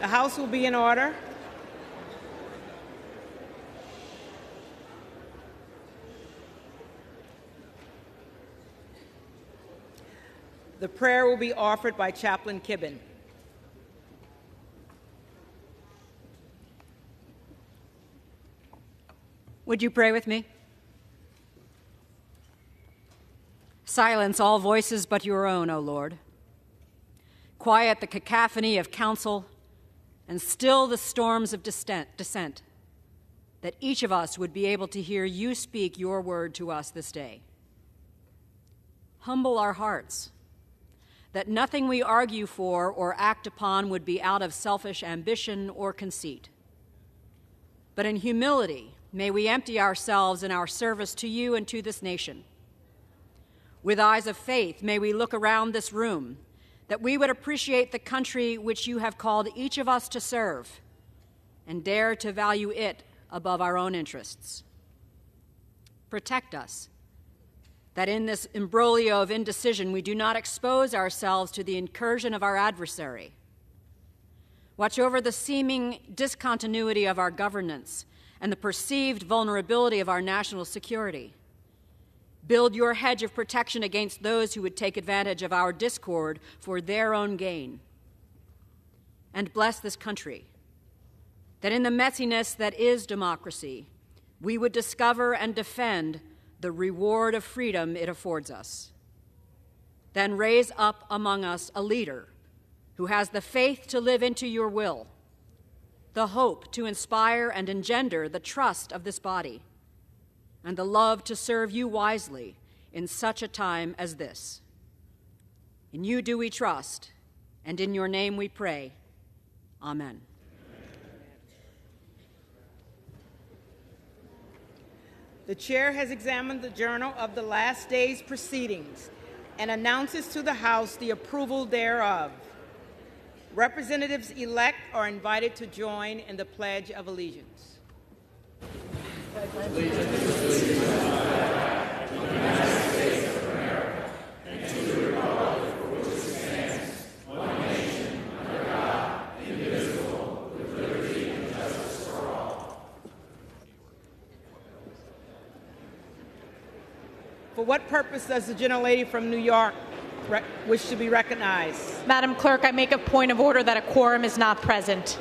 The House will be in order. The prayer will be offered by Chaplain Kibben. Would you pray with me? Silence all voices but your own, O Lord. Quiet the cacophony of counsel and still the storms of dissent, that each of us would be able to hear you speak your word to us this day. Humble our hearts, that nothing we argue for or act upon would be out of selfish ambition or conceit. But in humility, may we empty ourselves in our service to you and to this nation. With eyes of faith, may we look around this room, that we would appreciate the country which you have called each of us to serve and dare to value it above our own interests. Protect us, that in this imbroglio of indecision we do not expose ourselves to the incursion of our adversary. Watch over the seeming discontinuity of our governance and the perceived vulnerability of our national security. Build your hedge of protection against those who would take advantage of our discord for their own gain. And bless this country, that in the messiness that is democracy, we would discover and defend the reward of freedom it affords us. Then raise up among us a leader who has the faith to live into your will, the hope to inspire and engender the trust of this body, and the love to serve you wisely in such a time as this. In you do we trust, and in your name we pray. Amen. The chair has examined the journal of the last day's proceedings and announces to the House the approval thereof. Representatives-elect are invited to join in the Pledge of Allegiance. For what purpose does the gentlelady from New York wish to be recognized? Madam Clerk, I make a point of order that a quorum is not present.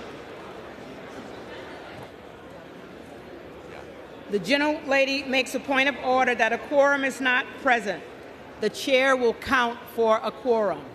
The gentlelady makes a point of order that a quorum is not present. The chair will count for a quorum.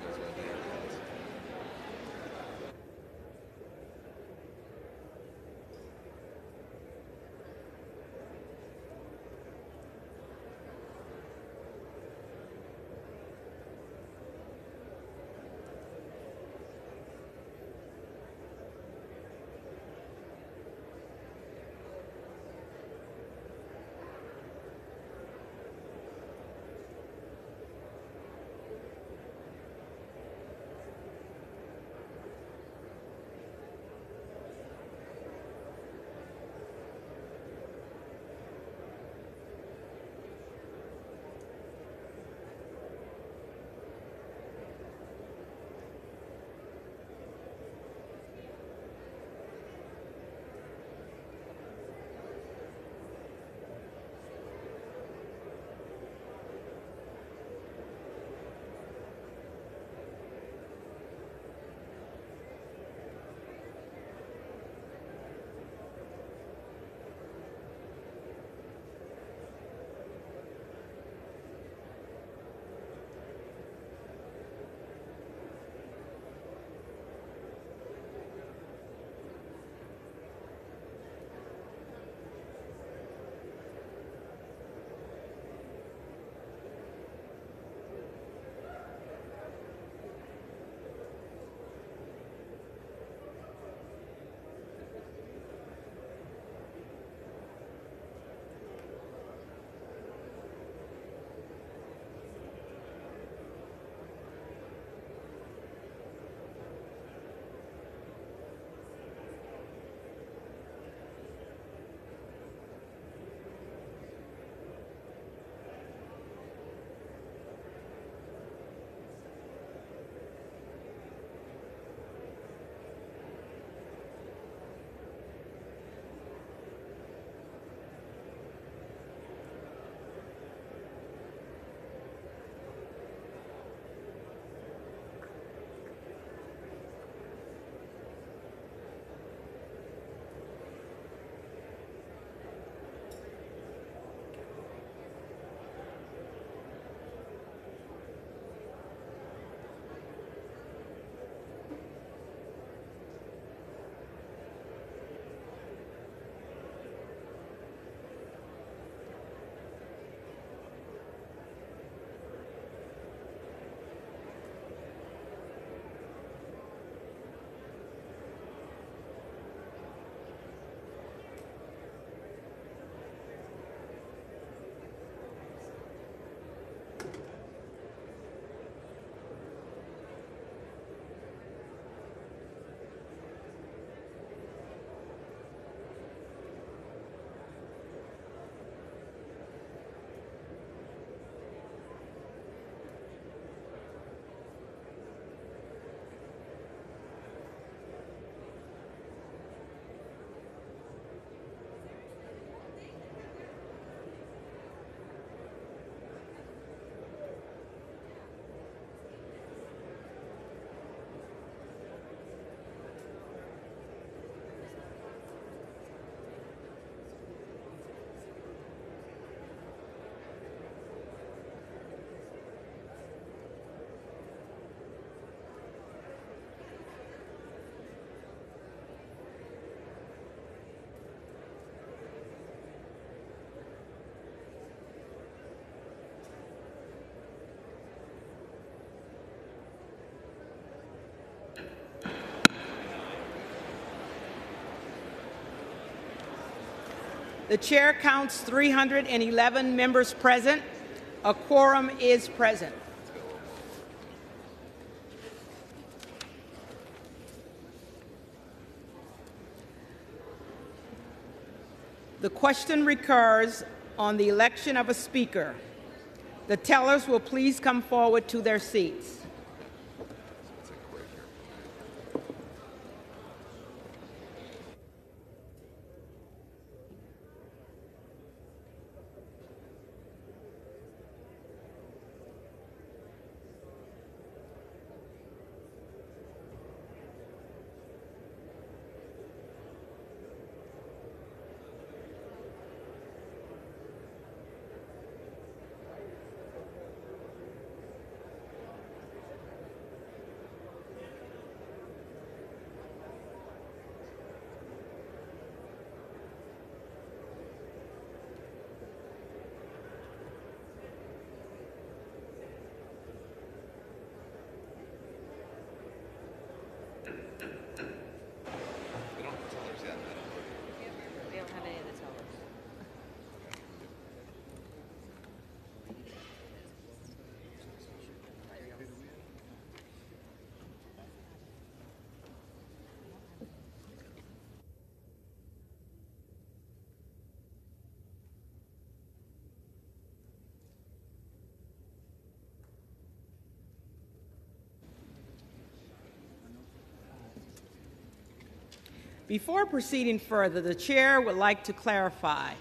The chair counts 311 members present. A quorum is present. The question recurs on the election of a speaker. The tellers will please come forward to their seats. Before proceeding further, the chair would like to clarify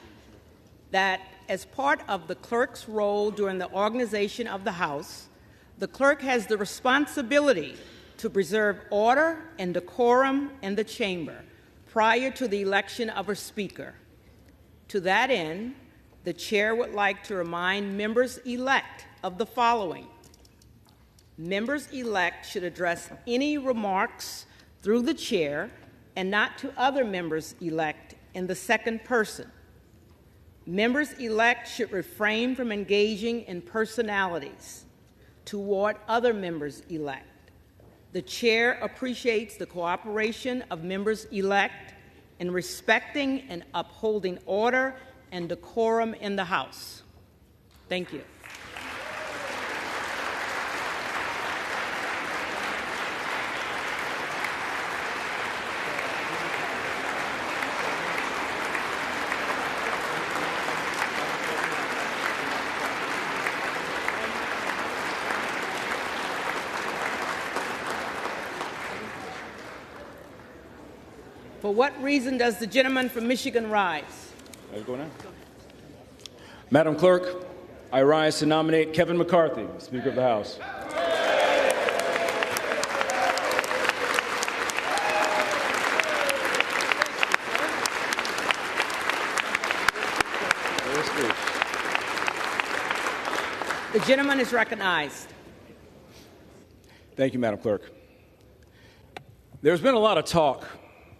that as part of the clerk's role during the organization of the House, the clerk has the responsibility to preserve order and decorum in the chamber prior to the election of a speaker. To that end, the chair would like to remind members-elect of the following. Members-elect should address any remarks through the chair and not to other members-elect in the second person. Members-elect should refrain from engaging in personalities toward other members-elect. The chair appreciates the cooperation of members-elect in respecting and upholding order and decorum in the House. Thank you. For what reason does the gentleman from Michigan rise? Madam Clerk, I rise to nominate Kevin McCarthy, Speaker of the House. The gentleman is recognized. Thank you, Madam Clerk. There's been a lot of talk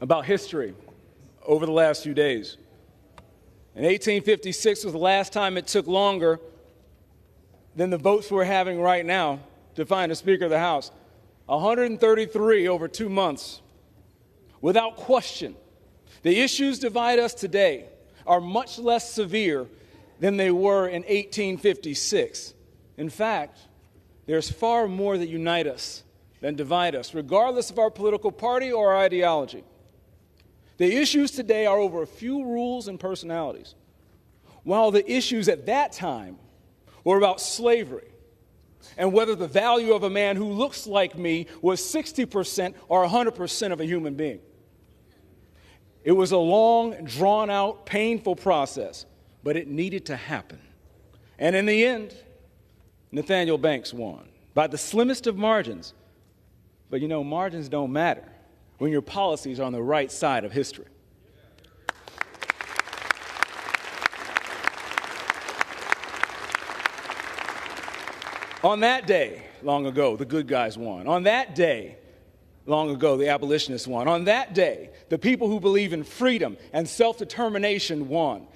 about history over the last few days. And 1856 was the last time it took longer than the votes we're having right now to find a Speaker of the House. 133 over 2 months. Without question, the issues divide us today are much less severe than they were in 1856. In fact, there's far more that unite us than divide us, regardless of our political party or our ideology. The issues today are over a few rules and personalities, while the issues at that time were about slavery and whether the value of a man who looks like me was 60% or 100% of a human being. It was a long, drawn-out, painful process, but it needed to happen. And in the end, Nathaniel Banks won by the slimmest of margins. But you know, margins don't matter when your policies are on the right side of history. On that day, long ago, the good guys won. On that day, long ago, the abolitionists won. On that day, the people who believe in freedom and self-determination won.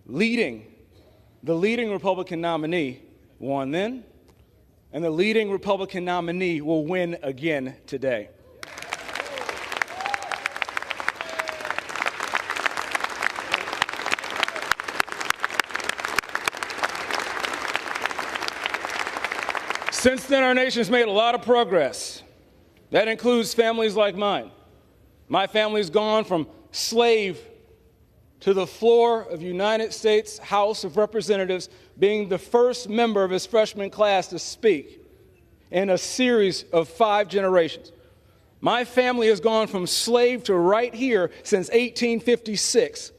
The leading Republican nominee won then, and the leading Republican nominee will win again today. Since then, our nation's made a lot of progress. That includes families like mine. My family's gone from slave to the floor of United States House of Representatives, being the first member of his freshman class to speak in a series of 5 generations. My family has gone from slave to right here since 1856.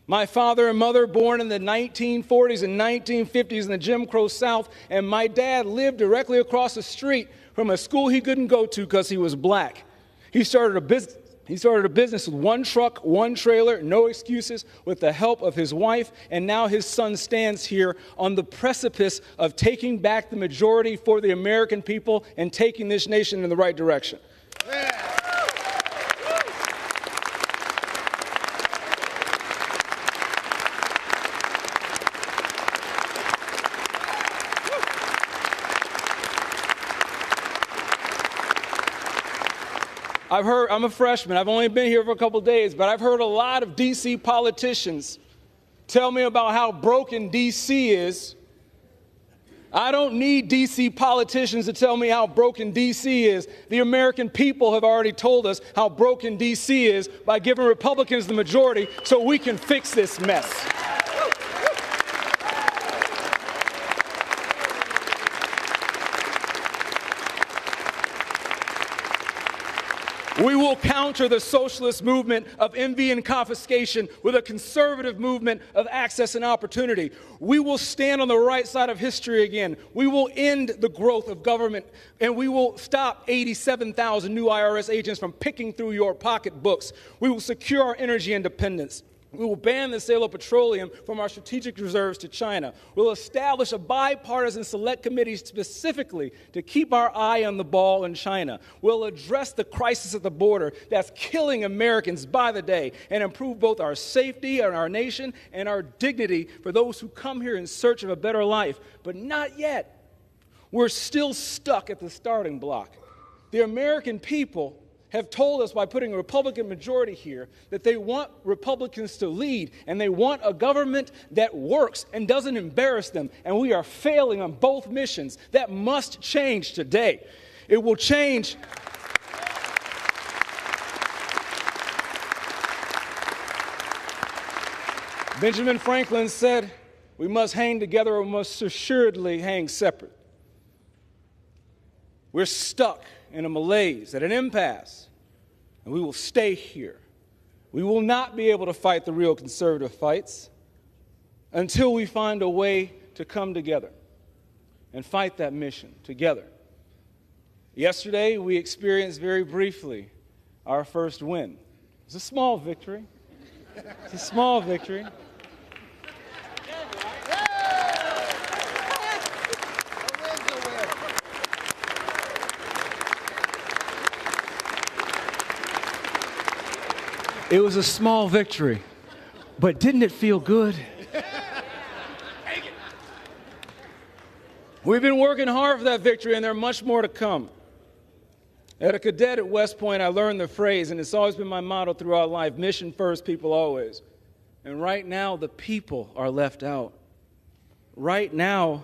My father and mother born in the 1940s and 1950s in the Jim Crow South, and my dad lived directly across the street from a school he couldn't go to because he was black. He started a business with 1 truck, 1 trailer, no excuses, with the help of his wife, and now his son stands here on the precipice of taking back the majority for the American people and taking this nation in the right direction. I'm a freshman. I've only been here for a couple days, but I've heard a lot of D.C. politicians tell me about how broken D.C. is. I don't need D.C. politicians to tell me how broken D.C. is. The American people have already told us how broken D.C. is by giving Republicans the majority so we can fix this mess. We will counter the socialist movement of envy and confiscation with a conservative movement of access and opportunity. We will stand on the right side of history again. We will end the growth of government, and we will stop 87,000 new IRS agents from picking through your pocketbooks. We will secure our energy independence. We will ban the sale of petroleum from our strategic reserves to China. We'll establish a bipartisan select committee specifically to keep our eye on the ball in China. We'll address the crisis at the border that's killing Americans by the day and improve both our safety and our nation and our dignity for those who come here in search of a better life. But not yet. We're still stuck at the starting block. The American people have told us by putting a Republican majority here that they want Republicans to lead, and they want a government that works and doesn't embarrass them, and we are failing on both missions. That must change today. It will change. Benjamin Franklin said, "We must hang together or we must assuredly hang separate." We're stuck in a malaise, at an impasse, and we will stay here. We will not be able to fight the real conservative fights until we find a way to come together and fight that mission together. Yesterday, we experienced very briefly our first win. It's a small victory. It's a small victory. It was a small victory, but didn't it feel good? We've been working hard for that victory, and there's much more to come. As a cadet at West Point, I learned the phrase, and it's always been my motto throughout life: mission first, people always. And right now, the people are left out. Right now,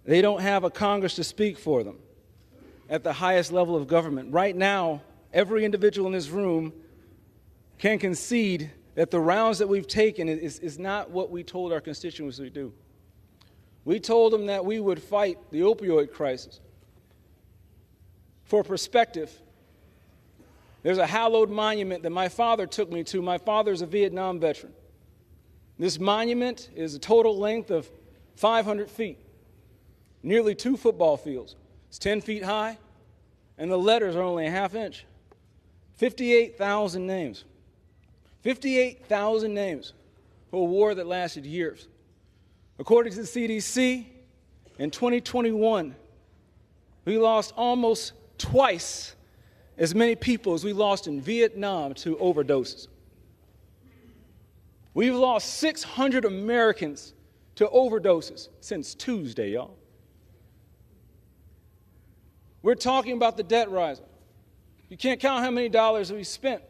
they don't have a Congress to speak for them at the highest level of government. Right now, every individual in this room can concede that the rounds that we've taken is not what we told our constituents we'd do. We told them that we would fight the opioid crisis. For perspective, there's a hallowed monument that my father took me to. My father's a Vietnam veteran. This monument is a total length of 500 feet, nearly 2 football fields. It's 10 feet high, and the letters are only a half inch. 58,000 names. 58,000 names for a war that lasted years. According to the CDC, in 2021, we lost almost twice as many people as we lost in Vietnam to overdoses. We've lost 600 Americans to overdoses since Tuesday, y'all. We're talking about the debt rising. You can't count how many dollars we spent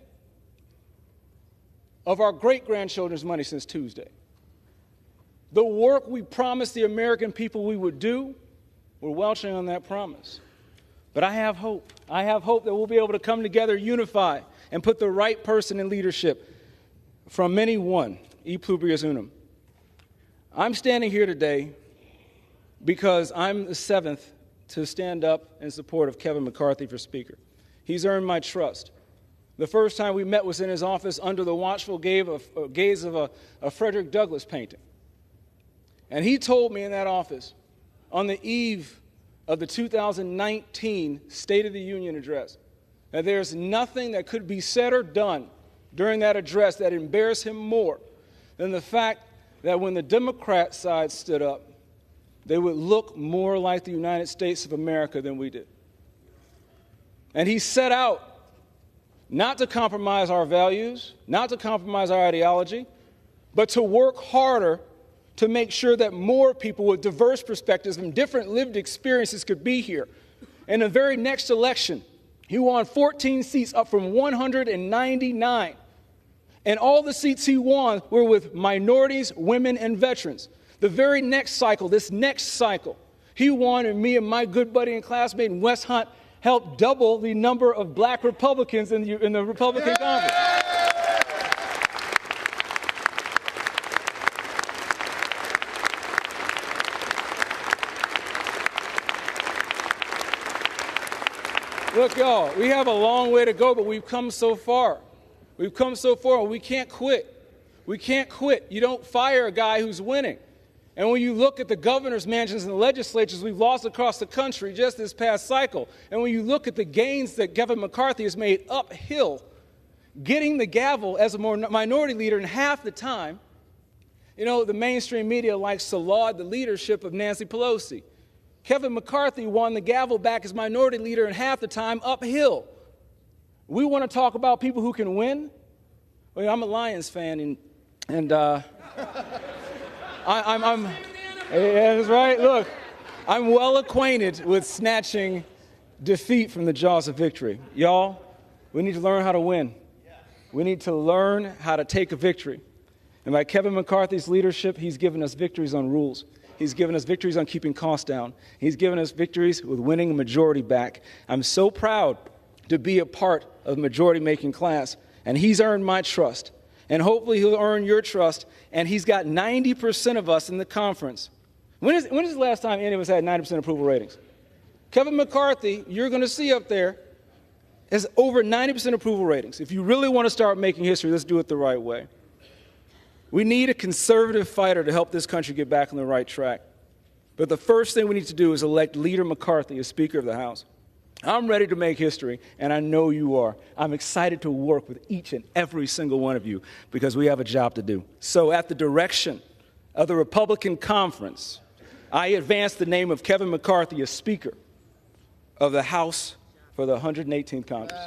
of our great-grandchildren's money since Tuesday. The work we promised the American people we would do We're welching on that promise. But I have hope. I have hope that we'll be able to come together, unify, and put the right person in leadership. From many one, e pluribus unum. I'm standing here today because I'm the seventh to stand up in support of Kevin McCarthy for Speaker. He's earned my trust. The first time we met was in his office under the watchful gaze of a Frederick Douglass painting. And he told me in that office, on the eve of the 2019 State of the Union address, that there's nothing that could be said or done during that address that embarrassed him more than the fact that when the Democrat side stood up, they would look more like the United States of America than we did. And he set out not to compromise our values, not to compromise our ideology, but to work harder to make sure that more people with diverse perspectives and different lived experiences could be here. In the very next election, he won 14 seats up from 199. And all the seats he won were with minorities, women, and veterans. The very next cycle, this next cycle, he won, and me and my good buddy and classmate Wes Hunt helped double the number of black Republicans in the Republican Congress. Look, y'all, we have a long way to go, but we've come so far. We've come so far, and we can't quit. We can't quit. You don't fire a guy who's winning. And when you look at the governor's mansions and the legislatures we've lost across the country just this past cycle, and when you look at the gains that Kevin McCarthy has made uphill, getting the gavel as a minority leader in half the time, you know, the mainstream media likes to laud the leadership of Nancy Pelosi. Kevin McCarthy won the gavel back as minority leader in half the time uphill. We want to talk about people who can win? Well, I'm a Lions fan, and I'm yeah, that's right. Look, I'm well acquainted with snatching defeat from the jaws of victory. Y'all, we need to learn how to win. We need to learn how to take a victory. And by Kevin McCarthy's leadership, he's given us victories on rules. He's given us victories on keeping costs down. He's given us victories with winning a majority back. I'm so proud to be a part of the majority-making class, and he's earned my trust. And hopefully he'll earn your trust, and he's got 90% of us in the conference. When is the last time any of us had 90% approval ratings? Kevin McCarthy, you're going to see up there, has over 90% approval ratings. If you really want to start making history, let's do it the right way. We need a conservative fighter to help this country get back on the right track. But the first thing we need to do is elect Leader McCarthy as Speaker of the House. I'm ready to make history, and I know you are. I'm excited to work with each and every single one of you because we have a job to do. So at the direction of the Republican Conference, I advance the name of Kevin McCarthy as Speaker of the House for the 118th Congress.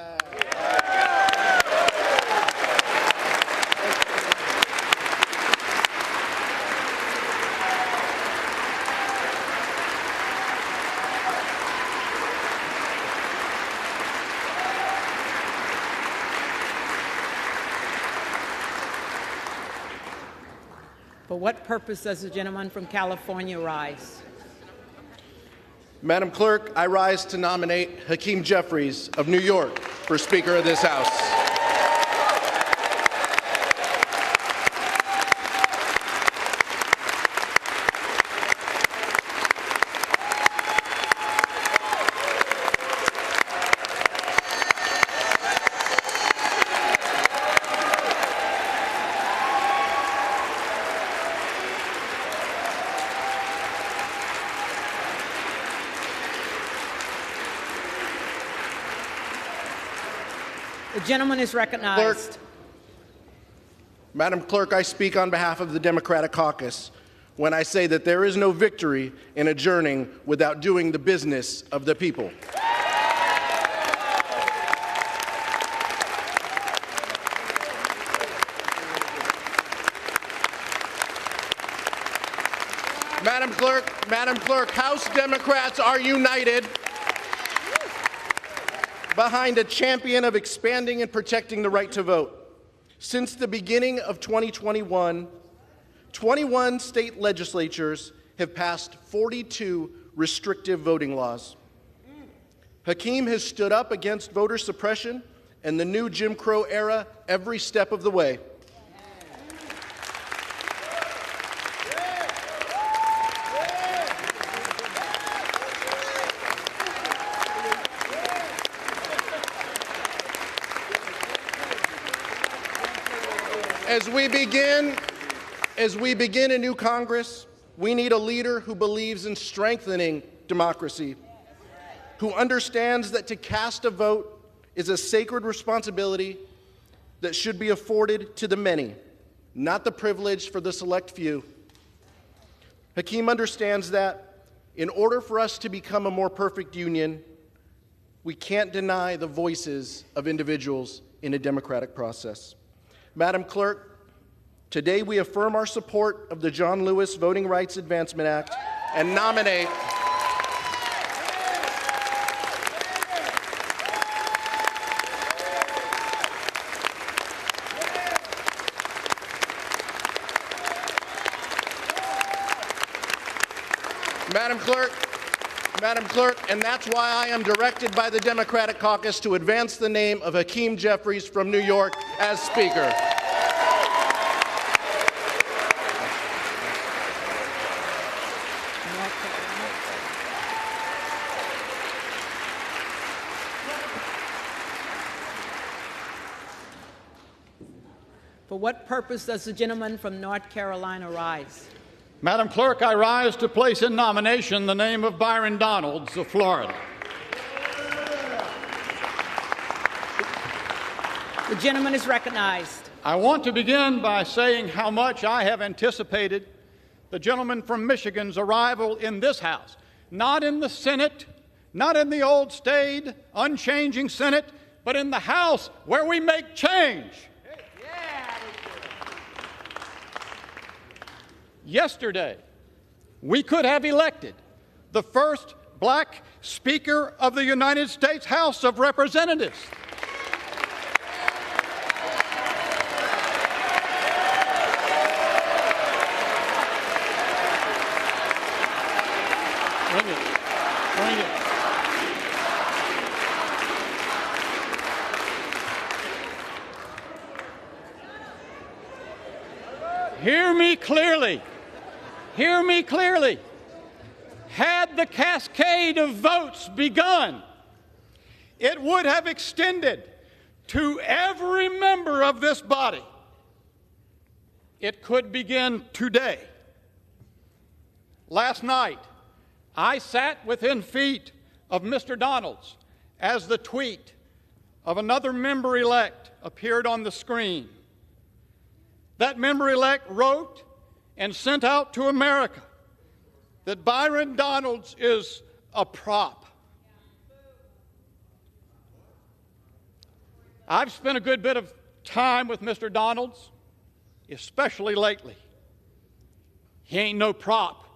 For what purpose does the gentleman from California rise? Madam Clerk, I rise to nominate Hakeem Jeffries of New York for Speaker of this House. The gentleman is recognized. Madam Clerk, I speak on behalf of the Democratic Caucus when I say that there is no victory in adjourning without doing the business of the people. Madam Clerk, House Democrats are united behind a champion of expanding and protecting the right to vote. Since the beginning of 2021, 21 state legislatures have passed 42 restrictive voting laws. Hakeem has stood up against voter suppression and the new Jim Crow era every step of the way. As we begin a new Congress, we need a leader who believes in strengthening democracy, who understands that to cast a vote is a sacred responsibility that should be afforded to the many, not the privilege for the select few. Hakeem understands that in order for us to become a more perfect union, we can't deny the voices of individuals in a democratic process. Madam Clerk, today we affirm our support of the John Lewis Voting Rights Advancement Act and nominate Madam Clerk, and that's why I am directed by the Democratic Caucus to advance the name of Hakeem Jeffries from New York as Speaker. For what purpose does the gentleman from North Carolina rise? Madam Clerk, I rise to place in nomination the name of Byron Donalds of Florida. The gentleman is recognized. I want to begin by saying how much I have anticipated the gentleman from Michigan's arrival in this House, not in the Senate, not in the old staid, unchanging Senate, but in the House where we make change. Yesterday, we could have elected the first black Speaker of the United States House of Representatives. Bring it. Hear me clearly. Hear me clearly. Had the cascade of votes begun, it would have extended to every member of this body. It could begin today. Last night, I sat within feet of Mr. Donalds as the tweet of another member-elect appeared on the screen. That member-elect wrote and sent out to America that Byron Donalds is a prop. I've spent a good bit of time with Mr. Donalds, especially lately. He ain't no prop.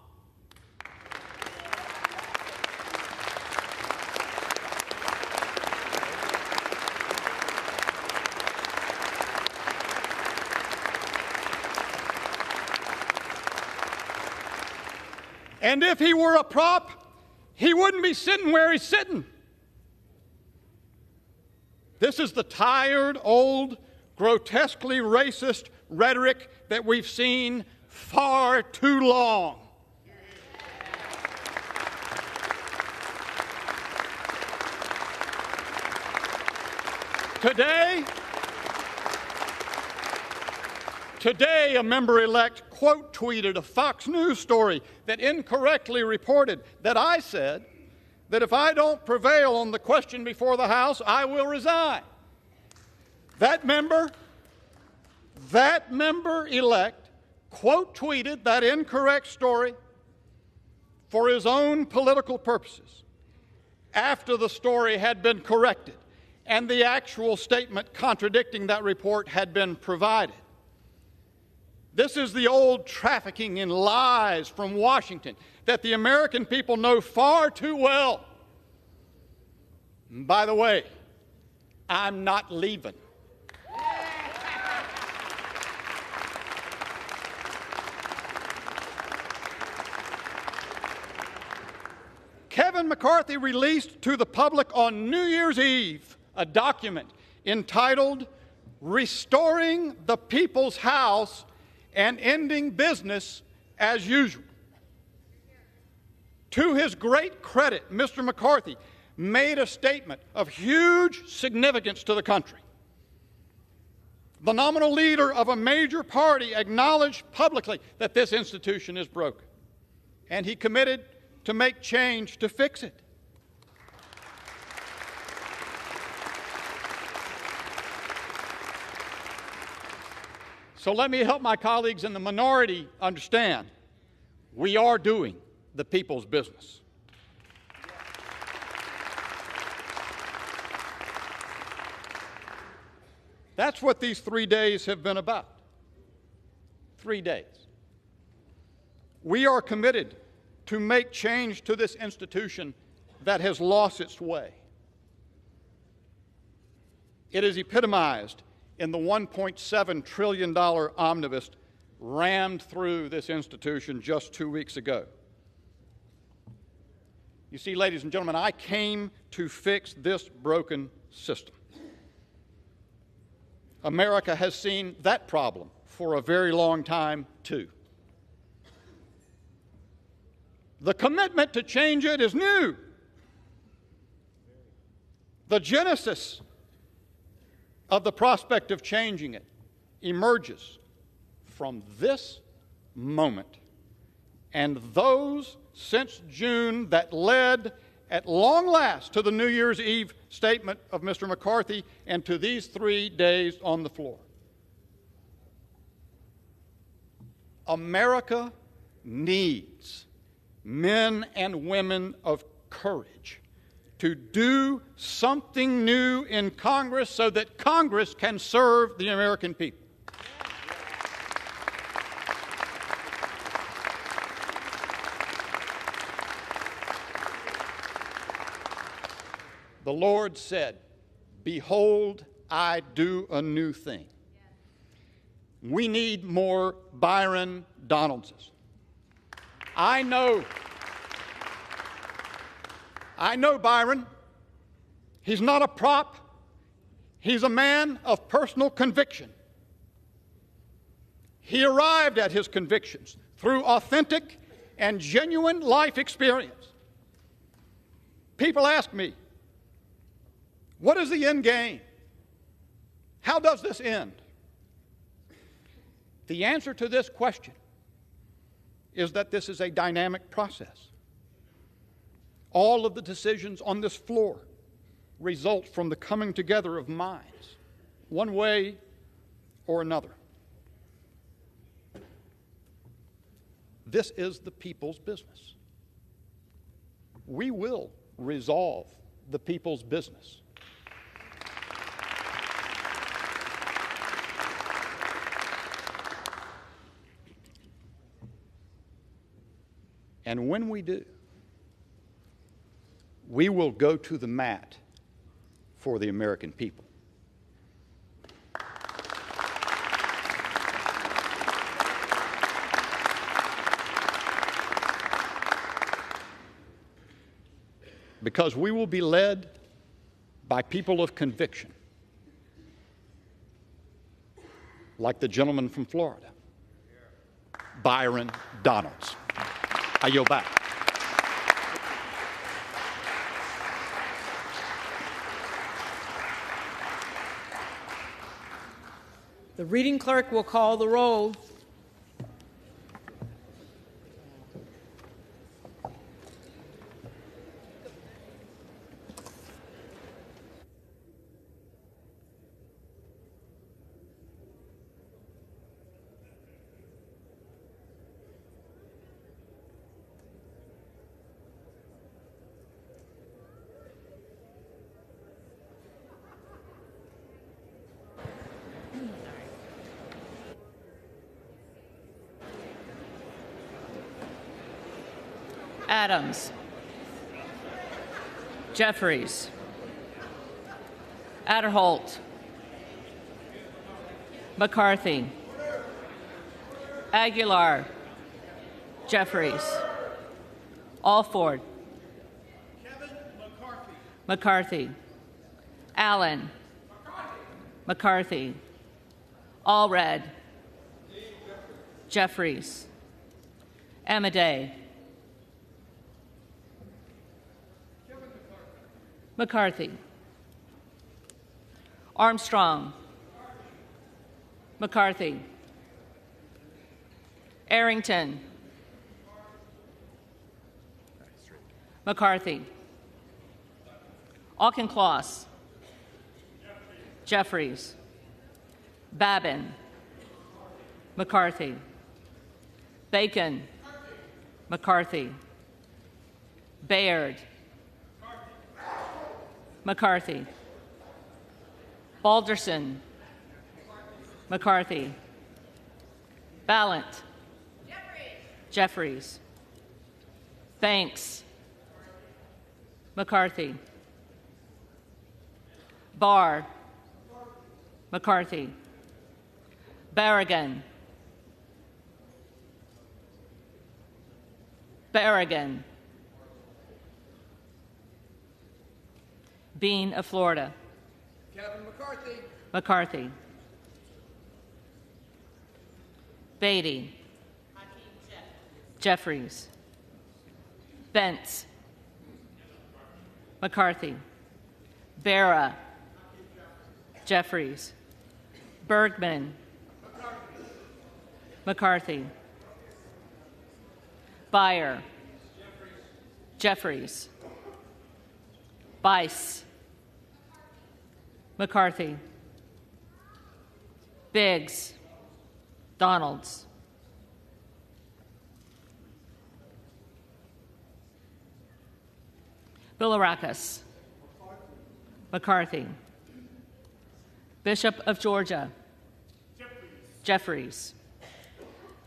And if he were a prop, he wouldn't be sitting where he's sitting. This is the tired, old, grotesquely racist rhetoric that we've seen far too long. Today, a member-elect quote-tweeted a Fox News story that incorrectly reported that I said that if I don't prevail on the question before the House, I will resign. That member-elect quote-tweeted that incorrect story for his own political purposes after the story had been corrected and the actual statement contradicting that report had been provided. This is the old trafficking in lies from Washington that the American people know far too well. And by the way, I'm not leaving. Kevin McCarthy released to the public on New Year's Eve a document entitled Restoring the People's House and Ending Business as Usual. To his great credit, Mr. McCarthy made a statement of huge significance to the country. The nominal leader of a major party acknowledged publicly that this institution is broken, and he committed to make change to fix it. So let me help my colleagues in the minority understand we are doing the people's business. That's what these 3 days have been about. 3 days. We are committed to make change to this institution that has lost its way. It is epitomized in the $1.7 trillion omnibus rammed through this institution just 2 weeks ago. You see, ladies and gentlemen, I came to fix this broken system. America has seen that problem for a very long time, too. The commitment to change it is new. The genesis of the prospect of changing it emerges from this moment and those since June that led at long last to the New Year's Eve statement of Mr. McCarthy and to these 3 days on the floor. America needs men and women of courage to do something new in Congress so that Congress can serve the American people. The Lord said, "Behold, I do a new thing." We need more Byron Donaldses. I know Byron. He's not a prop. He's a man of personal conviction. He arrived at his convictions through authentic and genuine life experience. People ask me, what is the end game? How does this end? The answer to this question is that this is a dynamic process. All of the decisions on this floor result from the coming together of minds, one way or another. This is the people's business. We will resolve the people's business. And when we do, we will go to the mat for the American people. Because we will be led by people of conviction, like the gentleman from Florida, Byron Donalds. I yield back. The reading clerk will call the roll. Adams, Jeffries, Adderholt, McCarthy, Aguilar, Jeffries, Alford, McCarthy. Allen. McCarthy. Allred. Jeffries. Amadei. McCarthy. Armstrong. McCarthy. Arrington. McCarthy. Auchincloss. Jeffries. Babin. McCarthy. Bacon. McCarthy. Baird. McCarthy. Balderson. McCarthy. Ballant. Jeffries. Banks. McCarthy. Barr. McCarthy. Barragan. Barragan. Bean of Florida. Kevin McCarthy. McCarthy. Beatty. Jeffries. Bentz. McCarthy. Barra. Jeffries. Bergman. McCarthy. Beyer. Jeffries. Bice. McCarthy. Biggs. Donalds. Bilirakis. McCarthy. Bishop of Georgia. Jeffries.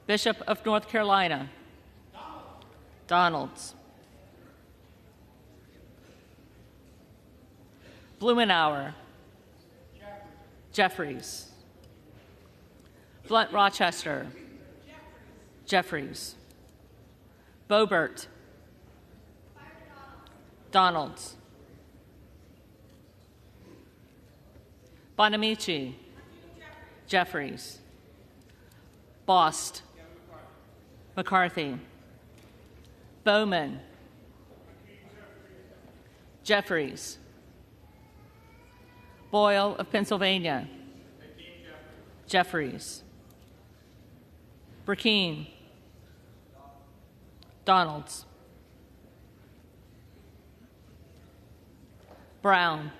Bishop of North Carolina. Donalds. Blumenauer. Jeffries. Blunt Rochester. Jeffries. Boebert. Donalds. Bonamici. Jeffries. Bost. McCarthy. Bowman. Jeffries. Boyle of Pennsylvania. Jeffries. Burkeen. Donalds. Brown.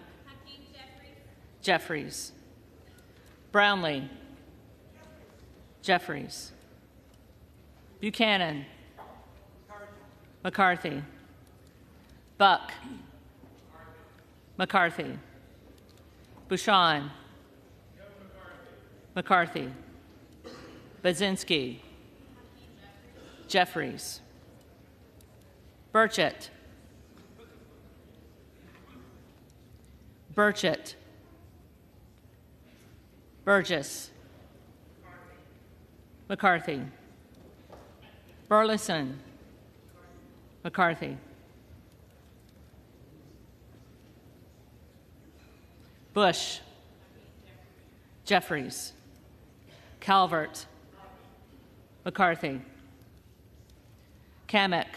Jeffries. Brownlee. Jeffries. Buchanan. McCarthy. Buck. McCarthy. Bouchon. McCarthy. Budzinski. Jeffries. Burchett. Burchett. Burgess. McCarthy. Burleson. McCarthy. Bush. Jeffries. Calvert. McCarthy. Kamek.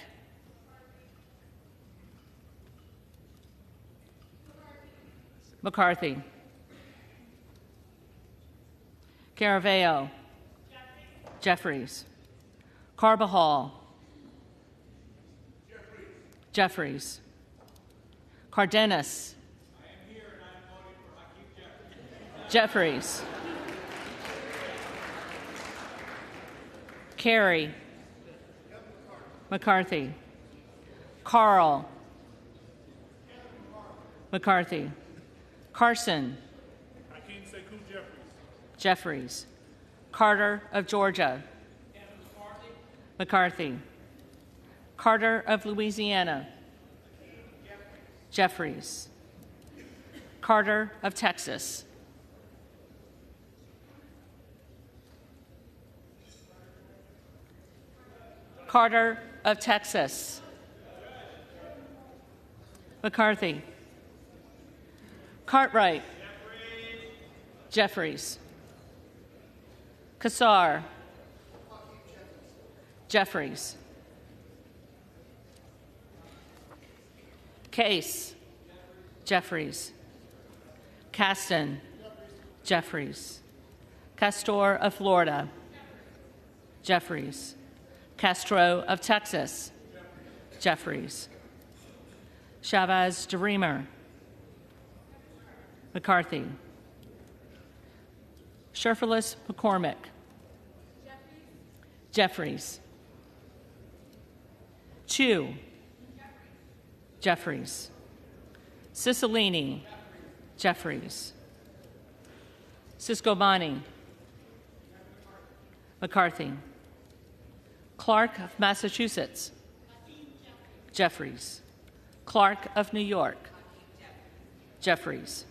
McCarthy. Caraveo. Jeffries. Carbajal. Jeffries. Cardenas. Jeffries. Carey. McCarthy. Carl. McCarthy. Carson. Jeffries. Carter of Georgia. McCarthy. Carter of Louisiana. Jeffries. Carter of Texas. Carter of Texas. McCarthy. Cartwright. Jeffries. Kassar. Jeffries. Case. Jeffries. Caston. Jeffries. Castor of Florida. Jeffries. Castro of Texas. Jeffries. Chavez DeReamer. McCarthy. Sherfilis McCormick. Jeffries. Chu. Jeffries. Cicilline. Jeffries. Ciscobani. McCarthy. Clark of Massachusetts. Jeffries. Clark of New York. Jeffries.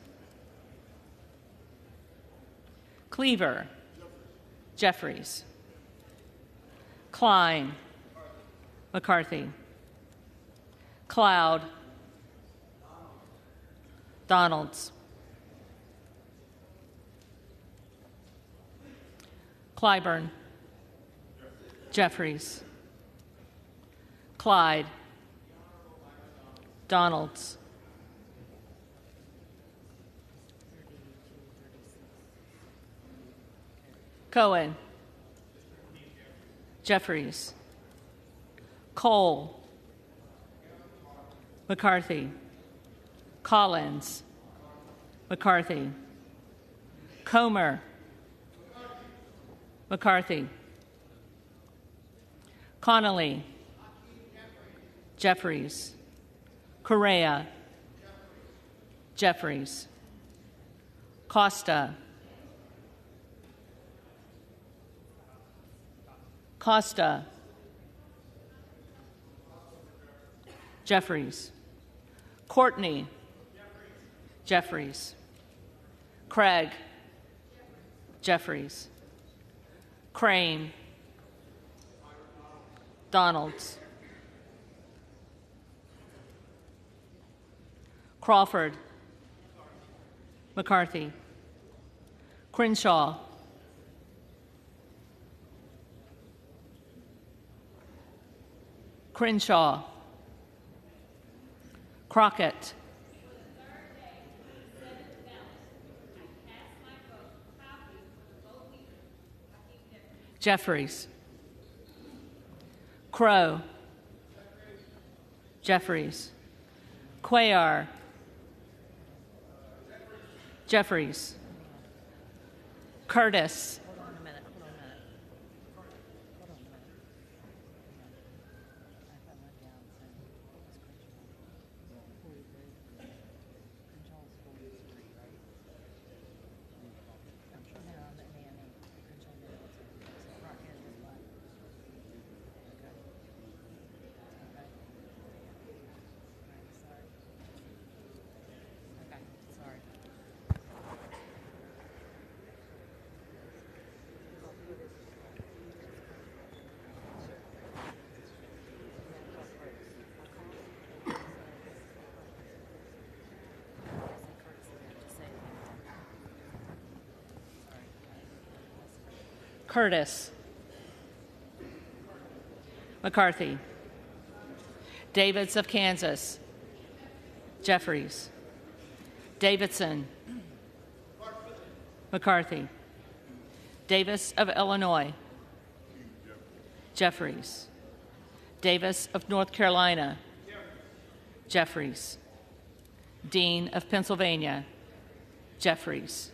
Cleaver. Jeffries. Klein. McCarthy. Cloud. Donalds. Clyburn. Jeffries. Clyde. Donalds. Cohen. Jeffries. Cole. McCarthy. Collins. McCarthy. Comer. McCarthy. Connolly. Jeffries. Correa. Jeffries. Costa. Costa. Jeffries. Courtney. Jeffries. Craig. Jeffries. Crane. Donalds. Crawford. McCarthy. Crenshaw. Crenshaw. Crockett. Jeffries. Crow. Jeffries. Cuellar. Jeffries. Curtis. Curtis. McCarthy. Davids of Kansas. Jeffries. Davidson. McCarthy. Davis of Illinois. Jeffries. Davis of North Carolina. Jeffries. Dean of Pennsylvania. Jeffries.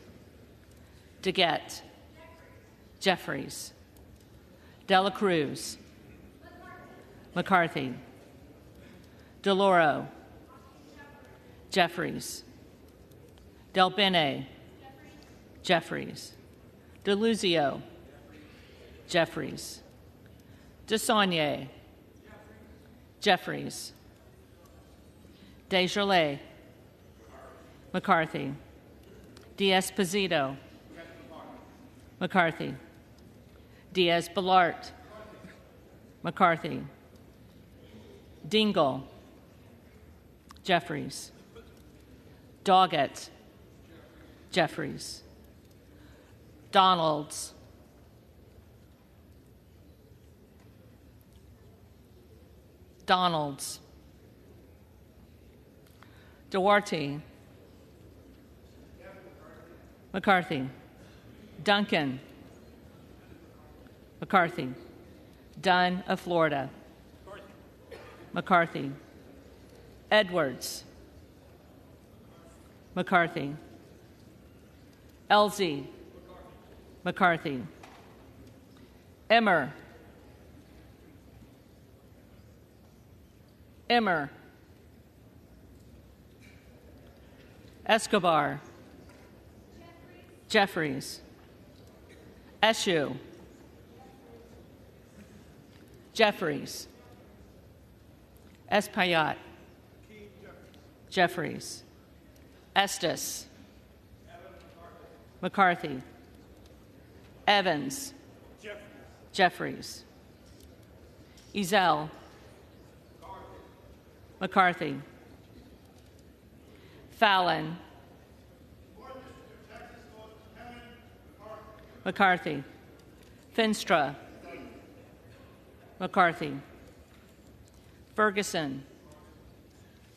DeGette. Jeffries. Dela Cruz. McCarthy. DeLauro. Jeffries. Del Bene. Jeffries. DeLuzio. Jeffries. DeSaulnier. Jeffries. Desjardins. McCarthy. Diaz-Pizito. McCarthy. Diaz-Balart. McCarthy. Dingell. Jeffries. Doggett. Jeffries. Donalds. Donalds. Duarte. McCarthy. Duncan. McCarthy. Dunn of Florida. McCarthy. Edwards. McCarthy. Elsie. McCarthy. Emmer. Emmer. Escobar. Jeffries. Eshoo. Jeffries. Espaillat. Jeffries. Estes. McCarthy. Evans. Jeffries. Ezell. McCarthy. Fallon. McCarthy. Finstra. McCarthy. Ferguson.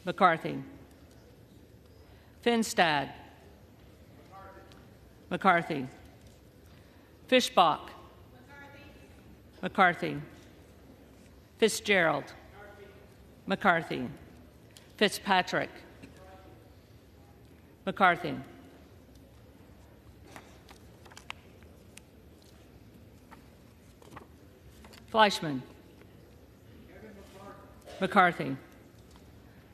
McCarthy. Finstad. McCarthy. Fishbach. McCarthy. Fitzgerald. McCarthy. Fitzpatrick. McCarthy. Fleischman. McCarthy.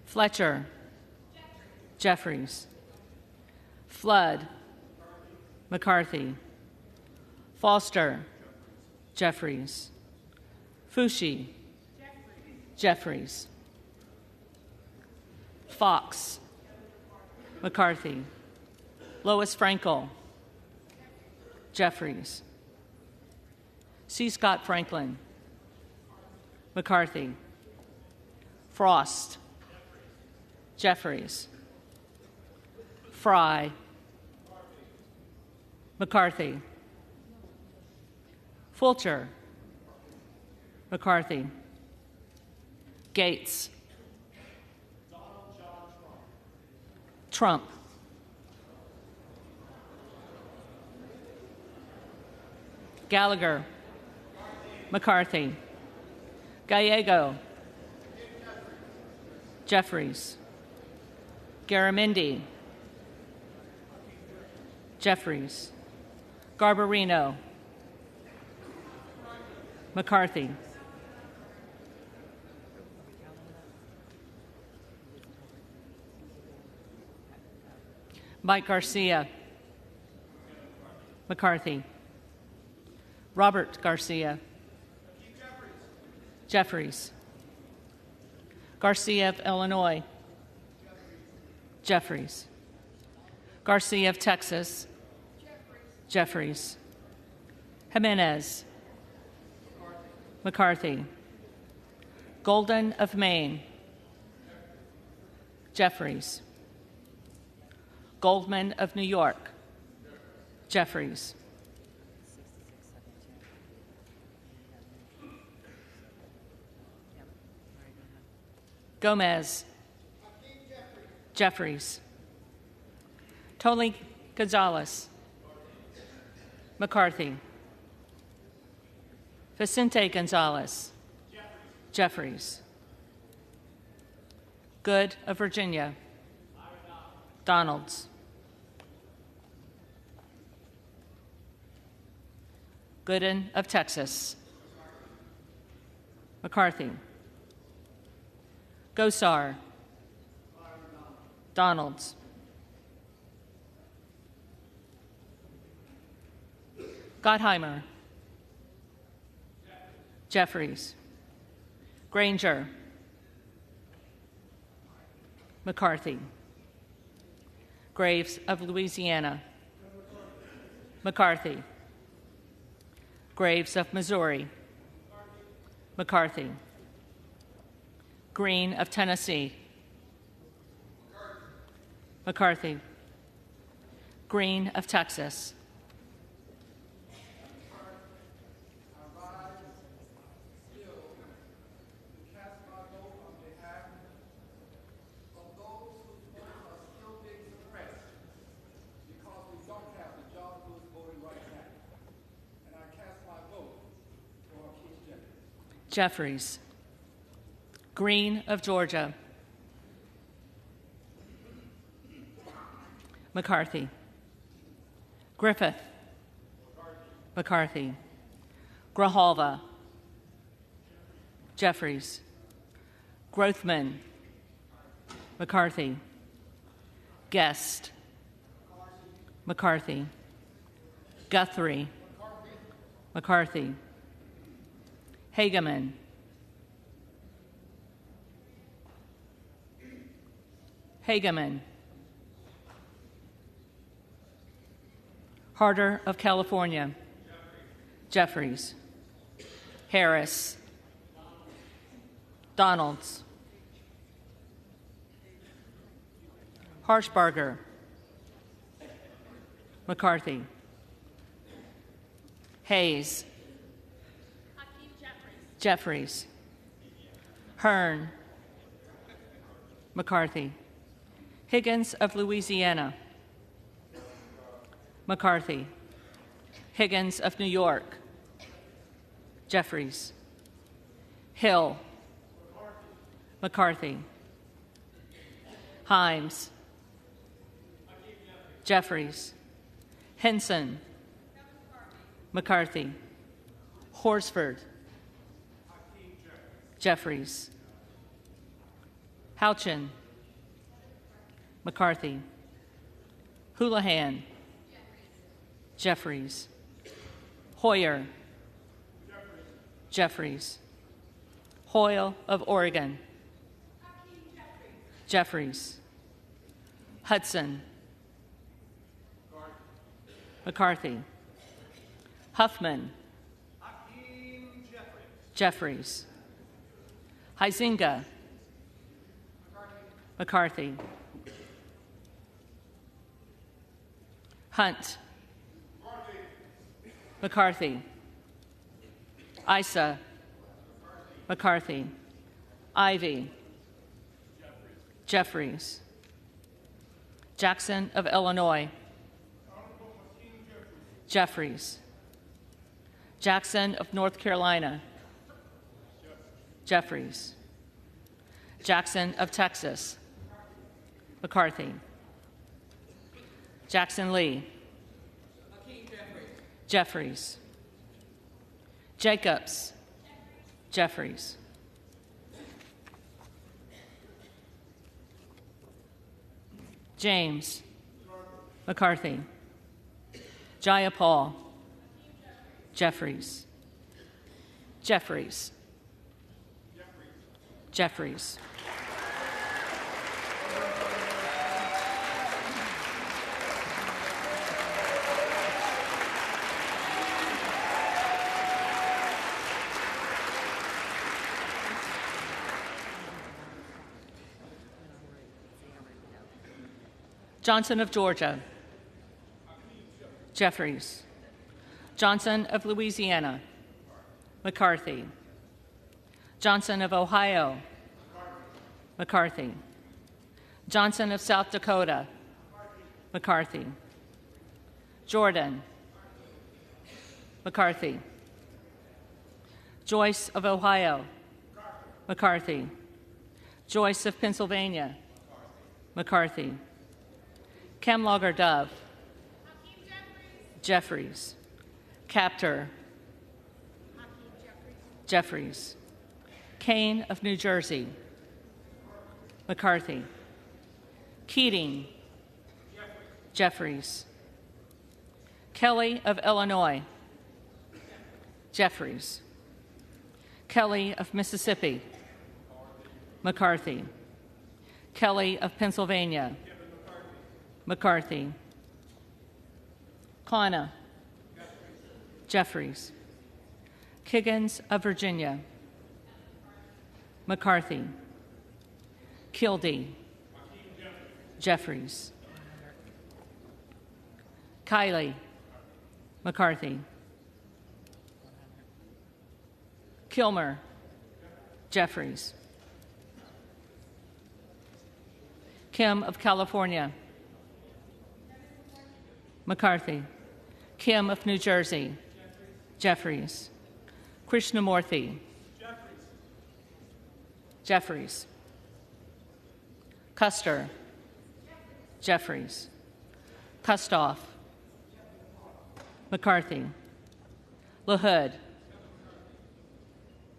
Fletcher. Jeffries. Flood. McCarthy. Foster. Jeffries. Fushi. Jeffries. Fox. McCarthy. Lois Frankel. Jeffries. C. Scott Franklin. McCarthy. Frost. Jeffries. Fry. McCarthy. Fulcher. McCarthy. Gates. Trump. Gallagher. McCarthy. Gallego. Jeffries. Garamendi. Jeffries. Garbarino. McCarthy. Mike Garcia. McCarthy. Robert Garcia. Jeffries. Garcia of Illinois. Jeffries. Garcia of Texas. Jeffries. Jimenez. McCarthy. Golden of Maine. Jeffries. Goldman of New York. Jeffries. Gomez. Jeffries. Tony Gonzalez. McCarthy. Vicente Gonzalez. Jeffries. Good of Virginia. Donalds. Gooden of Texas. McCarthy. Gosar. Donalds. Gottheimer. Jeffries. Granger. McCarthy. Graves of Louisiana. McCarthy. Graves of Missouri. McCarthy. Green of Tennessee. McCarthy. Green of Texas. Jeffries. Green of Georgia. McCarthy. Griffith. McCarthy. Grijalva. Jeffries. Grothman. McCarthy. Guest. McCarthy. Guthrie. McCarthy. Hageman. Hageman. Harder of California. Jeffries. Harris. Donalds. Harshbarger. McCarthy. Hayes. Jeffries. Hearn. McCarthy. Higgins of Louisiana. McCarthy. Higgins of New York. Jeffries. Hill. McCarthy. Himes. Jeffries. Henson. McCarthy. Horsford. Jeffries. Houchin. McCarthy. Houlihan. Jeffries. Hoyer. Jeffries. Hoyle of Oregon. Jeffries. Hudson. McCarthy. Huffman. Jeffries. Huizinga. McCarthy. Hunt. McCarthy. Issa. McCarthy. Ivey. Jeffries. Jackson of Illinois. Jeffries. Jackson of North Carolina. Jeffries. Jackson of Texas. McCarthy. Jackson Lee. Jeffries. Jacobs. Jeffries. James. McCarthy. Jayapal. Jeffries. Jeffries. Jeffries. Johnson of Georgia. Jeffries. Johnson of Louisiana. McCarthy. Johnson of Ohio. McCarthy. Johnson of South Dakota. McCarthy. Jordan. McCarthy. Joyce of Ohio. McCarthy. Joyce of Pennsylvania. McCarthy. Kemlogger Dove. Jeffries. Captor. Jeffries. Kane of New Jersey. McCarthy. Keating. Jeffries. Kelly of Illinois. Jeffries. Kelly of Mississippi. McCarthy. Kelly of Pennsylvania. McCarthy. Kana. Jeffries. Kiggins of Virginia. McCarthy. Kildee. Jeffries. Kylie McCarthy. Kilmer Jeffries. Kim of California. McCarthy. Kim of New Jersey. Jeffries. Krishnamurthy. Jeffries. Custer. Jeffries. Kustoff. McCarthy. LaHood.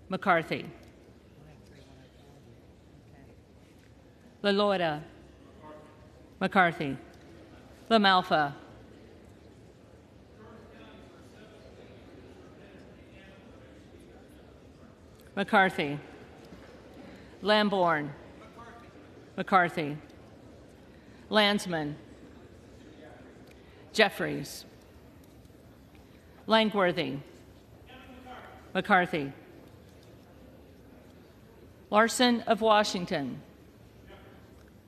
McCarthy. LaLorda. McCarthy. LaMalfa. McCarthy. Lamborn. McCarthy. Landsman. Jeffries. Langworthy. McCarthy. Larson of Washington.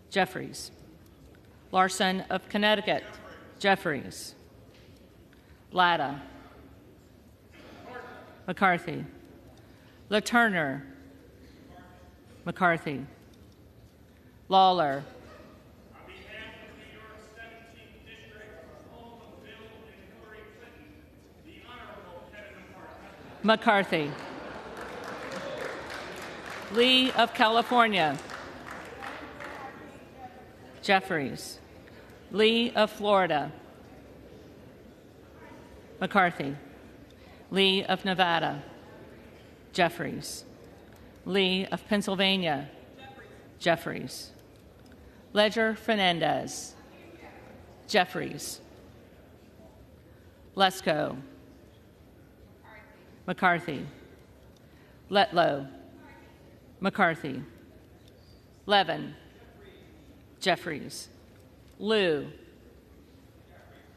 Jeffries. Larson of Connecticut. Jeffries. Latta. McCarthy. LaTurner. McCarthy. Lawler. On behalf of New York's 17th District, home of Bill and Hillary Clinton, the Honorable Kevin McCarthy. McCarthy. Lee of California. Jeffries. Lee of Florida. McCarthy. Lee of Nevada. Jeffries. Lee of Pennsylvania. Jeffries. Ledger Fernandez. Jeffries. Lesko. McCarthy. Letlow. McCarthy. Levin. Jeffries. Liu.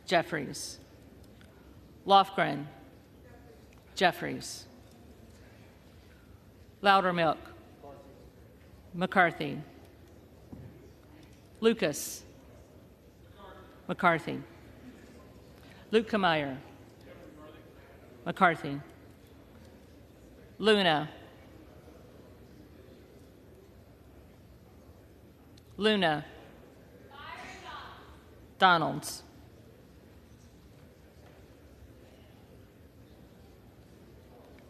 Jeffries. Lofgren. Jeffries. Loudermilk. McCarthy. Lucas. McCarthy. Luetkemeyer. McCarthy. Luna. Luna. Donalds.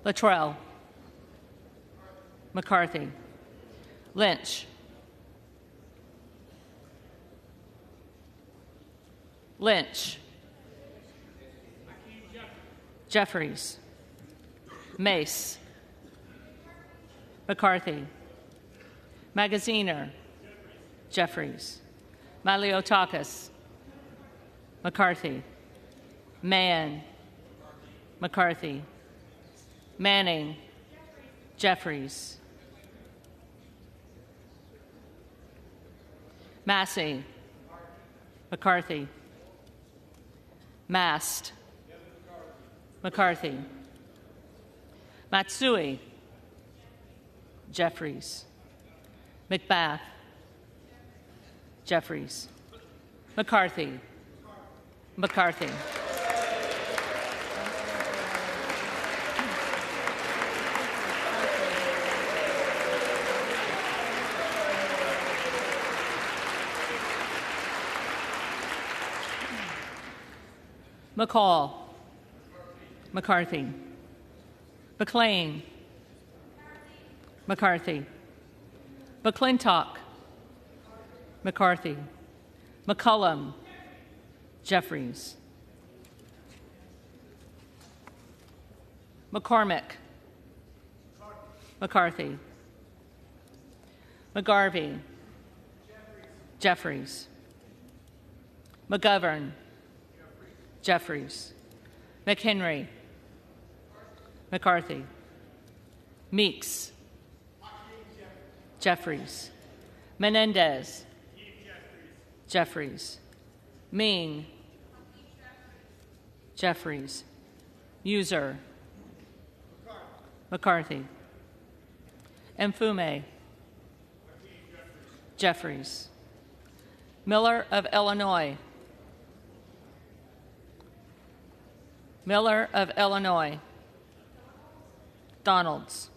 Luttrell. McCarthy. Lynch. Lynch. Jeffries. Mace. McCarthy. Magaziner. Jeffries. Maliotakis. McCarthy. Mann. McCarthy. Manning. Jeffries. Massey. McCarthy. Mast. McCarthy. Matsui. Jeffries. McBath. Jeffries. McCarthy. McCarthy. McCall. McCarthy. McLean. McCarthy. McClintock. McCarthy. McCullum. Jeffries. McCormick. McCarthy. McGarvey. Jeffries. McGovern. Jeffries. McHenry. McCarthy. Meeks. Jeffries. Menendez. Jeffries. Ming. Jeffries. User. McCarthy. Mfume. Jeffries. Miller of Illinois. Miller of Illinois. Donalds.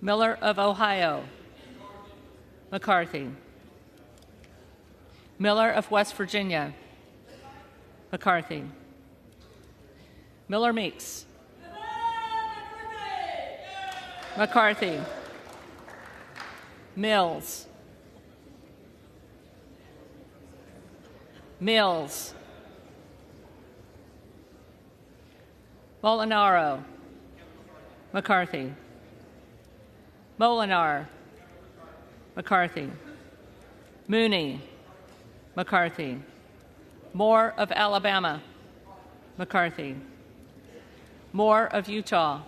Miller of Ohio. McCarthy. Miller of West Virginia. McCarthy. Miller Meeks. McCarthy. Mills. Mills. Molinaro. McCarthy. Molinar. McCarthy. Mooney. McCarthy. Moore of Alabama. McCarthy. Moore of Utah.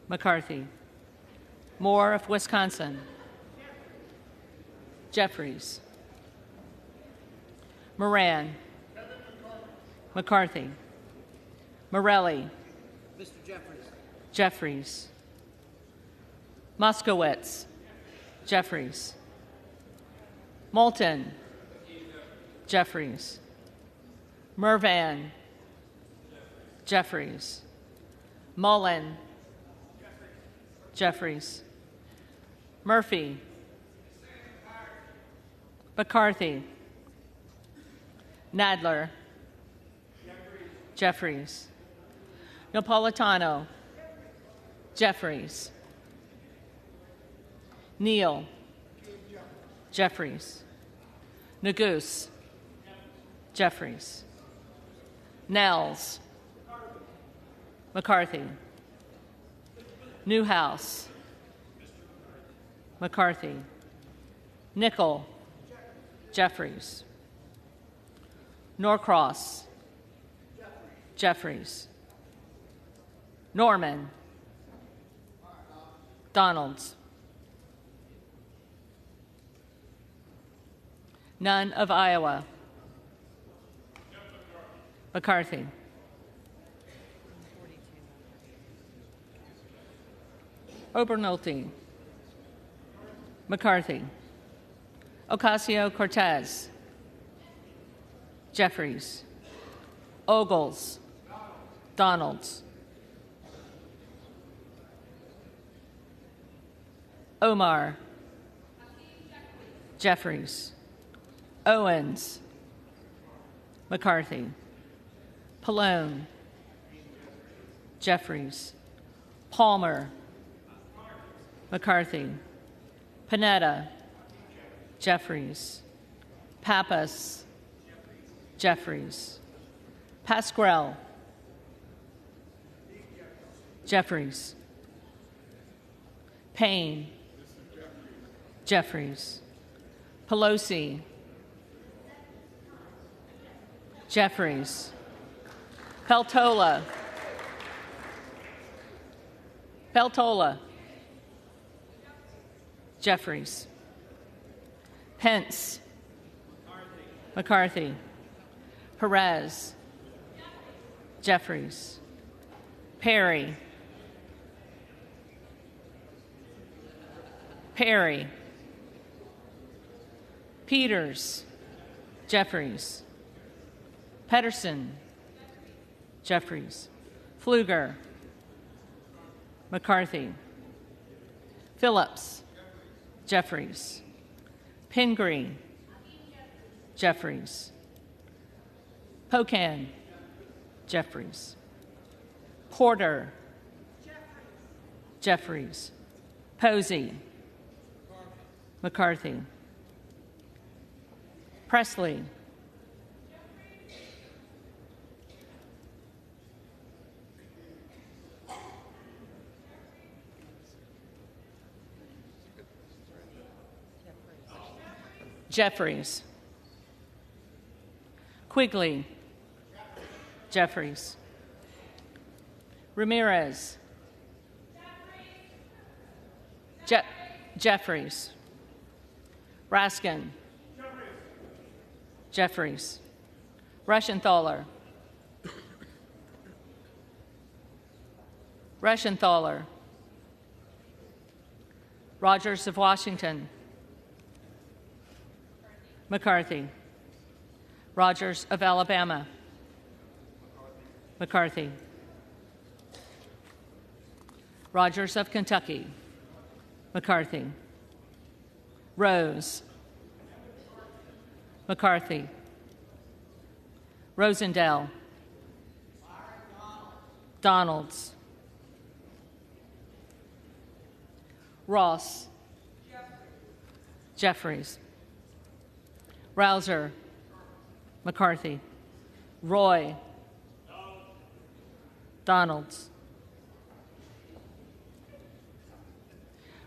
McCarthy. Moore of Wisconsin. Jeffries. Moran. McCarthy. Morelli. Mr. Jeffries. Jeffries. Moskowitz. Jeffries. Moulton. Jeffries. Mervan. Jeffries. Mullen. Jeffries. Murphy. McCarthy. Nadler. Jeffries. Napolitano. Jeffries. Neal. Jeffries. Nagoose. Jeffries. Nels. McCarthy. Newhouse. McCarthy. Nickel. Jeffries. Norcross. Jeffries. Norman. Donalds. None of Iowa. McCarthy. Obernolte. McCarthy. Ocasio-Cortez. Jeffries. Ogles. Donalds. Omar. Jeffries. Owens. McCarthy. Pallone. Jeffries. Palmer. McCarthy. Panetta. Jeffries. Pappas. Jeffries. Pasquarel. Jeffries. Payne. Jeffries. Pelosi. Jeffries. Peltola. Peltola. Jeffries. Pence. McCarthy. Perez. Jeffries. Perry. Perry. Peters. Jeffries. Pedersen. Jeffries. Pfluger. McCarthy. Phillips. Jeffries. Pingree. Jeffries. Pocan. Jeffries. Porter. Jeffries. Posey. McCarthy. Presley. Jeffries. Quigley. Jeffries. Ramirez. Jeffries. Raskin. Jeffries. Reschenthaler. Reschenthaler. Rogers of Washington. McCarthy. Rogers of Alabama. McCarthy. Rogers of Kentucky. McCarthy. Rose. McCarthy. Rosendale. Donalds. Ross. Jeffries. Rouser. McCarthy. Roy. Donalds.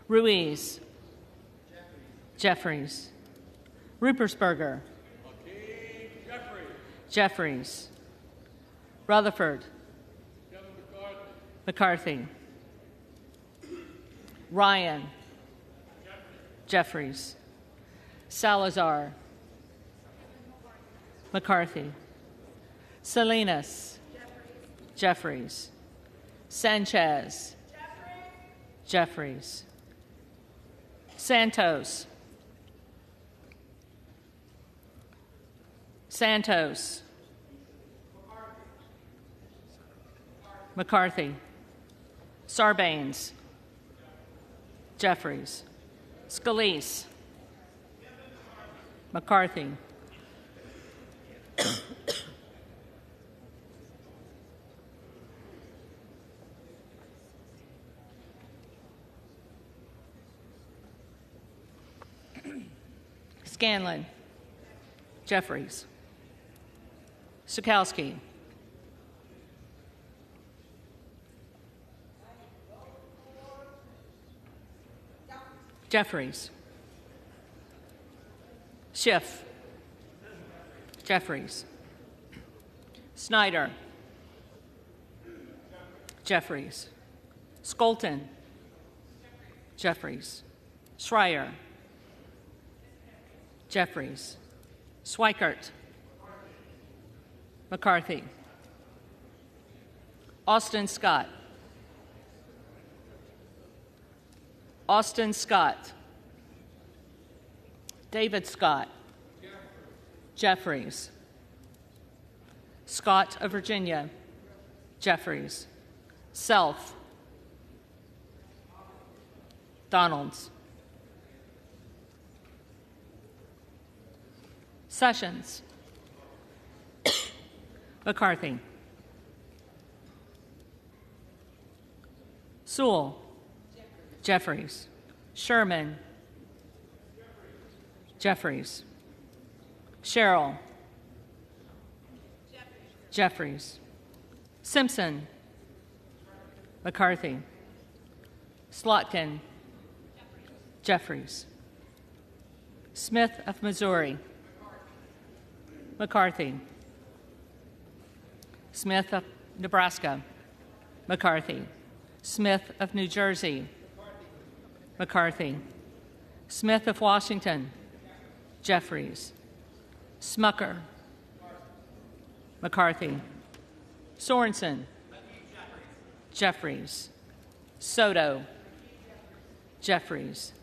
Ruiz. Jeffries. Rupersberger. Jeffries. Rutherford. McCarthy. Ryan. Jeffries. Salazar. McCarthy. Salinas. Jeffries. Sanchez. Jeffries. Santos. Santos. McCarthy. Sarbanes. Jeffries. Scalise. McCarthy. Scanlon. Jeffries. Sukowski. Jeffries. Schiff. Jeffries. Snyder. Jeffries. Skolton. Jeffries. Schreier. Jeffries. Swikert. McCarthy. Austin Scott. Austin Scott. David Scott. Jeffries. Scott of Virginia. Jeffries. Self. Donalds. Sessions. McCarthy. Sewell. Jeffries. Sherman. Jeffries. Sherrill. Jeffries. Simpson. McCarthy. Slotkin. Jeffries. Smith of Missouri. McCarthy. Smith of Nebraska. McCarthy. Smith of New Jersey. McCarthy. Smith of Washington. Jeffries. Smucker. McCarthy. Sorensen. Jeffries. Soto. Jeffries.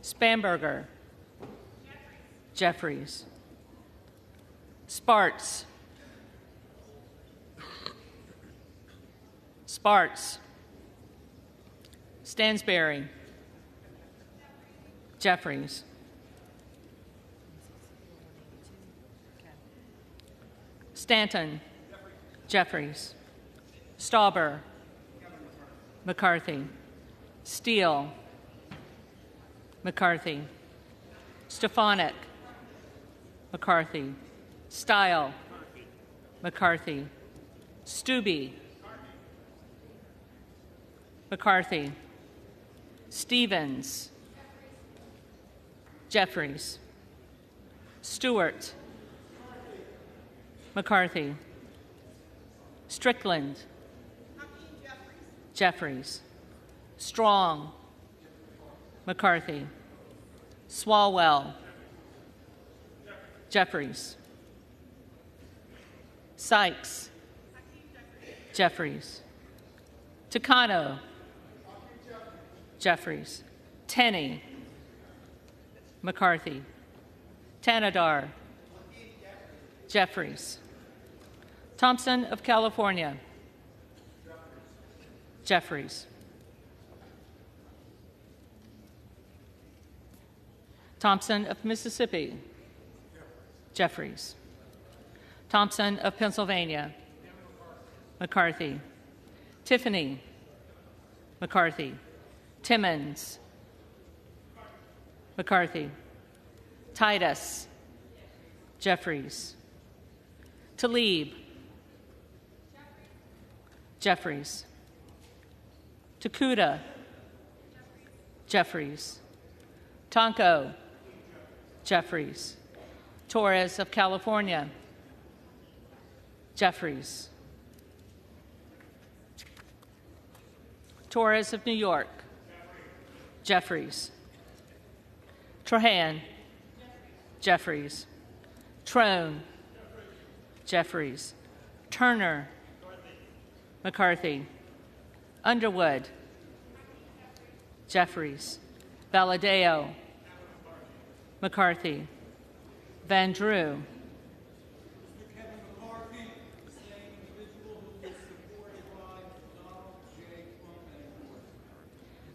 Spanberger. Jeffries. Sparts. Sparts. Stansberry. Jeffries. Stanton. Jeffries. Stauber. McCarthy. Steele. McCarthy. Stefanik. McCarthy. Style. McCarthy. Stubbe. McCarthy. Stevens. Jeffries. Stewart. McCarthy. Strickland. Jeffries. Strong. McCarthy. Swalwell. Jeffries. Sykes. Jeffries. Takano. Jeffries. Tenney. McCarthy. Tanadar. Jeffries. Thompson of California. Jeffries. Thompson of Mississippi. Jeffries. Thompson of Pennsylvania. McCarthy. Tiffany. McCarthy. Timmons. McCarthy. Titus. Jeffries. Tlaib. Jeffries. Takuda. Jeffries. Tonko. Jeffries. Torres of California. Jeffries. Torres of New York. Jeffries. Trahan. Jeffries. Trone. Jeffries. Turner. McCarthy. Underwood. Jeffries. Valadeo. McCarthy. Van Drew.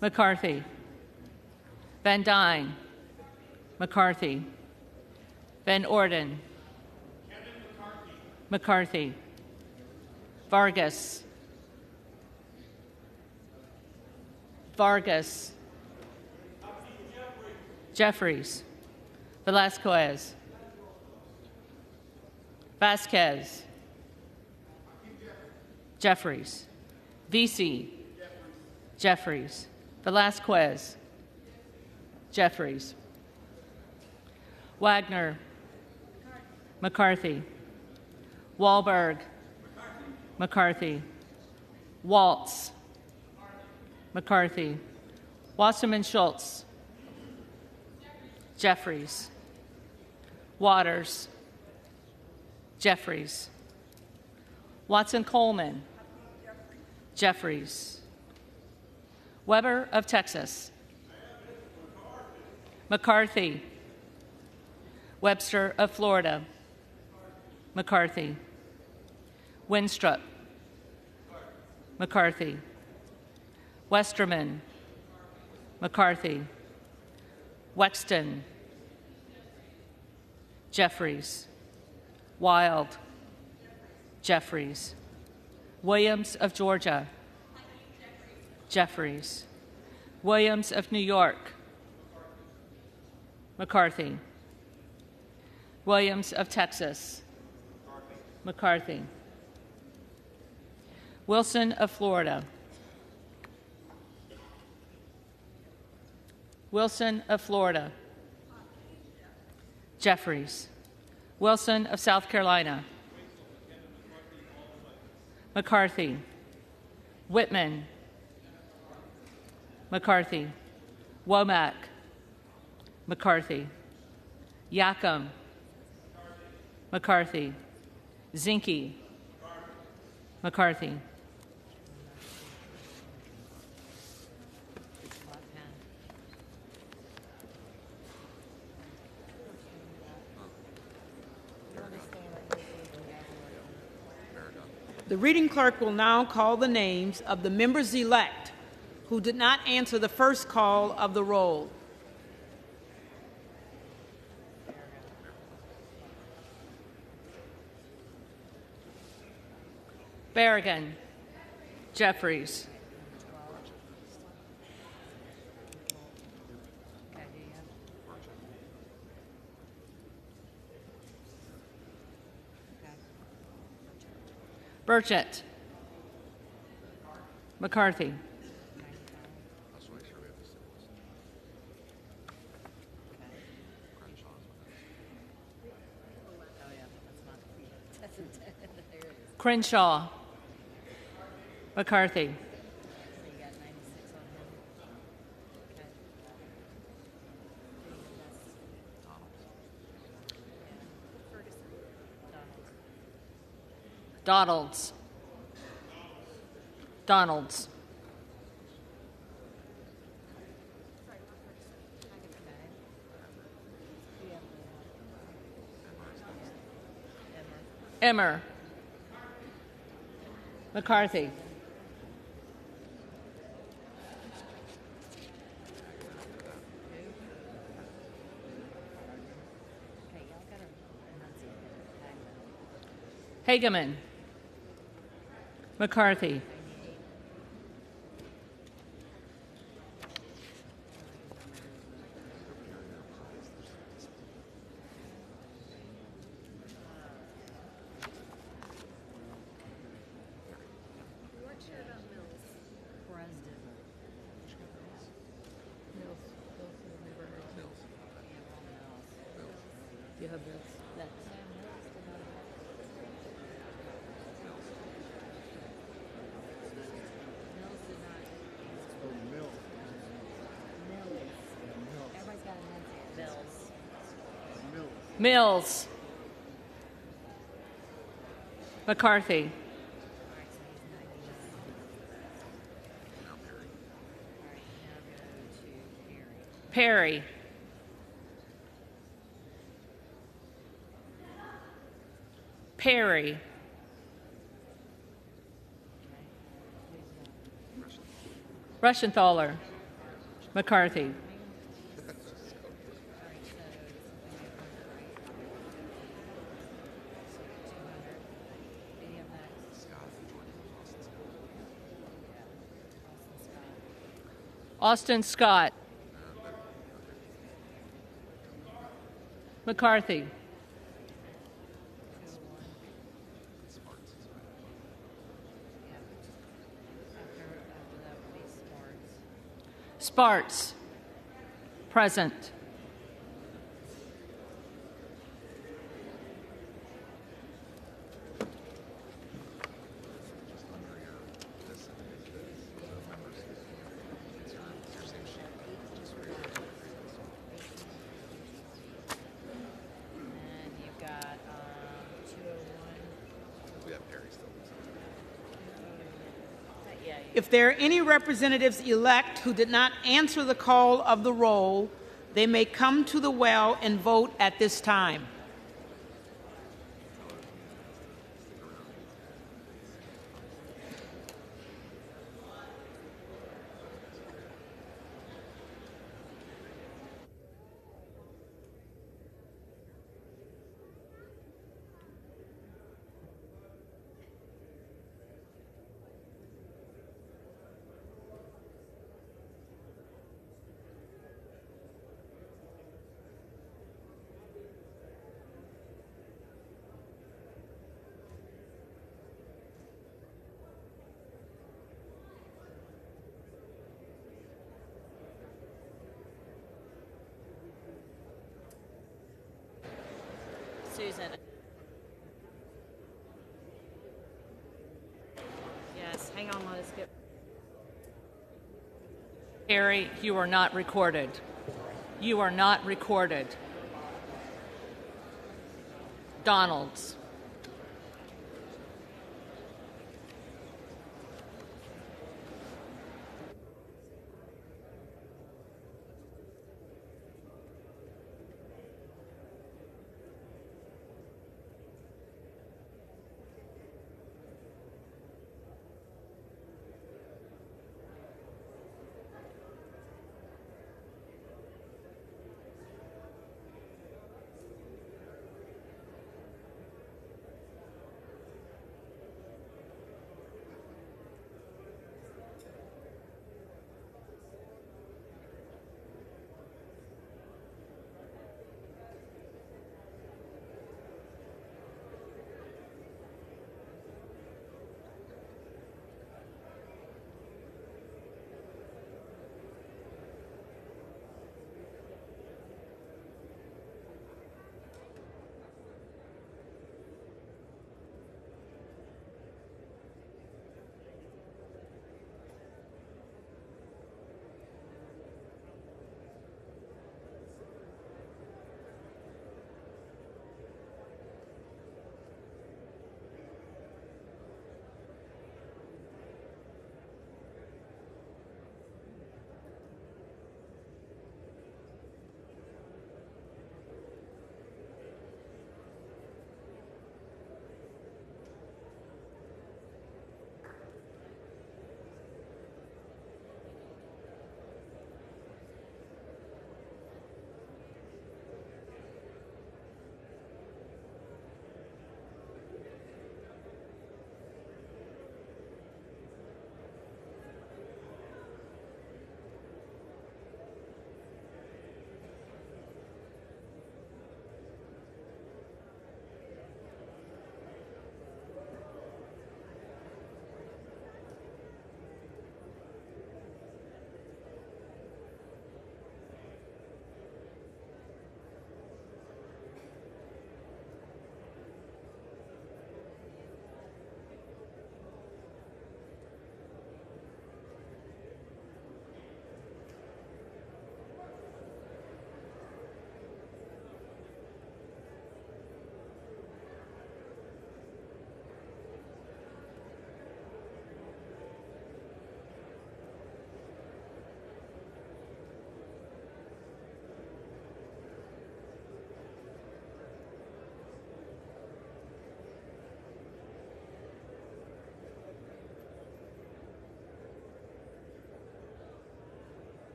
McCarthy. Van Dyne. McCarthy. Van Orden. McCarthy. Vargas. Vargas. Jeffries. Velasquez. Vasquez. Jeffries. VC. Jeffries. Velasquez. Jeffries. Wagner. McCarthy. Wahlberg. McCarthy. Waltz. McCarthy. Wasserman Schultz. Jeffries. Waters. Jeffries. Watson Coleman. Jeffries. Weber of Texas. McCarthy. Webster of Florida. McCarthy. Winstrup. McCarthy. Westerman. McCarthy. Wexton. Jeffries. Wild. Jeffries. Williams of Georgia. Jeffries. Williams of New York. McCarthy. Williams of Texas. McCarthy. Wilson of Florida. Wilson of Florida. Jeffries. Wilson of South Carolina. McCarthy. Whitman. McCarthy. Womack. McCarthy. Yacom. McCarthy. Zinke. McCarthy. The reading clerk will now call the names of the members-elect who did not answer the first call of the roll. Berrigan. Jeffries. Burchett. McCarthy. Crenshaw. McCarthy. Donalds. Donalds. Emmer. McCarthy. Hageman. McCarthy. You have this. Next. Mills. McCarthy. Perry. Perry. Rushenthaler. McCarthy. Austin Scott. McCarthy. Sparts. Present. If there are any representatives elect who did not answer the call of the roll, they may come to the well and vote at this time. Susan. Yes, hang on, let us get. Perry, you are not recorded. You are not recorded. Donalds.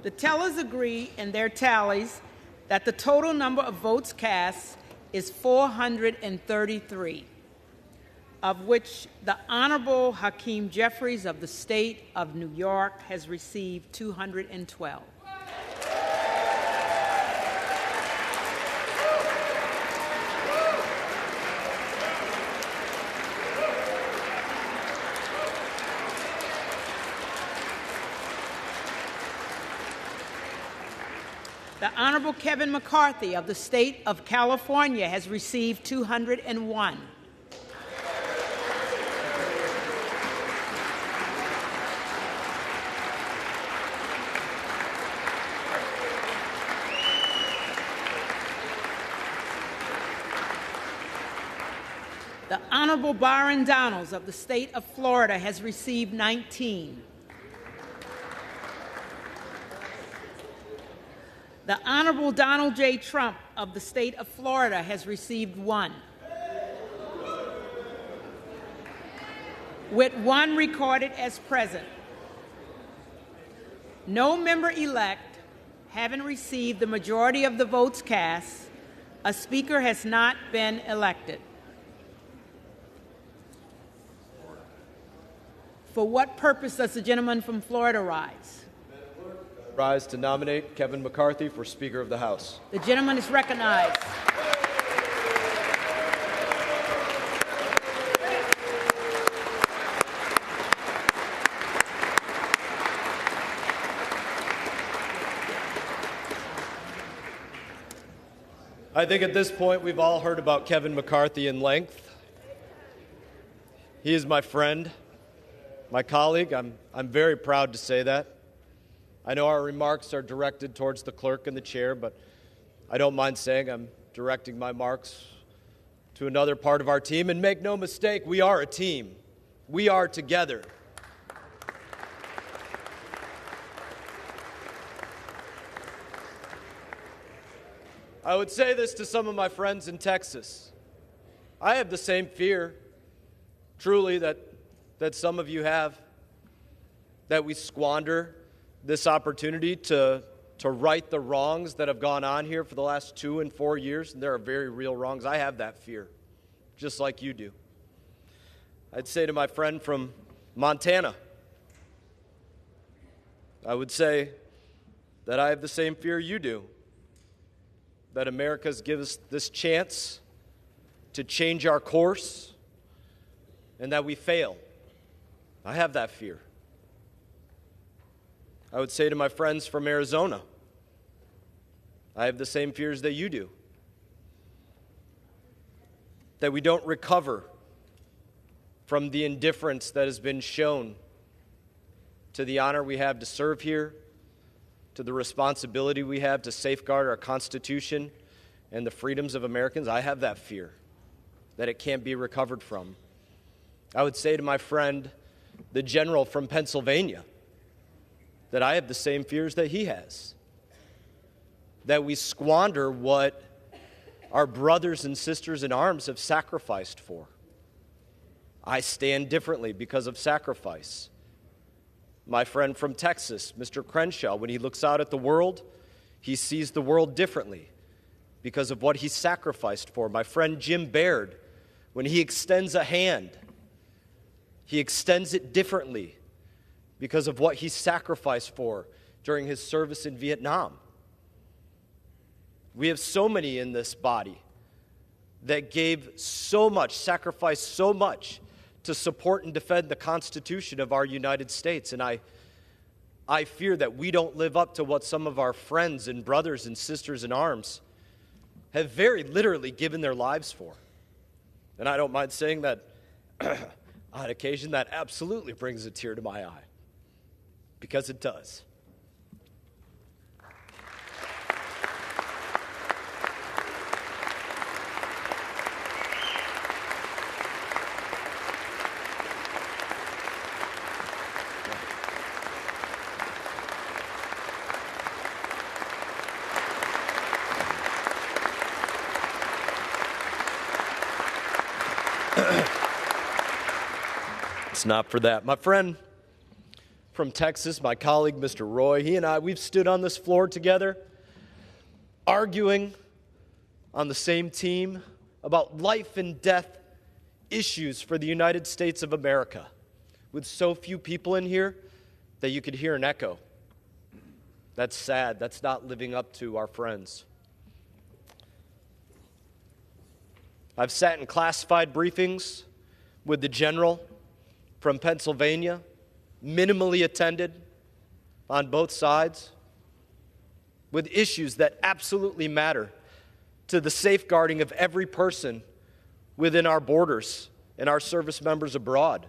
The tellers agree in their tallies that the total number of votes cast is 433, of which the Honorable Hakeem Jeffries of the state of New York has received 212. The Honorable Kevin McCarthy of the state of California has received 201. The Honorable Byron Donalds of the state of Florida has received 19. The Honorable Donald J. Trump of the state of Florida has received 1. With 1 recorded as present. No member-elect having received the majority of the votes cast, a speaker has not been elected. For what purpose does the gentleman from Florida rise? Rise to nominate Kevin McCarthy for Speaker of the House. The gentleman is recognized. I think at this point we've all heard about Kevin McCarthy in length. He is my friend, my colleague. I'm very proud to say that. I know our remarks are directed towards the clerk and the chair, but I don't mind saying I'm directing my remarks to another part of our team. And make no mistake, we are a team. We are together. I would say this to some of my friends in Texas. I have the same fear, truly, that some of you have, that we squander this opportunity to right the wrongs that have gone on here for the last 2 and 4 years, and there are very real wrongs. I have that fear, just like you do. I'd say to my friend from Montana, I would say that I have the same fear you do, that America's given us this chance to change our course and that we fail. I have that fear. I would say to my friends from Arizona, I have the same fears that you do. That we don't recover from the indifference that has been shown to the honor we have to serve here, to the responsibility we have to safeguard our Constitution and the freedoms of Americans. I have that fear, that it can't be recovered from. I would say to my friend, the general from Pennsylvania, that I have the same fears that he has, that we squander what our brothers and sisters in arms have sacrificed for. I stand differently because of sacrifice. My friend from Texas, Mr. Crenshaw, when he looks out at the world, he sees the world differently because of what he sacrificed for. My friend Jim Baird, when he extends a hand, he extends it differently because of what he sacrificed for during his service in Vietnam. We have so many in this body that gave so much, sacrificed so much to support and defend the Constitution of our United States. And I fear that we don't live up to what some of our friends and brothers and sisters in arms have very literally given their lives for. And I don't mind saying that on occasion that absolutely brings a tear to my eye. Because it does. It's not for that. My friend from Texas, my colleague, Mr. Roy, he and I, we've stood on this floor together, arguing on the same team about life and death issues for the United States of America, with so few people in here that you could hear an echo. That's sad. That's not living up to our friends. I've sat in classified briefings with the general from Pennsylvania, minimally attended on both sides, with issues that absolutely matter to the safeguarding of every person within our borders and our service members abroad.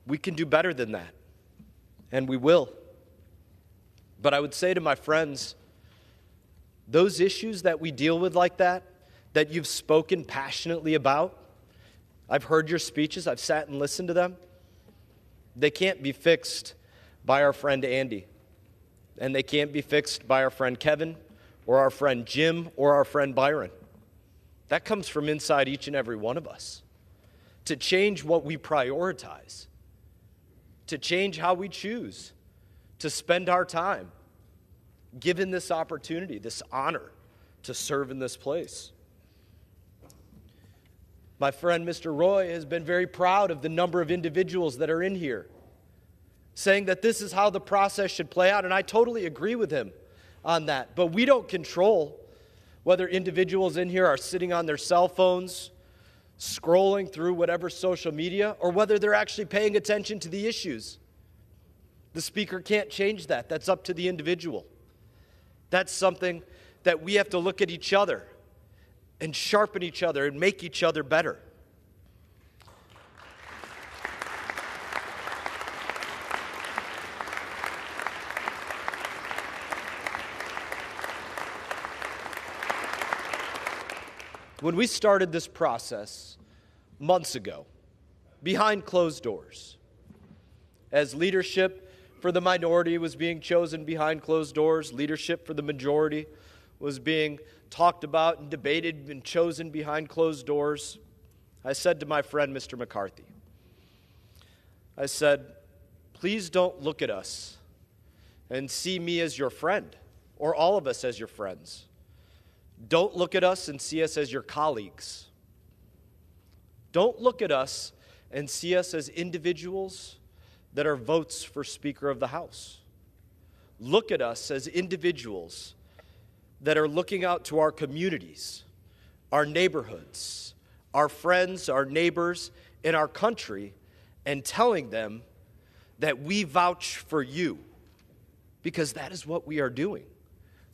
We can do better than that, and we will. But I would say to my friends, those issues that we deal with like that you've spoken passionately about, I've heard your speeches, I've sat and listened to them, they can't be fixed by our friend Andy, and they can't be fixed by our friend Kevin, or our friend Jim, or our friend Byron. That comes from inside each and every one of us. To change what we prioritize, to change how we choose to spend our time, given this opportunity, this honor to serve in this place. My friend Mr. Roy has been very proud of the number of individuals that are in here, saying that this is how the process should play out, and I totally agree with him on that. But we don't control whether individuals in here are sitting on their cell phones, scrolling through whatever social media, or whether they're actually paying attention to the issues. The speaker can't change that. That's up to the individual. That's something that we have to look at each other and sharpen each other and make each other better. When we started this process months ago, behind closed doors, as leadership for the minority was being chosen behind closed doors, leadership for the majority was being talked about and debated and chosen behind closed doors, I said to my friend, Mr. McCarthy, I said, please don't look at us and see me as your friend or all of us as your friends. Don't look at us and see us as your colleagues. Don't look at us and see us as individuals that are votes for Speaker of the House. Look at us as individuals that are looking out to our communities, our neighborhoods, our friends, our neighbors, in our country, and telling them that we vouch for you, because that is what we are doing.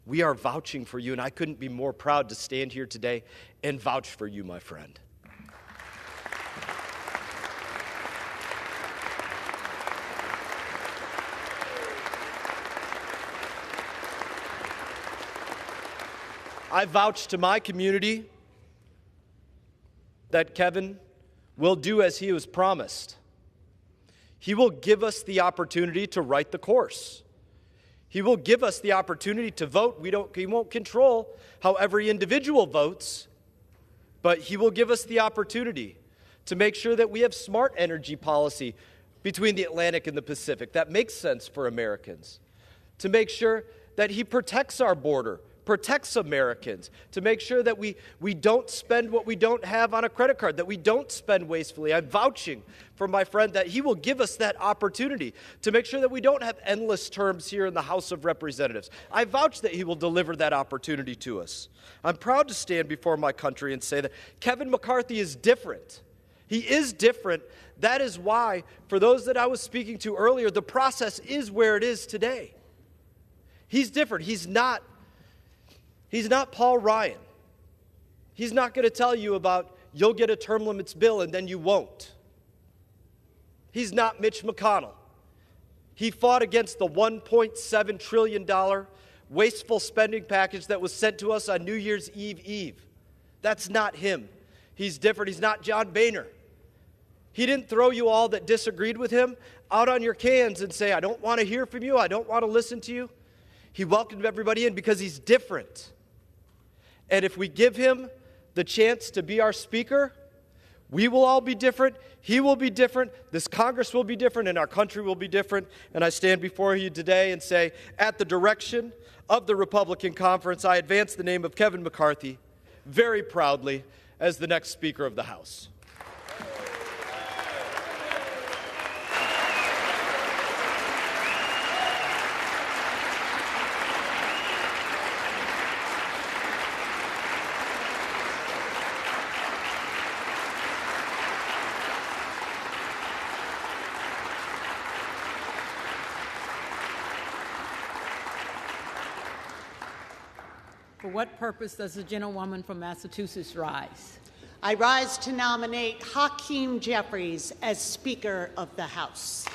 We are vouching for you, and I couldn't be more proud to stand here today and vouch for you, my friend. I vouch to my community that Kevin will do as he was promised. He will give us the opportunity to write the course. He will give us the opportunity to vote. He won't control how every individual votes, but he will give us the opportunity to make sure that we have smart energy policy between the Atlantic and the Pacific that makes sense for Americans, to make sure that he protects our border, protects Americans, to make sure that we don't spend what we don't have on a credit card, that we don't spend wastefully. I'm vouching for my friend that he will give us that opportunity to make sure that we don't have endless terms here in the House of Representatives. I vouch that he will deliver that opportunity to us. I'm proud to stand before my country and say that Kevin McCarthy is different. He is different. That is why, for those that I was speaking to earlier, the process is where it is today. He's different. He's not Paul Ryan. He's not going to tell you about you'll get a term limits bill and then you won't. He's not Mitch McConnell. He fought against the $1.7 trillion wasteful spending package that was sent to us on New Year's Eve. That's not him. He's different. He's not John Boehner. He didn't throw you all that disagreed with him out on your cans and say, I don't want to hear from you. I don't want to listen to you. He welcomed everybody in because he's different. And if we give him the chance to be our speaker, We will all be different. He will be different. This Congress will be different, and our country will be different. And I stand before you today and say, at the direction of the Republican Conference, I advance the name of Kevin McCarthy very proudly as the next Speaker of the House. For what purpose does the gentlewoman from Massachusetts rise? I rise to nominate Hakeem Jeffries as Speaker of the House.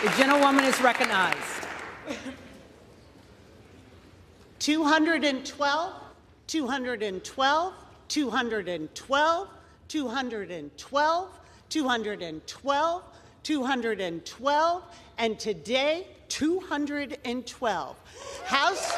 The gentlewoman is recognized. 212, 212, 212, 212, 212, 212, and today, 212. House.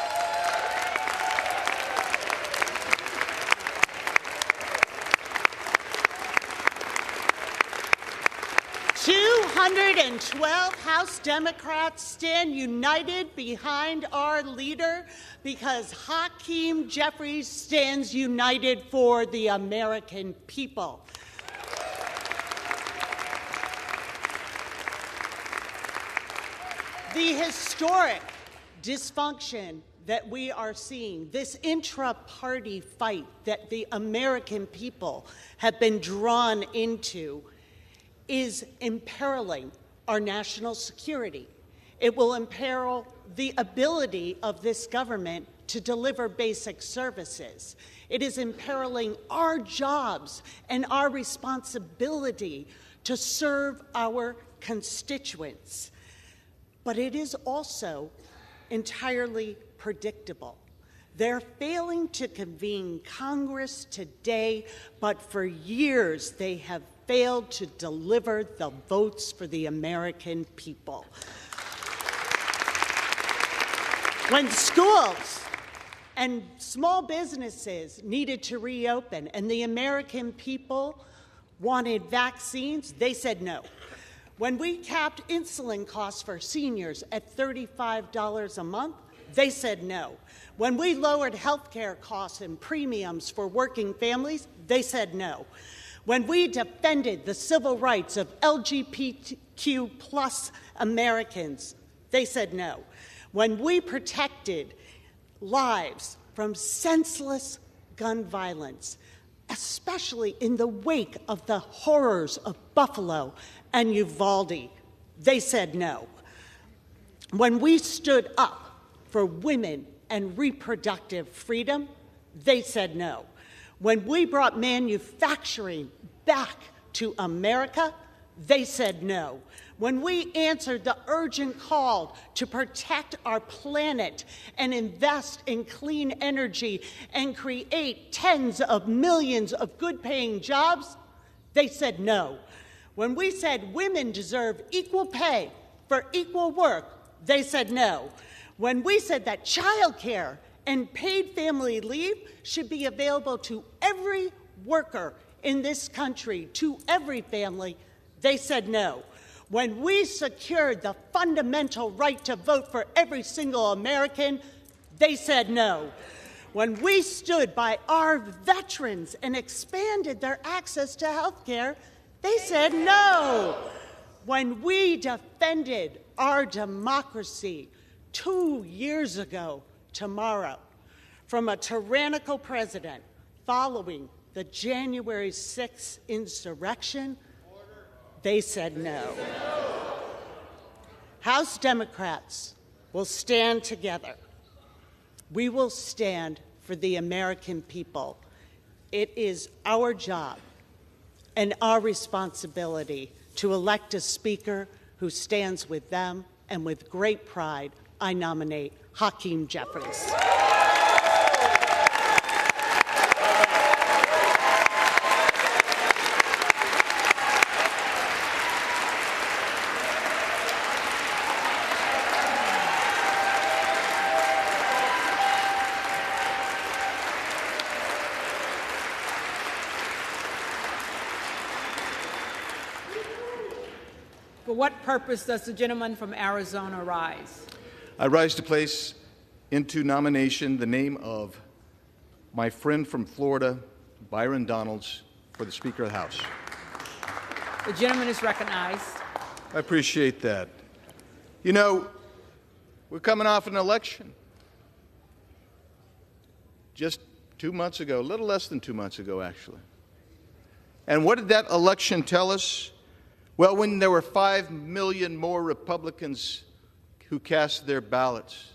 House Democrats stand united behind our leader because Hakeem Jeffries stands united for the American people. The historic dysfunction that we are seeing, this intra-party fight that the American people have been drawn into, is imperiling our national security. It will imperil the ability of this government to deliver basic services. It is imperiling our jobs and our responsibility to serve our constituents. But it is also entirely predictable. They're failing to convene Congress today, but for years they have failed to deliver the votes for the American people. When schools and small businesses needed to reopen and the American people wanted vaccines, they said no. When we capped insulin costs for seniors at $35 a month, they said no. When we lowered health care costs and premiums for working families, they said no. When we defended the civil rights of LGBTQ plus Americans, they said no. When we protected lives from senseless gun violence, especially in the wake of the horrors of Buffalo and Uvalde, they said no. When we stood up for women and reproductive freedom, they said no. When we brought manufacturing back to America, they said no. When we answered the urgent call to protect our planet and invest in clean energy and create tens of millions of good-paying jobs, they said no. When we said women deserve equal pay for equal work, they said no. When we said that child care and paid family leave should be available to every worker in this country, to every family, they said no. When we secured the fundamental right to vote for every single American, they said no. When we stood by our veterans and expanded their access to health care, they said no. When we defended our democracy 2 years ago tomorrow from a tyrannical president following the January 6th insurrection, they said no. House Democrats will stand together. We will stand for the American people. It is our job and our responsibility to elect a speaker who stands with them, and with great pride, I nominate Hakeem Jeffries. For what purpose does the gentleman from Arizona rise? I rise to place into nomination the name of my friend from Florida, Byron Donalds, for the Speaker of the House. The gentleman is recognized. I appreciate that. You know, we're coming off an election. Just 2 months ago, a little less than 2 months ago, actually. And what did that election tell us? Well, when there were 5 million more Republicans who cast their ballots,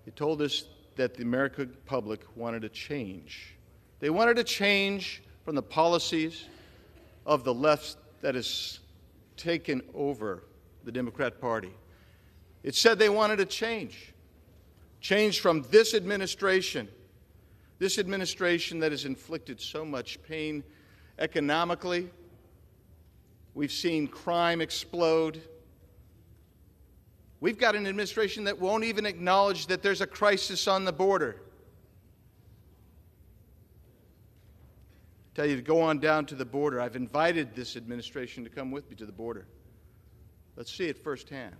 it told us that the American public wanted a change. They wanted a change from the policies of the left that has taken over the Democrat Party. It said they wanted a change. Change from this administration that has inflicted so much pain economically. We've seen crime explode. We've got an administration that won't even acknowledge that there's a crisis on the border. I tell you to go on down to the border. I've invited this administration to come with me to the border. Let's see it firsthand.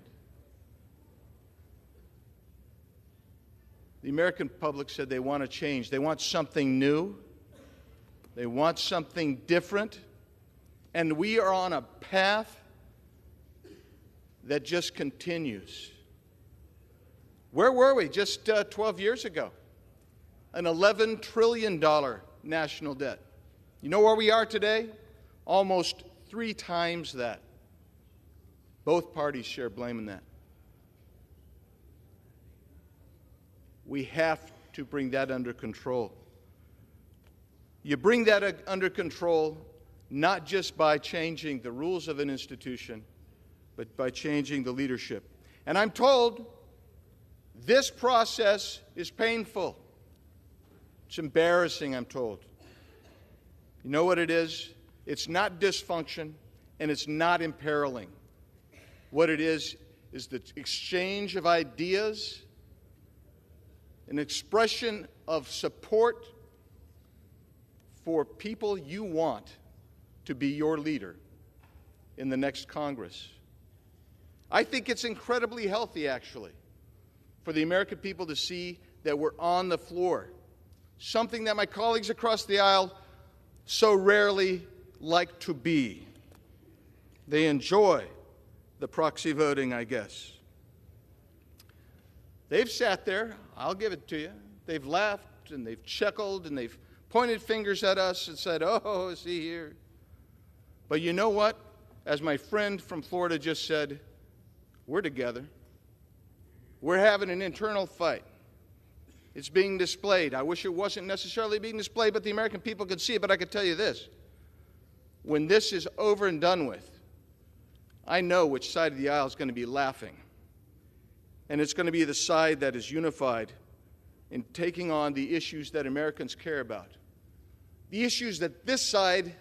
The American public said they want to change. They want something new. They want something different. And we are on a path that just continues. Where were we just 12 years ago? An $11 trillion national debt. You know where we are today? Almost 3 times that. Both parties share blame in that. We have to bring that under control. You bring that under control not just by changing the rules of an institution, but by changing the leadership. And I'm told this process is painful. It's embarrassing, I'm told. You know what it is? It's not dysfunction, and it's not imperiling. What it is the exchange of ideas, an expression of support for people you want to be your leader in the next Congress. I think it's incredibly healthy, actually, for the American people to see that we're on the floor, something that my colleagues across the aisle so rarely like to be. They enjoy the proxy voting, I guess. They've sat there, I'll give it to you. They've laughed and they've chuckled and they've pointed fingers at us and said, oh, see here. But you know what? As my friend from Florida just said, we're together. We're having an internal fight. It's being displayed. I wish it wasn't necessarily being displayed, but the American people could see it. But I could tell you this. When this is over and done with, I know which side of the aisle is going to be laughing. And it's going to be the side that is unified in taking on the issues that Americans care about. The issues that this side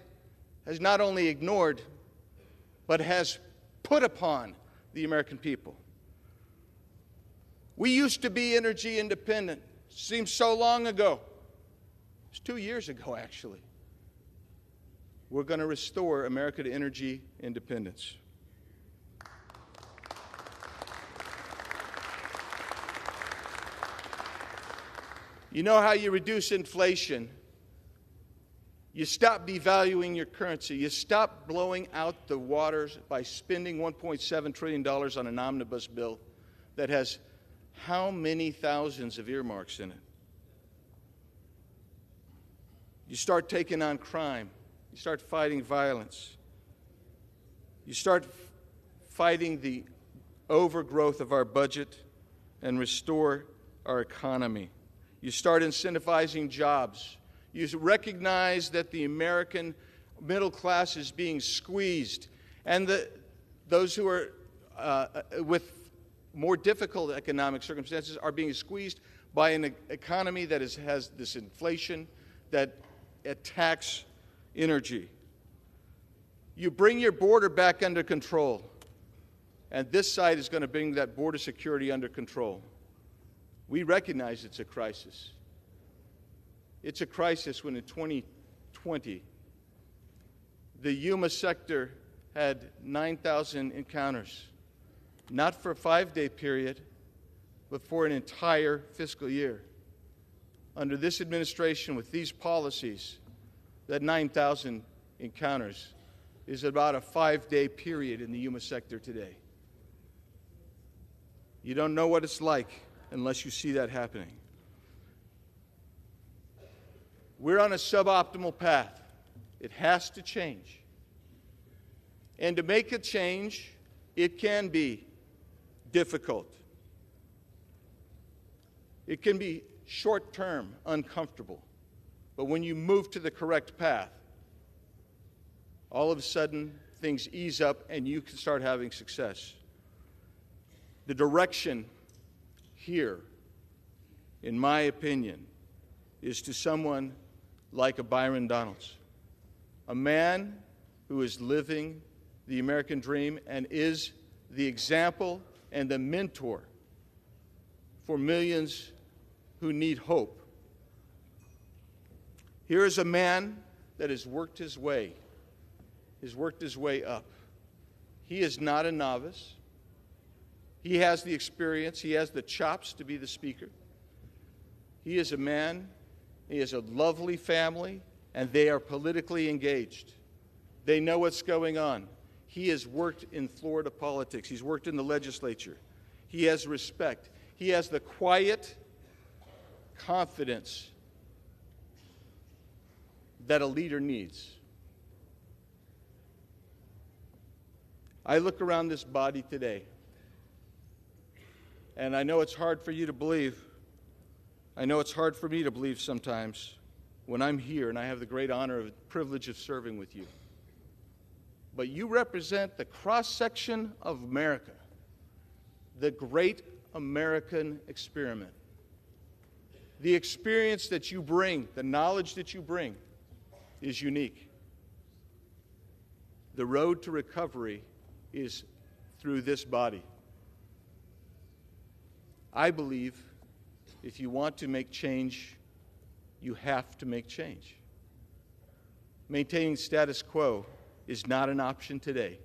has not only ignored, but has put upon the American people. We used to be energy independent. Seems so long ago. It's 2 years ago, actually. We're going to restore America to energy independence. You know how you reduce inflation? You stop devaluing your currency. You stop blowing out the waters by spending $1.7 trillion on an omnibus bill that has how many thousands of earmarks in it? You start taking on crime. You start fighting violence. You start fighting the overgrowth of our budget and restore our economy. You start incentivizing jobs. You recognize that the American middle class is being squeezed, and those who are with more difficult economic circumstances are being squeezed by an economy that has this inflation that attacks energy. You bring your border back under control, and this side is going to bring that border security under control. We recognize it's a crisis. It's a crisis when in 2020, the Yuma sector had 9,000 encounters, not for a 5-day period, but for an entire fiscal year. Under this administration, with these policies, that 9,000 encounters is about a 5-day period in the Yuma sector today. You don't know what it's like unless you see that happening. We're on a suboptimal path. It has to change. And to make a change, it can be difficult. It can be short-term, uncomfortable. But when you move to the correct path, all of a sudden things ease up and you can start having success. The direction here, in my opinion, is to someone like a Byron Donalds, a man who is living the American dream and is the example and the mentor for millions who need hope. Here is a man that has worked his way up. He is not a novice. He has the experience. He has the chops to be the speaker. He is a man. He has a lovely family, and they are politically engaged. They know what's going on. He has worked in Florida politics. He's worked in the legislature. He has respect. He has the quiet confidence that a leader needs. I look around this body today, and I know it's hard for you to believe. I know it's hard for me to believe sometimes when I'm here and I have the great honor and privilege of serving with you. But you represent the cross-section of America, the great American experiment. The experience that you bring, the knowledge that you bring, is unique. The road to recovery is through this body. I believe if you want to make change, you have to make change. Maintaining status quo is not an option today.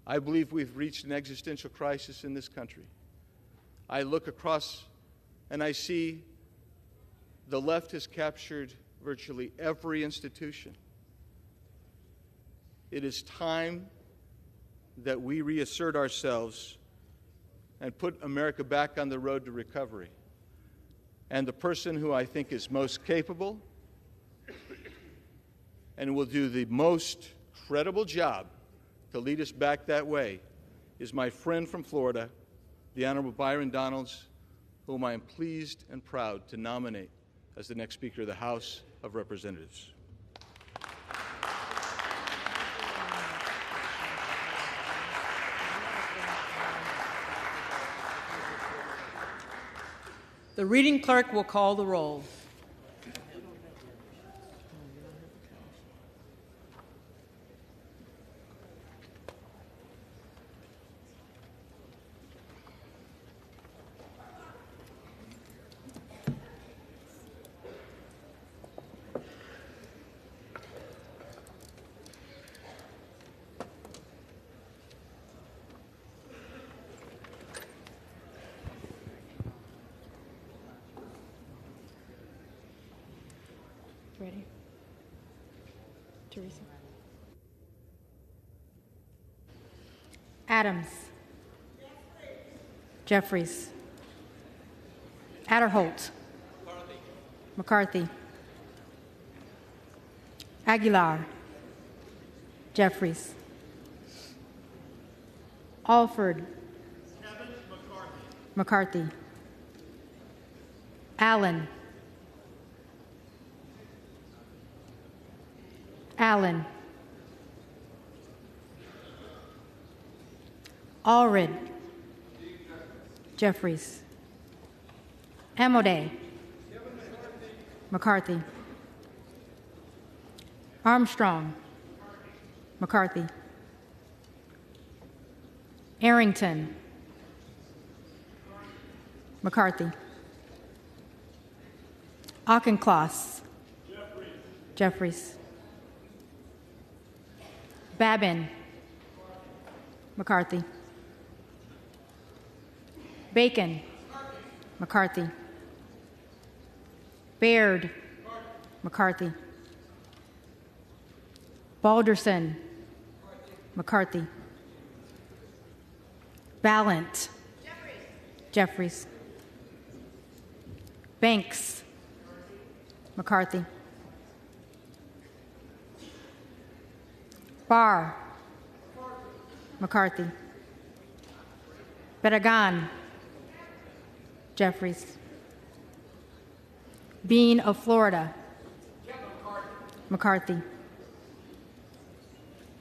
I believe we've reached an existential crisis in this country. I look across and I see the left has captured virtually every institution. It is time that we reassert ourselves and put America back on the road to recovery. And the person who I think is most capable and will do the most credible job to lead us back that way is my friend from Florida, the Honorable Byron Donalds, whom I am pleased and proud to nominate as the next Speaker of the House of Representatives. The reading clerk will call the roll. Ready? Teresa? Adams. Jeffries. Adderholt. McCarthy. Aguilar. Jeffries. Alford. Kevin McCarthy. Allen. Allen. Allred. Jeffries. Amodei. McCarthy. Armstrong. McCarthy. Arrington. McCarthy. Auchincloss. Jeffries. Babin. McCarthy. Bacon. McCarthy. Baird. McCarthy. Balderson. McCarthy. Ballant. Jeffries. Banks. McCarthy. Barr. McCarthy. Barragan. Jeffries. Bean of Florida. McCarthy.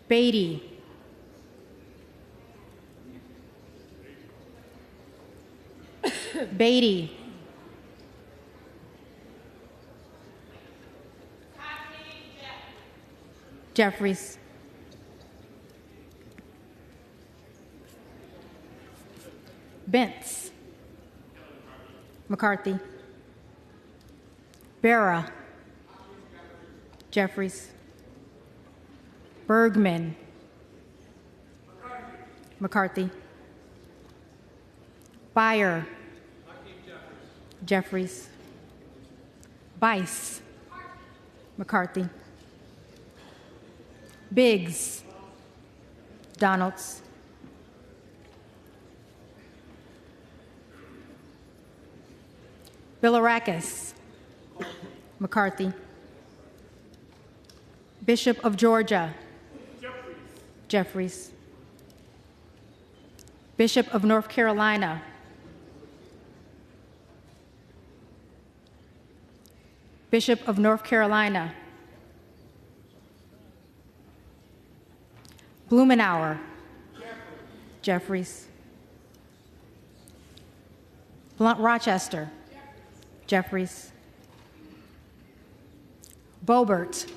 Beatty. Beatty. Jeffries. Bentz. McCarthy. Barra. Jeffries. Bergman. McCarthy. Beyer. Jeffries. Bice. McCarthy. Biggs. Donalds. Bilirakis. McCarthy. Bishop of Georgia. Jeffries. Bishop of North Carolina. Bishop of North Carolina. Blumenauer. Jeffries. Blunt Rochester. Jeffries. Boebert.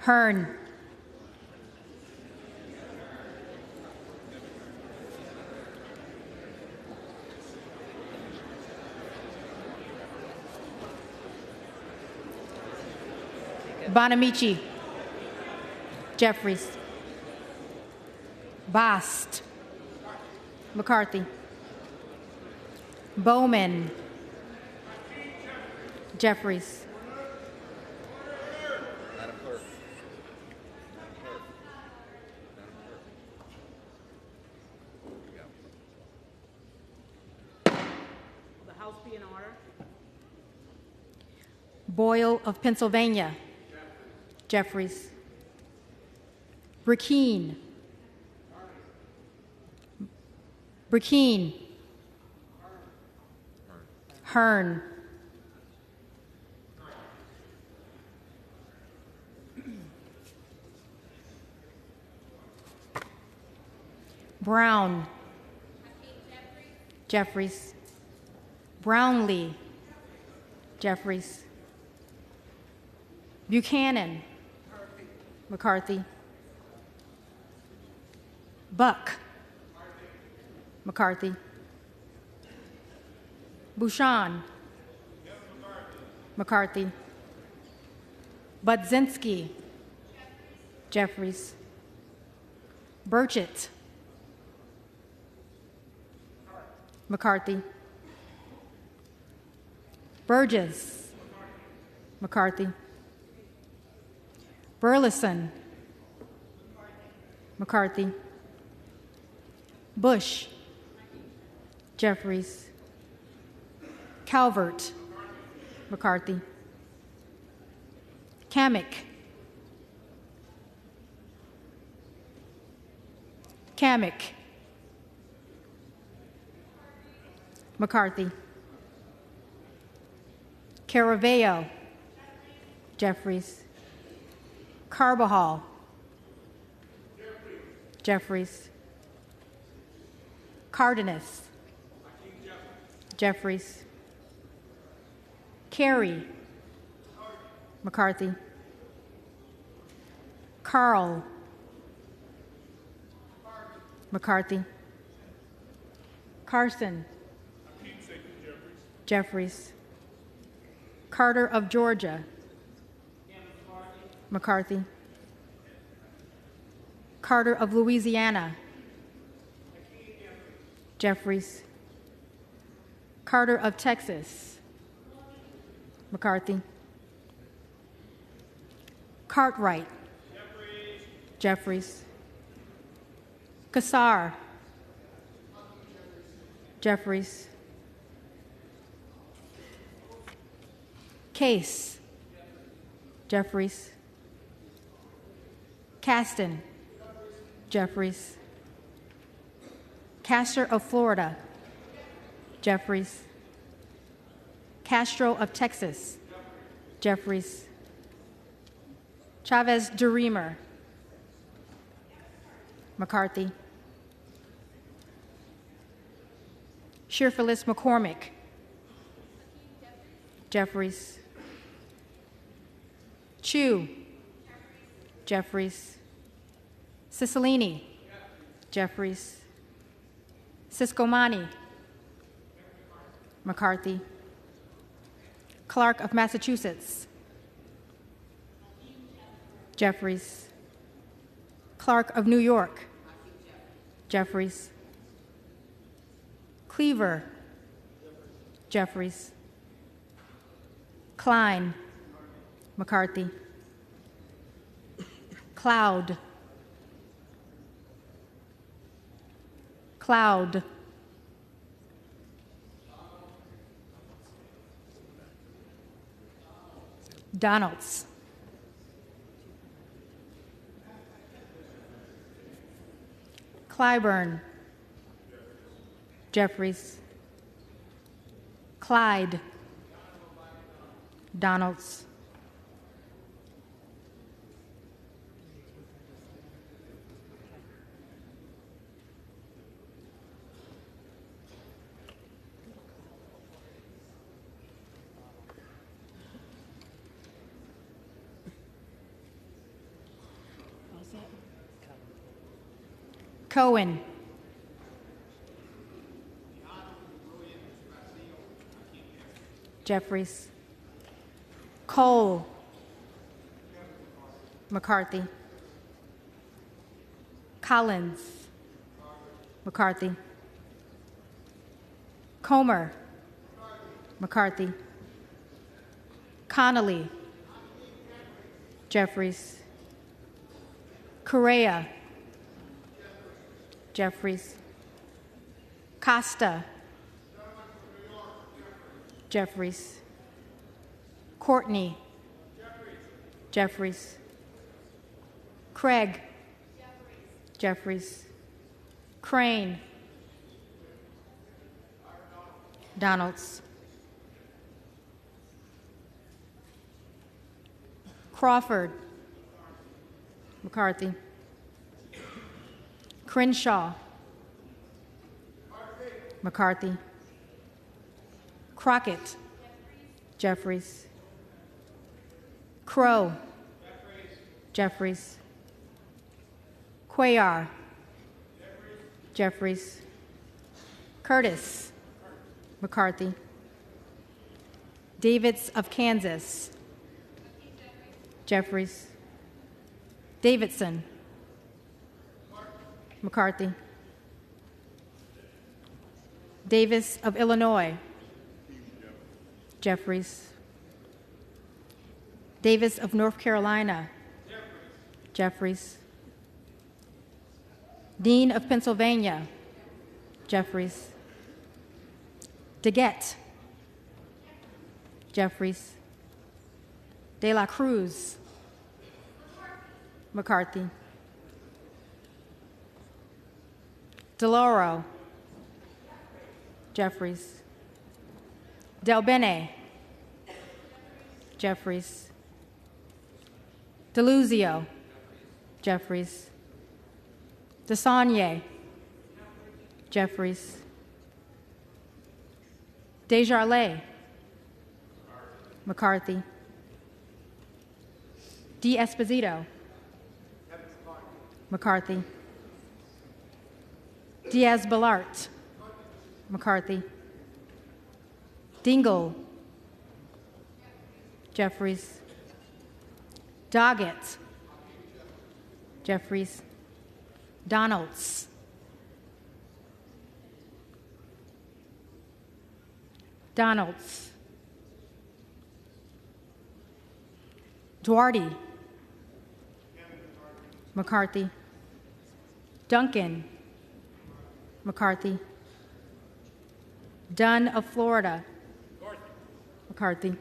Hearn. Bonamici. Jeffries. Bast. McCarthy. Bowman. Jeffries. Boyle of Pennsylvania. Jeffries. Burkeen. Burkeen. Hearn. Brown. Jeffries. Brownlee. Jeffries. Buchanan. McCarthy. Buck. McCarthy. Bouchon. McCarthy. Budzinski. Jeffries. Burchett. McCarthy. Burgess. McCarthy. Burleson. McCarthy. Bush. Jeffries. Calvert. McCarthy. Kamek. Kamek. McCarthy. Caraveo. Jeffries. Carbajal. Jeffries. Cardenas. Jeffries. Carey. McCarthy. Carl. McCarthy. Carson. Jeffries. Carter of Georgia. McCarthy. Carter of Louisiana. Jeffries. Carter of Texas. McCarthy. Cartwright. Jeffries. Kassar. Jeffries. Case. Jeffries. Caston. Jeffries. Castor of Florida. Jeffries. Castro of Texas. Jeffries. Chavez DeReamer. McCarthy. Shearfilis McCormick. Jeffries. Chu. Jeffries. Cicilline. Jeffries. Ciscomani. McCarthy. Clark of Massachusetts. Jeffries. Clark of New York. Jeffries. Cleaver. Jeffries. Klein. McCarthy. Cloud. Cloud. Donalds. Clyburn. Jeffries. Clyde. Donalds. Cohen. Jeffries. Cole. McCarthy. Collins. McCarthy. Comer. McCarthy. Connolly. Jeffries. Correa. Jeffries. Costa. Jeffries. Courtney. Jeffries. Craig. Jeffries. Crane. Donalds. Crawford. McCarthy. Crenshaw. McCarthy. Crockett. Jeffries. Crow. Jeffries. Cuellar. Jeffries. Curtis. McCarthy. Davids of Kansas. Jeffries. Davidson. McCarthy. Davis of Illinois. Jeffries. Davis of North Carolina. Jeffries. Dean of Pennsylvania. Jeffries. DeGette. Jeffries. De la Cruz. McCarthy. DeLauro. Jeffries. Del Bene. Jeffries. DeLuzio, Jeffries. DeSaulnier, Jeffries. Desjardins, McCarthy. D'Esposito, McCarthy. Diaz-Balart, McCarthy. Dingell, Jeffries. Doggett, Jeffries. Donalds, Donalds. Duarte, McCarthy. Duncan, McCarthy. Dunn of Florida, McCarthy.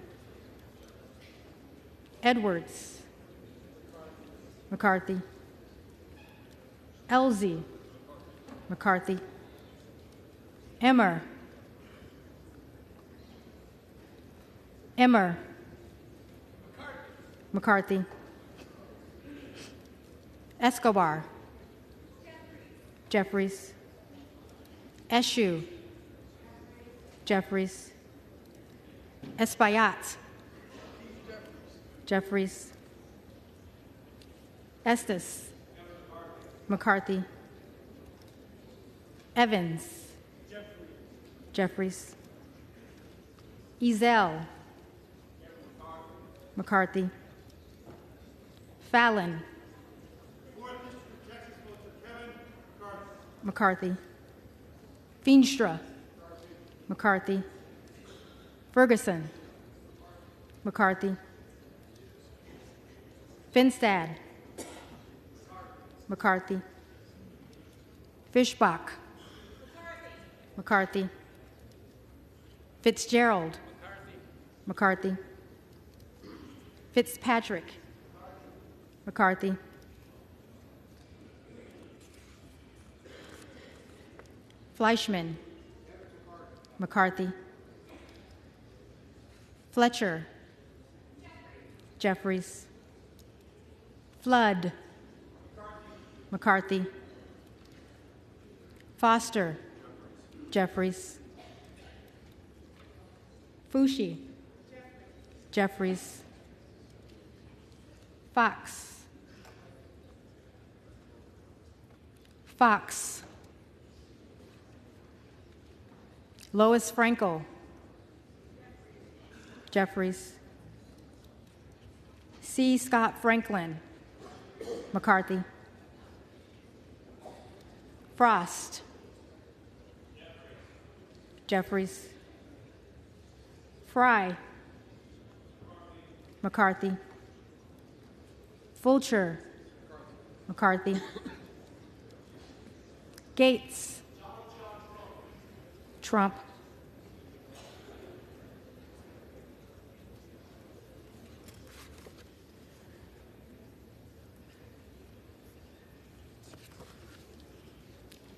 Edwards, McCarthy. Elsie, McCarthy. Emmer, McCarthy. Escobar, Jeffries. Eshoo, Jeffries. Espaillat, Jeffries. Estes, McCarthy. Evans, Jeffries. Ezell, McCarthy. Fallon, McCarthy. Feenstra, McCarthy. Ferguson, McCarthy. Finstad, McCarthy. Fischbach, McCarthy. Fitzgerald, McCarthy. Fitzpatrick, McCarthy. Fleischman, McCarthy. Fletcher, Jeffries. Flood, McCarthy. Foster, Jeffries. Fushi, Jeffries. Fox, Lois Frankel, Jeffries. C. Scott Franklin, McCarthy. Frost, Jeffries. Fry, McCarthy. Fulcher, McCarthy. Gates, Trump.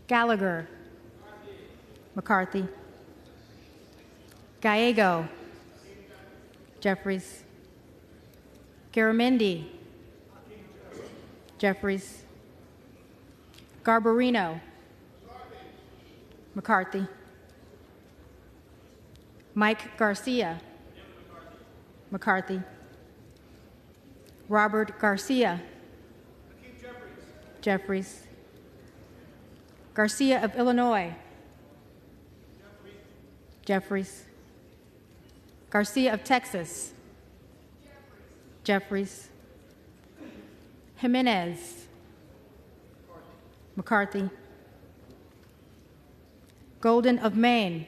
Gallagher, McCarthy. Gallego, Jeffries. Garamendi, Jeffries. Garbarino, McCarthy. Mike Garcia, McCarthy. Robert Garcia, Jeffries. Garcia of Illinois, Jeffries. Garcia of Texas, Jeffries. Jimenez, McCarthy. Golden of Maine,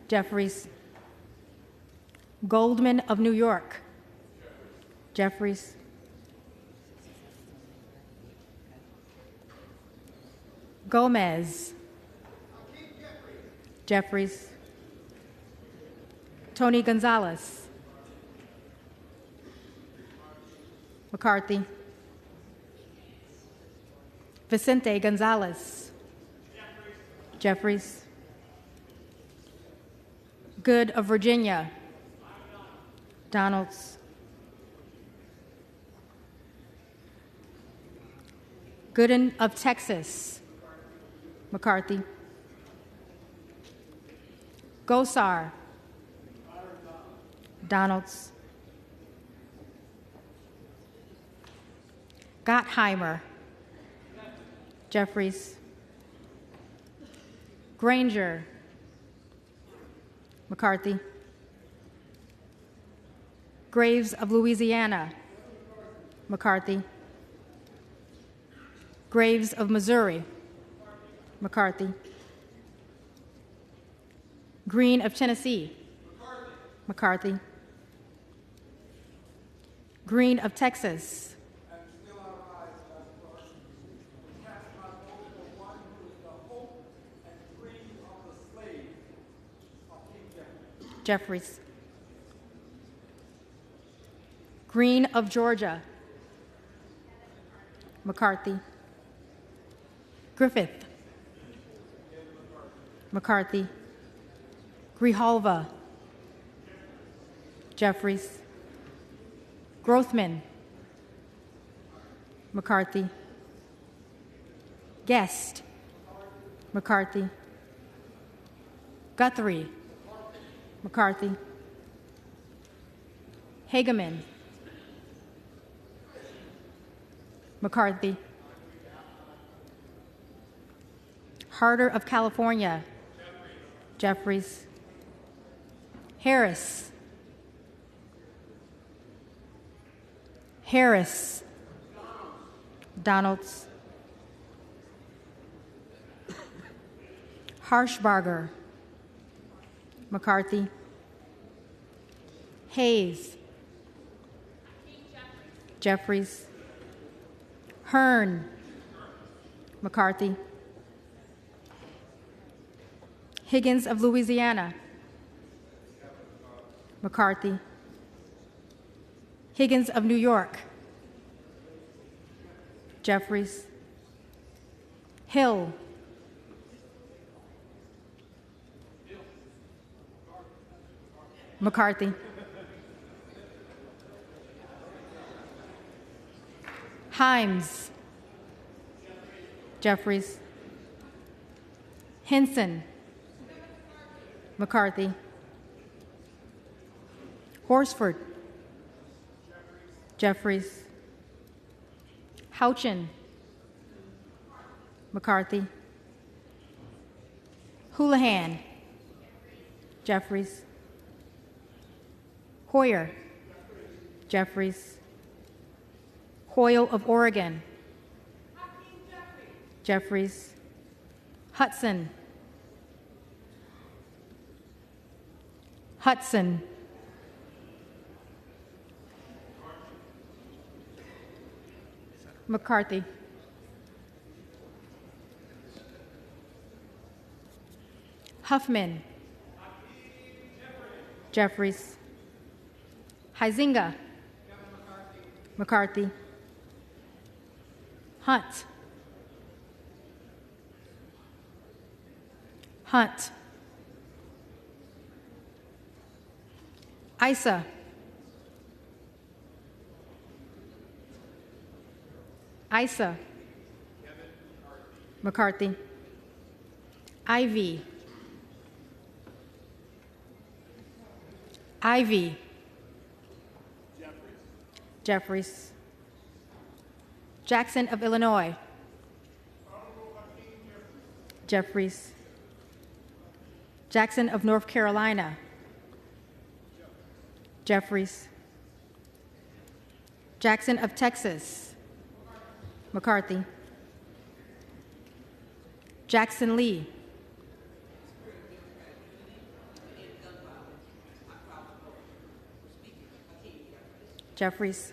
Jeffries. Goldman of New York, Jeffries. Gomez, Jeffries. Tony Gonzalez, McCarthy. Vicente Gonzalez, Jeffries. Good of Virginia, Donalds. Gooden of Texas. McCarthy. Gosar. Donalds. Gottheimer. Jeffries. Granger. McCarthy. Graves of Louisiana. McCarthy. Graves of Missouri. McCarthy. Green of Tennessee. McCarthy. Green of Texas. Jeffries. Green of Georgia. McCarthy. Griffith. McCarthy. Grijalva. Jeffries. Grothman. McCarthy. Guest. McCarthy. Guthrie. McCarthy. Hageman. McCarthy. Harder of California. Jeffries. Harris. Harris. Donalds. Harshbarger. McCarthy. Hayes. Jeffries. Hearn. McCarthy. Higgins of Louisiana. McCarthy. Higgins of New York. Jeffries. Hill. McCarthy. Himes. Jeffries. Henson. McCarthy. Horsford. Jeffries. Houchin. McCarthy. Houlihan. Jeffries. Hoyer. Jeffries. Hoyle of Oregon. Jeffries. Hudson. Hudson. McCarthy. Huffman. Jeffries. Huizinga. McCarthy. Hunt. Hunt. Issa. Issa. McCarthy. Ivy. Ivy. Jeffries. Jackson of Illinois. Jeffries. Jackson of North Carolina. Jeffries. Jackson of Texas. McCarthy. Jackson Lee. Jeffries.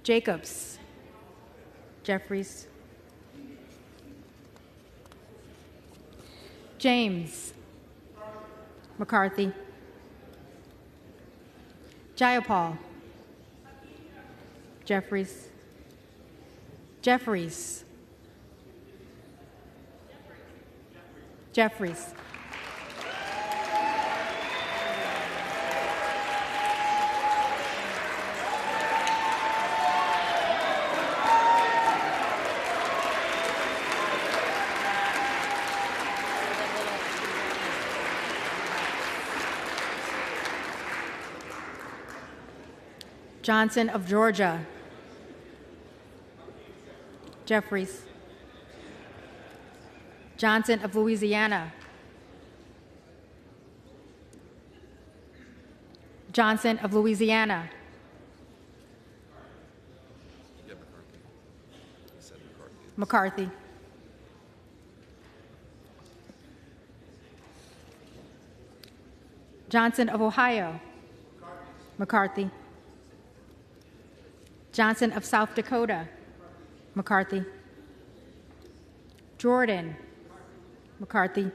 Jacobs. Jeffries. James. McCarthy. Jayapal. Jeffries. Jeffries. Jeffries. Johnson of Georgia. Jeffries. Johnson of Louisiana. Johnson of Louisiana. McCarthy. Johnson of Ohio. McCarthy. Johnson of South Dakota. McCarthy. Jordan. McCarthy.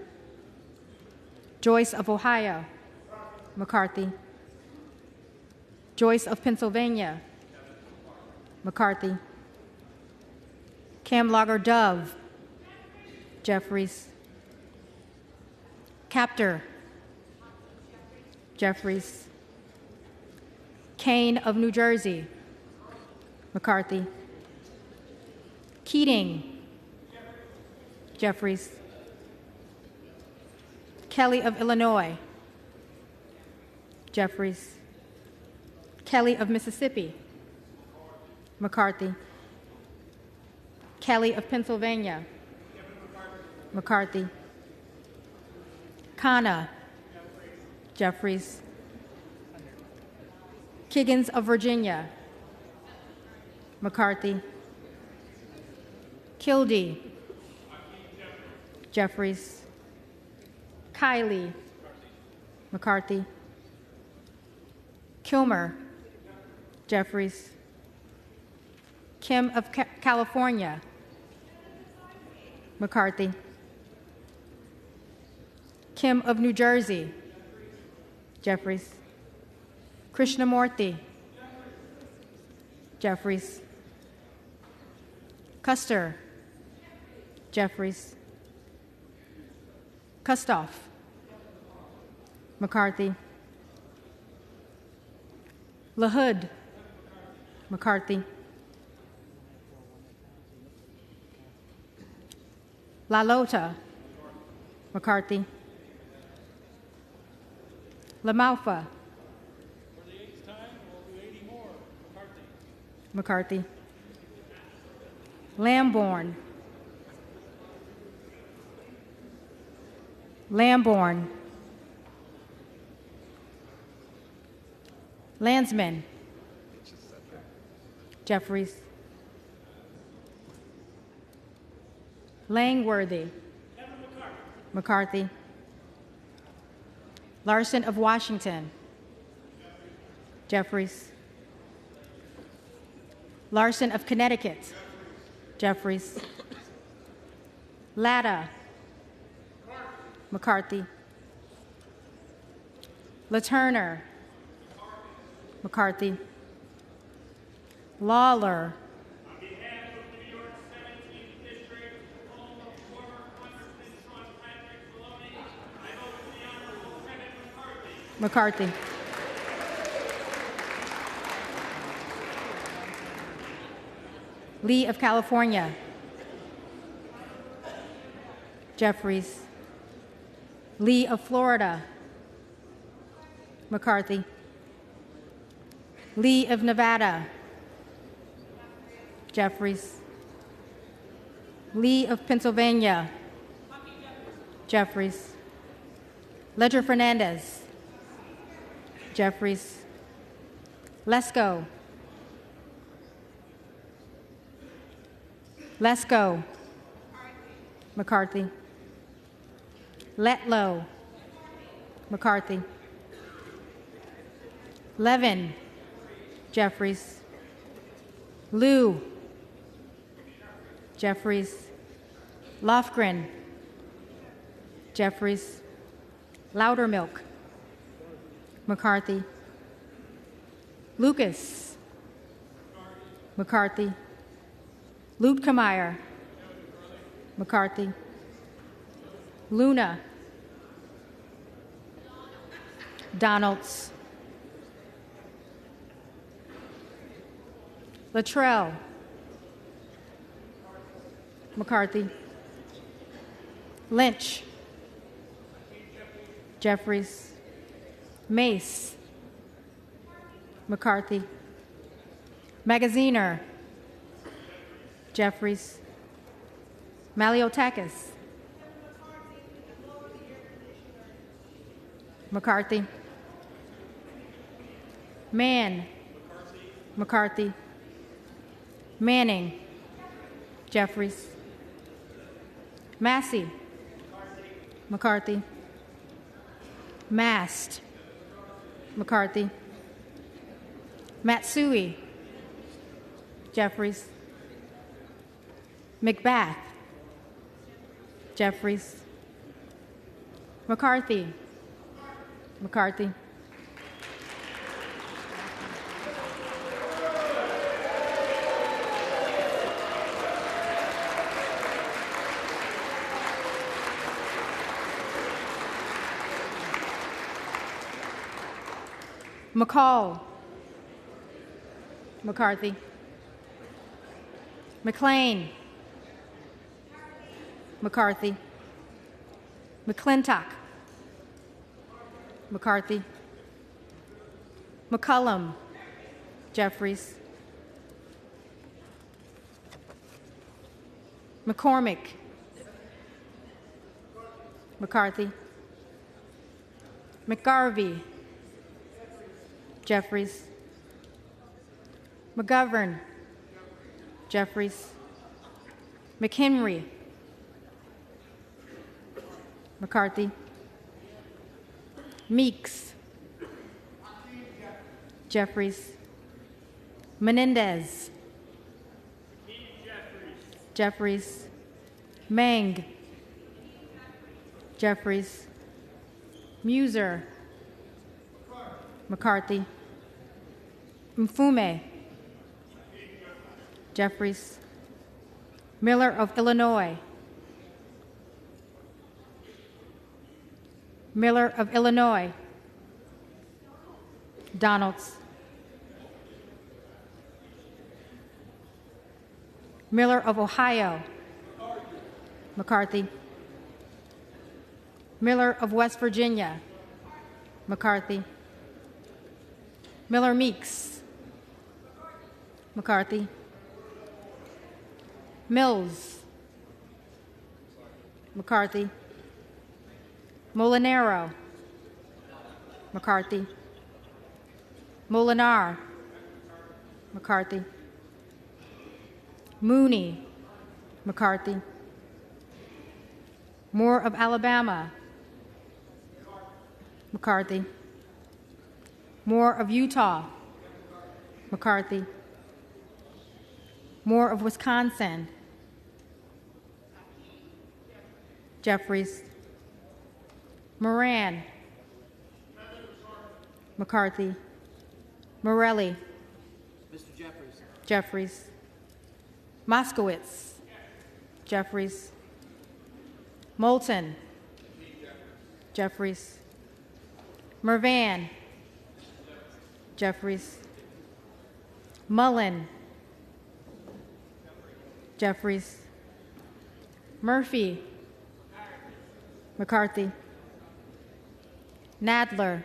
Joyce of Ohio. McCarthy. Joyce of Pennsylvania. McCarthy. Kamlager Dove. Jeffries. Captor. Jeffries. Kane of New Jersey. McCarthy. Keating. Jeffries. Kelly of Illinois. Jeffries. Kelly of Mississippi. McCarthy. Kelly of Pennsylvania. McCarthy. Khanna. Jeffries. Kiggins of Virginia. McCarthy. Kildee. Jeffries. Kiley. McCarthy. Kilmer. Jeffries. Kim of California. McCarthy. Kim of New Jersey. Jeffries. Krishnamurthy. Jeffries. Custer. Jeffries. Kustoff. McCarthy. LaHood. McCarthy. LaLota. McCarthy. LaMalfa. For the 8th time, we'll do 80 more. McCarthy. Lamborn. Lamborn. Landsman. Jeffries. Langworthy. McCarthy. Larson of Washington. Jeffries. Larson of Connecticut. Jeffries. Latta. McCarthy. LaTurner. McCarthy. Lawler. On behalf of the New York 17th District, home of former Congressman Sean Patrick Maloney, I vote for the Honorable Kevin McCarthy. McCarthy. Lee of California. Jeffries. Lee of Florida. McCarthy. Lee of Nevada. Jeffries. Lee of Pennsylvania. Jeffries. Ledger Fernandez. Jeffries. Lesko. Lesko. McCarthy. Letlow. McCarthy. Levin. Jeffries. Liu. Jeffries. Lofgren. Jeffries. Loudermilk. McCarthy. Lucas. McCarthy. Luetkemeyer. McCarthy. Luna. Donalds. Luttrell. McCarthy. Lynch. Jeffries. Mace. McCarthy. Magaziner. Jeffries. Maliotakis. McCarthy. Mann. McCarthy. Manning. Jeffries. Massey. McCarthy. Mast. McCarthy. Matsui. Jeffries. McBath. Jeffries. McCarthy. McCarthy. McCall. McCarthy. McLean. McCarthy. McClintock. McCarthy. McCullum. Jeffries. McCormick. McCarthy. McGarvey. Jeffries. McGovern. Jeffries. McHenry. McCarthy. Meeks. Jeffries. Menendez. Jeffries. Meng. Jeffries. Muser. McCarthy. Mfume. Jeffries. Miller of Illinois. Miller of Illinois. Donalds. Miller of Ohio. McCarthy. Miller of West Virginia. McCarthy. Miller Meeks. McCarthy. Mills. McCarthy. Molinaro. McCarthy. Molinar. McCarthy. Mooney. McCarthy. Moore of Alabama. McCarthy. Moore of Utah. McCarthy. Moore of Wisconsin. Jeffries. Moran. McCarthy. Morelli. Mr. Jeffries. Jeffries. Moskowitz. Jeffries. Moulton. Jeffries. Mervan. Jeffries. Mullen. Jeffries. Murphy. McCarthy. Nadler.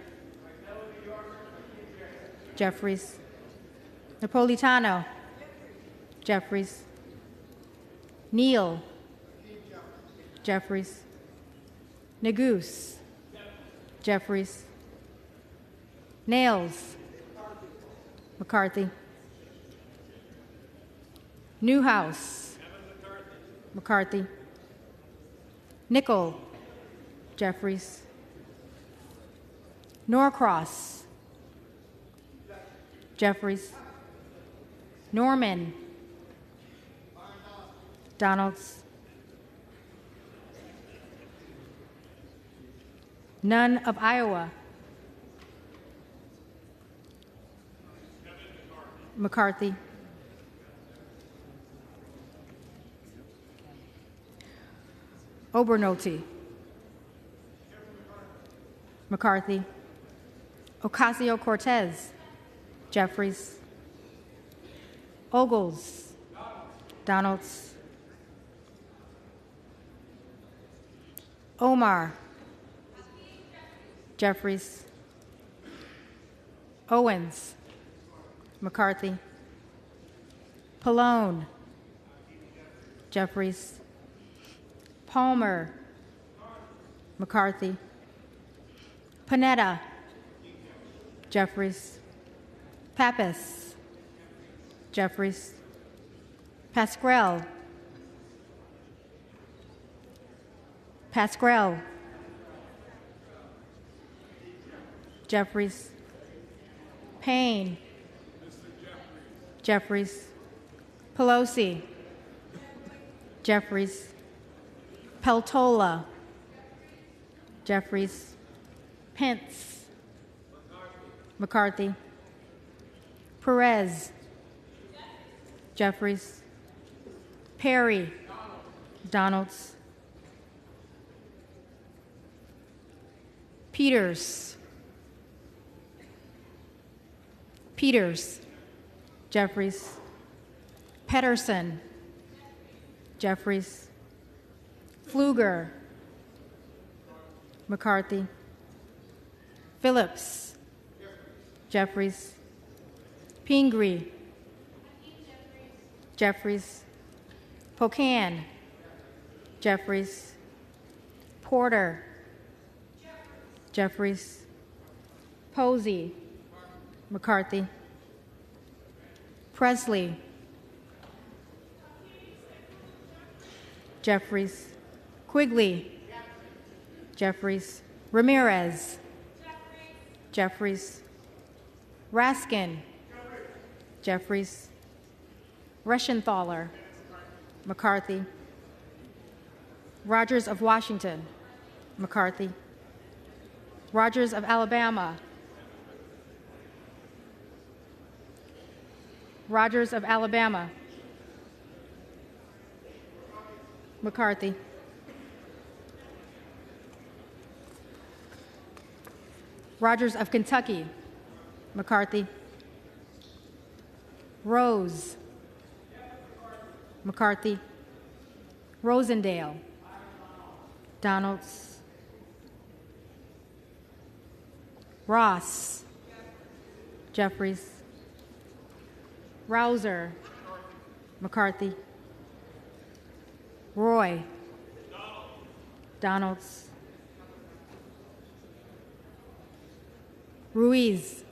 Jeffries. Napolitano. Jeffries. Neal. Jeffries. Neguse. Jeffries. Nails. McCarthy. Newhouse. McCarthy. Nickel. Jeffries. Norcross. Jeffries. Norman. Donalds. None of Iowa. McCarthy. Obernolte. McCarthy. Ocasio-Cortez. Jeffries. Ogles. Donalds. Omar. Jeffries. Owens. McCarthy. Pallone, Jeffries, Palmer, McCarthy, Panetta, Jeffries, Pappas, Jeffries, Pascrell, Jeffries, Payne, Jeffries, Pelosi, Jeffries, Peltola, Jeffries, Pence, McCarthy, Perez, Jeffries, Perry, Donalds, Peters, Jeffries, Pedersen, Jeffries, Pfluger, McCarthy, Phillips, Jeffries, Pingree, Jeffries, Pocan, Jeffries, Porter, Jeffries, Posey, McCarthy, Presley, Jeffries, Quigley, Jeffries, Ramirez, Jeffries, Raskin, Jeffries, Reschenthaler, McCarthy, Rogers of Washington, McCarthy, Rogers of Alabama, Rogers of Alabama, McCarthy, Rogers of Kentucky, McCarthy, Rose, McCarthy, Rosendale, Donalds, Ross, Jeffries, Rouser, McCarthy, Roy, Donalds, Ruiz,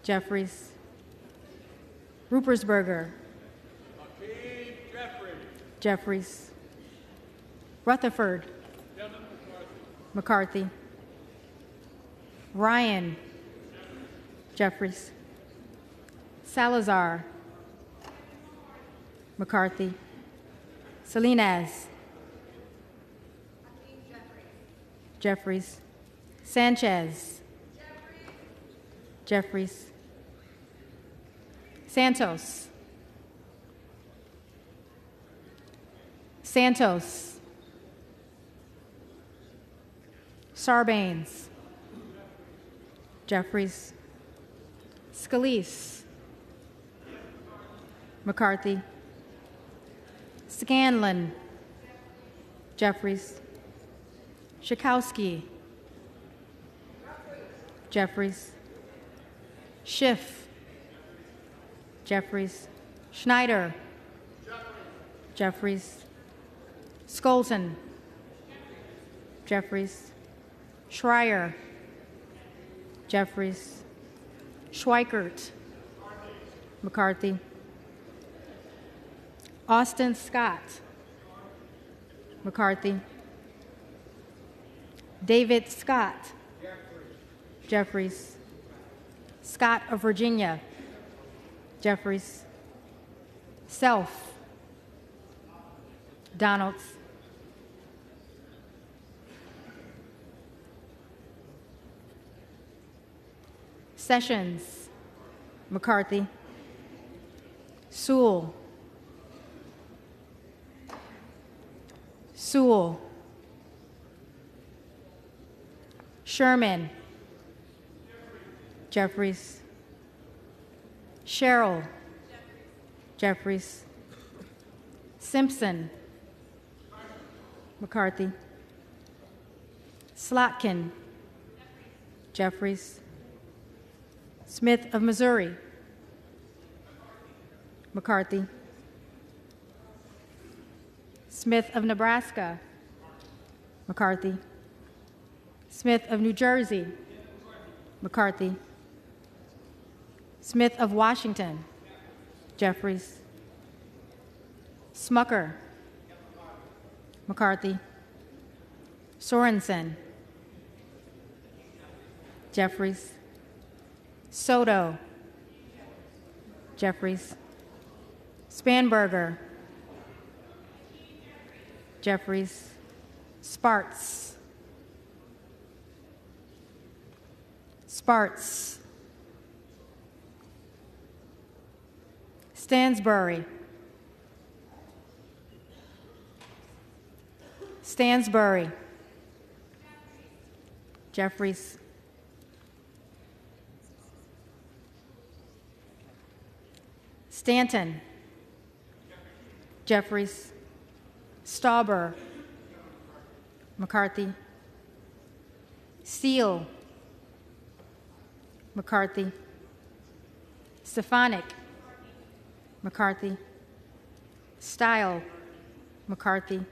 Jeffries, Ruppersberger, Jeffries, Rutherford, McCarthy, Ryan, Jeffries, Salazar, McCarthy, Salinas, Jeffries, Sanchez, Jeffries, Santos, Sarbanes, Jeffries, Scalise, McCarthy, Scanlon, Jeffries, Schakowsky, Jeffries, Schiff, Jeffries, Schneider, Jeffries, Skolton, Jeffries, Schreier, Jeffries, Schweikert, McCarthy, Austin Scott, McCarthy, David Scott, Jeffries, Scott of Virginia, Jeffries, Self, Donalds, Sessions, McCarthy, Sewell, Sherman, Jeffries, Sherrill, Jeffries, Simpson, McCarthy, Slotkin, Jeffries, Smith of Missouri, McCarthy. Smith of Nebraska, McCarthy. Smith of New Jersey, McCarthy. Smith of Washington, Jeffries. Smucker, McCarthy. Sorensen, Jeffries. Soto, Jeffries. Spanberger, Jeffries. Sparts, Sparts. Stansbury, Stansbury. Jeffries. Stanton, Jeffries. Stauber, McCarthy. Steele, McCarthy. Stefanik, McCarthy. Style, McCarthy.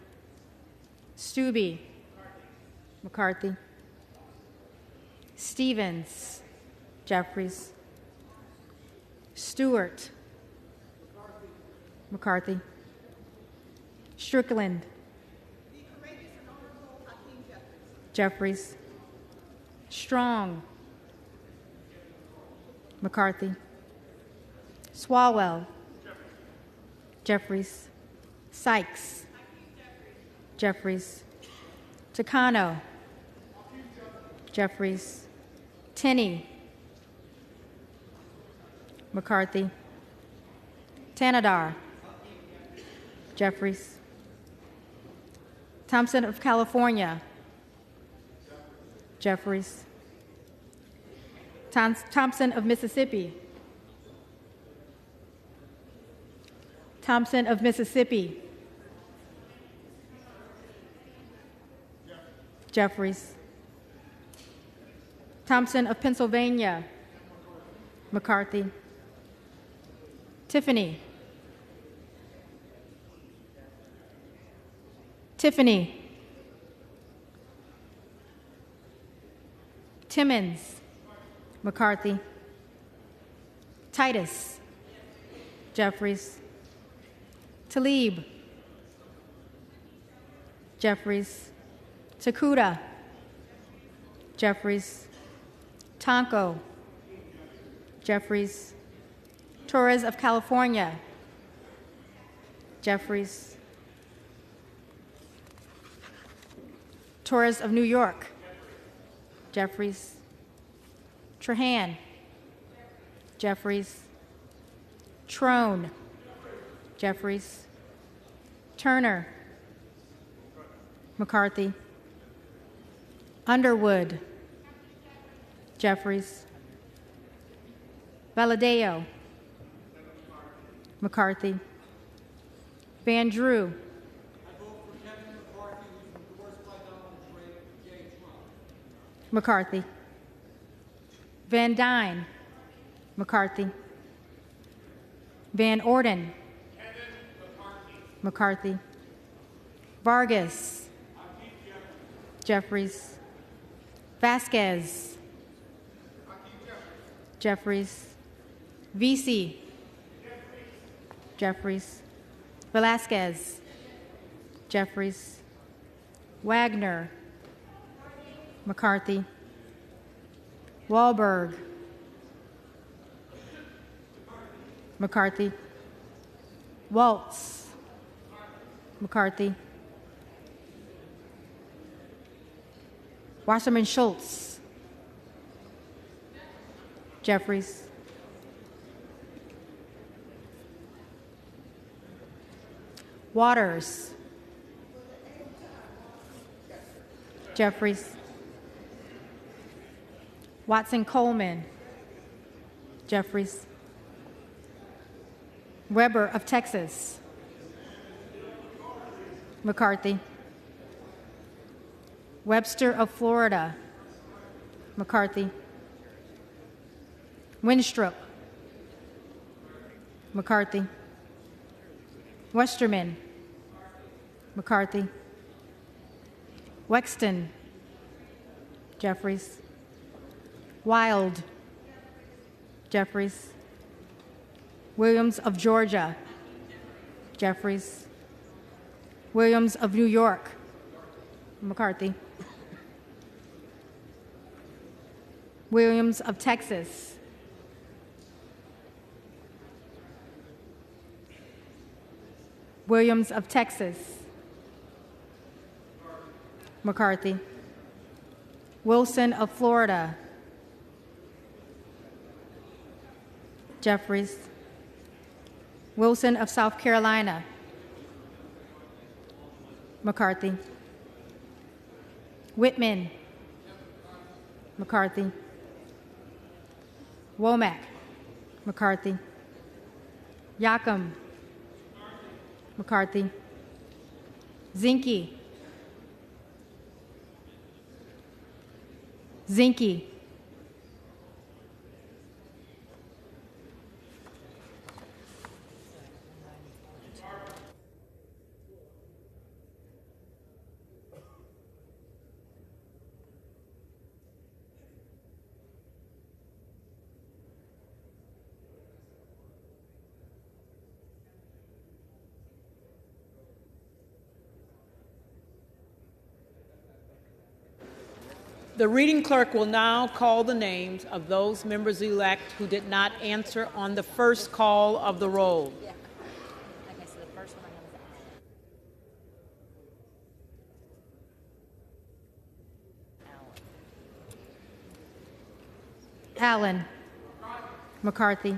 Stube, McCarthy. Stevens, Jeffries. Stewart, McCarthy. Strickland, Jeffries. Strong, McCarthy. Swalwell, Jeffries. Sykes, Jeffries. Takano, Jeffries. Tenney, McCarthy. Tanadar, Jeffries. Thompson of California, Jeffries. Thompson of Mississippi, Thompson of Mississippi, Jeffries. Thompson of Pennsylvania, McCarthy. Tiffany, Tiffany. Timmons, McCarthy. Titus, Jeffries. Talib, Jeffries. Takuda, Jeffries. Tonko, Jeffries. Torres of California, Jeffries. Torres of New York, Jeffries. Trahan, Jeffries. Trone, Jeffries. Turner, McCarthy. Underwood, Jeffries. Valadeo, McCarthy. Van Drew, McCarthy. Van Dyne, McCarthy. Van Orden, McCarthy. Vargas, Jeffries. Vasquez, Jeffries. Vesey, Jeffries. Velasquez, Jeffries. Wagner, McCarthy. Wahlberg, McCarthy. Waltz, McCarthy. Wasserman Schultz, Jeffries. Waters, Jeffries. Watson Coleman, Jeffries. Weber of Texas, McCarthy. Webster of Florida, McCarthy. Winstrup, McCarthy. Westerman. McCarthy. Wexton. Jeffries. Wild. Jeffries. Williams of Georgia. Jeffries. Williams of New York. McCarthy. Williams of Texas. Williams of Texas. McCarthy. Wilson of Florida. Jeffries. Wilson of South Carolina. McCarthy. Whitman. McCarthy. Womack. McCarthy. Yacom. McCarthy. Zinke. Zinke. The reading clerk will now call the names of those members-elect who did not answer on the first call of the roll. Okay, so the first one was Allen. McCarthy.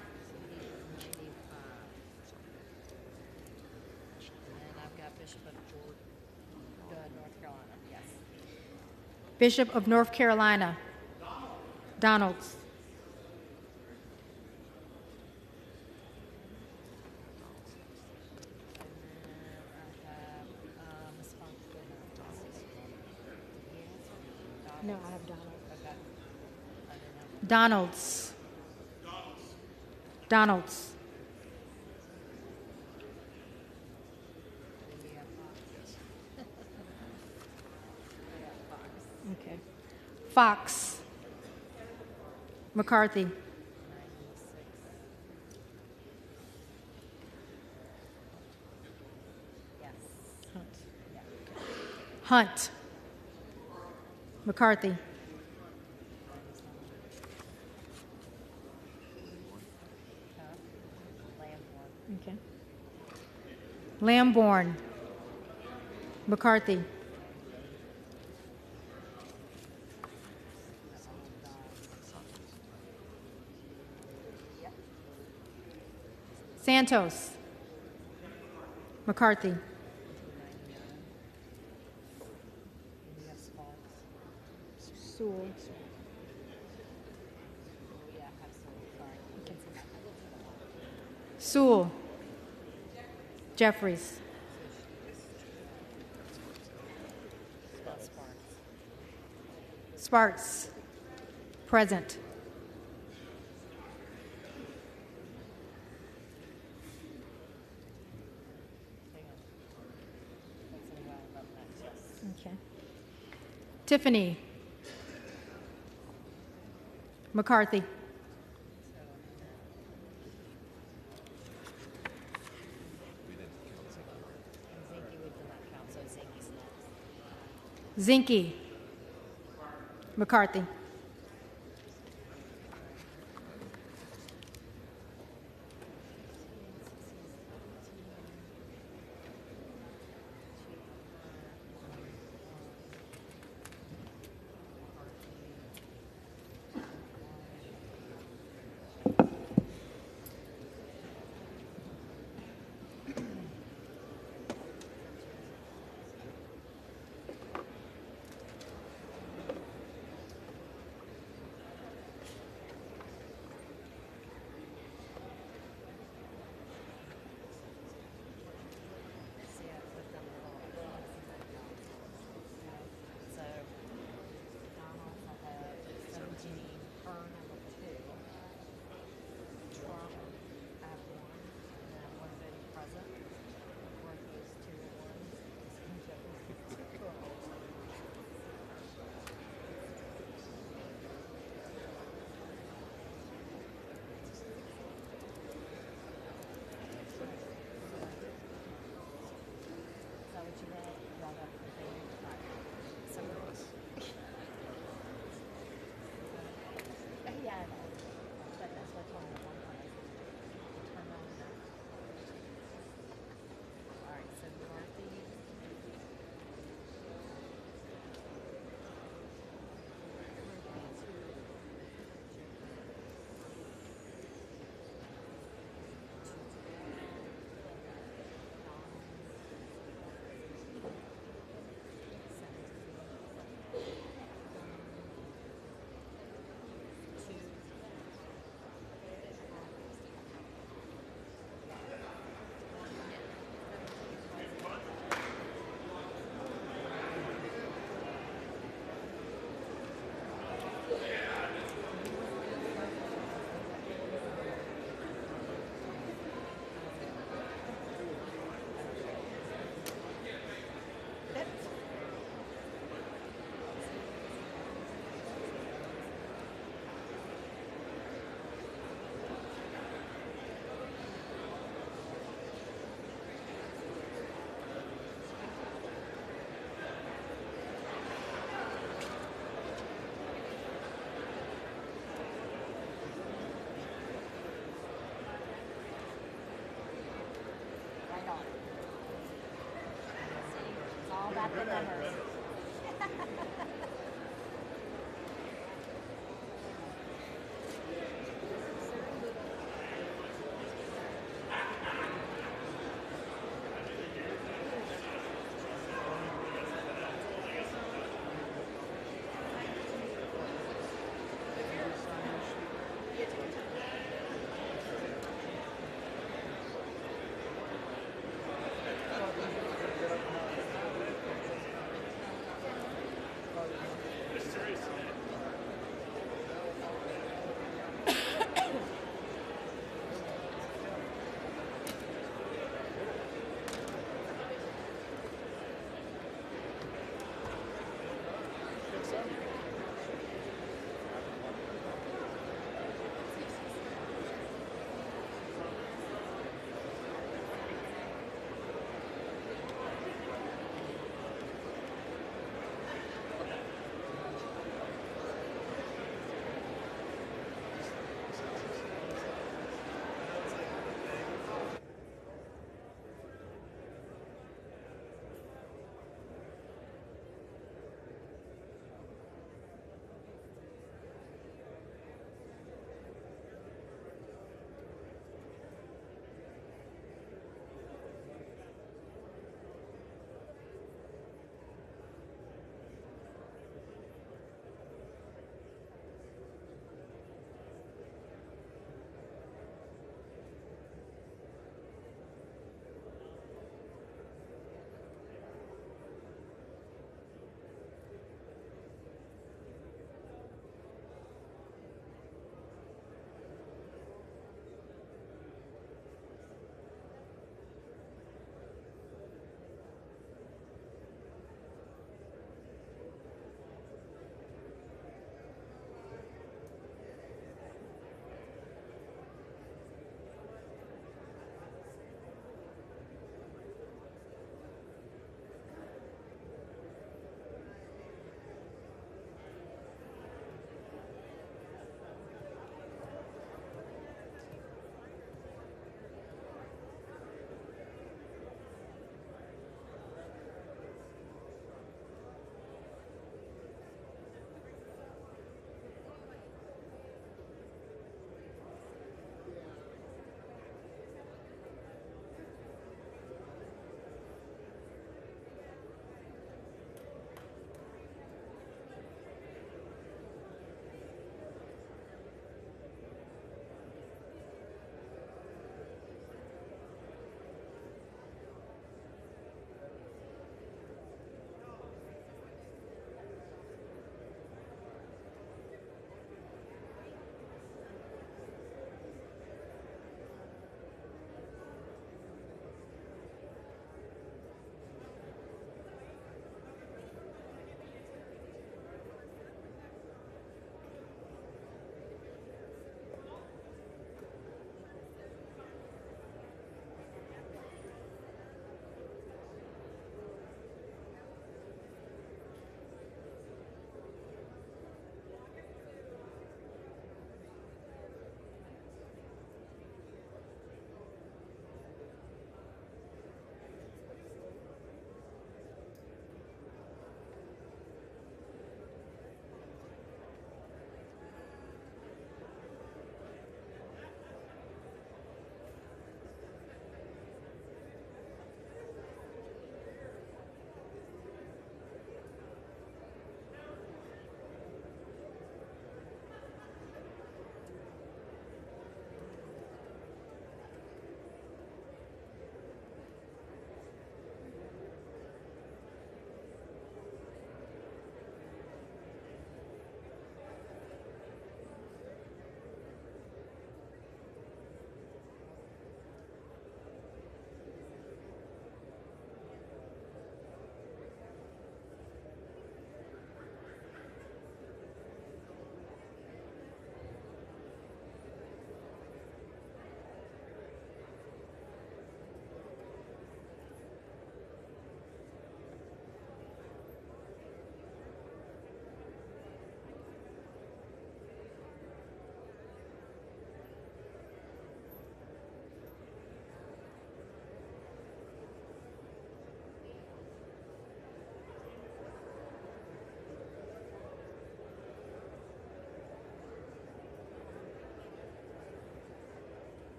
Bishop of North Carolina. Donalds. No, I have Donalds. Donalds. Okay. Fox. McCarthy. Hunt. McCarthy. Okay. Lamborn. McCarthy. Santos. McCarthy. Sewell. Sewell. Jeffries. Sparks. Present. Okay. Tiffany. McCarthy. Zinke. McCarthy.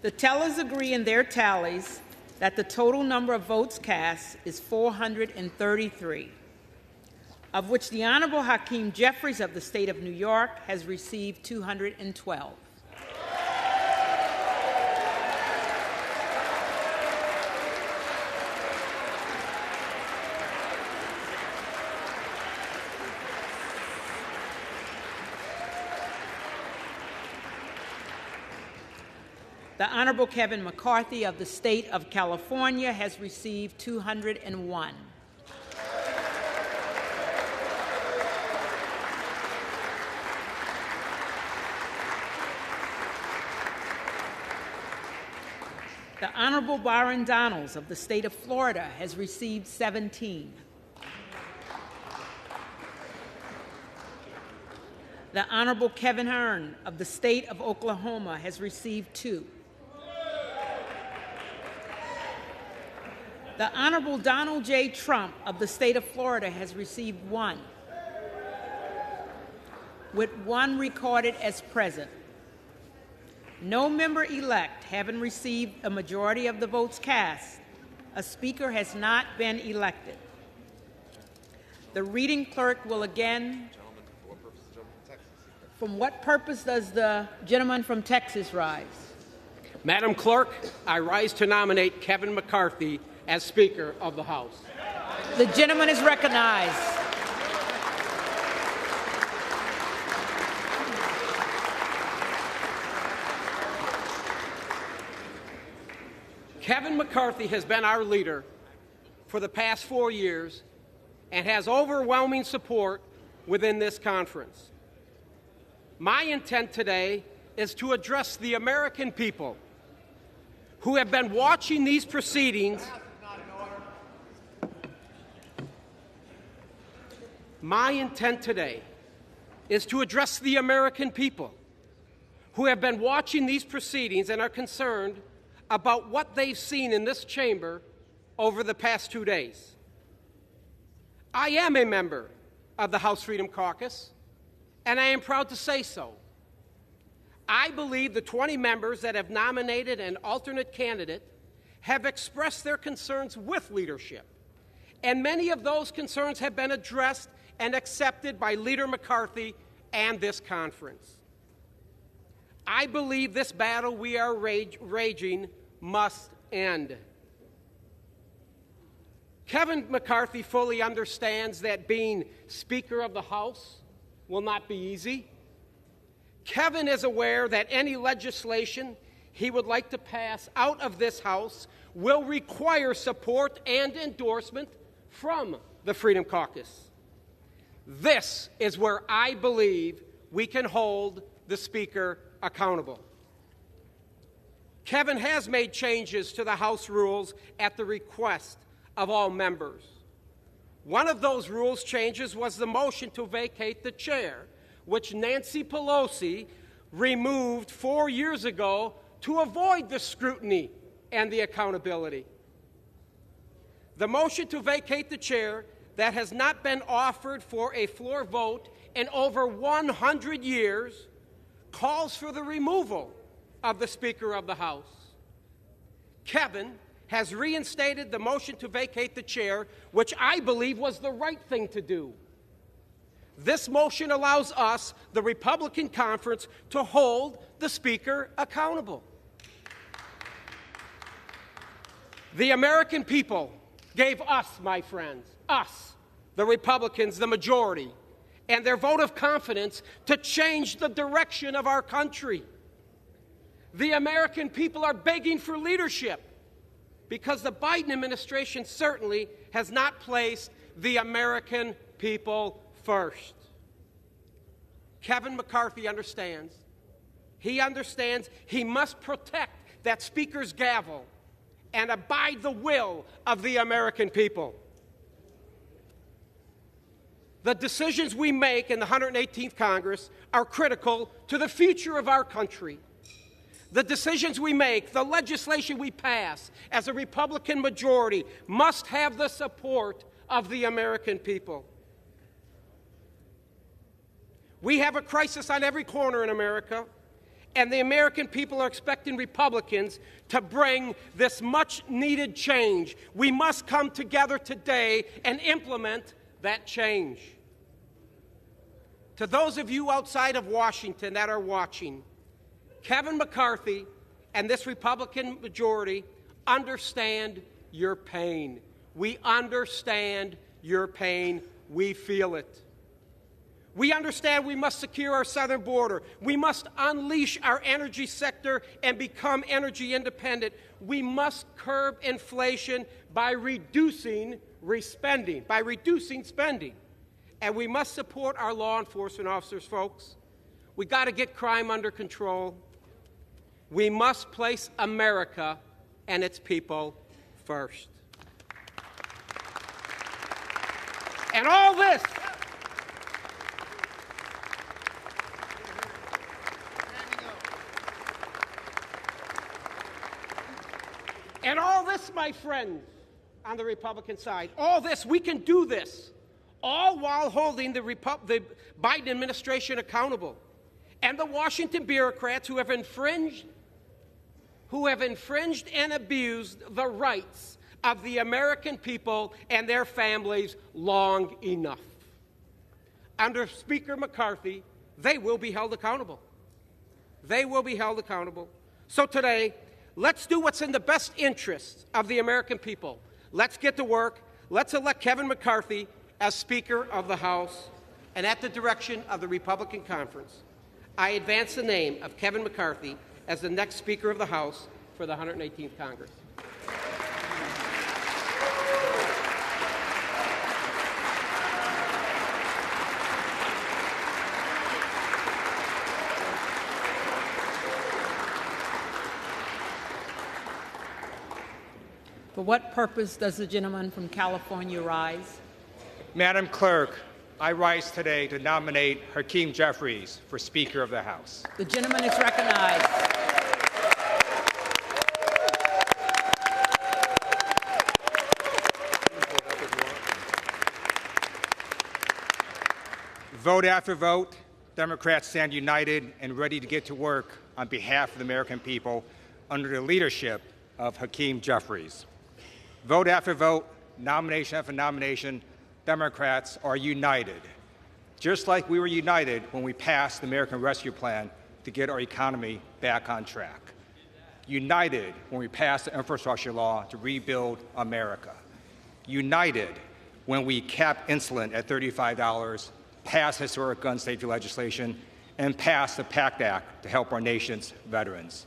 The tellers agree in their tallies that the total number of votes cast is 433, of which the Honorable Hakeem Jeffries of the State of New York has received 212. The Honorable Kevin McCarthy of the State of California has received 201. The Honorable Byron Donalds of the State of Florida has received 17. The Honorable Kevin Hearn of the State of Oklahoma has received 2. The Honorable Donald J. Trump of the State of Florida has received 1, with 1 recorded as present. No member-elect having received a majority of the votes cast, a speaker has not been elected. The reading clerk will again... From what purpose does the gentleman from Texas rise? Madam Clerk, I rise to nominate Kevin McCarthy as Speaker of the House. The gentleman is recognized. Kevin McCarthy has been our leader for the past 4 years and has overwhelming support within this conference. My intent today is to address the American people who have been watching these proceedings. My intent today is to address the American people who have been watching these proceedings and are concerned about what they've seen in this chamber over the past 2 days. I am a member of the House Freedom Caucus, and I am proud to say so. I believe the 20 members that have nominated an alternate candidate have expressed their concerns with leadership, and many of those concerns have been addressed and accepted by Leader McCarthy and this conference. I believe this battle we are raging must end. Kevin McCarthy fully understands that being Speaker of the House will not be easy. Kevin is aware that any legislation he would like to pass out of this House will require support and endorsement from the Freedom Caucus. This is where I believe we can hold the Speaker accountable. Kevin has made changes to the House rules at the request of all members. One of those rules changes was the motion to vacate the chair, which Nancy Pelosi removed 4 years ago to avoid the scrutiny and the accountability. The motion to vacate the chair that has not been offered for a floor vote in over 100 years calls for the removal of the Speaker of the House. Kevin has reinstated the motion to vacate the chair, which I believe was the right thing to do. This motion allows us, the Republican conference, to hold the Speaker accountable. The American people gave us, my friends, us, the Republicans, the majority, and their vote of confidence to change the direction of our country. The American people are begging for leadership because the Biden administration certainly has not placed the American people first. Kevin McCarthy understands. He understands he must protect that Speaker's gavel and abide the will of the American people. The decisions we make in the 118th Congress are critical to the future of our country. The decisions we make, the legislation we pass as a Republican majority must have the support of the American people. We have a crisis on every corner in America, and the American people are expecting Republicans to bring this much-needed change. We must come together today and implement that change. To those of you outside of Washington that are watching, Kevin McCarthy and this Republican majority understand your pain. We understand your pain. We feel it. We understand we must secure our southern border. We must unleash our energy sector and become energy independent. We must curb inflation by reducing spending. And we must support our law enforcement officers, folks. We got to get crime under control. We must place America and its people first. And all this my friends on the Republican side, all this, we can do this, all while holding the Biden administration accountable and the Washington bureaucrats who have infringed and abused the rights of the American people and their families long enough. Under Speaker McCarthy, they will be held accountable. They will be held accountable. So today, let's do what's in the best interest of the American people. Let's get to work. Let's elect Kevin McCarthy as Speaker of the House. And at the direction of the Republican Conference, I advance the name of Kevin McCarthy as the next Speaker of the House for the 118th Congress. For what purpose does the gentleman from California rise? Madam Clerk, I rise today to nominate Hakeem Jeffries for Speaker of the House. The gentleman is recognized. Vote after vote, Democrats stand united and ready to get to work on behalf of the American people under the leadership of Hakeem Jeffries. Vote after vote, nomination after nomination, Democrats are united, just like we were united when we passed the American Rescue Plan to get our economy back on track. United when we passed the infrastructure law to rebuild America. United when we capped insulin at $35, passed historic gun safety legislation, and passed the PACT Act to help our nation's veterans.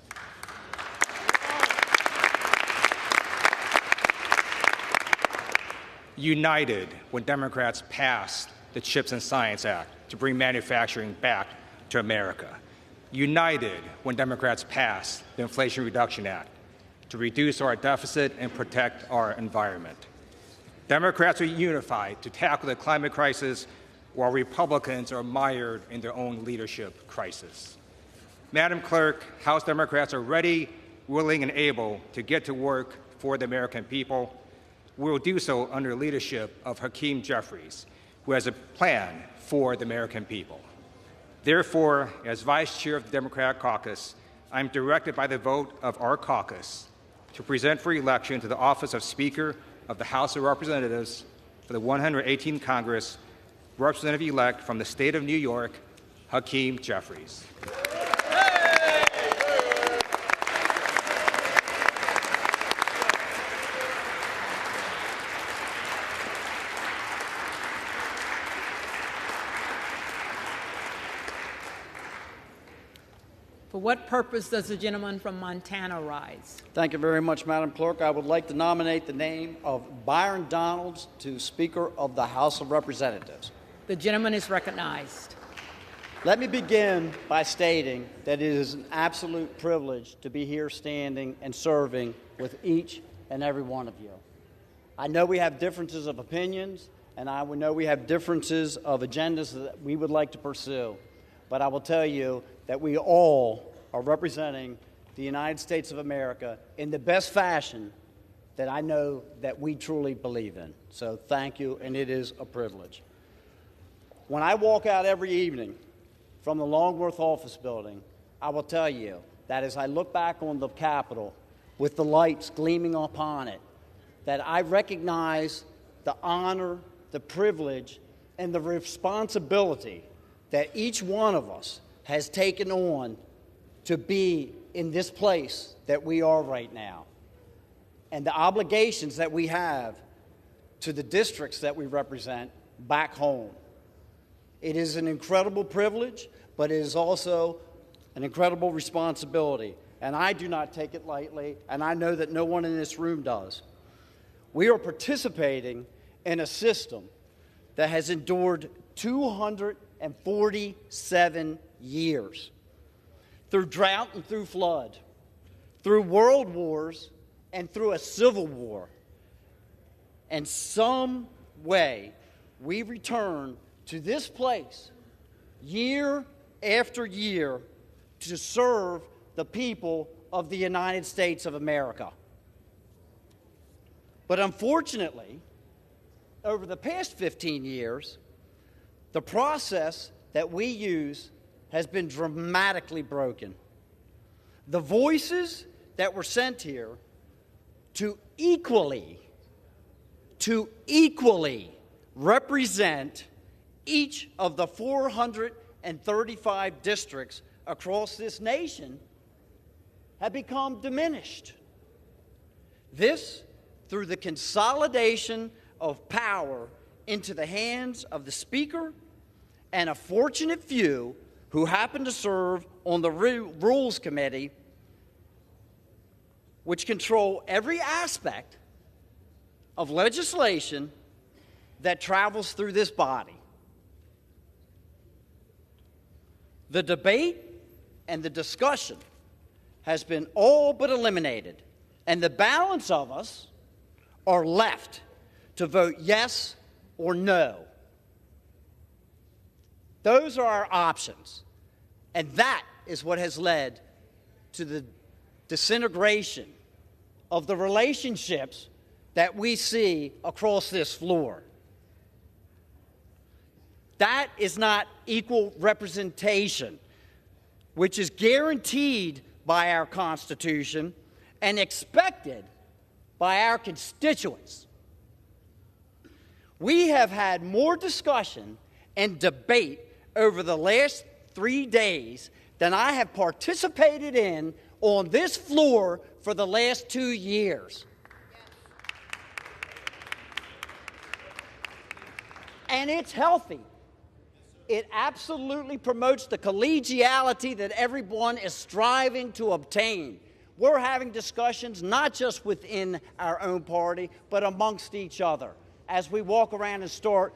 United when Democrats passed the CHIPS and Science Act to bring manufacturing back to America. United when Democrats passed the Inflation Reduction Act to reduce our deficit and protect our environment. Democrats are unified to tackle the climate crisis while Republicans are mired in their own leadership crisis. Madam Clerk, House Democrats are ready, willing, and able to get to work for the American people. We will do so under the leadership of Hakeem Jeffries, who has a plan for the American people. Therefore, as Vice Chair of the Democratic Caucus, I am directed by the vote of our caucus to present for election to the office of Speaker of the House of Representatives for the 118th Congress, Representative-elect from the state of New York, Hakeem Jeffries. For what purpose does the gentleman from Montana rise? Thank you very much, Madam Clerk. I would like to nominate the name of Byron Donalds to Speaker of the House of Representatives. The gentleman is recognized. Let me begin by stating that it is an absolute privilege to be here standing and serving with each and every one of you. I know we have differences of opinions, and I know we have differences of agendas that we would like to pursue, but I will tell you that we all are representing the United States of America in the best fashion that I know that we truly believe in. So thank you, and it is a privilege. When I walk out every evening from the Longworth office building, I will tell you that as I look back on the Capitol with the lights gleaming upon it, that I recognize the honor, the privilege, and the responsibility that each one of us has taken on to be in this place that we are right now, and the obligations that we have to the districts that we represent back home. It is an incredible privilege, but it is also an incredible responsibility, and I do not take it lightly, and I know that no one in this room does. We are participating in a system that has endured 247 years, through drought and through flood, through world wars and through a civil war. And some way we return to this place year after year to serve the people of the United States of America. But unfortunately, over the past 15 years, the process that we use has been dramatically broken. The voices that were sent here to equally represent each of the 435 districts across this nation have become diminished. This through the consolidation of power into the hands of the Speaker and a fortunate few who happen to serve on the Rules Committee, which control every aspect of legislation that travels through this body. The debate and the discussion has been all but eliminated, and the balance of us are left to vote yes or no. Those are our options, and that is what has led to the disintegration of the relationships that we see across this floor. That is not equal representation, which is guaranteed by our Constitution and expected by our constituents. We have had more discussion and debate over the last 3 days than I have participated in on this floor for the last 2 years. And it's healthy. It absolutely promotes the collegiality that everyone is striving to obtain. We're having discussions not just within our own party, but amongst each other as we walk around and start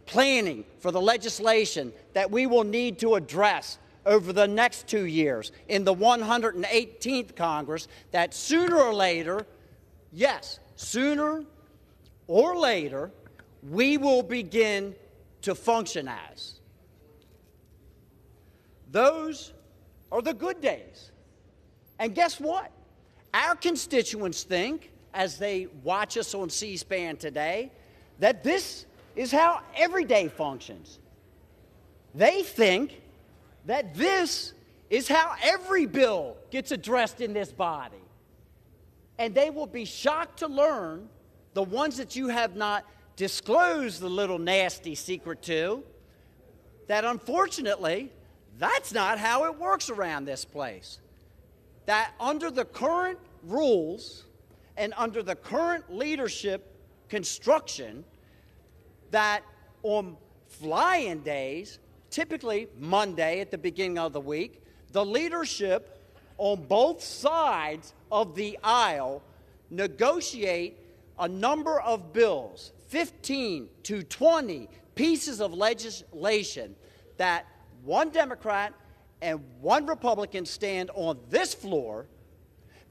planning for the legislation that we will need to address over the next 2 years in the 118th Congress, that sooner or later, yes, sooner or later, we will begin to function as. Those are the good days. And guess what? Our constituents think, as they watch us on C-SPAN today, that this is how every day functions. They think that this is how every bill gets addressed in this body. And they will be shocked to learn, the ones that you have not disclosed the little nasty secret to, that unfortunately, that's not how it works around this place. That under the current rules and under the current leadership construction, that on fly-in days, typically Monday at the beginning of the week, the leadership on both sides of the aisle negotiate a number of bills, 15 to 20 pieces of legislation that one Democrat and one Republican stand on this floor.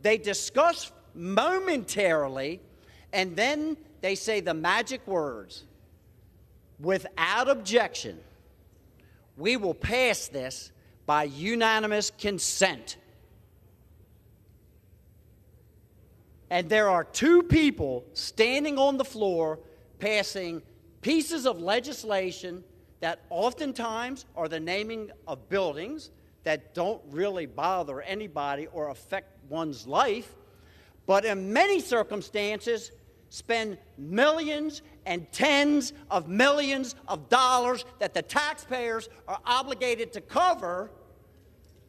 They discuss momentarily, and then they say the magic words, without objection, we will pass this by unanimous consent. And there are two people standing on the floor passing pieces of legislation that oftentimes are the naming of buildings, that don't really bother anybody or affect one's life, but in many circumstances spend millions and tens of millions of dollars that the taxpayers are obligated to cover,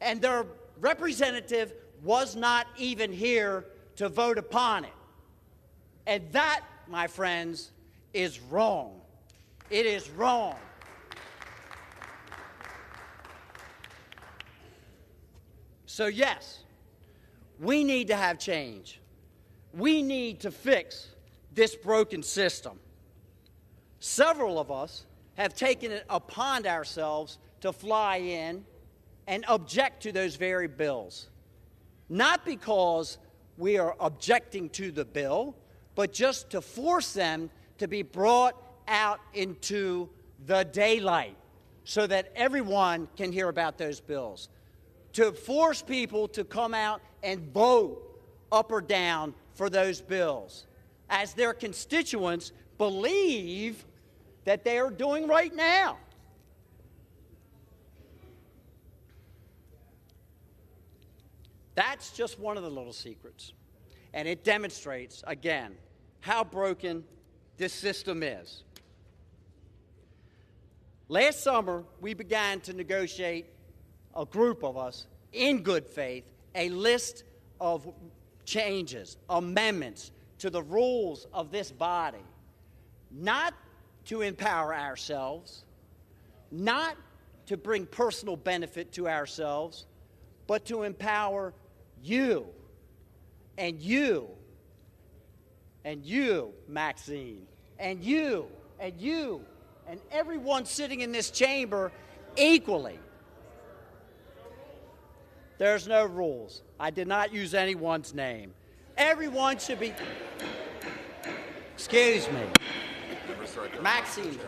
and their representative was not even here to vote upon it. And that, my friends, is wrong. It is wrong. So yes, we need to have change. We need to fix this broken system. Several of us have taken it upon ourselves to fly in and object to those very bills. Not because we are objecting to the bill, but just to force them to be brought out into the daylight so that everyone can hear about those bills. To force people to come out and vote up or down for those bills, as their constituents believe that they are doing right now. That's just one of the little secrets. And it demonstrates, again, how broken this system is. Last summer, we began to negotiate, a group of us, in good faith, a list of changes, amendments to the rules of this body, not to empower ourselves, not to bring personal benefit to ourselves, but to empower you, and you, and you, Maxine, and you, and you, and everyone sitting in this chamber equally. There's no rules. I did not use anyone's name. Everyone should be... Excuse me. Maxine.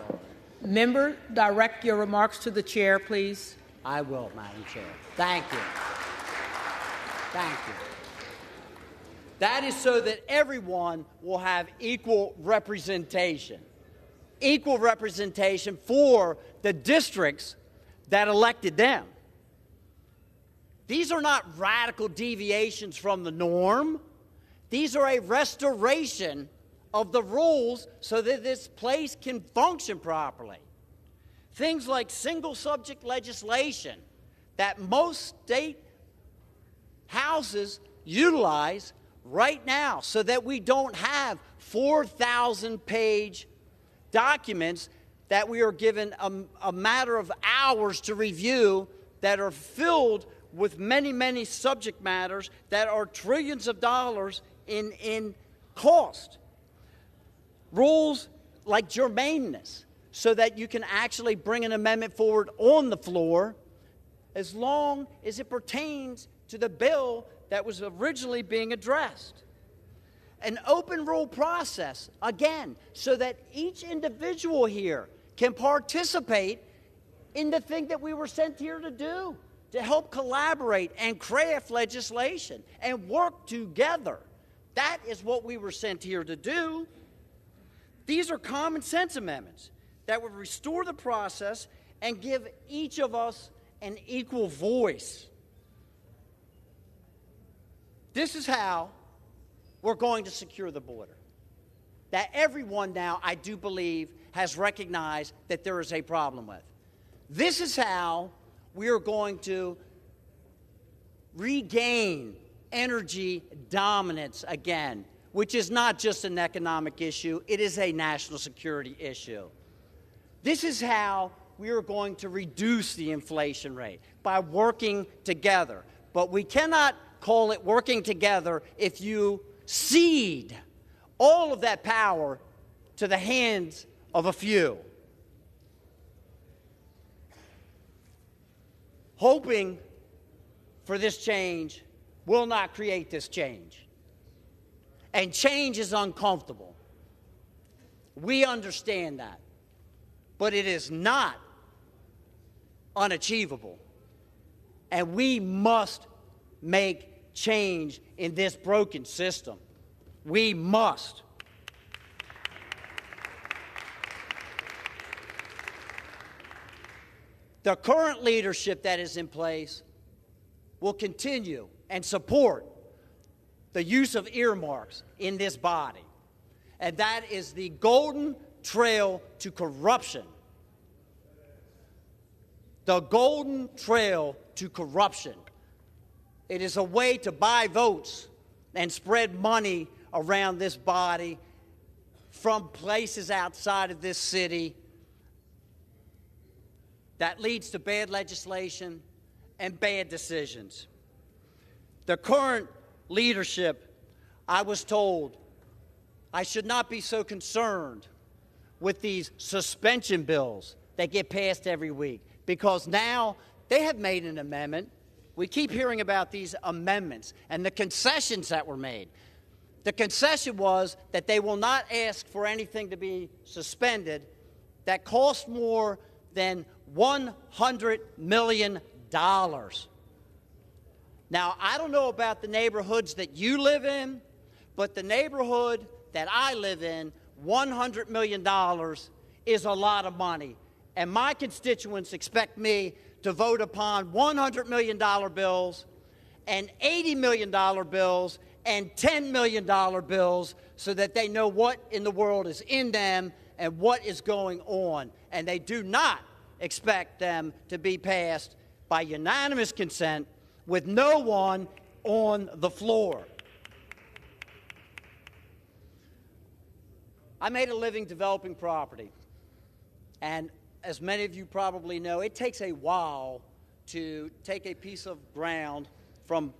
Member, direct your remarks to the chair, please. I will, Madam Chair. Thank you. Thank you. That is so that everyone will have equal representation. Equal representation for the districts that elected them. These are not radical deviations from the norm. These are a restoration of the rules so that this place can function properly. Things like single subject legislation that most state houses utilize right now so that we don't have 4,000-page documents that we are given a matter of hours to review that are filled with many, many subject matters that are trillions of dollars in cost. Rules like germaneness, so that you can actually bring an amendment forward on the floor as long as it pertains to the bill that was originally being addressed. An open rule process, again, so that each individual here can participate in the thing that we were sent here to do, to help collaborate and craft legislation and work together. That is what we were sent here to do. These are common sense amendments that would restore the process and give each of us an equal voice. This is how we're going to secure the border. That everyone now, I do believe, has recognized that there is a problem with. This is how we are going to regain energy dominance again, which is not just an economic issue, it is a national security issue. This is how we are going to reduce the inflation rate, by working together. But we cannot call it working together if you cede all of that power to the hands of a few. Hoping for this change will not create this change. And change is uncomfortable. We understand that. But it is not unachievable. And we must make change in this broken system. We must. The current leadership that is in place will continue and support the use of earmarks in this body. And that is the golden trail to corruption. The golden trail to corruption. It is a way to buy votes and spread money around this body from places outside of this city that leads to bad legislation and bad decisions. The current leadership, I was told, I should not be so concerned with these suspension bills that get passed every week, because now they have made an amendment. We keep hearing about these amendments and the concessions that were made. The concession was that they will not ask for anything to be suspended that costs more than $100 million. Now, I don't know about the neighborhoods that you live in, but the neighborhood that I live in, $100 million is a lot of money. And my constituents expect me to vote upon $100 million bills and $80 million bills and $10 million bills so that they know what in the world is in them and what is going on. And they do not expect them to be passed by unanimous consent with no one on the floor. I made a living developing property. And as many of you probably know, it takes a while to take a piece of ground from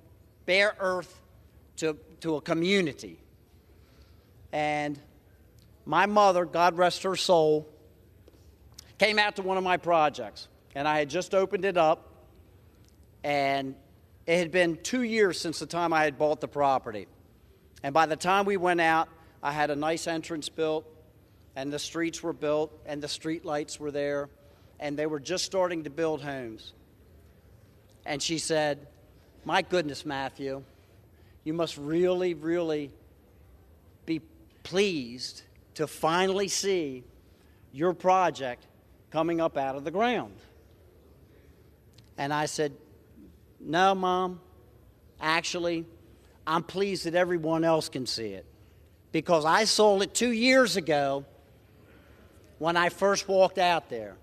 bare earth to a community. And my mother, God rest her soul, came out to one of my projects. And I had just opened it up. And it had been 2 years since the time I had bought the property. And by the time we went out, I had a nice entrance built, and the streets were built, and the street lights were there, and they were just starting to build homes. And she said, "My goodness, Matthew, you must really, really be pleased to finally see your project coming up out of the ground." And I said, "No, Mom, actually, I'm pleased that everyone else can see it, because I sold it 2 years ago when I first walked out there."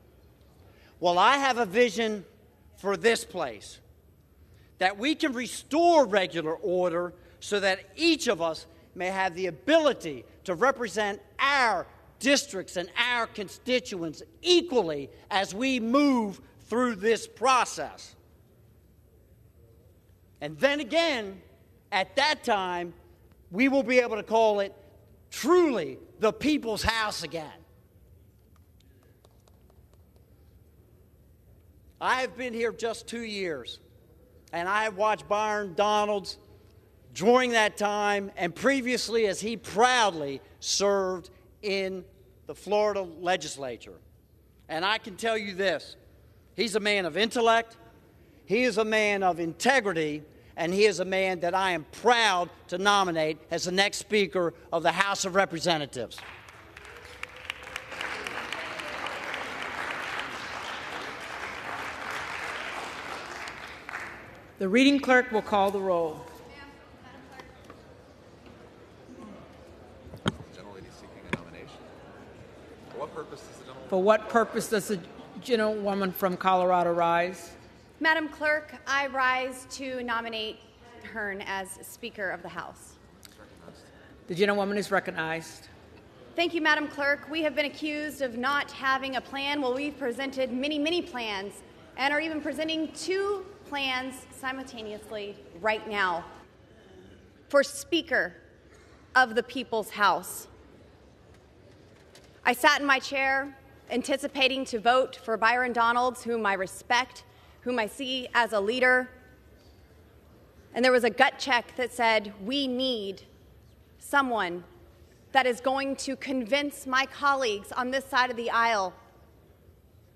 Well, I have a vision for this place, that we can restore regular order so that each of us may have the ability to represent our districts and our constituents equally as we move through this process. And then again, at that time, we will be able to call it truly the people's house again. I have been here just 2 years, and I have watched Byron Donalds during that time and previously as he proudly served in the Florida legislature. And I can tell you this, he's a man of intellect, he is a man of integrity, and he is a man that I am proud to nominate as the next Speaker of the House of Representatives. The reading clerk will call the roll. The gentlelady seeking a nomination. For what purpose does the gentlewoman? For what purpose does the gentlewoman from Colorado rise? Madam Clerk, I rise to nominate Hearn as Speaker of the House. The gentlewoman is recognized. Thank you, Madam Clerk. We have been accused of not having a plan. Well, we've presented many plans and are even presenting 2 plans simultaneously right now for Speaker of the People's House. I sat in my chair anticipating to vote for Byron Donalds, whom I respect, whom I see as a leader. And there was a gut check that said, we need someone that is going to convince my colleagues on this side of the aisle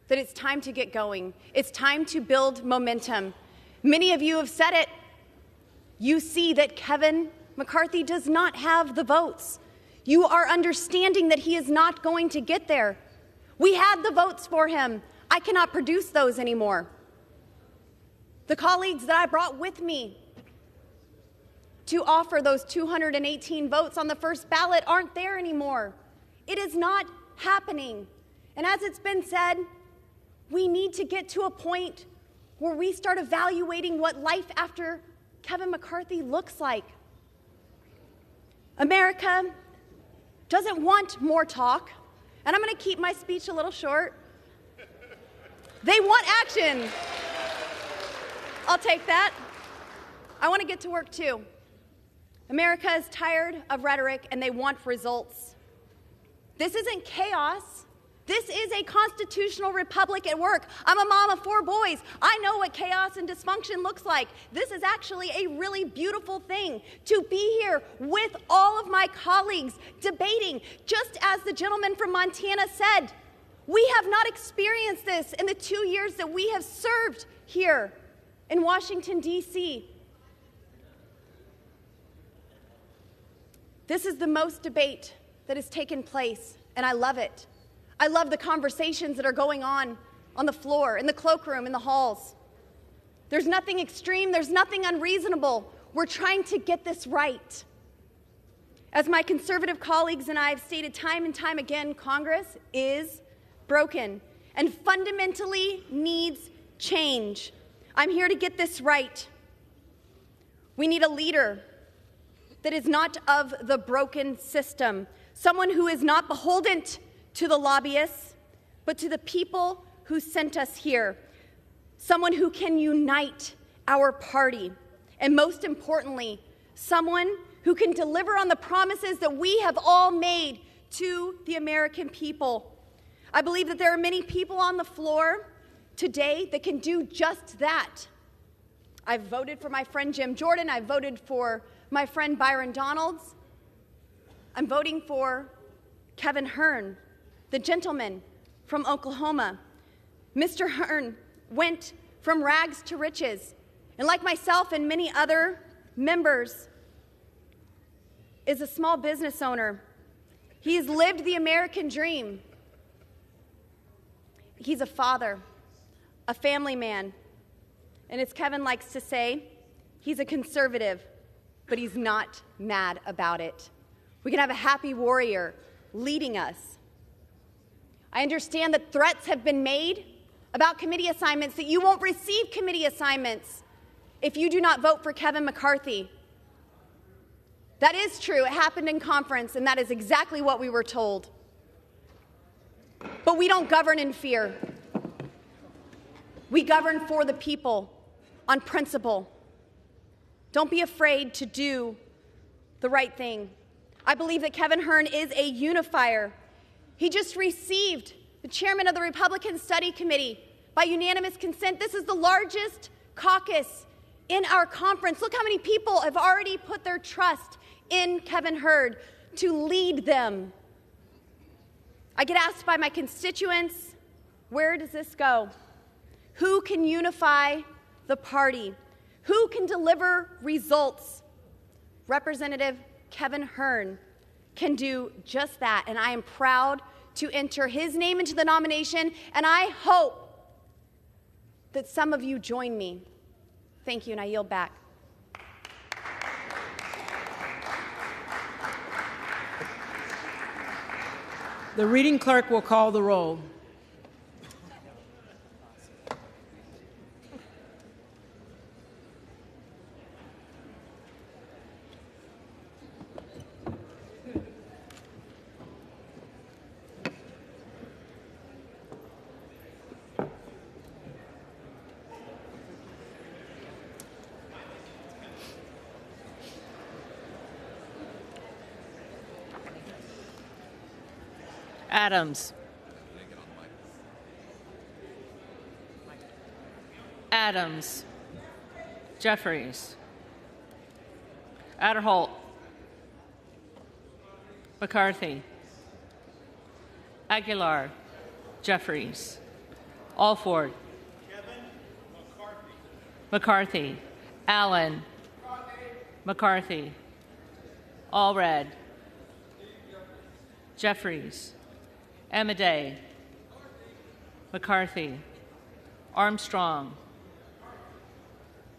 that it's time to get going. It's time to build momentum. Many of you have said it. You see that Kevin McCarthy does not have the votes. You are understanding that he is not going to get there. We had the votes for him. I cannot produce those anymore. The colleagues that I brought with me to offer those 218 votes on the first ballot aren't there anymore. It is not happening. And as it's been said, we need to get to a point where we start evaluating what life after Kevin McCarthy looks like. America doesn't want more talk, and I'm going to keep my speech a little short. They want action. I'll take that. I want to get to work too. America is tired of rhetoric and they want results. This isn't chaos. This is a constitutional republic at work. I'm a mom of 4 boys. I know what chaos and dysfunction looks like. This is actually a really beautiful thing to be here with all of my colleagues debating. Just as the gentleman from Montana said, we have not experienced this in the 2 years that we have served here in Washington, D.C. This is the most debate that has taken place, and I love it. I love the conversations that are going on the floor, in the cloakroom, in the halls. There's nothing extreme, there's nothing unreasonable. We're trying to get this right. As my conservative colleagues and I have stated time and time again, Congress is broken and fundamentally needs change. I'm here to get this right. We need a leader that is not of the broken system, someone who is not beholden to the lobbyists, but to the people who sent us here, someone who can unite our party, and most importantly, someone who can deliver on the promises that we have all made to the American people. I believe that there are many people on the floor today that can do just that. I've voted for my friend Jim Jordan. I've voted for my friend Byron Donalds. I'm voting for Kevin Hern, the gentleman from Oklahoma. Mr. Hern went from rags to riches, and like myself and many other members, is a small business owner. He has lived the American dream. He's a father, a family man, and as Kevin likes to say, he's a conservative, but he's not mad about it. We can have a happy warrior leading us. I understand that threats have been made about committee assignments, that you won't receive committee assignments if you do not vote for Kevin McCarthy. That is true. It happened in conference, and that is exactly what we were told. But we don't govern in fear. We govern for the people on principle. Don't be afraid to do the right thing. I believe that Kevin Hern is a unifier. He just received the chairman of the Republican Study Committee by unanimous consent. This is the largest caucus in our conference. Look how many people have already put their trust in Kevin Hern to lead them. I get asked by my constituents, where does this go? Who can unify the party? Who can deliver results? Representative Kevin Hern can do just that, and I am proud to enter his name into the nomination, and I hope that some of you join me. Thank you, and I yield back. The reading clerk will call the roll. Adams. Adams. Jeffries. Adderholt. McCarthy. Aguilar. Jeffries. Alford. McCarthy. Allen. McCarthy. Allred. Jeffries. Amadei. McCarthy. Armstrong.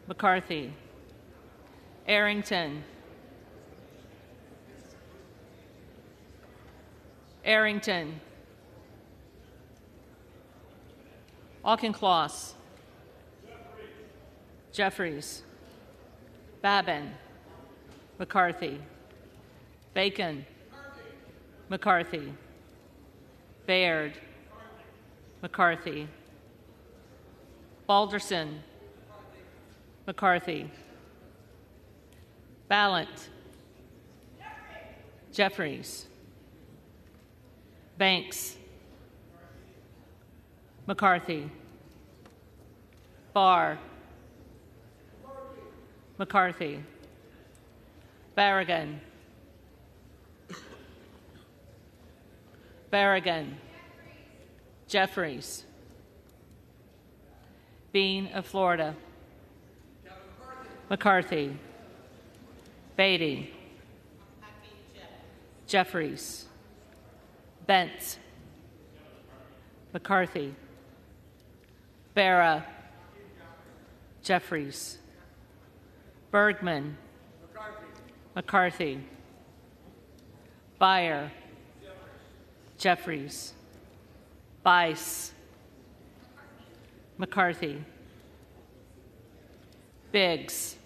McCarthy, Arrington, Arrington, Auchincloss, Jeffries, Babin, McCarthy, Bacon, McCarthy, Baird, McCarthy, Balderson, McCarthy, Ballant, Jeffries, Banks, McCarthy, Barr, McCarthy, Barragan, Barragan, Jeffries, Bean of Florida, McCarthy, Beatty, Jeffries, Bentz, McCarthy, Barra, Jeffries, Bergman, McCarthy, Beyer, Jeffries, Bice, McCarthy, Biggs,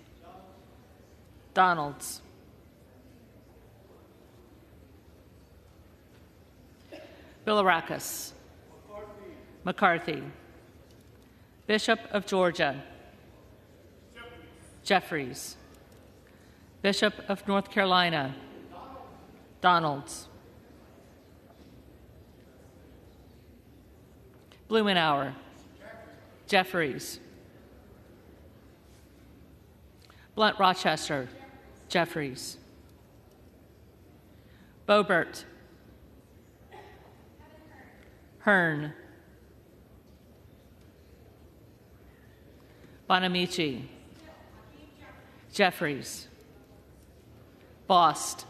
Donalds, Bilirakis, McCarthy, Bishop of Georgia, Jeffries, Bishop of North Carolina, Donalds, Blumenauer, Jeffries, Blunt Rochester, Jeffries, Boebert, Hearn, Bonamici, Jeffries, Bost,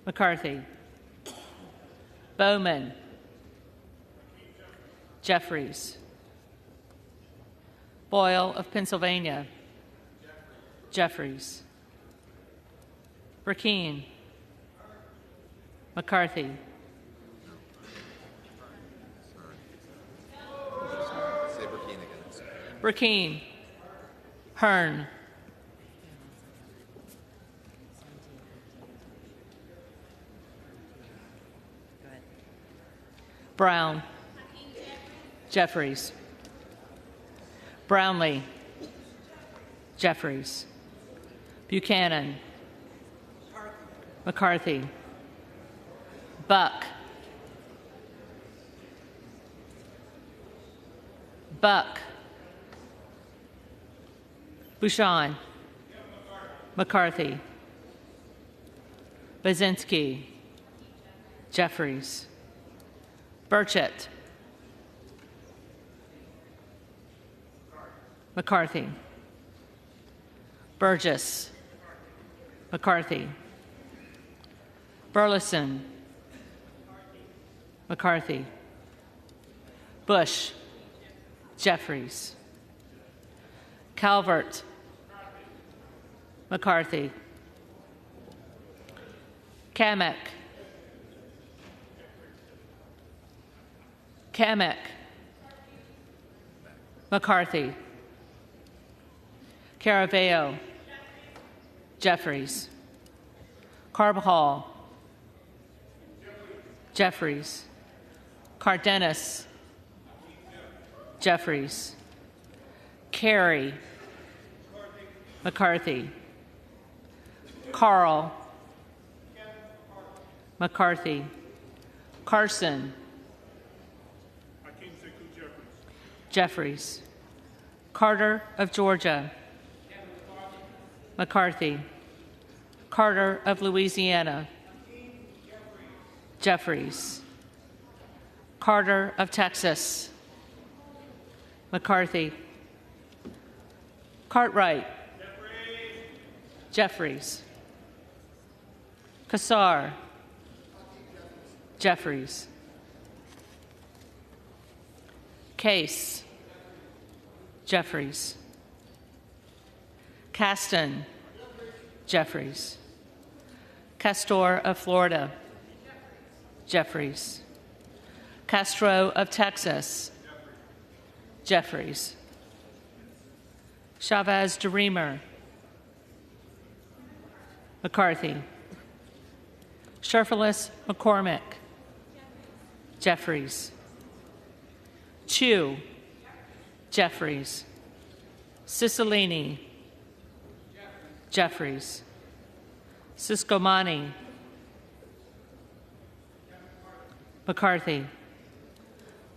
McCarthy, Bowman, Jeffries, Boyle of Pennsylvania, Jeffries, Burkeen, McCarthy, Say Burkeen again. Burkeen, Hearn, Brown, Jeffries, Brownlee, Jeffries, Buchanan, McCarthy, Buck, Bouchon, McCarthy, Bazinski, Jeffries, Burchett, McCarthy, Burgess, McCarthy, Burleson, McCarthy, Bush, Jeffries, Calvert, McCarthy, Kamek, McCarthy, Caraveo, Jeffries, Carbajal, Jeffries, Cardenas, Jeffries, Carey, McCarthy, Carl, McCarthy, Carson, Jeffries, Carter of Georgia, McCarthy, Carter of Louisiana, Jeffries, Carter of Texas, McCarthy, Cartwright, Jeffries, Kassar, Jeffries, Case, Jeffries, Caston. Jeffries. Castor of Florida. Jeffries. Castro of Texas. Jeffries. Chavez DeReamer. McCarthy. Sherfilis McCormick. Jeffries. Chu. Jeffries. Cicilline. Jeffries. Siscomani. McCarthy.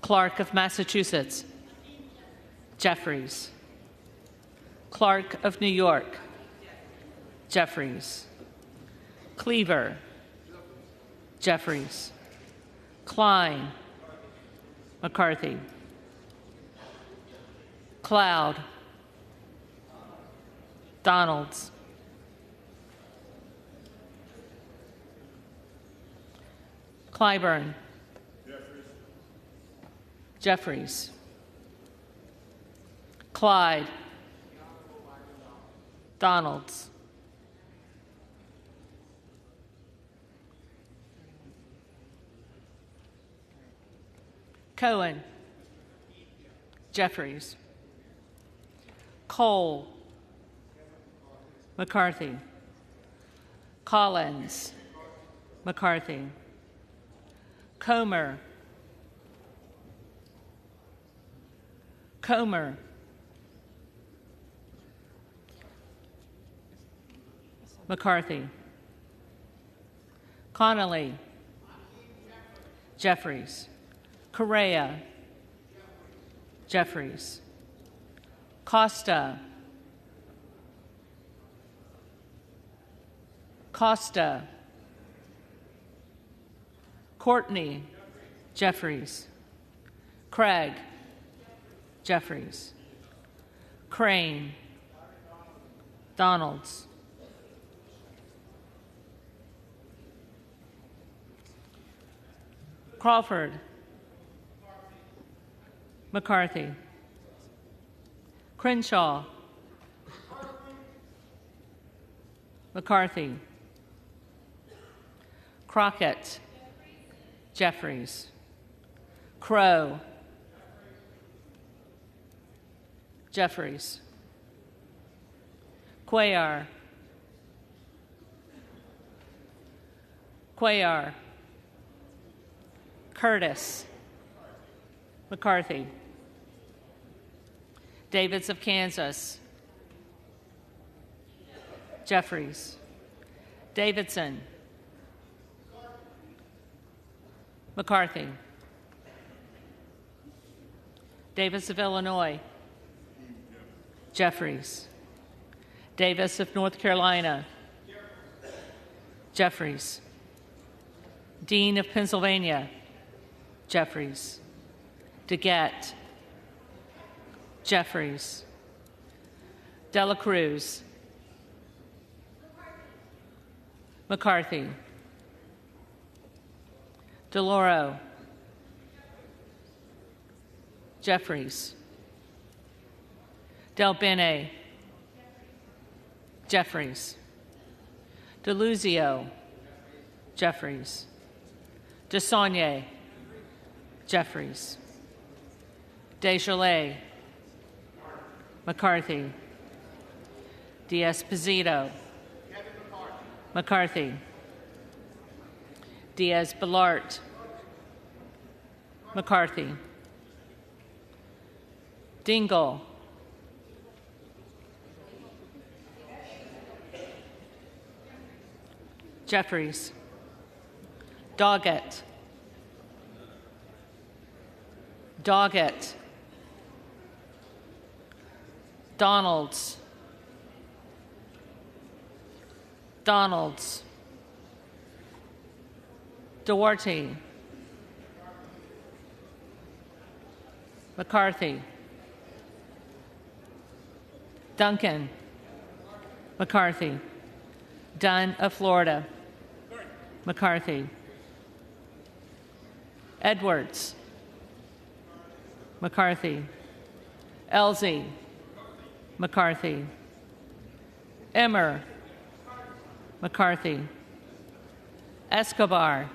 Clark of Massachusetts. Jeffries. Clark of New York. Jeffries. Cleaver. Jeffries. Klein. McCarthy. Cloud. Donalds. Clyburn. Jeffries. Clyde. Donalds. Cohen. Jeffries. Cole. McCarthy. Collins. McCarthy. Comer. Comer. McCarthy. Connolly. Jeffries. Correa. Jeffries. Costa. Costa. Courtney. Jeffries. Craig. Jeffries. Crane. Donalds. Crawford. McCarthy. Crenshaw. McCarthy. Crockett. Jeffries. Crow. Jeffries. Cuellar. Cuellar. Curtis. McCarthy. Davids of Kansas. Jeffries. Davidson. McCarthy. Davis of Illinois. Jeffries. Davis of North Carolina. Jeffries. Dean of Pennsylvania. Jeffries. DeGette. Jeffries. Dela Cruz. McCarthy. DeLauro. Jeffries. Del Bene. Jeffries. DeLuzio. Jeffries. DeSaulnier. Jeffries. Desjardins. McCarthy. Diaz-Pizito. McCarthy. Diaz-Balart. McCarthy. Dingell. Jeffries. Doggett. Doggett. Donalds. Donalds. Duarte. McCarthy. Duncan. McCarthy. Dunn of Florida. McCarthy. Edwards. McCarthy. Elsie. McCarthy. Emmer, McCarthy, Escobar,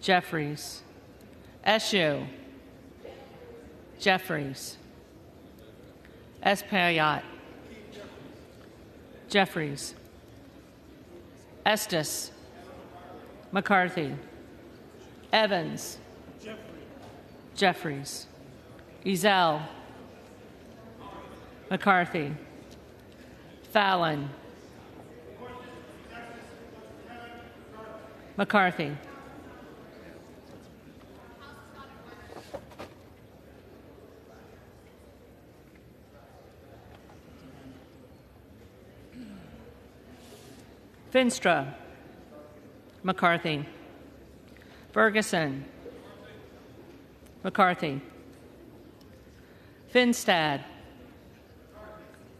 Jeffries, Eshoo, Jeffries, Espaillat, Jeffries, Estes, McCarthy, Evans, Jeffries, Ezell, McCarthy, Fallon, McCarthy, Finstra, McCarthy, Ferguson, McCarthy, Finstad,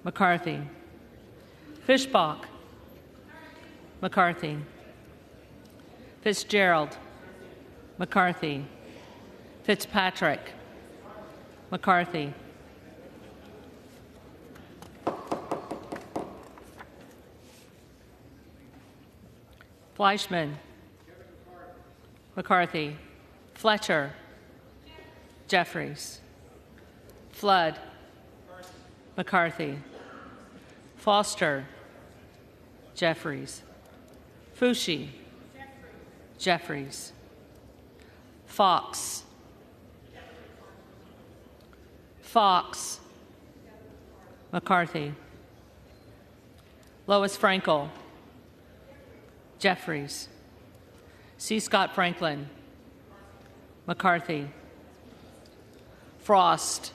McCarthy, Fischbach, McCarthy, Fitzgerald, McCarthy, Fitzpatrick, McCarthy, Fleischman, McCarthy, Fletcher, Jeffries, Flood, McCarthy, Foster, Jeffries, Fushi, Jeffries, Fox, Fox, McCarthy, Lois Frankel, Jeffries, C. Scott Franklin, McCarthy, Frost,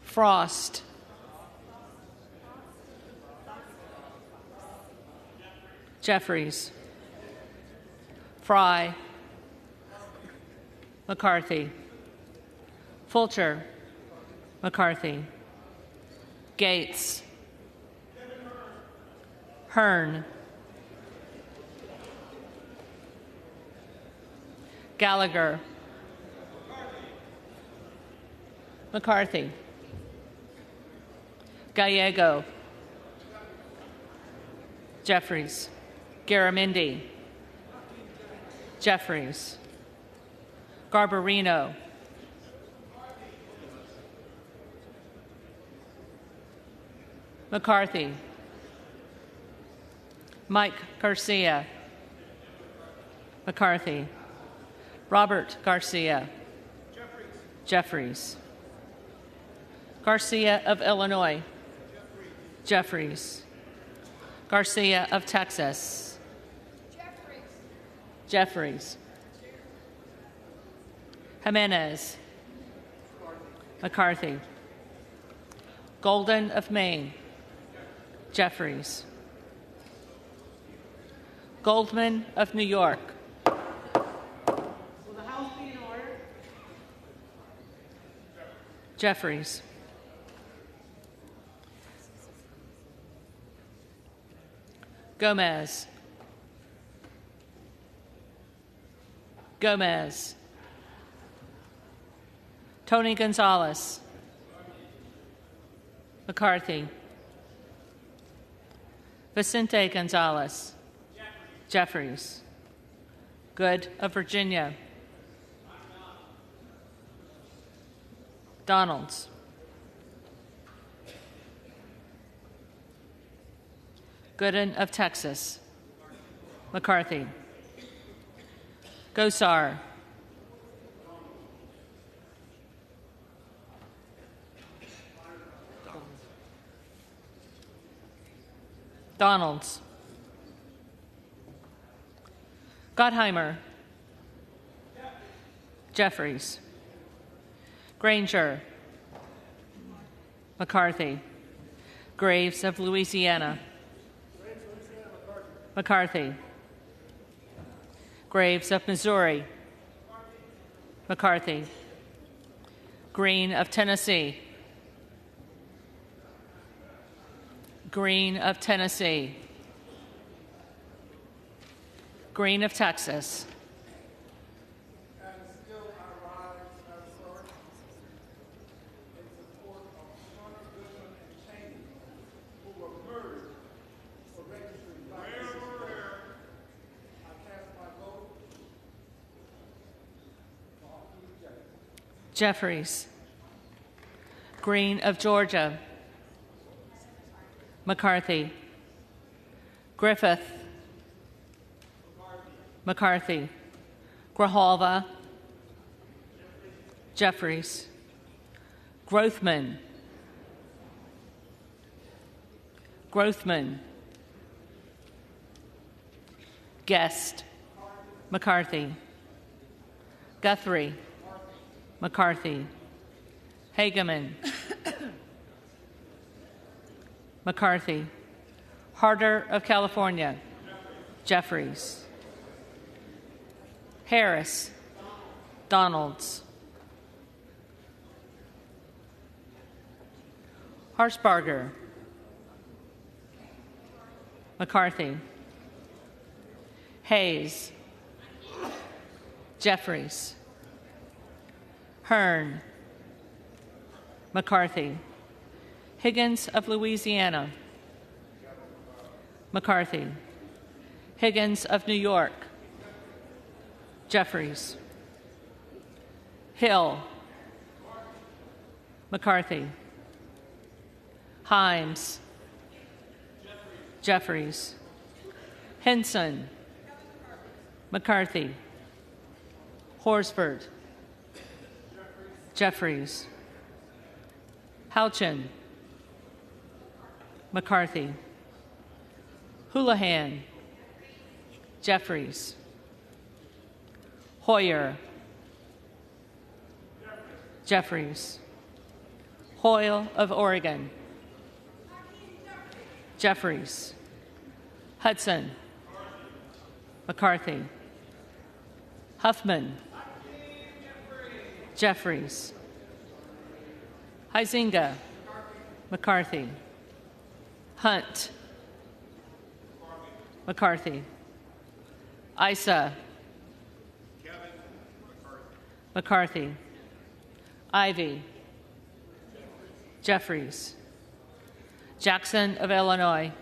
Frost, Jeffries, Fry, McCarthy, Fulcher, McCarthy, Gates, Hearn, Gallagher, McCarthy, Gallego, Jeffries, Garamendi, Jeffries, Garbarino, McCarthy, Mike Garcia, McCarthy, Robert Garcia, Jeffries, Garcia of Illinois, Jeffries, Garcia of Texas, Jeffries, Jimenez, McCarthy, Golden of Maine, Jeffries, Goldman of New York. Will the House be in order? Jeffries, Gomez, Gomez, Tony Gonzalez, McCarthy, Vicente Gonzalez, Jeffries, Good of Virginia, Donalds, Gooden of Texas, McCarthy, Gosar, Donalds, Gottheimer, Jeffries, Granger, McCarthy, Graves of Louisiana, McCarthy, Graves of Missouri, McCarthy, Green of Tennessee, Green of Tennessee, Green of Texas, Jeffries. Green of Georgia. McCarthy. Griffith. McCarthy. Grijalva. Jeffries. Grothman. Grothman. Guest. McCarthy. Guthrie. McCarthy. Hageman. McCarthy. Harder of California. Jeffries. Harris. Donalds. Harshbarger. McCarthy. Hayes. Jeffries. Hearn. McCarthy. Higgins of Louisiana. McCarthy. Higgins of New York. Jeffries. Hill. McCarthy. Himes. Jeffries. Henson. McCarthy. Horsford. Jeffries. Houchin. McCarthy. Houlihan. Jeffries. Hoyer. Jeffries. Hoyle of Oregon. Jeffries. Hudson. McCarthy. Huffman. Jeffries. Huizinga. McCarthy. Hunt. McCarthy. Issa. McCarthy. Ivey. Jeffries. Jackson of Illinois.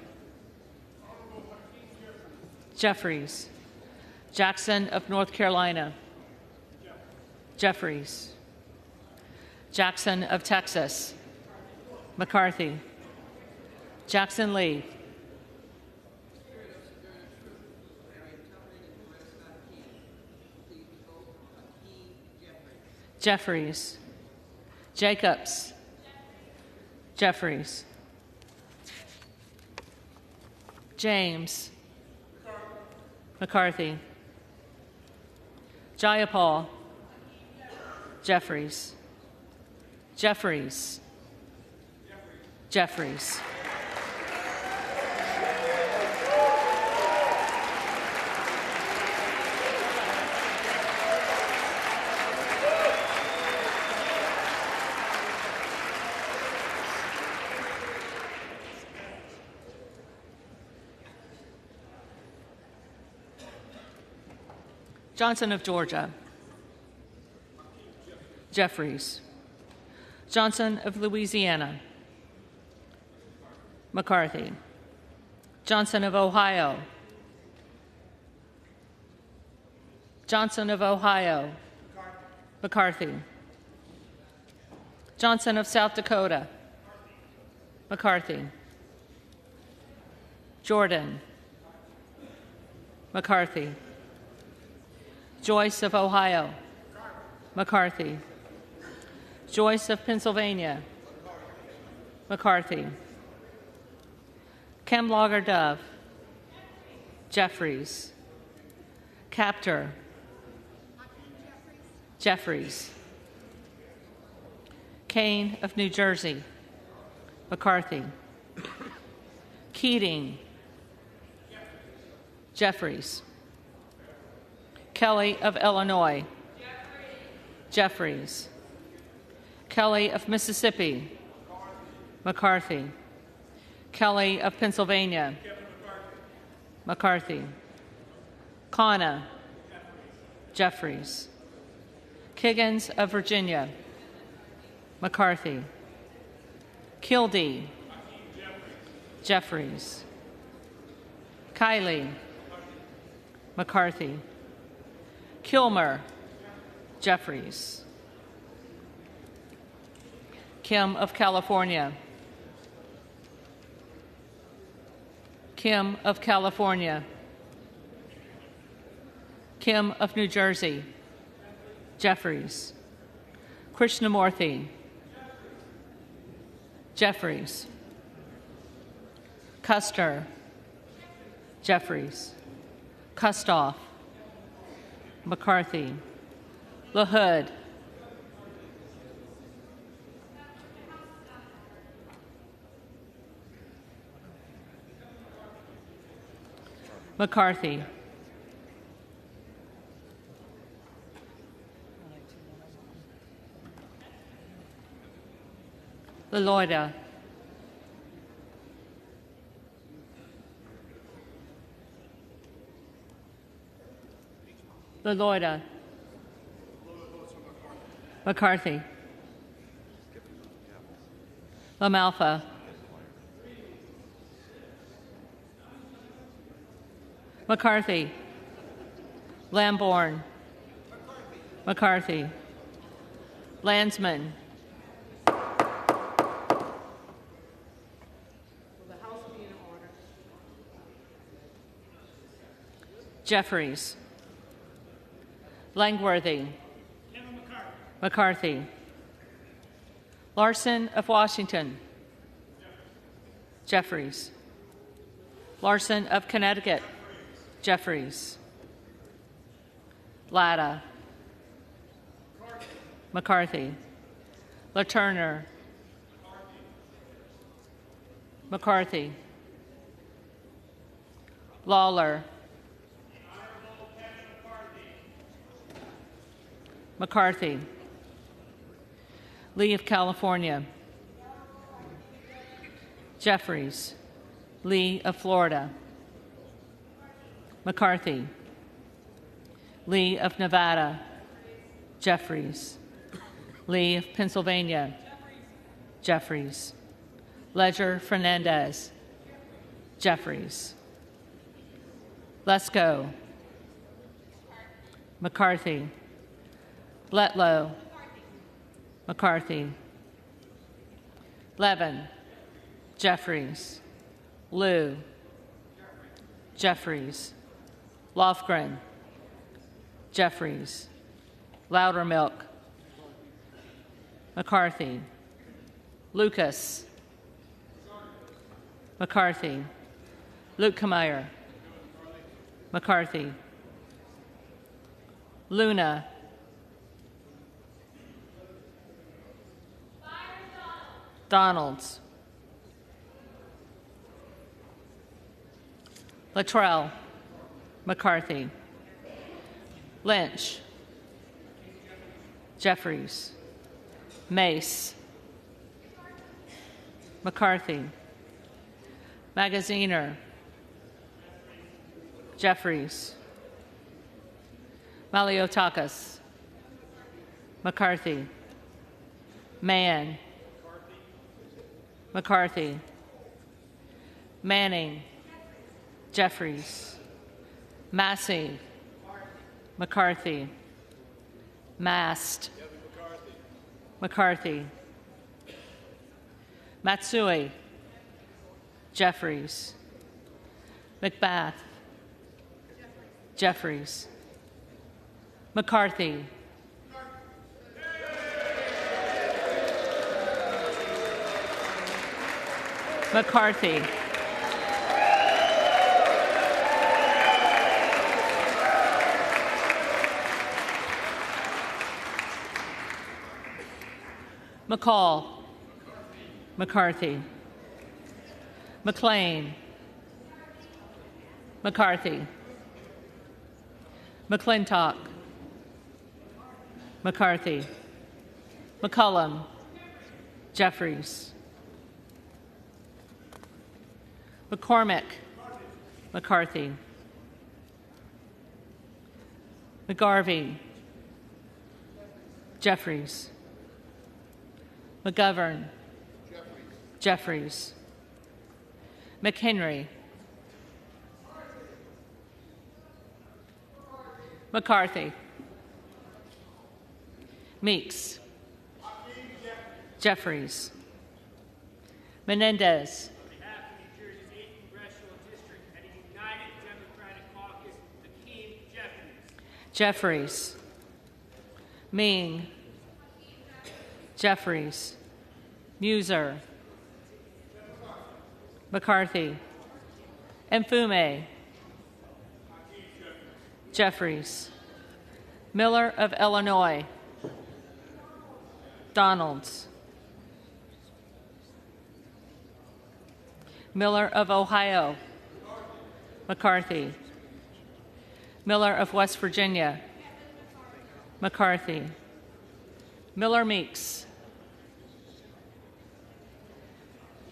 Jeffries. Jackson of North Carolina. Jeffries. Jackson of Texas. McCarthy. Jackson Lee. Jeffries. Jacobs. Jeffries. James. McCarthy. Jayapal. Jeffries. Jeffries. Jeffries. Johnson of Georgia. Jeffries. Johnson of Louisiana. McCarthy. Johnson of Ohio. Johnson of Ohio. McCarthy. Johnson of South Dakota. McCarthy. Jordan. McCarthy. Joyce of Ohio. McCarthy. Joyce of Pennsylvania. McCarthy. Kemlager Dove. Jeffries. Captor. Jeffries. Kane of New Jersey. McCarthy. Keating. Jeffries. Kelly of Illinois. Jeffries. Kelly of Mississippi. McCarthy. Kelly of Pennsylvania. McCarthy. Kana. Jeffries. Kiggins of Virginia. McCarthy. Kildee. Jeffries. Kiley. McCarthy. Kilmer. Jeffries. Kim of California. Kim of California. Kim of New Jersey. Jeffries. Krishnamurthy. Jeffries. Custer. Jeffries. Kustoff. McCarthy. LaHood. McCarthy. LaLoida. LaLoida. McCarthy. LaMalfa. McCarthy. Lamborn. McCarthy. Landsman. Jeffries. Langworthy. McCarthy. Larson of Washington. Jeffries. Larson of Connecticut. Jeffries. Latta. McCarthy. LaTurner. McCarthy. Lawler. McCarthy. Lee of California. Jeffries. Lee of Florida. McCarthy. Lee of Nevada. Jeffries. Lee of Pennsylvania. Jeffries. Ledger Fernandez. Jeffries. Lesko. McCarthy. Letlow. McCarthy. Levin. Jeffries. Liu. Jeffries. Lofgren. Jeffries. Loudermilk. McCarthy. Lucas. McCarthy. Lukemeyer. McCarthy. Luna. Donalds. Luttrell. McCarthy. Lynch. Jeffries. Mace. McCarthy. Magaziner. Jeffries. Maliotakis. McCarthy. Mann. McCarthy. Manning. Jeffries. Massey. McCarthy. Mast. McCarthy. Matsui. Jeffries. McBath. Jeffries. McCarthy. McCarthy. McCall. McCarthy. McLean. McCarthy. McClintock. McCarthy. McCullum. Jeffries. McCormick. McCarthy. McGarvey. Jeffries. McGovern. Jeffries. McHenry. McCarthy. Meeks. Jeffries. Menendez. On behalf of New Jersey's 8th Congressional District and a united Democratic caucus, Hakeem Jeffries. Jeffries. Ming. Jeffries. Muser. McCarthy. Mfume. Jeffries. Miller of Illinois. Donalds. Miller of Ohio. McCarthy. Miller of West Virginia. McCarthy. Miller Meeks.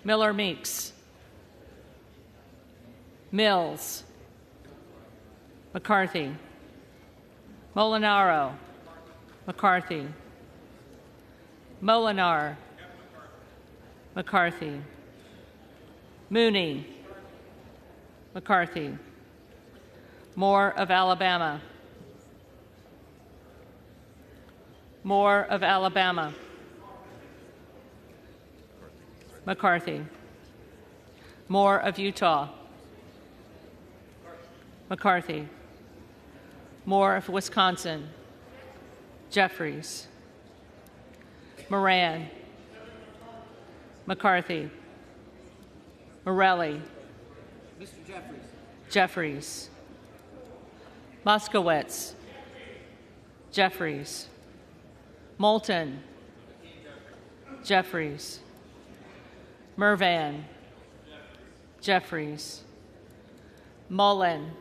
Miller Meeks. Mills. McCarthy. Molinaro. McCarthy. Molinar. McCarthy. Mooney. McCarthy. Moore of Alabama. Moore of Alabama. McCarthy. Moore of Utah. McCarthy. Moore of Wisconsin. Jeffries. Moran. McCarthy. Morelli. Mr. Jeffries. Jeffries. Moskowitz. Jeffries. Moulton. Jeffries. Mervan. Jeffries. Mullen.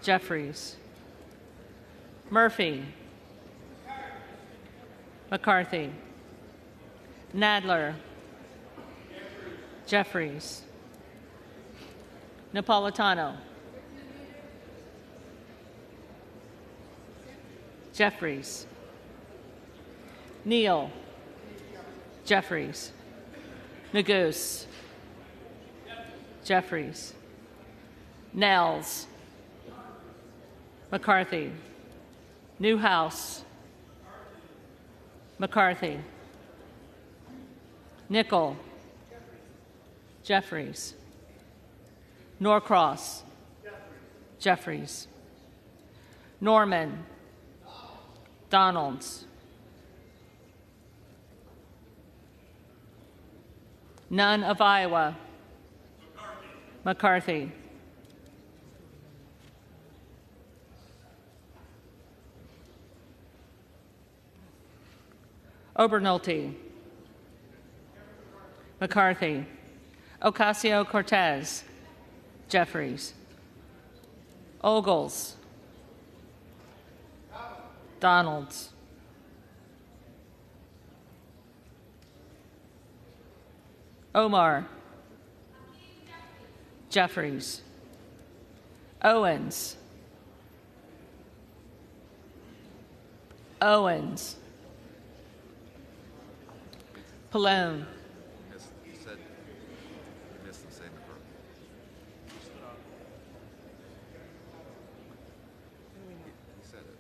Jeffries. Murphy. McCarthy. Nadler. Jeffries. Napolitano. Jeffries. Neal. Jeffries. Neguse. Jeffries. Nels. McCarthy. Newhouse. McCarthy. Nickel. Jeffries. Norcross. Jeffries. Norman. Donalds. None of Iowa. McCarthy. Obernolte. McCarthy. Ocasio-Cortez. Jeffries. Ogles. Donalds. Omar. Jeffries. Owens. Owens. Pallone. You said you missed the same McCarthy. You said it.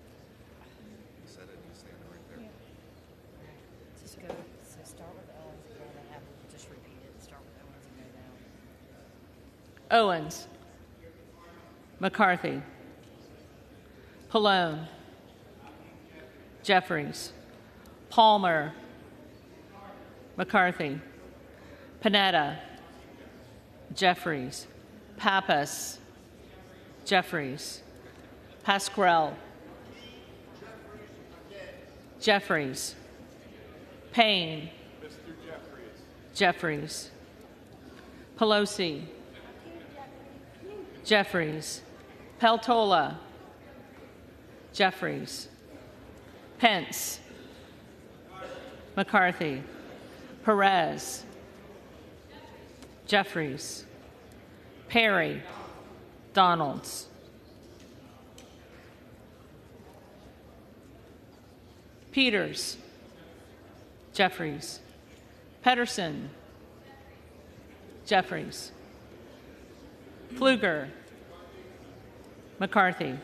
You said it. You stand right there. Just go. So start with Owens and then have just repeat it. Start with Owens and go down. Owens. McCarthy. Pallone. Jeffries. Palmer. McCarthy. Panetta. Jeffries. Pappas. Jeffries. Pasquarel. Jeffries. Payne. Jeffries. Pelosi. Jeffries. Peltola. Jeffries. Pence. McCarthy. Perez. Jeffries. Perry. Donalds. Peters. Jeffries. Pedersen. Jeffries. Pfluger. McCarthy.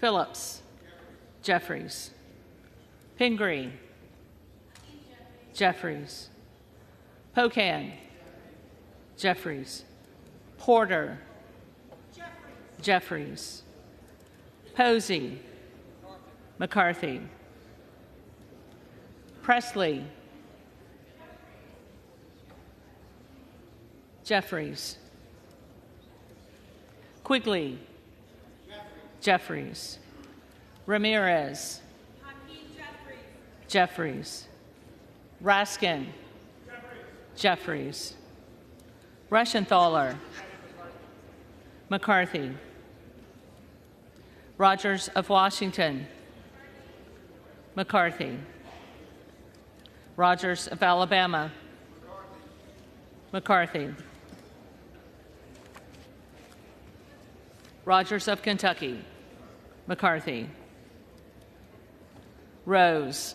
Phillips. Jeffries. Pingree. Jeffries. Pocan. Jeffries. Porter. Jeffries. Posey. McCarthy. Presley. Jeffries. Quigley. Jeffries. Ramirez. Jeffries. Raskin. Jeffries. Reschenthaler. McCarthy. Rogers of Washington. McCarthy. Rogers of Alabama. McCarthy. Rogers of Kentucky. McCarthy. Rose.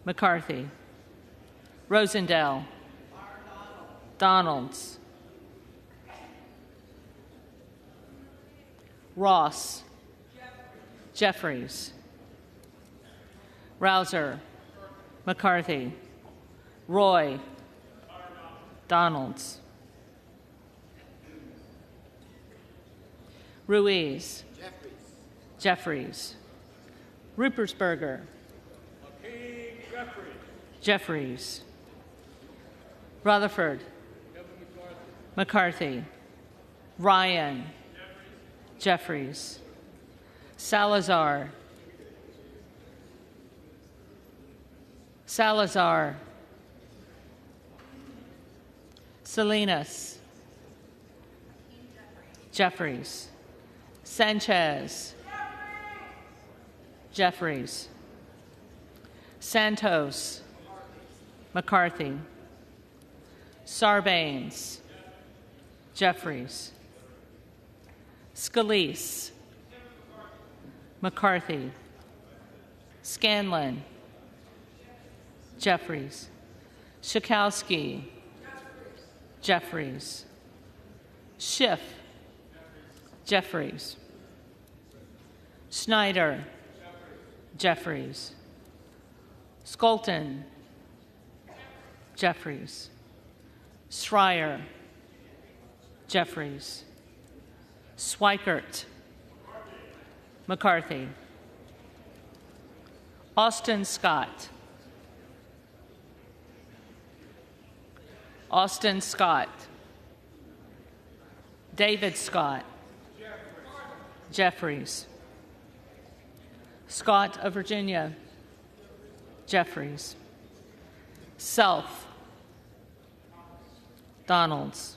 McCarthy. Rosendale. Donalds. Ross. Jeffries. Rouser. McCarthy. Roy. Donalds. Ruiz. Jeffries. Rupersberger. Jeffries. Rutherford. McCarthy. Ryan. Jeffries. Salazar. Salazar. Salinas. Jeffries. Sanchez. Jeffries. Santos. McCarthy. Sarbanes. Jeffries. Scalise. McCarthy. Scanlon. Jeffries. Schakowsky. Jeffries. Schiff. Jeffries. Schneider. Jeffries. Skolton. Jeffries. Schreier. Jeffries. Swikert. McCarthy. Austin Scott. Austin Scott. David Scott. Jeffries. Scott of Virginia. Jeffries. Self. Donalds.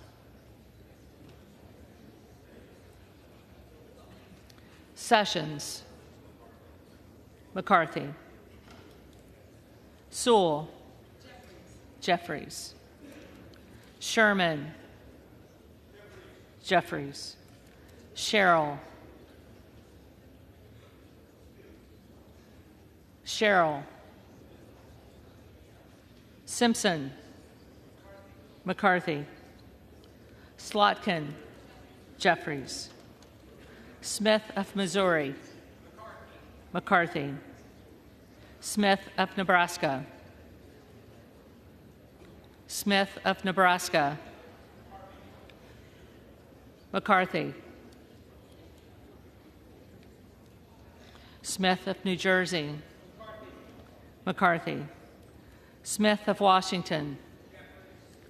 Sessions. McCarthy. Sewell. Jeffries. Sherman. Jeffries. Sherrill. Sherrill. Simpson. McCarthy. Slotkin. Jeffries. Smith of Missouri. McCarthy. Smith of Nebraska. Smith of Nebraska. McCarthy. Smith of New Jersey. McCarthy. Smith of Washington.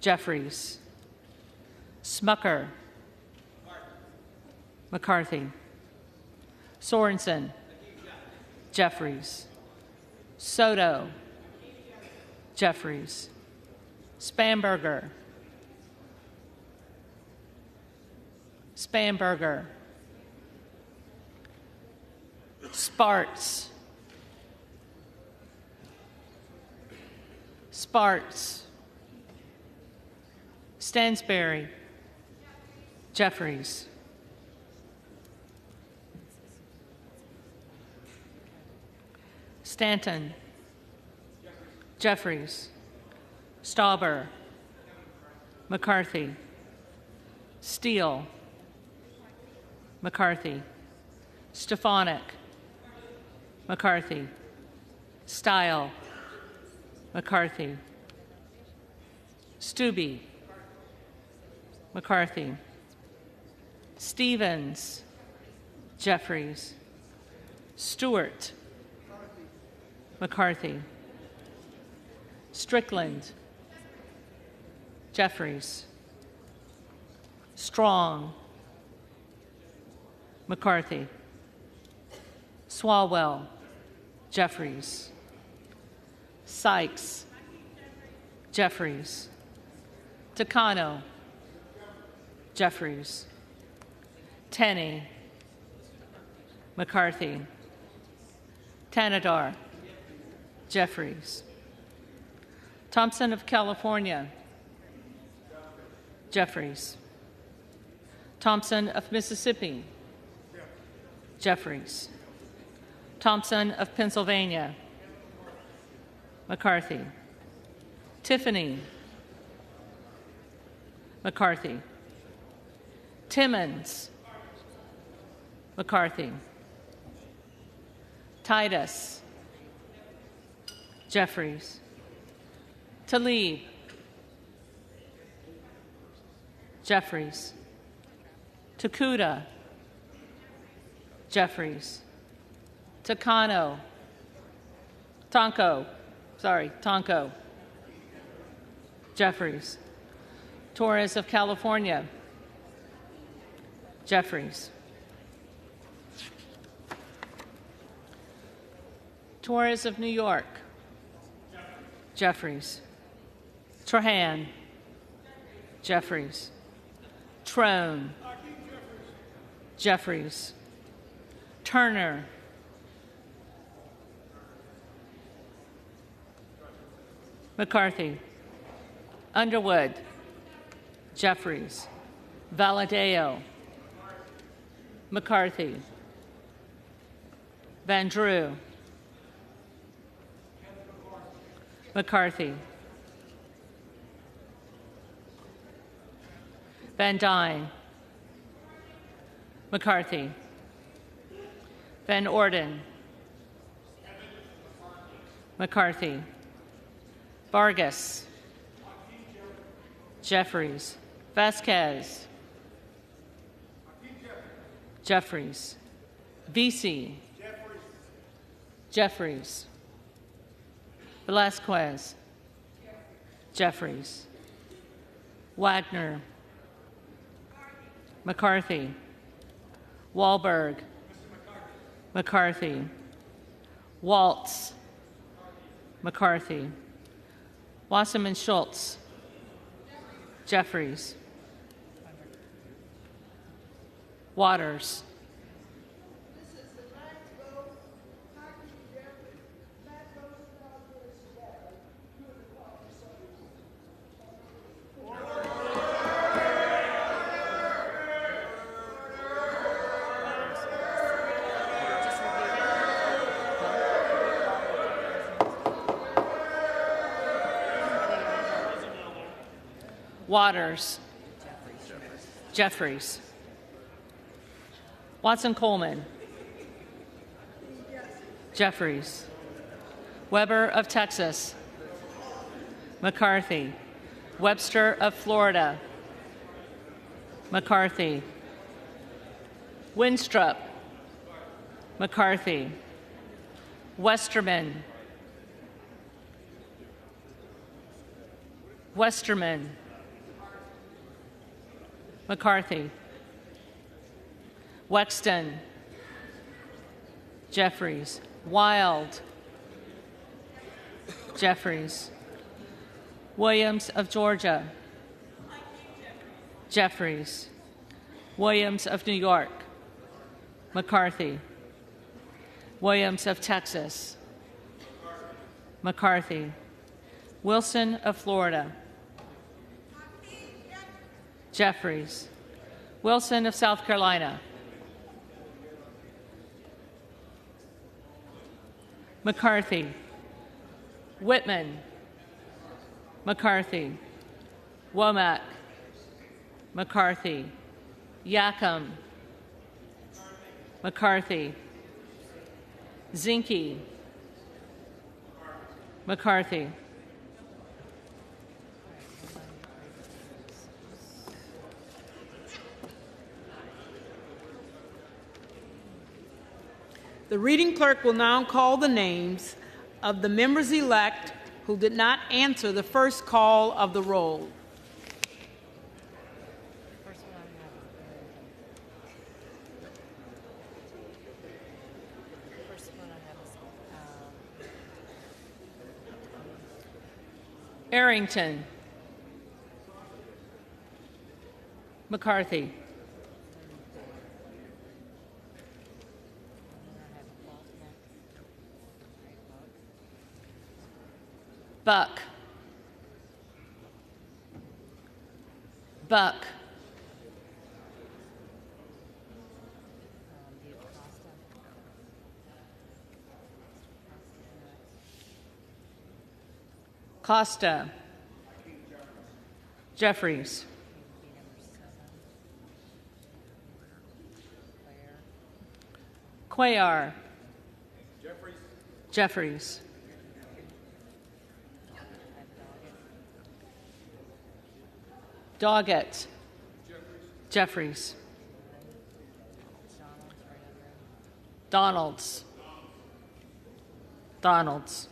Jeffries. Smucker. McCarthy. Sorensen. Jeffries. Soto. Jeffries. Spanberger. Spanberger. Sparts. Sparts. Stansberry. Jeffries. Stanton. Jeffries. Stauber. McCarthy. Steele. McCarthy. Stefanik, McCarthy, Style, McCarthy, Stube, McCarthy, Stevens, Jeffries, Stewart, McCarthy, Strickland, Jeffries, Strong, McCarthy, Swalwell, Jeffries, Sykes, Jeffries, Takano, Jeffries, Tenney, McCarthy, Tanadar, Jeffries, Thompson of California, Jeffries, Thompson of Mississippi, Jeffries, Thompson of Pennsylvania, McCarthy, Tiffany, McCarthy, Timmons, McCarthy, Titus, Jeffries, Tlaib, Jeffries, Takuda, Jeffries, Tonko, Jeffries, Torres of California, Jeffries, Torres of New York, Jeffries, Trahan, Jeffries, Trone, Jeffries, Turner, McCarthy, Underwood, Jeffries, Valadeo, McCarthy, Van Drew, McCarthy, Van Dyne, McCarthy, Van Orden, McCarthy, Vargas, Jeffries, Vasquez, Jeffries, Vesey, Jeffries, Velasquez, Jeffries, Wagner, McCarthy, Wahlberg, McCarthy, Waltz, McCarthy, Wasserman Schultz, Jeffries, Waters, Waters, Jeffries, Watson Coleman, Jeffries, Weber of Texas, McCarthy, Webster of Florida, McCarthy, Winstrup, McCarthy, Westerman, McCarthy, Wexton, Jeffries, Wild, Jeffries, Williams of Georgia, Jeffries, Williams of New York, McCarthy, Williams of Texas, McCarthy, Wilson of Florida, Jeffries, Wilson of South Carolina, McCarthy, Whitman, McCarthy, Womack, McCarthy, Yackham, McCarthy. Zinke. McCarthy. The reading clerk will now call the names of the members-elect who did not answer the first call of the roll. Arrington. McCarthy. Buck. Buck. Costa. Jeffries. Cuellar. Jeffries. Doggett. Jeffries. Donalds. Donalds.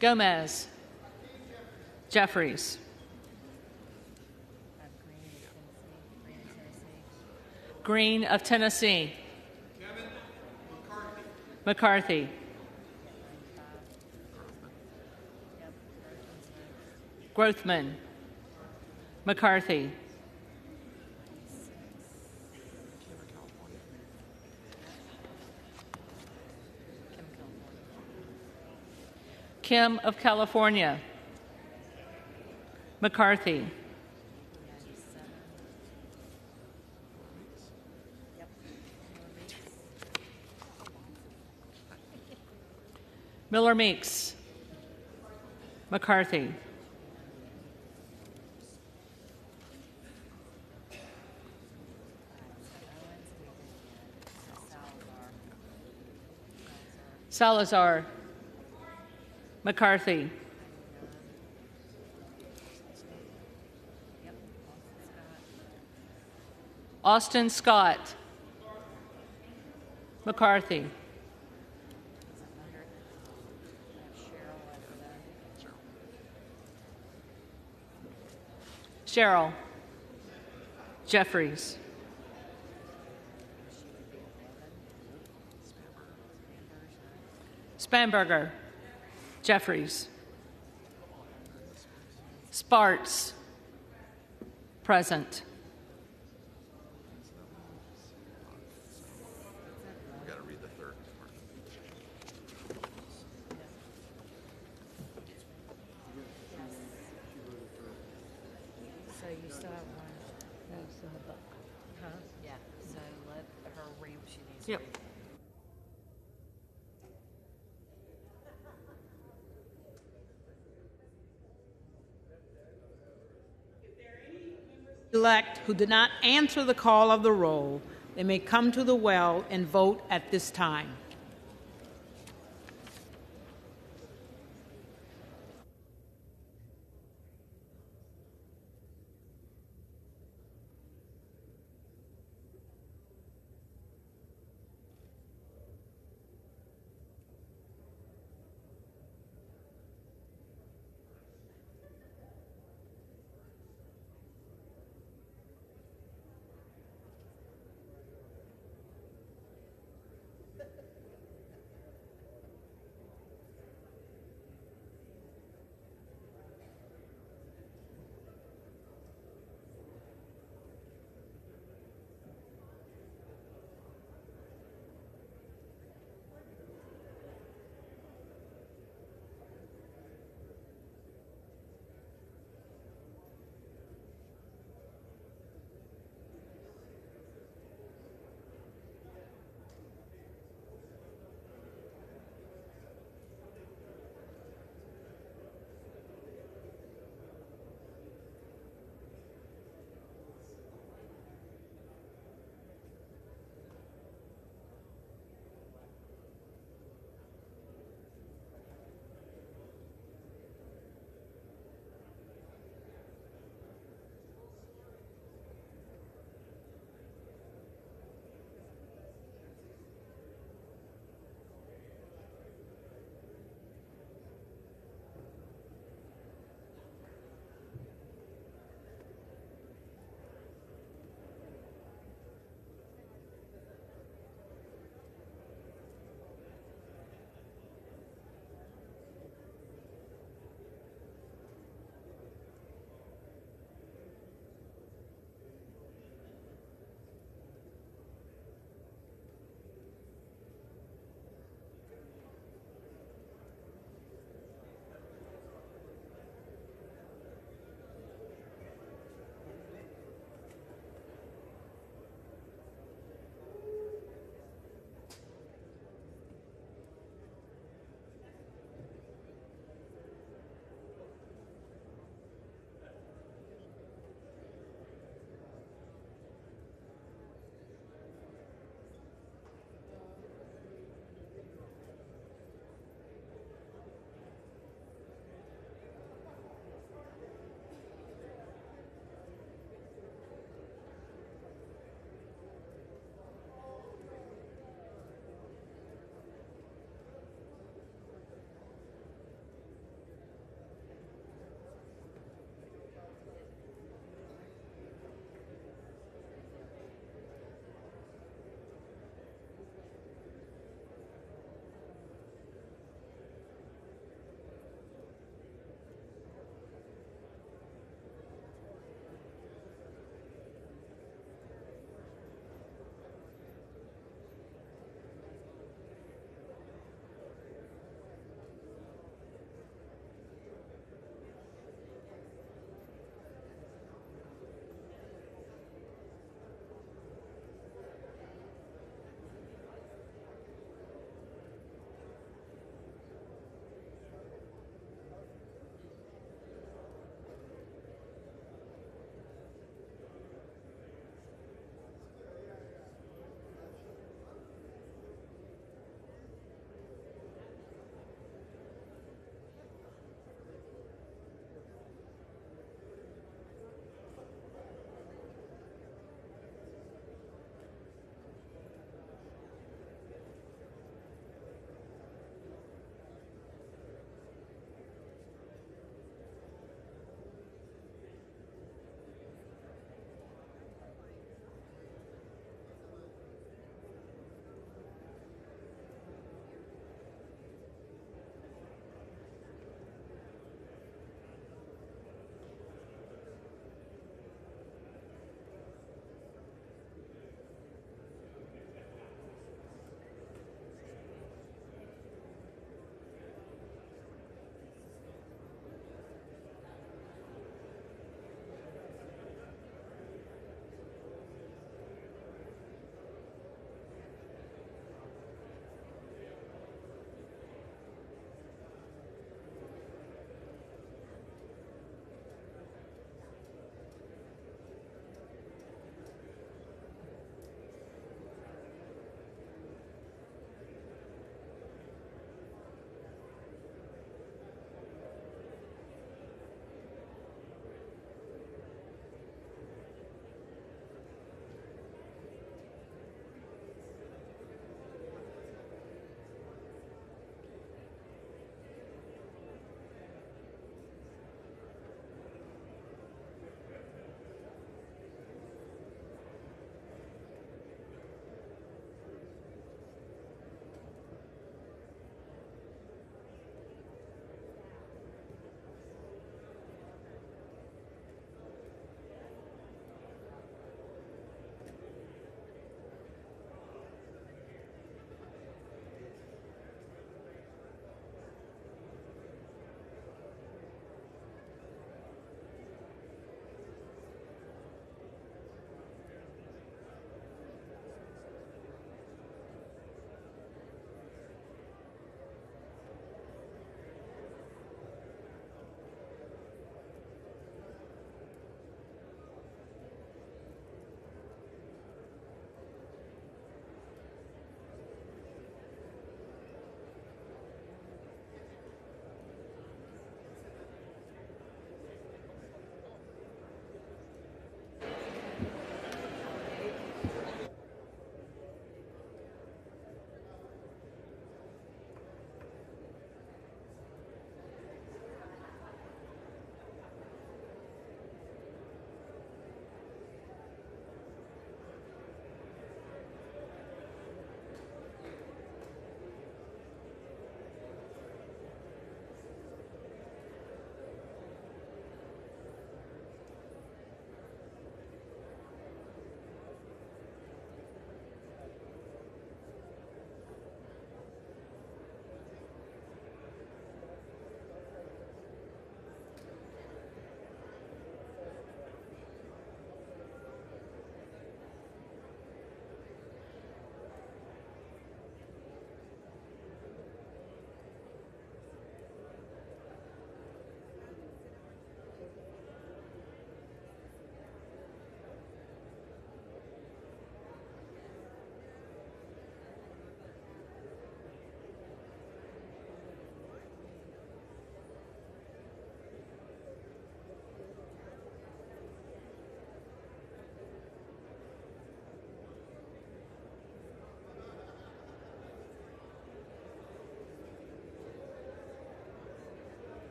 Gomez. Jeffries. Green of Tennessee. Kevin McCarthy. McCarthy. Grothman. McCarthy. Kim of California. McCarthy. Miller Meeks. McCarthy. Salazar. McCarthy. Austin Scott. McCarthy. Sherrill. Jeffries. Spanberger. Jeffries. Sparts. Present. We got to read the third. So you still have one. No, you still have Buck. Huh? Yeah. So let her read what she needs to read. Elect who did not answer the call of the roll, they may come to the well and vote at this time.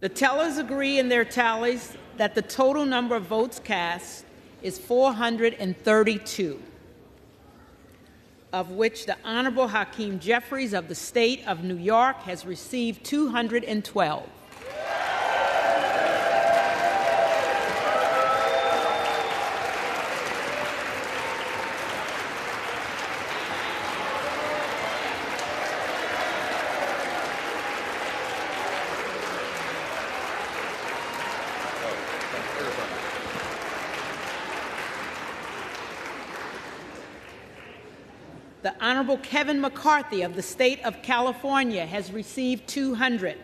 The tellers agree in their tallies that the total number of votes cast is 432, of which the Honorable Hakeem Jeffries of the State of New York has received 212. The Honorable Kevin McCarthy of the State of California has received 200.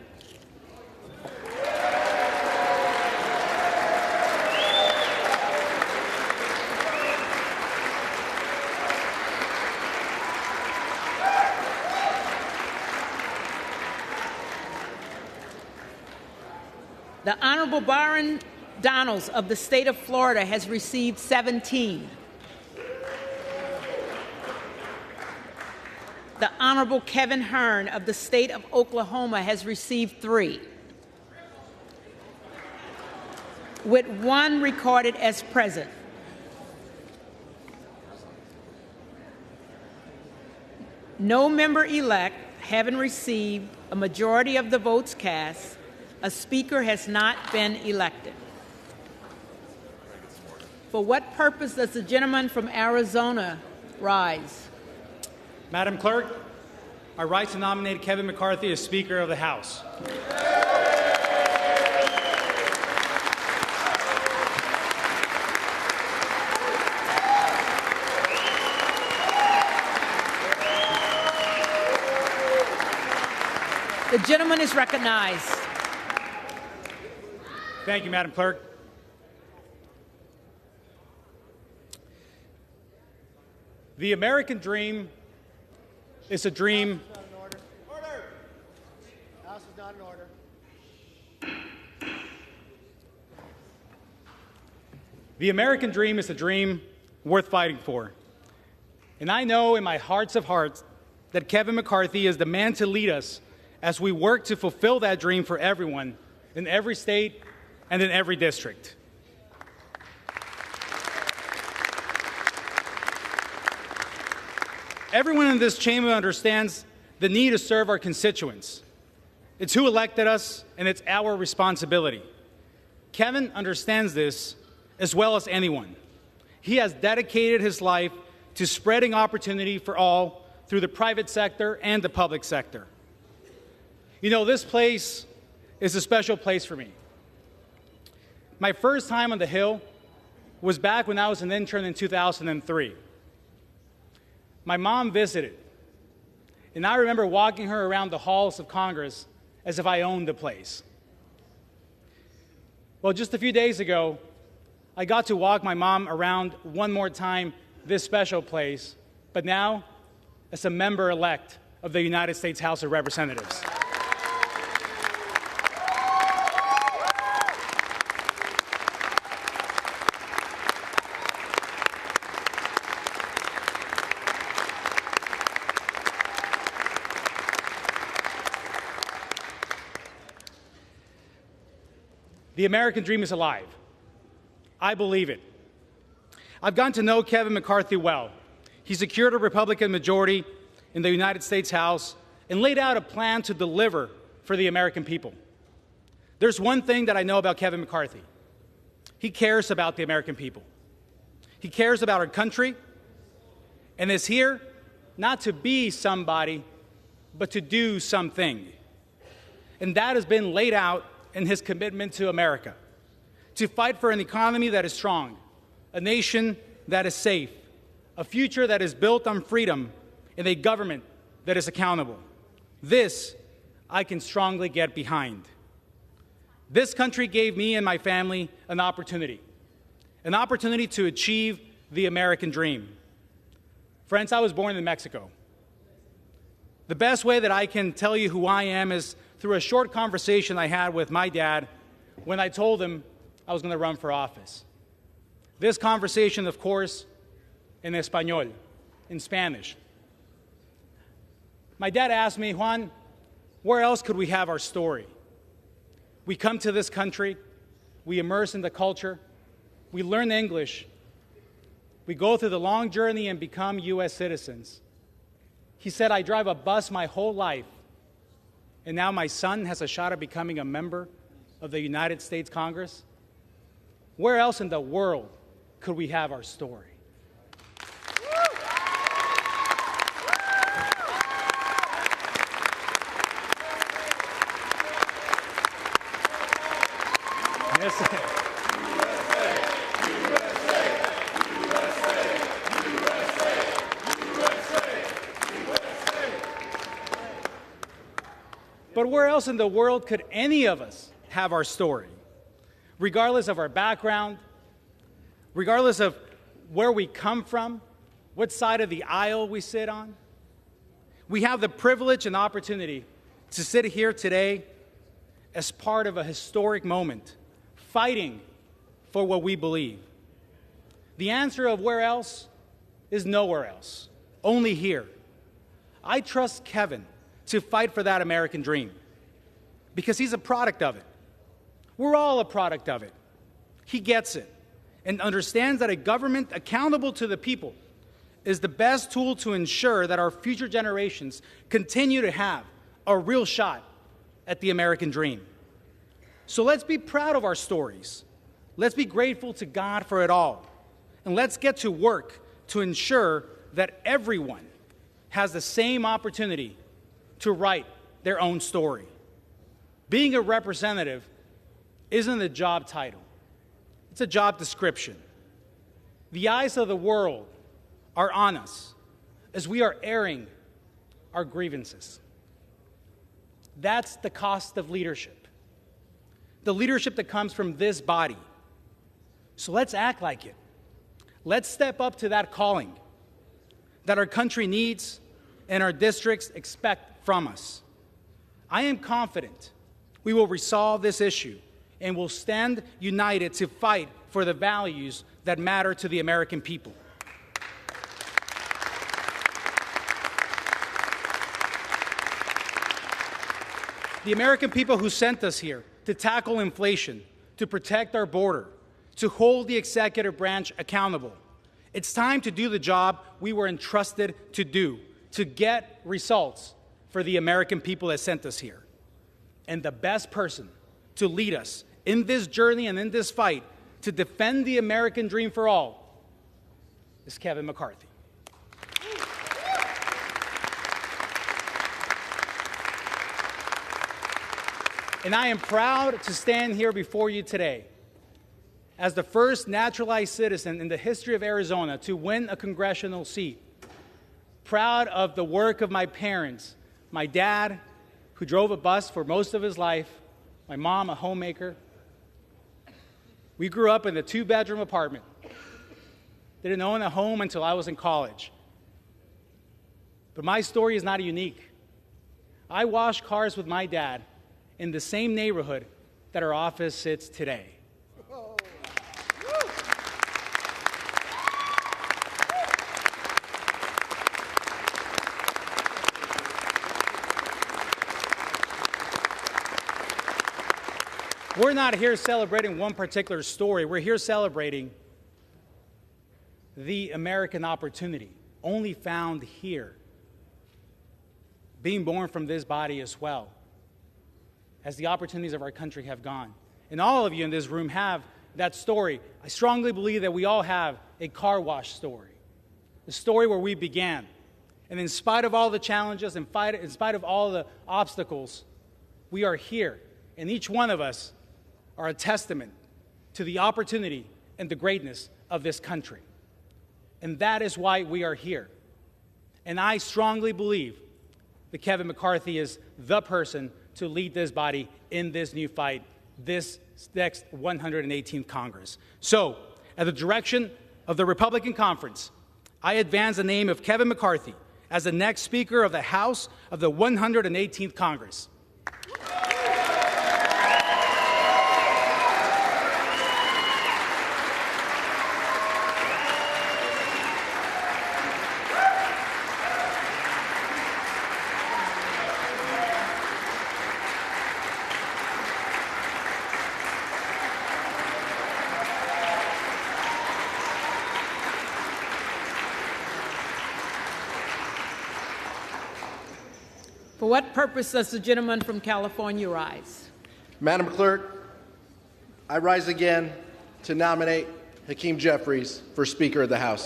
The Honorable Byron Donalds of the State of Florida has received 17. The Honorable Kevin Hearn of the State of Oklahoma has received 3, with 1 recorded as present. No member-elect having received a majority of the votes cast, a speaker has not been elected. For what purpose does the gentleman from Arizona rise? Madam Clerk, I rise to nominate Kevin McCarthy as Speaker of the House. The gentleman is recognized. Thank you, Madam Clerk. The American dream is a dream. Order. House is not in order. The American dream is a dream worth fighting for. And I know in my hearts of hearts that Kevin McCarthy is the man to lead us as we work to fulfill that dream for everyone in every state and in every district. Everyone in this chamber understands the need to serve our constituents. It's who elected us, and it's our responsibility. Kevin understands this as well as anyone. He has dedicated his life to spreading opportunity for all through the private sector and the public sector. You know, this place is a special place for me. My first time on the Hill was back when I was an intern in 2003. My mom visited, and I remember walking her around the halls of Congress as if I owned the place. Well, just a few days ago, I got to walk my mom around one more time this special place, but now as a member-elect of the United States House of Representatives. The American dream is alive. I believe it. I've gotten to know Kevin McCarthy well. He secured a Republican majority in the United States House and laid out a plan to deliver for the American people. There's one thing that I know about Kevin McCarthy. He cares about the American people. He cares about our country and is here not to be somebody, but to do something. And that has been laid out in his commitment to America, to fight for an economy that is strong, a nation that is safe, a future that is built on freedom, and a government that is accountable. This I can strongly get behind. This country gave me and my family an opportunity to achieve the American dream. Friends, I was born in Mexico. The best way that I can tell you who I am is through a short conversation I had with my dad when I told him I was going to run for office. This conversation, of course, in Español, in Spanish. My dad asked me, Juan, where else could we have our story? We come to this country, we immerse in the culture, we learn English, we go through the long journey and become U.S. citizens. He said, I drive a bus my whole life, and now my son has a shot at becoming a member of the United States Congress. Where else in the world could we have our story? Yes. But where else in the world could any of us have our story? Regardless of our background, regardless of where we come from, what side of the aisle we sit on, we have the privilege and opportunity to sit here today as part of a historic moment, fighting for what we believe. The answer of where else is nowhere else, only here. I trust Kevin to fight for that American dream because he's a product of it. We're all a product of it. He gets it and understands that a government accountable to the people is the best tool to ensure that our future generations continue to have a real shot at the American dream. So let's be proud of our stories. Let's be grateful to God for it all. And let's get to work to ensure that everyone has the same opportunity to write their own story. Being a representative isn't a job title. It's a job description. The eyes of the world are on us as we are airing our grievances. That's the cost of leadership. The leadership that comes from this body. So let's act like it. Let's step up to that calling that our country needs and our districts expect from us. I am confident we will resolve this issue and will stand united to fight for the values that matter to the American people. The American people who sent us here to tackle inflation, to protect our border, to hold the executive branch accountable. It's time to do the job we were entrusted to do, to get results for the American people that sent us here. And the best person to lead us in this journey and in this fight to defend the American dream for all is Kevin McCarthy. And I am proud to stand here before you today as the first naturalized citizen in the history of Arizona to win a congressional seat. Proud of the work of my parents, my dad, who drove a bus for most of his life, my mom, a homemaker. We grew up in a 2-bedroom apartment. Didn't own a home until I was in college. But my story is not unique. I washed cars with my dad in the same neighborhood that our office sits today. We're not here celebrating one particular story. We're here celebrating the American opportunity, only found here, being born from this body as well, as the opportunities of our country have gone. And all of you in this room have that story. I strongly believe that we all have a car wash story, the story where we began. And in spite of all the challenges, in spite of all the obstacles, we are here. And each one of us are a testament to the opportunity and the greatness of this country. And that is why we are here. And I strongly believe that Kevin McCarthy is the person to lead this body in this new fight, this next 118th Congress. So, at the direction of the Republican Conference, I advance the name of Kevin McCarthy as the next Speaker of the House of the 118th Congress. For what purpose does the gentleman from California rise? Madam Clerk, I rise again to nominate Hakeem Jeffries for Speaker of the House.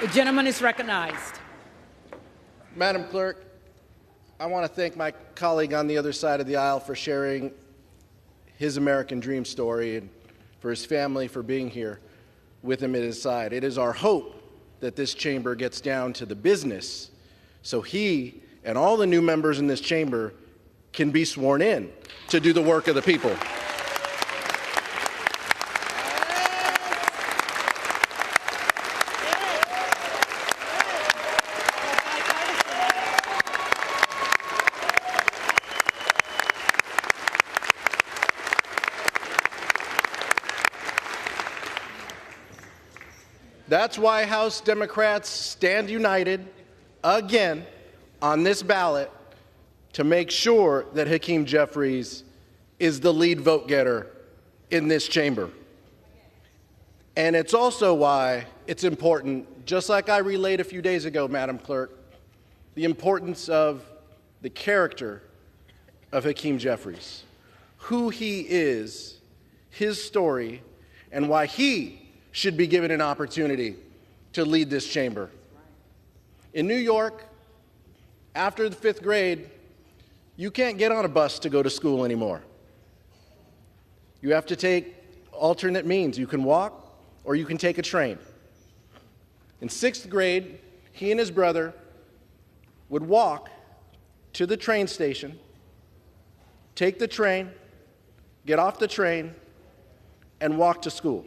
The gentleman is recognized. Madam Clerk, I want to thank my colleague on the other side of the aisle for sharing his American dream story and for his family for being here with him at his side. It is our hope that this chamber gets down to the business so he and all the new members in this chamber can be sworn in to do the work of the people. That's why House Democrats stand united again on this ballot to make sure that Hakeem Jeffries is the lead vote getter in this chamber. And it's also why it's important, just like I relayed a few days ago, Madam Clerk, the importance of the character of Hakeem Jeffries, who he is, his story, and why he should be given an opportunity to lead this chamber. In New York, after the 5th grade, you can't get on a bus to go to school anymore. You have to take alternate means. You can walk or you can take a train. In 6th grade, he and his brother would walk to the train station, take the train, get off the train, and walk to school.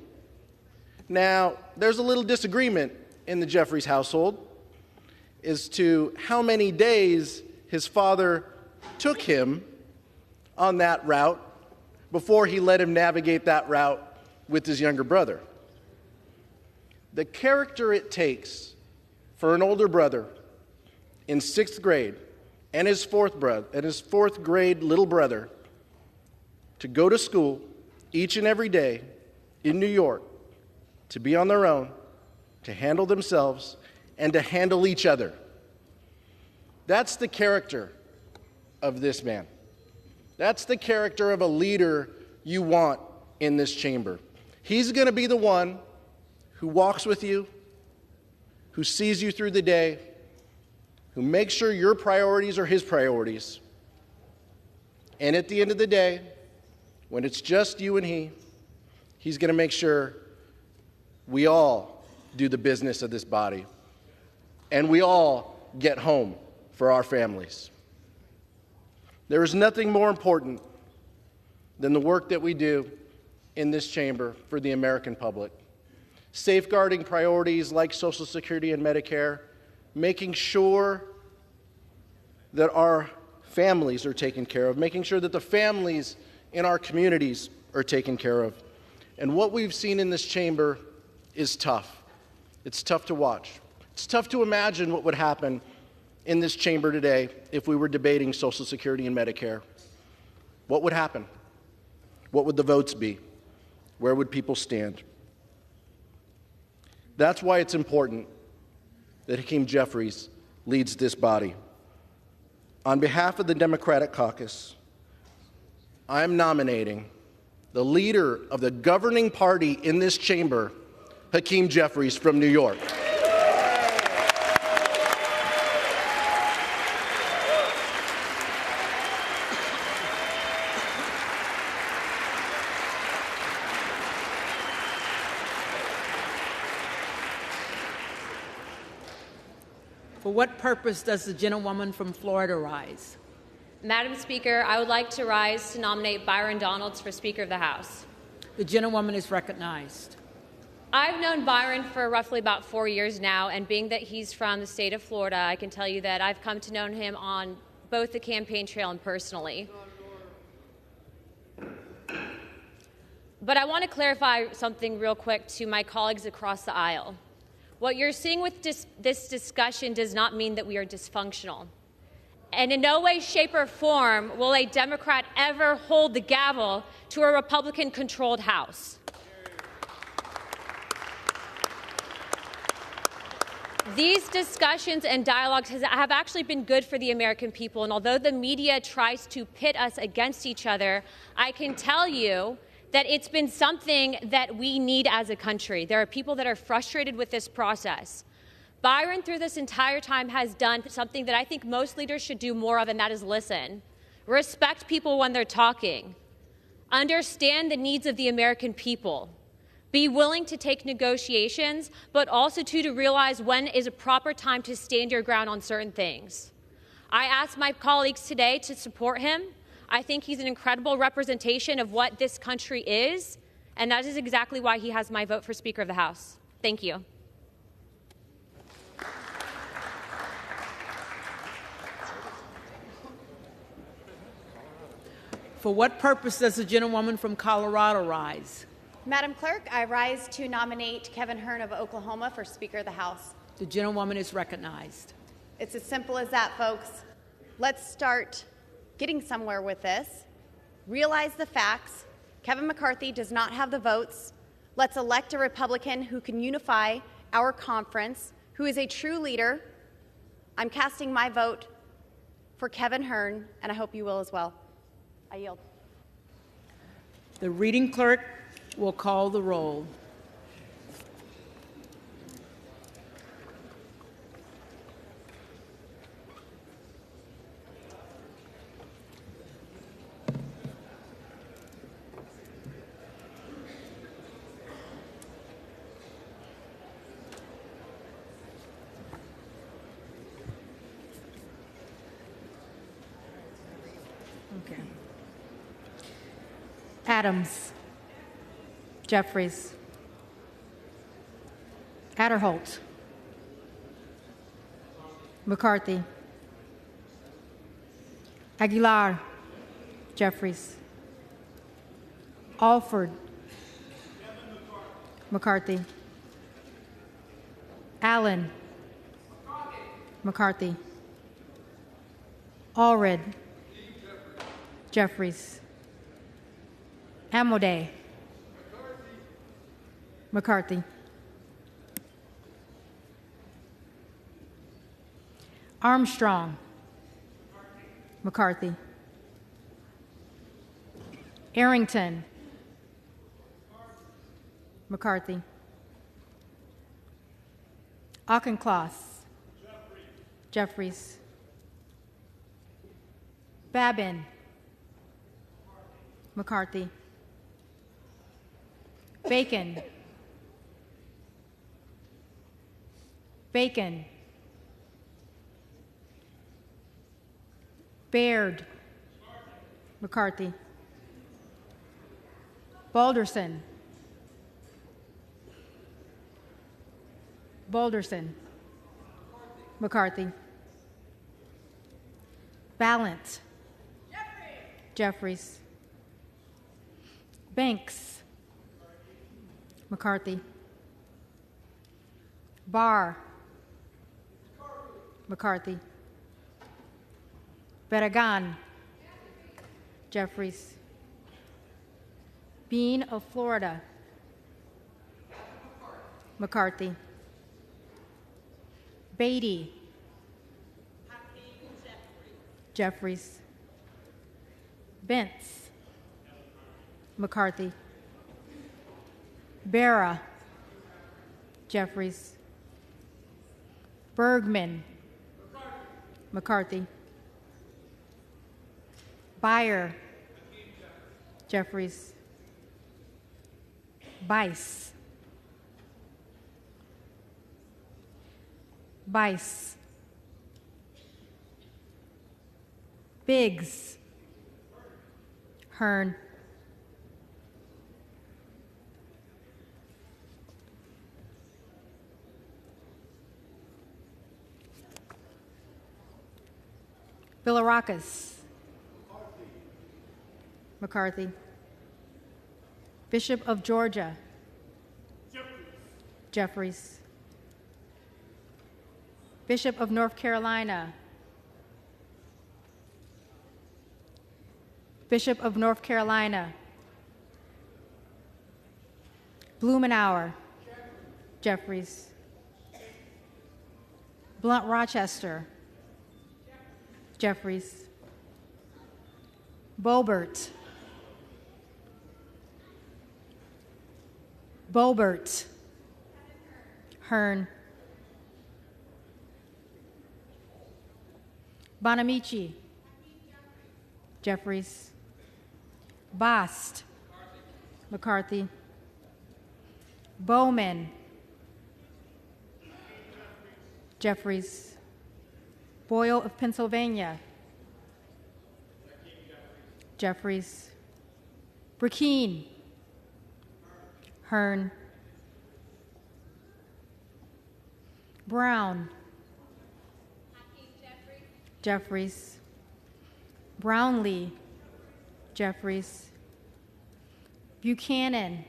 Now, there's a little disagreement in the Jeffries household as to how many days his father took him on that route before he let him navigate that route with his younger brother. The character it takes for an older brother in 6th grade and his fourth grade little brother to go to school each and every day in New York, to be on their own, to handle themselves, and to handle each other. That's the character of this man. That's the character of a leader you want in this chamber. He's going to be the one who walks with you, who sees you through the day, who makes sure your priorities are his priorities. And at the end of the day, when it's just you and he's going to make sure we all do the business of this body, and we all get home for our families. There is nothing more important than the work that we do in this chamber for the American public. Safeguarding priorities like Social Security and Medicare, making sure that our families are taken care of, making sure that the families in our communities are taken care of. And what we've seen in this chamber is tough. It's tough to watch. It's tough to imagine what would happen in this chamber today if we were debating Social Security and Medicare. What would happen? What would the votes be? Where would people stand? That's why it's important that Hakeem Jeffries leads this body. On behalf of the Democratic caucus, I am nominating the leader of the governing party in this chamber, Hakeem Jeffries from New York. For what purpose does the gentlewoman from Florida rise? Madam Speaker, I would like to rise to nominate Byron Donalds for Speaker of the House. The gentlewoman is recognized. I've known Byron for roughly about 4 years now, and being that he's from the state of Florida, I can tell you that I've come to know him on both the campaign trail and personally. But I want to clarify something real quick to my colleagues across the aisle. What you're seeing with this discussion does not mean that we are dysfunctional. And in no way, shape, or form will a Democrat ever hold the gavel to a Republican-controlled House. These discussions and dialogues have actually been good for the American people, and although the media tries to pit us against each other, I can tell you that it's been something that we need as a country. There are people that are frustrated with this process. Byron, through this entire time, has done something that I think most leaders should do more of, and that is listen. Respect people when they're talking. Understand the needs of the American people. Be willing to take negotiations, but also to realize when is a proper time to stand your ground on certain things. I asked my colleagues today to support him. I think he's an incredible representation of what this country is, and that is exactly why he has my vote for Speaker of the House. Thank you. For what purpose does the gentlewoman from Colorado rise? Madam Clerk, I rise to nominate Kevin Hern of Oklahoma for Speaker of the House. The gentlewoman is recognized. It's as simple as that, folks. Let's start getting somewhere with this. Realize the facts. Kevin McCarthy does not have the votes. Let's elect a Republican who can unify our conference, who is a true leader. I'm casting my vote for Kevin Hern, and I hope you will as well. I yield. The reading clerk will call the roll. Okay. Adams. Jeffries. Adderholt. McCarthy. Aguilar. Jeffries. Alford. McCarthy. Allen. McCarthy. Allred. Jeffries. Amodei. McCarthy. Armstrong. McCarthy. Arrington. McCarthy. Auchincloss. Jeffries. Babin. McCarthy. Bacon. Bacon. Baird. McCarthy. Balderson. Balderson. McCarthy. Ballant. Jeffries. Banks. McCarthy. Barr. McCarthy. Barragan. Jeffries. Bean of Florida. McCarthy. Beatty. Jeffries. Bentz. McCarthy. Barra. Jeffries. Bergman. McCarthy. Beyer. Jeffries. Bice. Bice. Biggs. Hern. Bilirakis. McCarthy. Bishop of Georgia. Jeffries. Bishop of North Carolina. Bishop of North Carolina. Blumenauer. Jeffries. Blunt Rochester. Jeffries. Boebert. Boebert. Hearn. Bonamici. Jeffries. Bast. McCarthy. Bowman. Jeffries. Boyle of Pennsylvania. Jeffries. Burkeen. Hearn. Brown. Jeffries. Brownlee. Jeffries. Buchanan.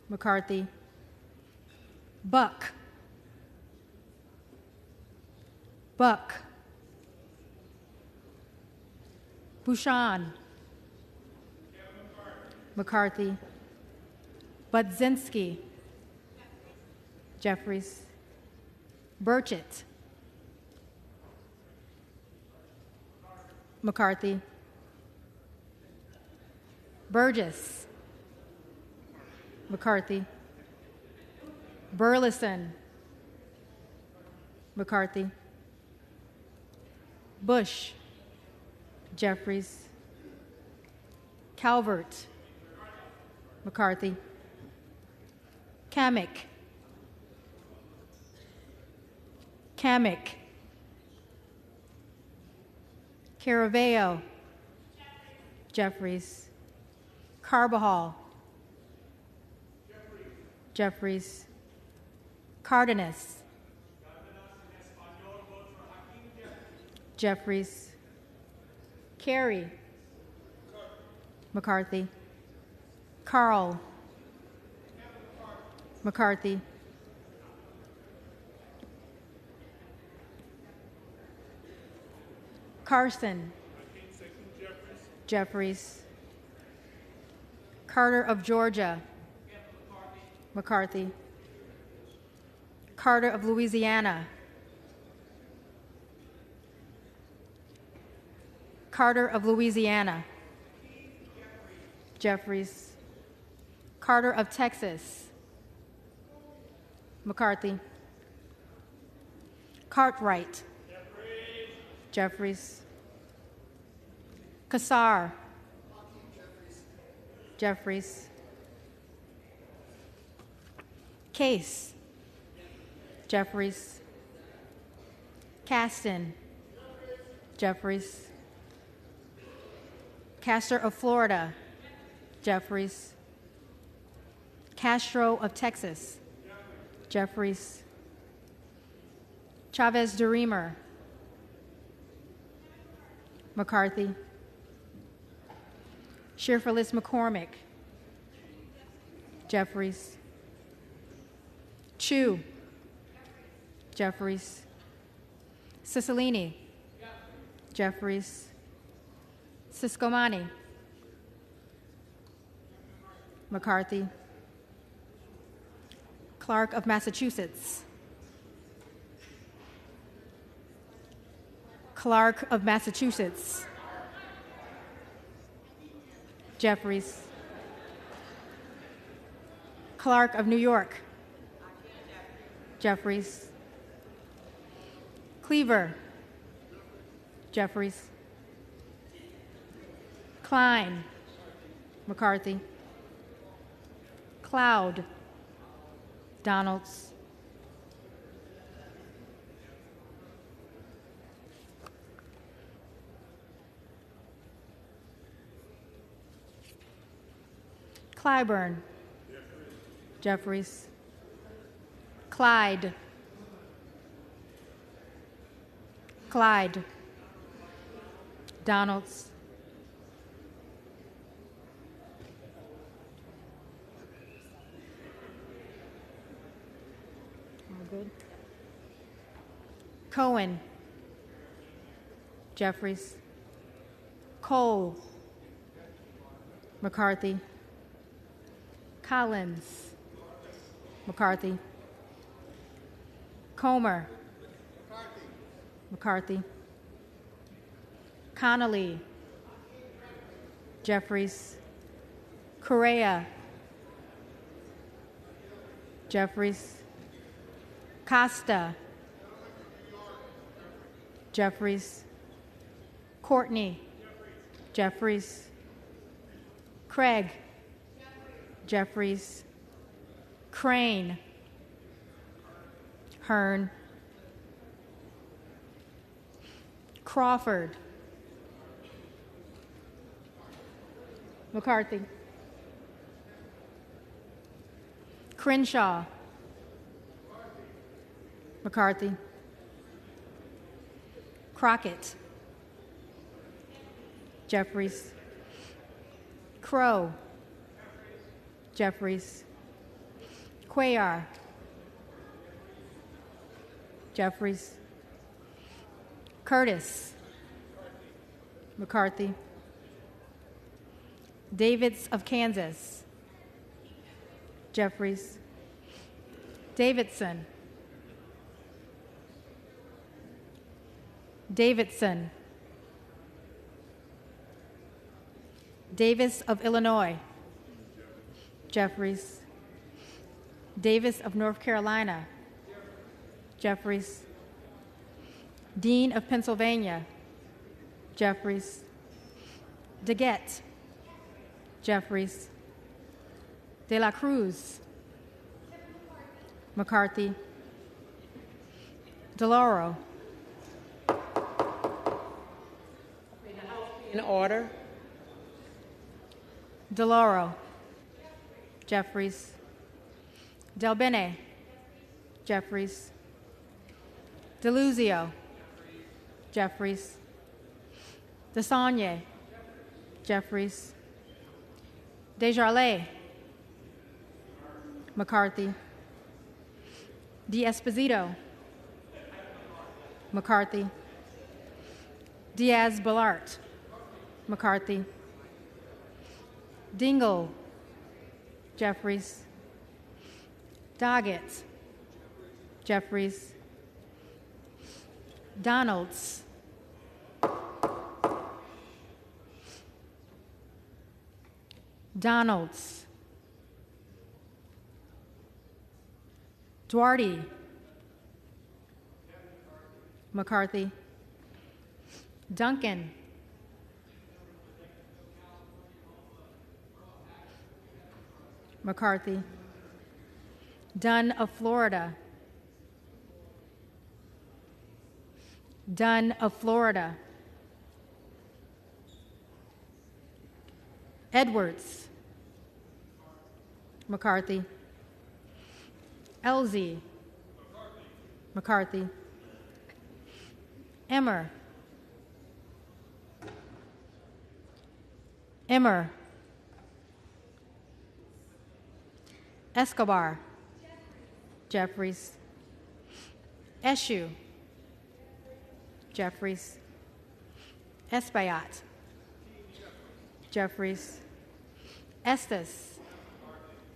McCarthy. Buck. Buck. Bouchon. McCarthy. Budzinski. Jeffries. Burchett. McCarthy. Burgess. McCarthy. Burleson. McCarthy. Bush. Jeffries. Calvert. McCarthy. Kamick. Kamick. Caraveo. Jeffries. Carbajal. Jeffries. Cardenas. Jeffries. Carey. McCarthy. Carl. McCarthy. Carson. Jeffries. Carter of Georgia. McCarthy. Carter of Louisiana. Carter of Louisiana. Jeffries. Carter of Texas. McCarthy. Cartwright. Jeffries. Kassar. Jeffries. Case. Jeffries. Caston. Jeffries. Castor of Florida. Jeffries. Castro of Texas. Jeffries. Chavez DeRemer. McCarthy. Sheriff-Ellis McCormick. Jeffries. Chu. Jeffries. Cicilline. Jeffries. Ciscomani. McCarthy. Clark of Massachusetts. Clark of Massachusetts. Jeffries. Clark of New York. Jeffries. Cleaver. Jeffries. Klein. McCarthy. Cloud. Donalds. Clyburn. Jeffries. Clyde. Clyde. Donalds. All good. Cohen. Jeffries. Cole, McCarthy, Collins, McCarthy, Comer, McCarthy, Connolly, Jeffries, Correa, Jeffries, Costa, Jeffries, Courtney, Jeffries, Craig, Jeffries, Crane, Hearn, Crawford, McCarthy, Crenshaw, McCarthy, Crockett, Jeffries, Crow, Jeffries, Cuellar, Jeffries, Curtis, McCarthy, Davids of Kansas, Jeffries, Davidson, Davidson, Davis of Illinois, Jeffries, Davis of North Carolina, Jeffries, Dean of Pennsylvania, Jeffries, DeGette, Jeffries, De La Cruz, McCarthy, DeLauro. In order. DeLauro, Jeffries, Del Bene, Jeffries, DeLuzio, Jeffries, DeSaulnier, Jeffries, Desjardins, McCarthy, D'Esposito, McCarthy, Diaz-Balart, McCarthy, Dingle, Jeffries, Doggett, Jeffries, Donalds, Donalds, Duarte, McCarthy, Duncan, McCarthy, Dunn of Florida, Dunn of Florida, Edwards, McCarthy, Elzie, McCarthy, Emmer, Escobar, Jeffries, Eshue, Jeffries, Espaillat, Jeffries, Estes,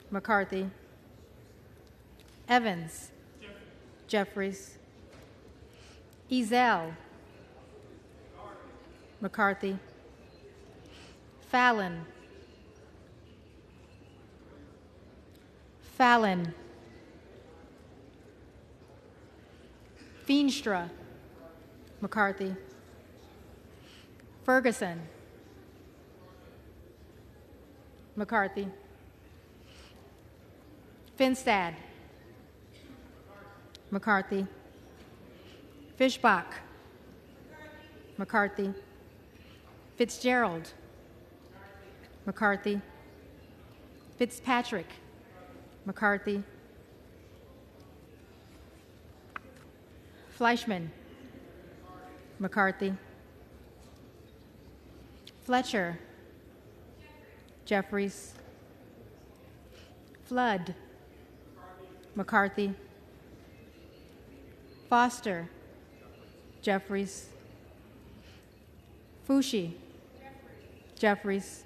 McCarthy, Evans, Jeffries, Ezell, McCarthy, Fallon, Feenstra, McCarthy, Ferguson, McCarthy, Finstad, McCarthy, Fischbach, McCarthy, Fitzgerald, McCarthy, Fitzpatrick, McCarthy, Fleischman, McCarthy, Fletcher, Jeffries, Flood, McCarthy, Foster, Jeffries, Fushi, Jeffries.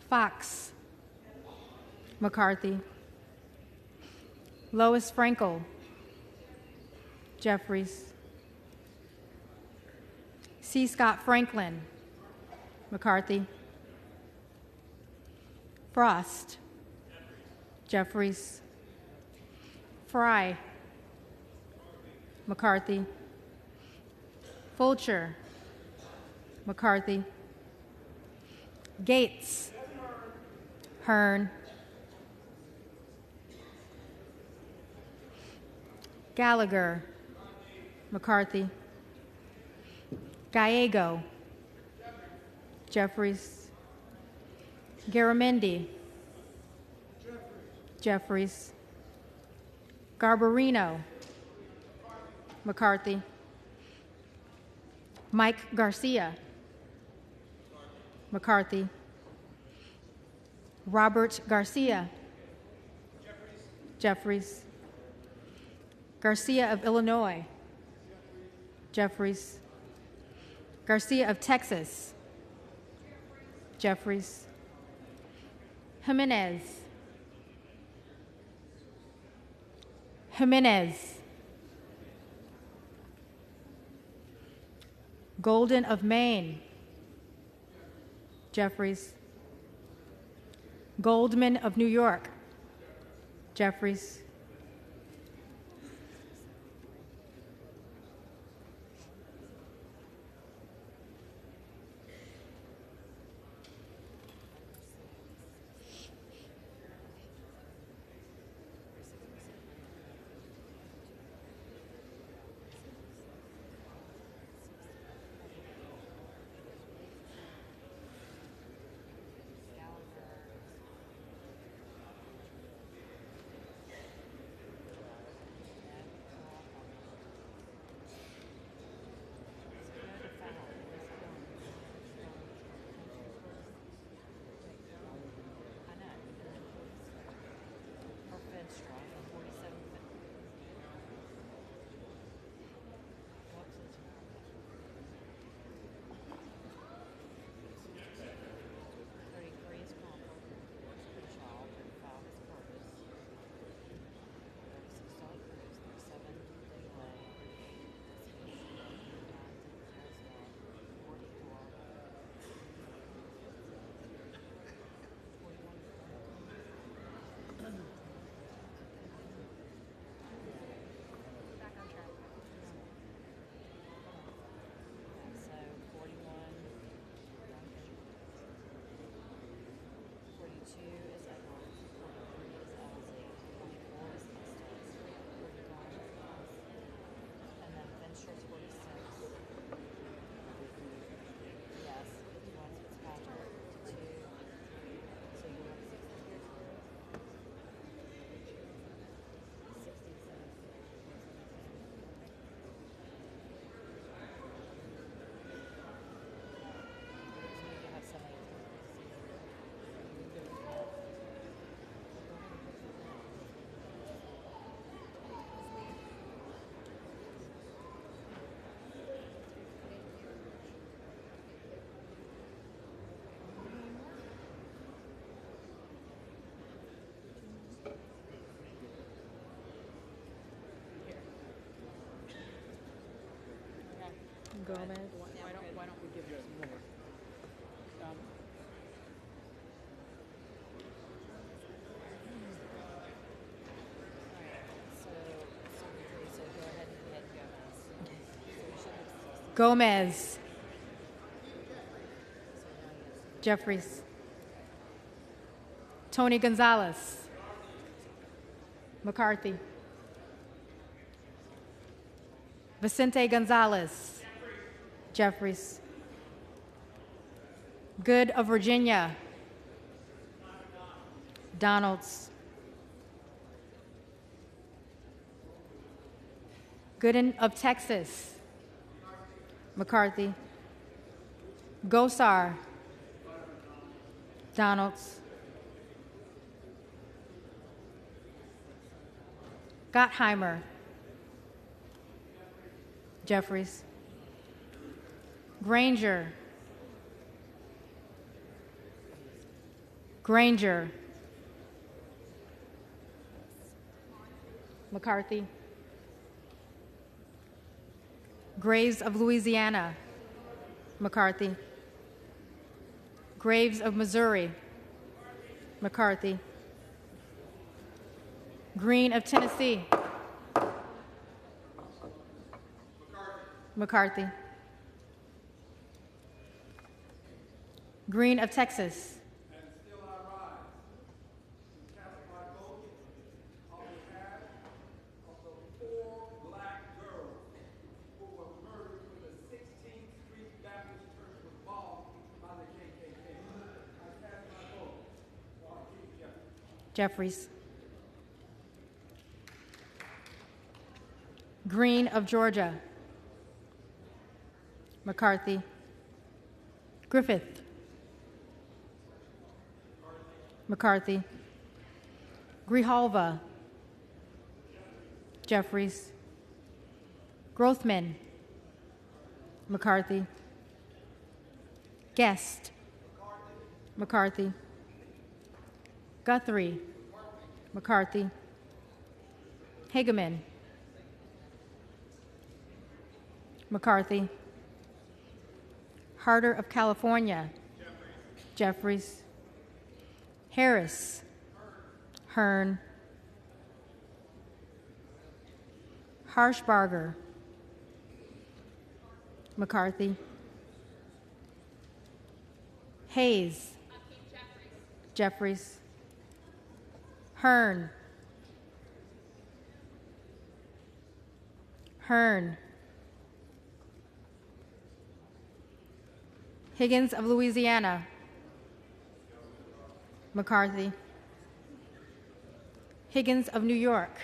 Fox. McCarthy. Lois Frankel. Jeffries. C. Scott Franklin. McCarthy. Frost. Jeffries. Fry. McCarthy. Fulcher. McCarthy. Gates. Hearn. Gallagher. McCarthy. Gallego. Jeffries. Garamendi. Jeffries. Garbarino. McCarthy. Mike Garcia. McCarthy. Robert Garcia. Jeffries. Garcia of Illinois. Jeffries. Garcia of Texas. Jeffries. Jimenez. Jimenez. Golden of Maine. Jeffries. Goldman of New York. Jeffries. Gomez. Why don't we give you some more? Gomez. Jeffries. Tony Gonzalez. McCarthy. Vicente Gonzalez. Jeffries. Good of Virginia. Donalds. Gooden of Texas. McCarthy. Gosar. Donalds. Gottheimer. Jeffries. Granger. Granger, McCarthy, Graves of Louisiana, McCarthy, Graves of Missouri, McCarthy, Green of Tennessee, McCarthy, Green of Texas, Jeffries, Green of Georgia, McCarthy, Griffith, McCarthy, Grijalva, Jeffries, Grothman, McCarthy, Guest, McCarthy, Guthrie, McCarthy, Hageman, McCarthy, Harder of California, Jeffries, Harris, Hearn, Harshbarger, McCarthy, Hayes, Jeffries, Hearn, Higgins of Louisiana, McCarthy, Higgins of New York,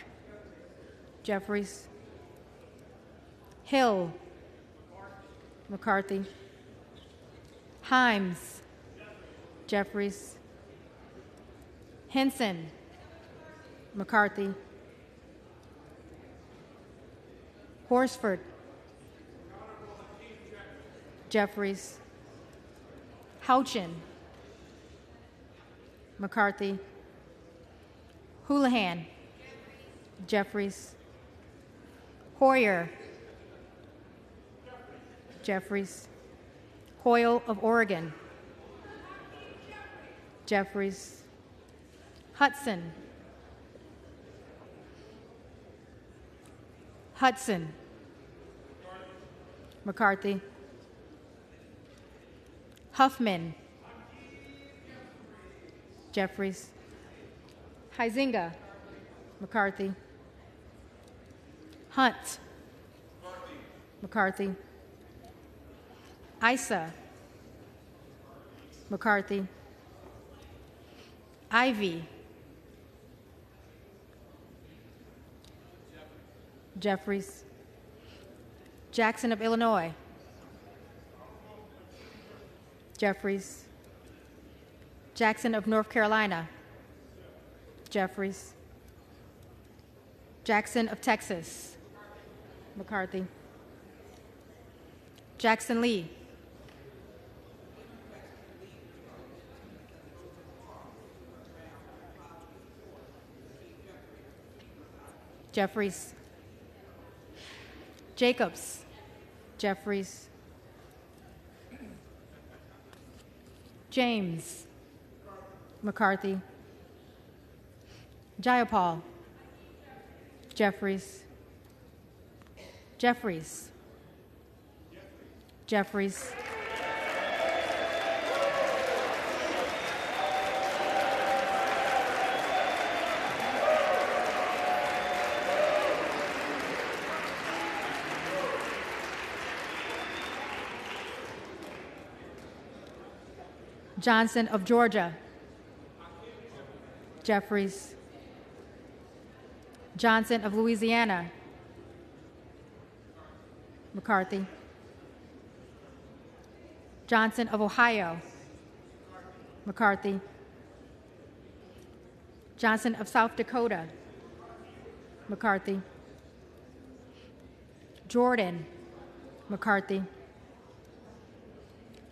Jeffries, Hill, McCarthy, Himes, Jeffries, Henson, McCarthy, Horsford, Jeffries, Houchin, McCarthy, Houlihan, Jeffries, Hoyer, Jeffries, Hoyle of Oregon, Jeffries, Hudson, McCarthy, Huffman, Jeffries, Huizenga, McCarthy, Hunt, McCarthy, Issa, McCarthy, Ivy, Jeffries, Jackson of Illinois, Jeffries, Jackson of North Carolina, Jeffries, Jackson of Texas, McCarthy, Jackson Lee, Jeffries, Jacobs, Jeffries, James, McCarthy, Jayapal, Jeffries, Jeffries, Jeffries, Johnson of Georgia, Jeffries, Johnson of Louisiana, McCarthy, Johnson of Ohio, McCarthy, Johnson of South Dakota, McCarthy, Jordan, McCarthy,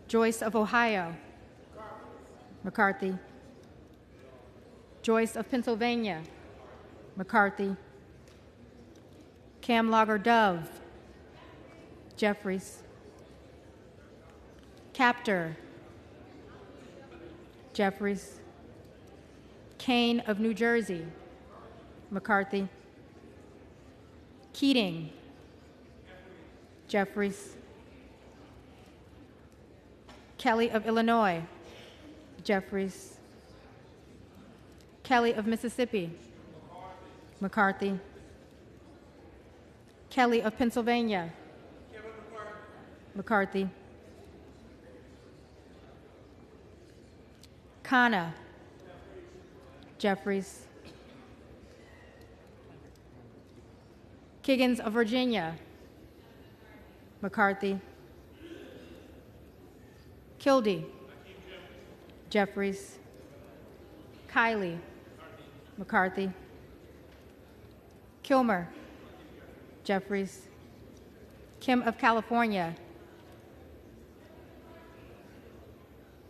Joyce of Ohio, McCarthy, Joyce of Pennsylvania, McCarthy. Camlogger Dove, Jeffries. Captor, Jeffries. Kane of New Jersey, McCarthy. Keating, Jeffries. Kelly of Illinois, Jeffries. Kelly of Mississippi, McCarthy. Kelly of Pennsylvania, McCarthy. Khanna, Jeffries. Kiggins of Virginia, McCarthy. Kildee, Jeffries. Kiley, McCarthy. Kilmer, Jeffries. Kim of California,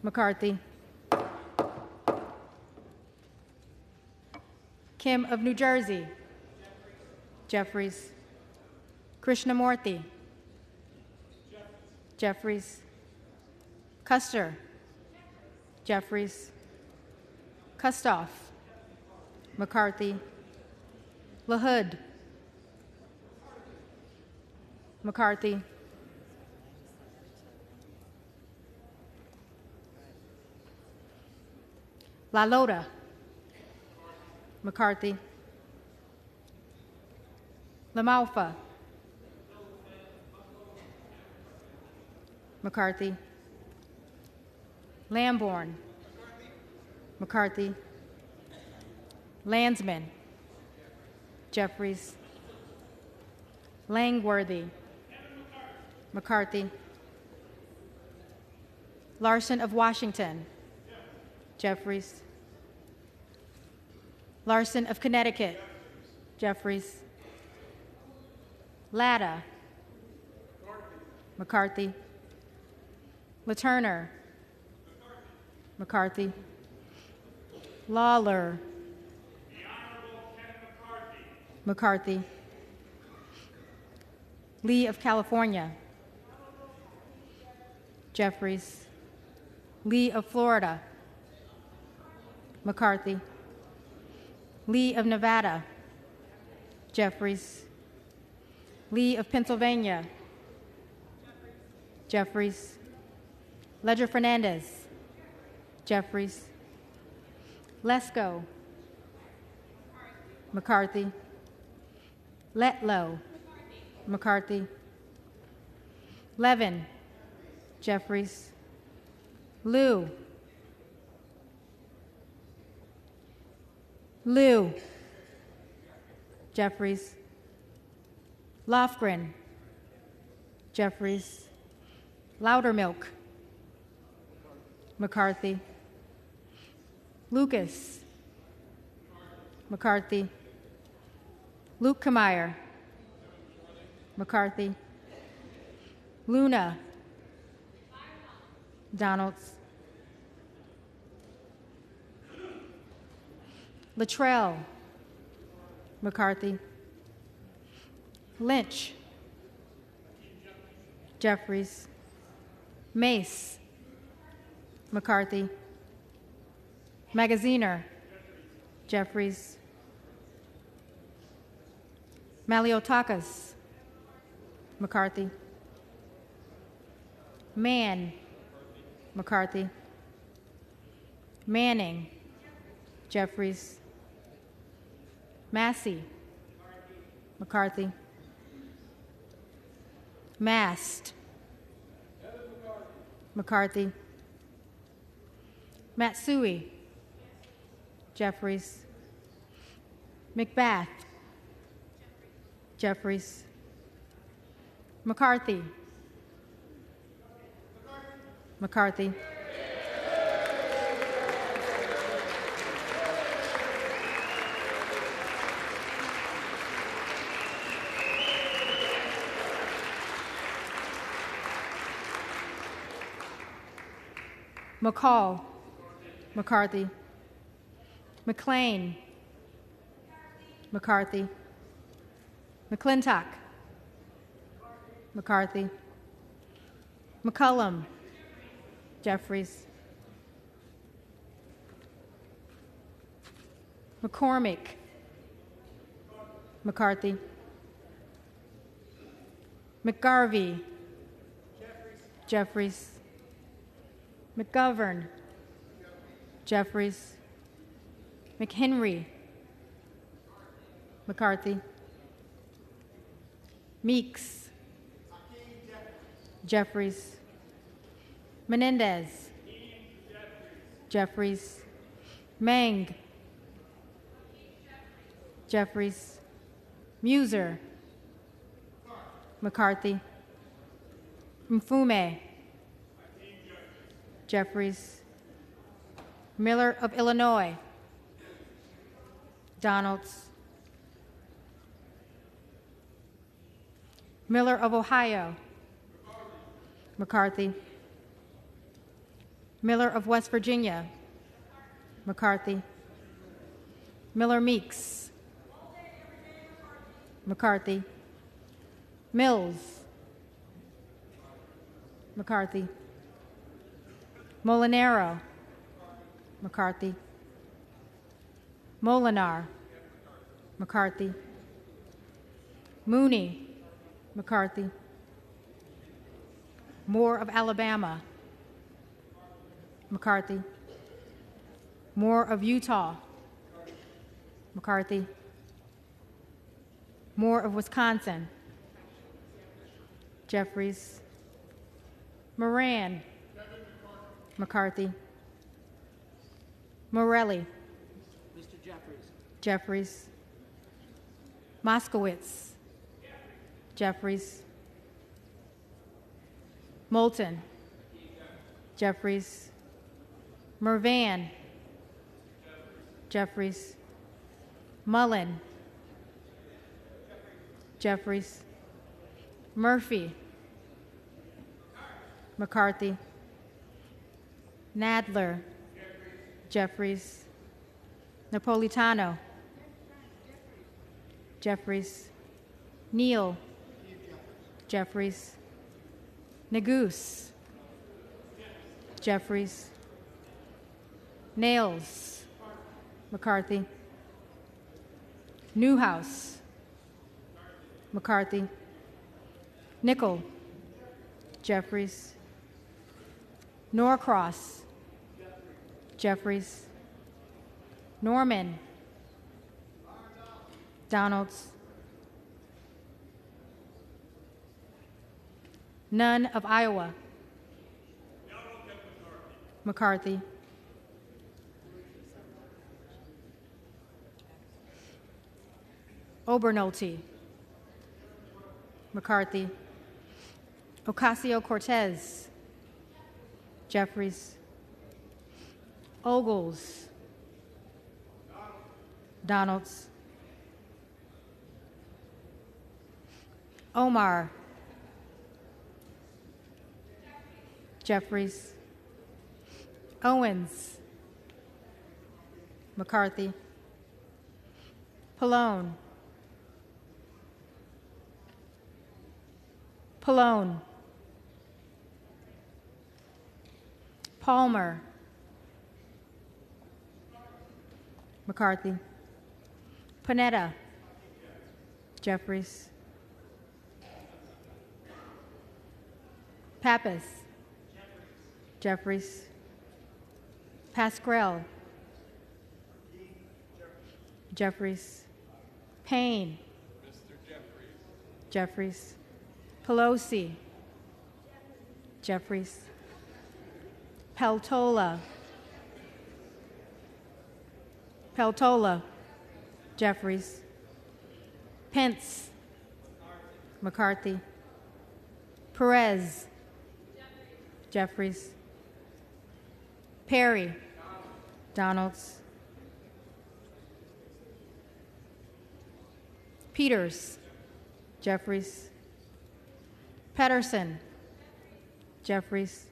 McCarthy. Kim of New Jersey, Jeffries. Krishnamurthy, Jeffries. Custer, Jeffries. Kustoff, McCarthy. LaHood, McCarthy. LaLota, McCarthy. LaMalfa, McCarthy. Lamborn, McCarthy. Landsman, Jeffries. Langworthy, McCarthy. Larson of Washington, Jeffries. Larson of Connecticut, Jeffries. Latta, McCarthy. LaTurner, McCarthy. Lawler, McCarthy. Lee of California, Jeffries. Lee of Florida, McCarthy. Lee of Nevada, Jeffries. Lee of Pennsylvania, Jeffries. Ledger Fernandez, Jeffries. Lesko, McCarthy. Letlow, McCarthy. Levin, Jeffries. Liu, Jeffries. Lofgren, Jeffries. Loudermilk, McCarthy. Lucas, McCarthy. Lukemeyer, McCarthy. Luna, Donalds. Luttrell, McCarthy. Lynch, Jeffries. Mace, McCarthy. Magaziner, Jeffries. Maliotakis, McCarthy. Mann, McCarthy. Manning, Jeffries. Massey, McCarthy. Mast, McCarthy. Matsui, Jeffries. Macbeth, Jeffries. McCarthy, McCarthy. McCall, McCarthy. McLean, McCarthy, McClintock, McCarthy, McCullum, Jeffries, McCormick, McCarthy, McGarvey, Jeffries, McGovern, Jeffries, McHenry, McCarthy, Meeks, Jeffries, Menendez, Jeffries, Meng, Jeffries, Muser, McCarthy, Mfume, Jeffries, Miller of Illinois, Donalds, Miller of Ohio, McCarthy, Miller of West Virginia, McCarthy, Miller Meeks, McCarthy, Mills, McCarthy, Molinaro, McCarthy, Molinar, McCarthy, Mooney, McCarthy, Moore of Alabama, McCarthy, Moore of Utah, McCarthy, Moore of Wisconsin, Jeffries, Moran, McCarthy, Morelli, Mr. Jeffries. Jeffries, Moskowitz, Jeffries, Moulton, Jeffries, Mervan, Jeffries, Mullen, Jeffries, Murphy, McCarthy, Nadler, Jeffries, Napolitano, Jeffries, Neal, Jeffries, Neguse, Jeffries, Nails, McCarthy, Newhouse, McCarthy, Nickel, Jeffries, Norcross, Jeffries, Norman, Donalds, Nunn of Iowa, McCarthy, Obernolte, McCarthy, Ocasio-Cortez, Jeffries, Ogles, Donalds, Omar, Jeffries, Owens, McCarthy, Pallone, Palmer, McCarthy, Panetta, Jeffries, Pappas, Jeffries, Pascrell, Jeffries, Payne, Jeffries, Pelosi, Jeffries, Peltola, Jeffries, Pence, McCarthy, Perez, Jeffries, Perry, Donalds, Peters, Jeffries, Pedersen, Jeffries,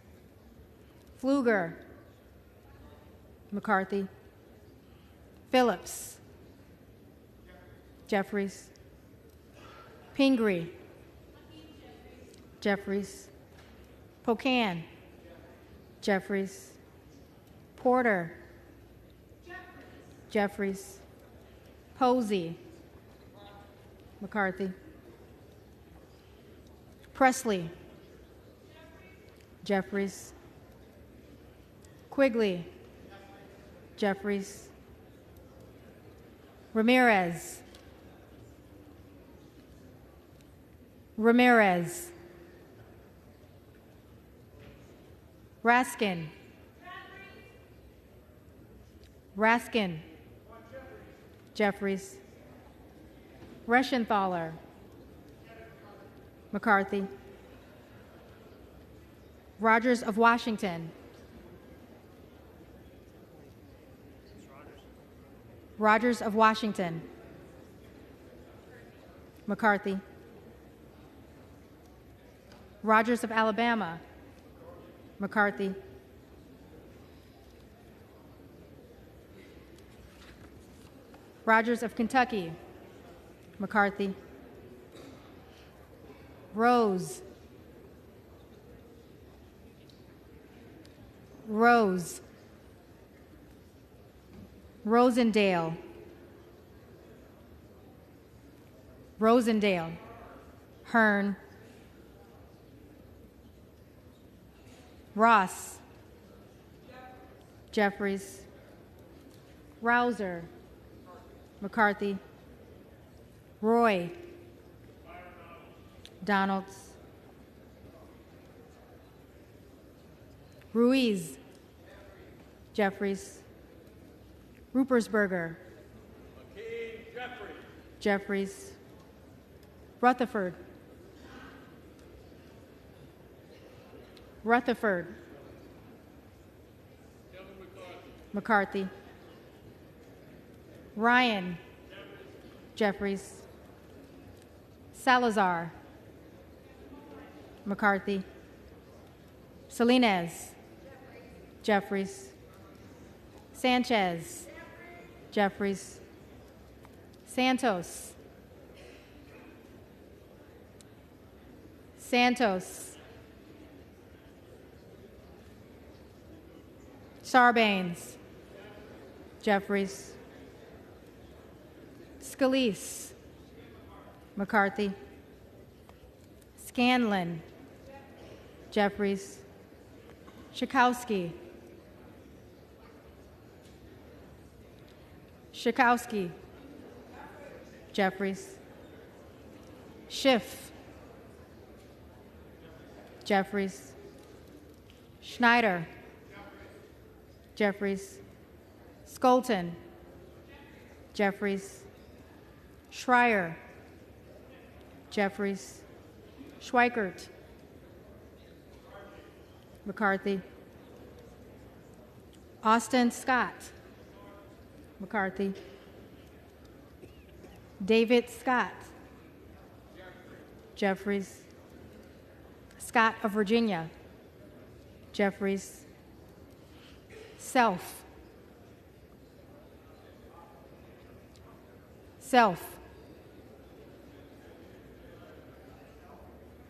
Pfluger, McCarthy, Phillips. Jeffries. Pingree. Jeffries. Pocan. Jeffries. Porter. Jeffries. Posey. McCarthy. Presley. Jeffries. Quigley. Jeffries. Ramirez. Ramirez. Raskin. Raskin. Jeffries. Reschenthaler. McCarthy. Rogers of Washington. Rogers of Washington. McCarthy. Rogers of Alabama. McCarthy. Rogers of Kentucky. McCarthy. Rose. Rose. Rosendale. Rosendale. Hearn. Ross. Jeffries. Rouser. McCarthy. Roy. Donalds. Ruiz. Jeffries. Rupersberger. Jeffries. Rutherford. Rutherford. McCarthy. Ryan. Jeffries. Salazar. McCarthy. Salinas. Jeffries. Sanchez. Jeffries. Santos. Santos. Sarbanes. Jeffries. Scalise. McCarthy. Scanlon. Jeffries. Schakowsky. Schakowsky. Jeffries. Schiff. Jeffries. Schneider. Jeffries. Skolton. Jeffries. Schreier. Jeffries. Schweikert. McCarthy. Austin Scott. McCarthy. David Scott. Jeffries. Scott of Virginia. Jeffries. Self. Self.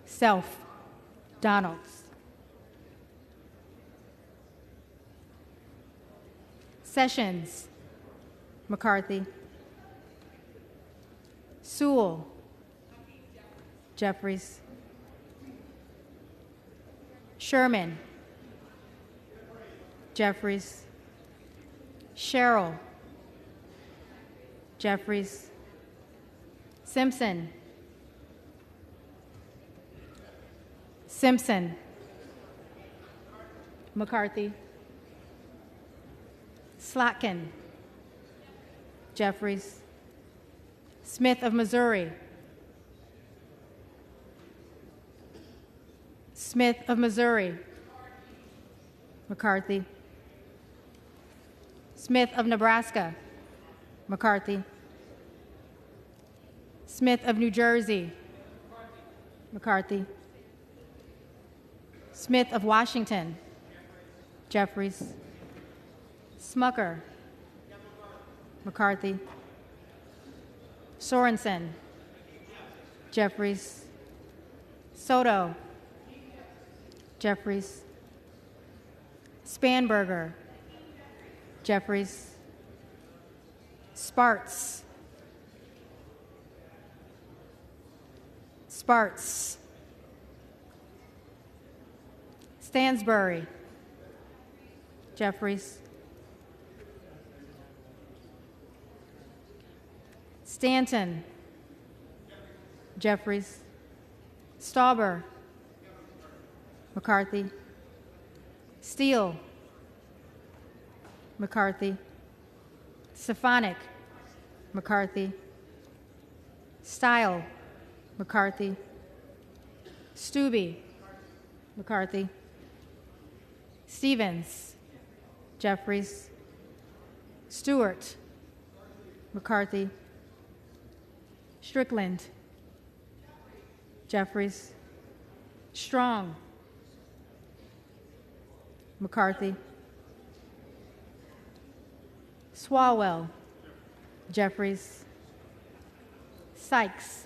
Self. Donalds. Sessions. McCarthy. Sewell. Jeffries. Sherman. Jeffries. Sherrill. Jeffries. Simpson. Simpson. McCarthy. Slotkin. Jeffries. Smith of Missouri. Smith of Missouri. McCarthy. Smith of Nebraska. McCarthy. Smith of New Jersey. McCarthy. Smith of Washington. Jeffries. Smucker. McCarthy. Sorensen. Jeffries. Soto. Jeffries. Spanberger. Jeffries. Sparts. Sparts. Stansbury. Jeffries. Stanton. Jeffries. Stauber. McCarthy. Steele. McCarthy. Stefanik. McCarthy. Style. McCarthy. Stube. McCarthy. Stevens. Jeffries. Stewart. McCarthy. Strickland. Jeffries. Strong. McCarthy. Swalwell. Jeffries. Sykes.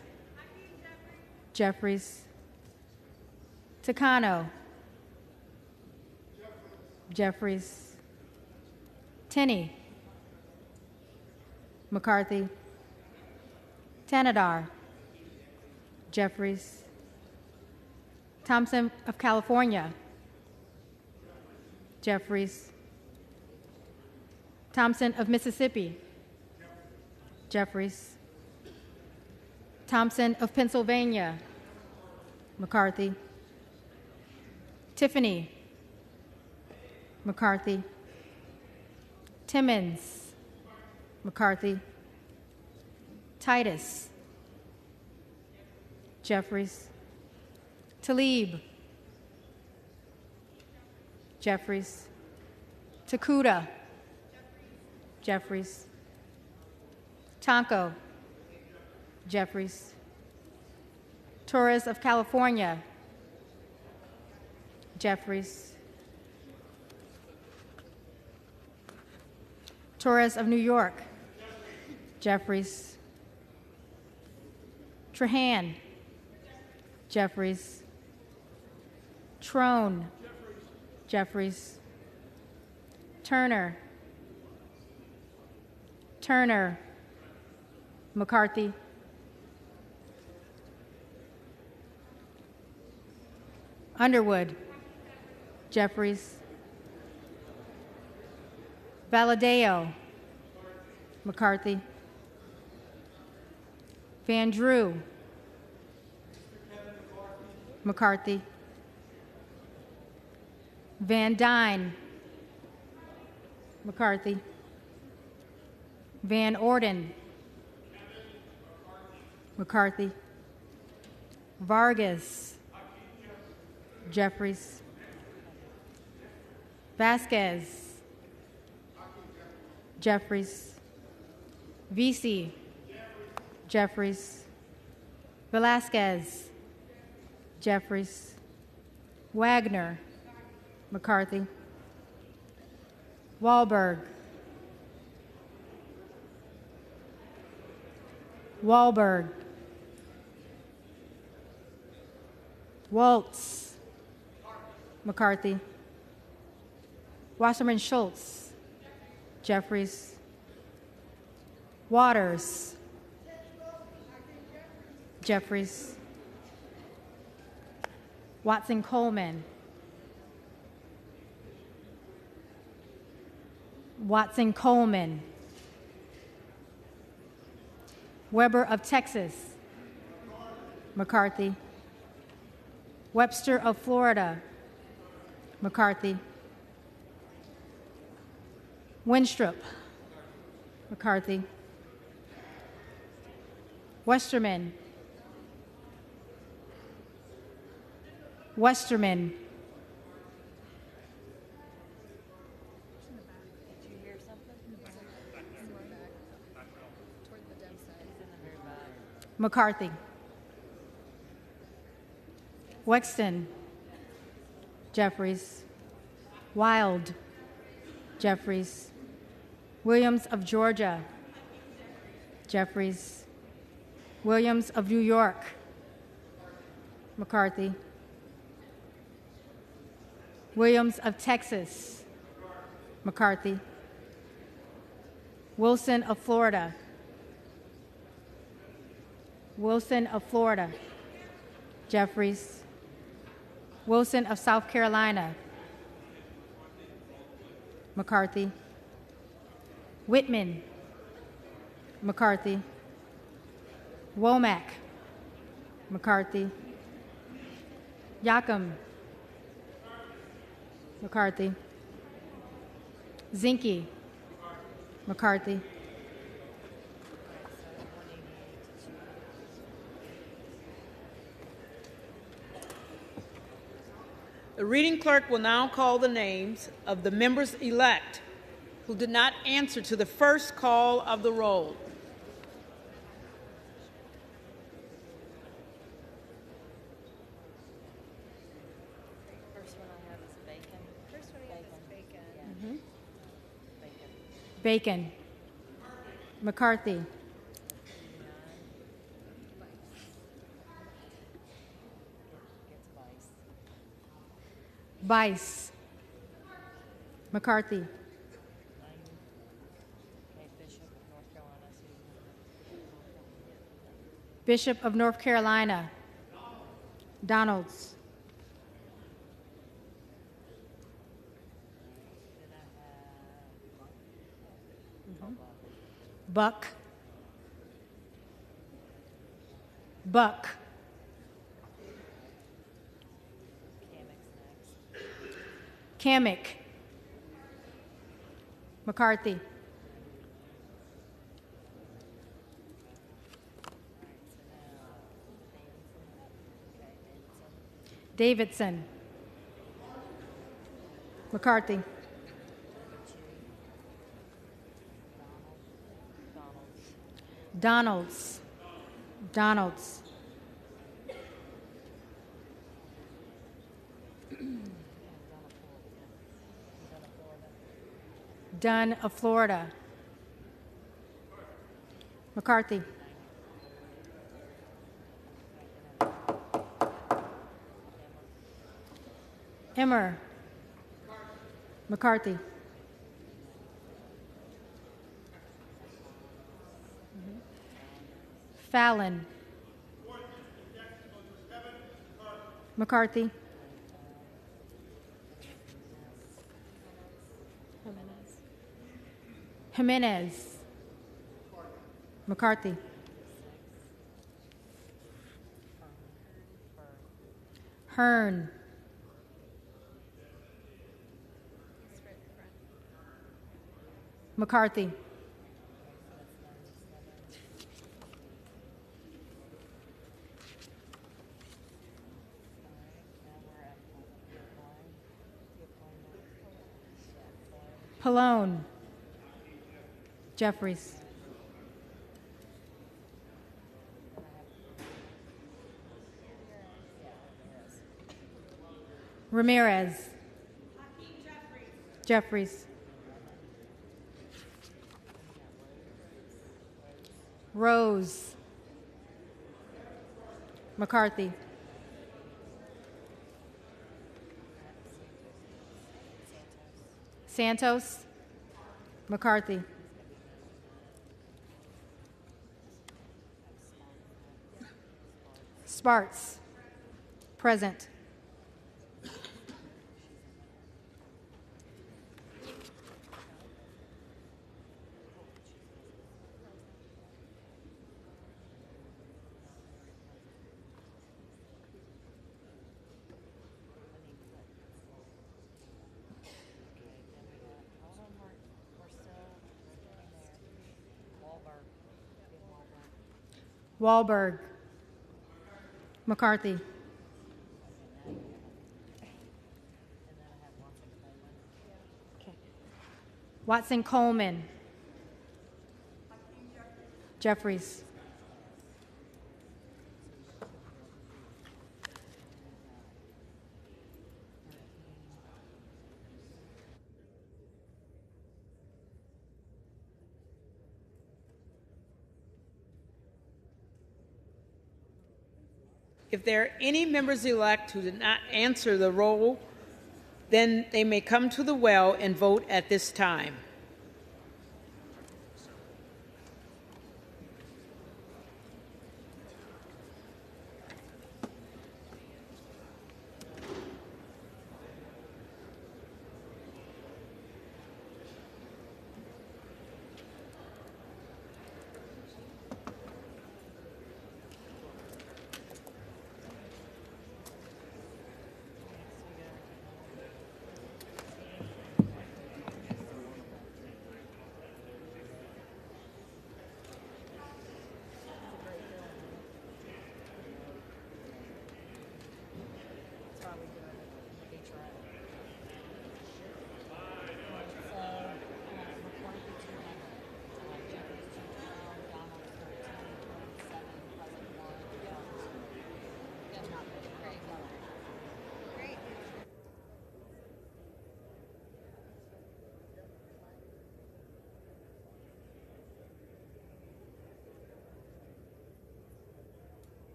Jeffries. Takano. Jeffries. Tenney. McCarthy. Tanadar. Jeffries. Thompson of California. Jeffries. Thompson of Mississippi. Jeffries. Thompson of Pennsylvania. McCarthy. Tiffany. McCarthy. Timmons. McCarthy. Titus. Jeffries. Tlaib. Jeffries. Takuda. Jeffries. Tonko. Jeffries. Torres of California. Jeffries. Torres of New York. Jeffries. Trahan. Jeffries. Trone. Jeffries. Turner. Turner. McCarthy. Underwood. Jeffries. Valadeo. McCarthy. Van Drew. McCarthy. Van Dyne. McCarthy. Van Orden. McCarthy. Vargas. Jeffries. Vasquez. Jeffries. Vesey. Jeffries. Velasquez. Jeffries. Wagner. McCarthy. Wahlberg. Wahlberg. Waltz. McCarthy. Wasserman Schultz. Jeffries. Waters. Jeffries. Watson Coleman. Watson Coleman. Weber of Texas. McCarthy. Webster of Florida. McCarthy. Winstrup. McCarthy. Westerman. Westerman. McCarthy. Wexton. Jeffries. Wild. Jeffries. Williams of Georgia. Jeffries. Williams of New York, McCarthy. Williams of Texas, McCarthy. Wilson of Florida. Wilson of Florida, Jeffries. Wilson of South Carolina, McCarthy. Whitman, McCarthy. Womack, McCarthy. Yacom, McCarthy. Zinke, McCarthy. The reading clerk will now call the names of the members-elect who did not answer to the first call of the roll. First one I have is Bacon. First one I have is Bacon. Bacon. McCarthy. Bice. McCarthy. Bishop of North Carolina. Donalds. Buck. Buck. Kamek. McCarthy. Davidson. McCarthy. Donalds. Donalds. Dunn of Florida. McCarthy. Emmer. McCarthy. Fallon. McCarthy. Jimenez. McCarthy. Hearn. McCarthy. Pallone. Jeffries. Ramirez. Jeffries. Rose. McCarthy. Santos. McCarthy. Sparts. Present. Wahlberg. McCarthy. Watson Coleman. Jeffries. If there are any members-elect who did not answer the roll, then they may come to the well and vote at this time.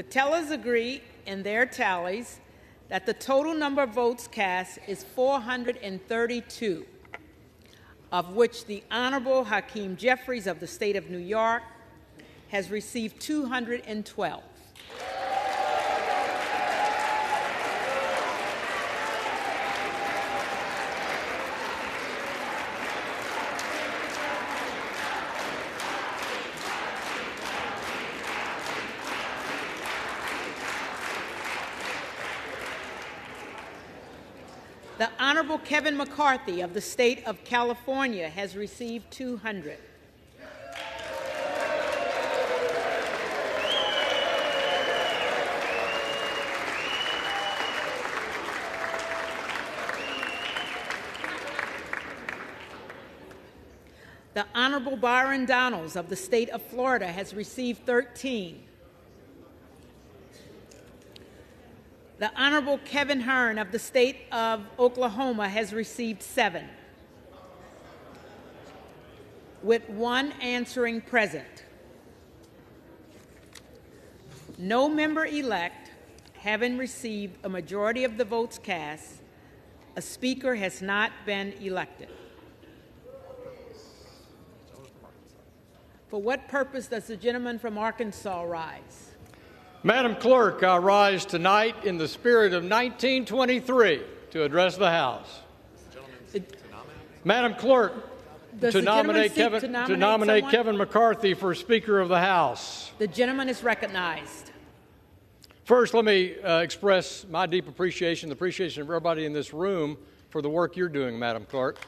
The tellers agree in their tallies that the total number of votes cast is 432, of which the Honorable Hakeem Jeffries of the state of New York has received 212. The Honorable Kevin McCarthy of the state of California has received 200. The Honorable Byron Donalds of the state of Florida has received 13. The Honorable Kevin Hearn of the state of Oklahoma has received 7, with 1 answering present. No member-elect having received a majority of the votes cast, a speaker has not been elected. For what purpose does the gentleman from Arkansas rise? Madam Clerk, I rise tonight in the spirit of 1923 to address the House. Madam Clerk, to nominate Kevin McCarthy for Speaker of the House. The gentleman is recognized. First, let me express my deep appreciation, the appreciation of everybody in this room for the work you're doing, Madam Clerk.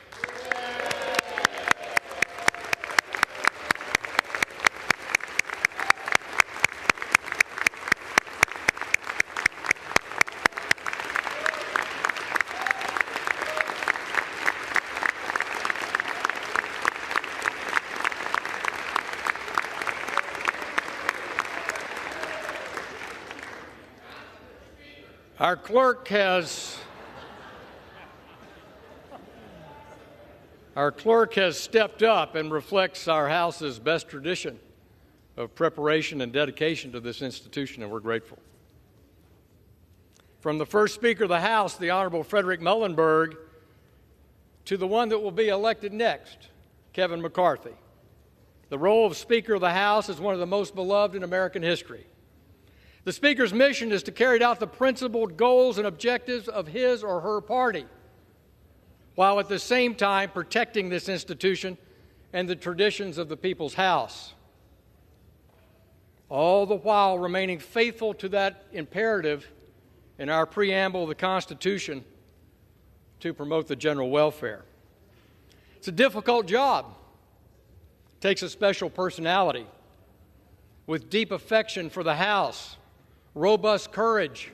Our clerk has stepped up and reflects our House's best tradition of preparation and dedication to this institution, and we're grateful. From the first Speaker of the House, the Honorable Frederick Muhlenberg, to the one that will be elected next, Kevin McCarthy. The role of Speaker of the House is one of the most beloved in American history. The Speaker's mission is to carry out the principled goals and objectives of his or her party, while at the same time protecting this institution and the traditions of the People's House, all the while remaining faithful to that imperative in our preamble of the Constitution to promote the general welfare. It's a difficult job. It takes a special personality with deep affection for the House, robust courage,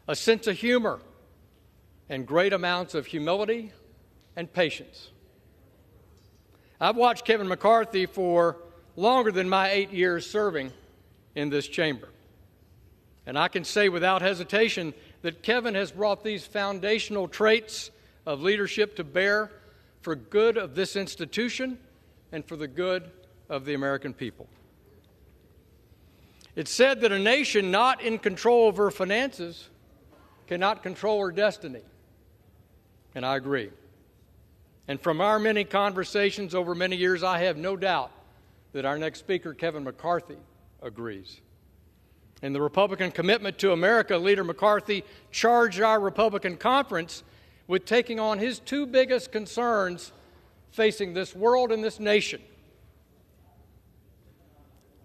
a sense of humor, and great amounts of humility and patience. I've watched Kevin McCarthy for longer than my 8 years serving in this chamber. And I can say without hesitation that Kevin has brought these foundational traits of leadership to bear for good of this institution and for the good of the American people. It's said that a nation not in control of her finances cannot control her destiny. And I agree. And from our many conversations over many years, I have no doubt that our next speaker, Kevin McCarthy, agrees. In the Republican Commitment to America, Leader McCarthy charged our Republican conference with taking on his 2 biggest concerns facing this world and this nation: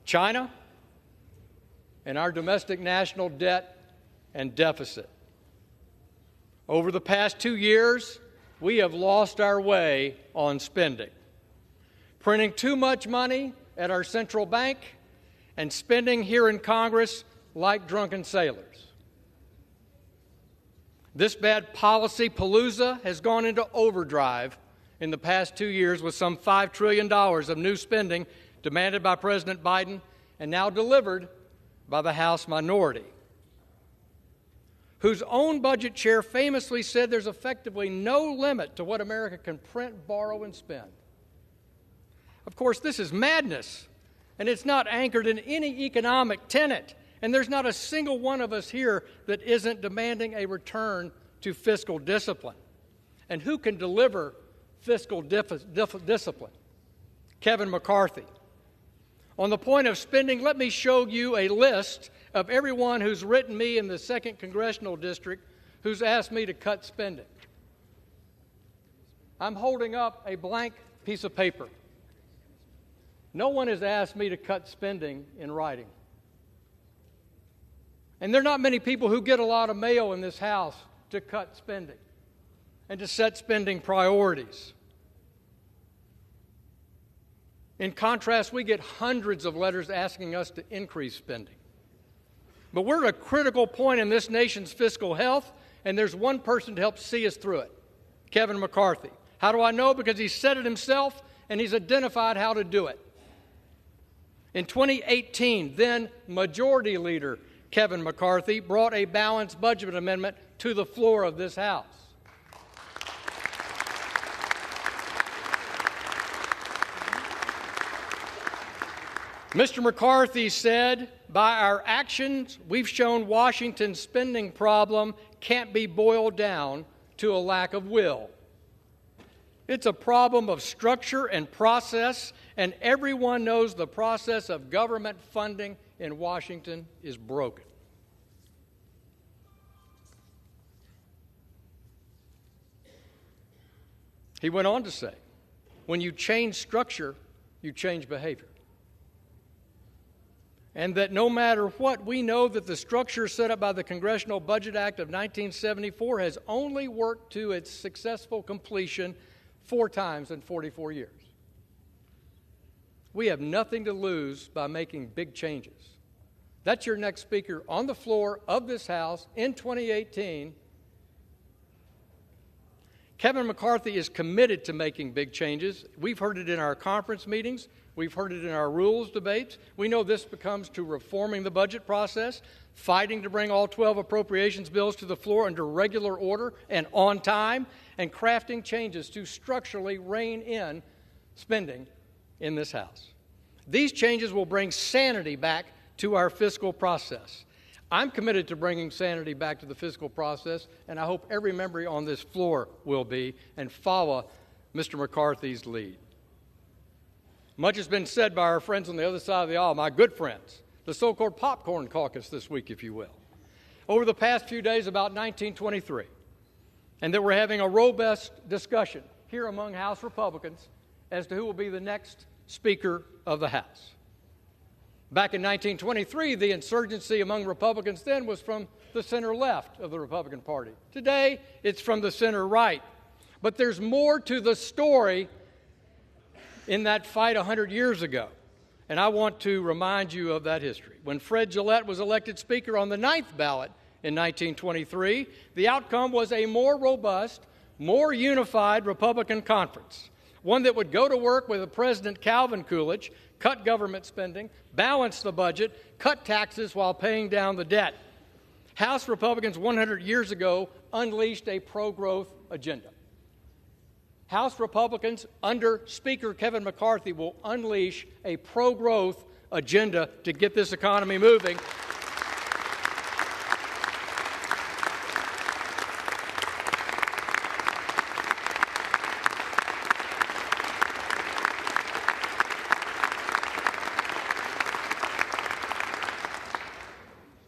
China and our domestic national debt and deficit. Over the past 2 years, we have lost our way on spending, printing too much money at our central bank and spending here in Congress like drunken sailors. This bad policy palooza has gone into overdrive in the past 2 years with some $5 trillion of new spending demanded by President Biden and now delivered by the House minority, whose own budget chair famously said there's effectively no limit to what America can print, borrow, and spend. Of course, this is madness, and it's not anchored in any economic tenet, And there's not a single one of us here that isn't demanding a return to fiscal discipline. And who can deliver fiscal discipline? Kevin McCarthy. On the point of spending, let me show you a list of everyone who's written me in the 2nd Congressional District who's asked me to cut spending. I'm holding up a blank piece of paper. No one has asked me to cut spending in writing. And there are not many people who get a lot of mail in this House to cut spending and to set spending priorities. In contrast, we get hundreds of letters asking us to increase spending. But we're at a critical point in this nation's fiscal health, and there's one person to help see us through it, Kevin McCarthy. How do I know? Because he said it himself, and he's identified how to do it. In 2018, then Majority Leader Kevin McCarthy brought a balanced budget amendment to the floor of this House. Mr. McCarthy said, by our actions, we've shown Washington's spending problem can't be boiled down to a lack of will. It's a problem of structure and process, and everyone knows the process of government funding in Washington is broken. He went on to say, when you change structure, you change behavior. And that no matter what, we know that the structure set up by the Congressional Budget Act of 1974 has only worked to its successful completion 4 times in 44 years. We have nothing to lose by making big changes. That's your next speaker on the floor of this House in 2018. Kevin McCarthy is committed to making big changes. We've heard it in our conference meetings. We've heard it in our rules debates. We know this becomes to reforming the budget process, fighting to bring all 12 appropriations bills to the floor under regular order and on time, and crafting changes to structurally rein in spending in this House. These changes will bring sanity back to our fiscal process. I'm committed to bringing sanity back to the fiscal process, and I hope every member on this floor will be and follow Mr. McCarthy's lead. Much has been said by our friends on the other side of the aisle, my good friends, the so-called popcorn caucus this week, if you will, over the past few days about 1923, and that we're having a robust discussion here among House Republicans as to who will be the next Speaker of the House. Back in 1923, the insurgency among Republicans then was from the center-left of the Republican Party. Today, it's from the center-right. But there's more to the story in that fight 100 years ago. And I want to remind you of that history. When Fred Gillette was elected Speaker on the 9th ballot in 1923, the outcome was a more robust, more unified Republican conference, one that would go to work with President Calvin Coolidge, cut government spending, balance the budget, cut taxes while paying down the debt. House Republicans 100 years ago unleashed a pro-growth agenda. House Republicans under Speaker Kevin McCarthy will unleash a pro-growth agenda to get this economy moving.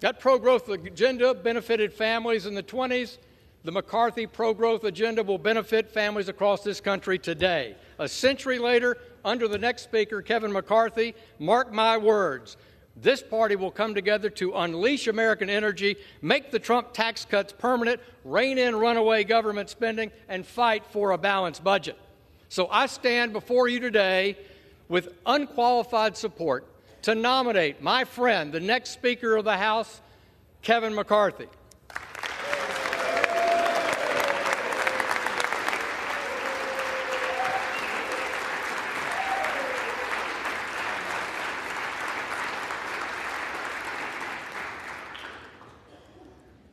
That pro-growth agenda benefited families in the 20s. The McCarthy pro-growth agenda will benefit families across this country today. A century later, under the next Speaker, Kevin McCarthy, mark my words, this party will come together to unleash American energy, make the Trump tax cuts permanent, rein in runaway government spending, and fight for a balanced budget. So I stand before you today with unqualified support to nominate my friend, the next Speaker of the House, Kevin McCarthy.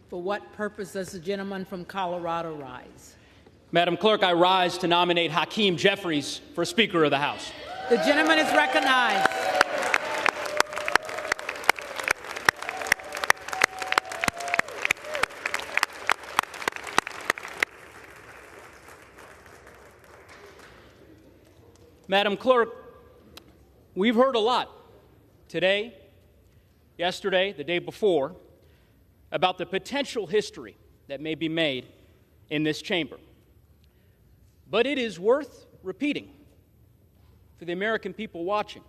For what purpose does the gentleman from Colorado rise? Madam Clerk, I rise to nominate Hakeem Jeffries for Speaker of the House. The gentleman is recognized. Madam Clerk, we've heard a lot today, yesterday, the day before, about the potential history that may be made in this chamber. But it is worth repeating for the American people watching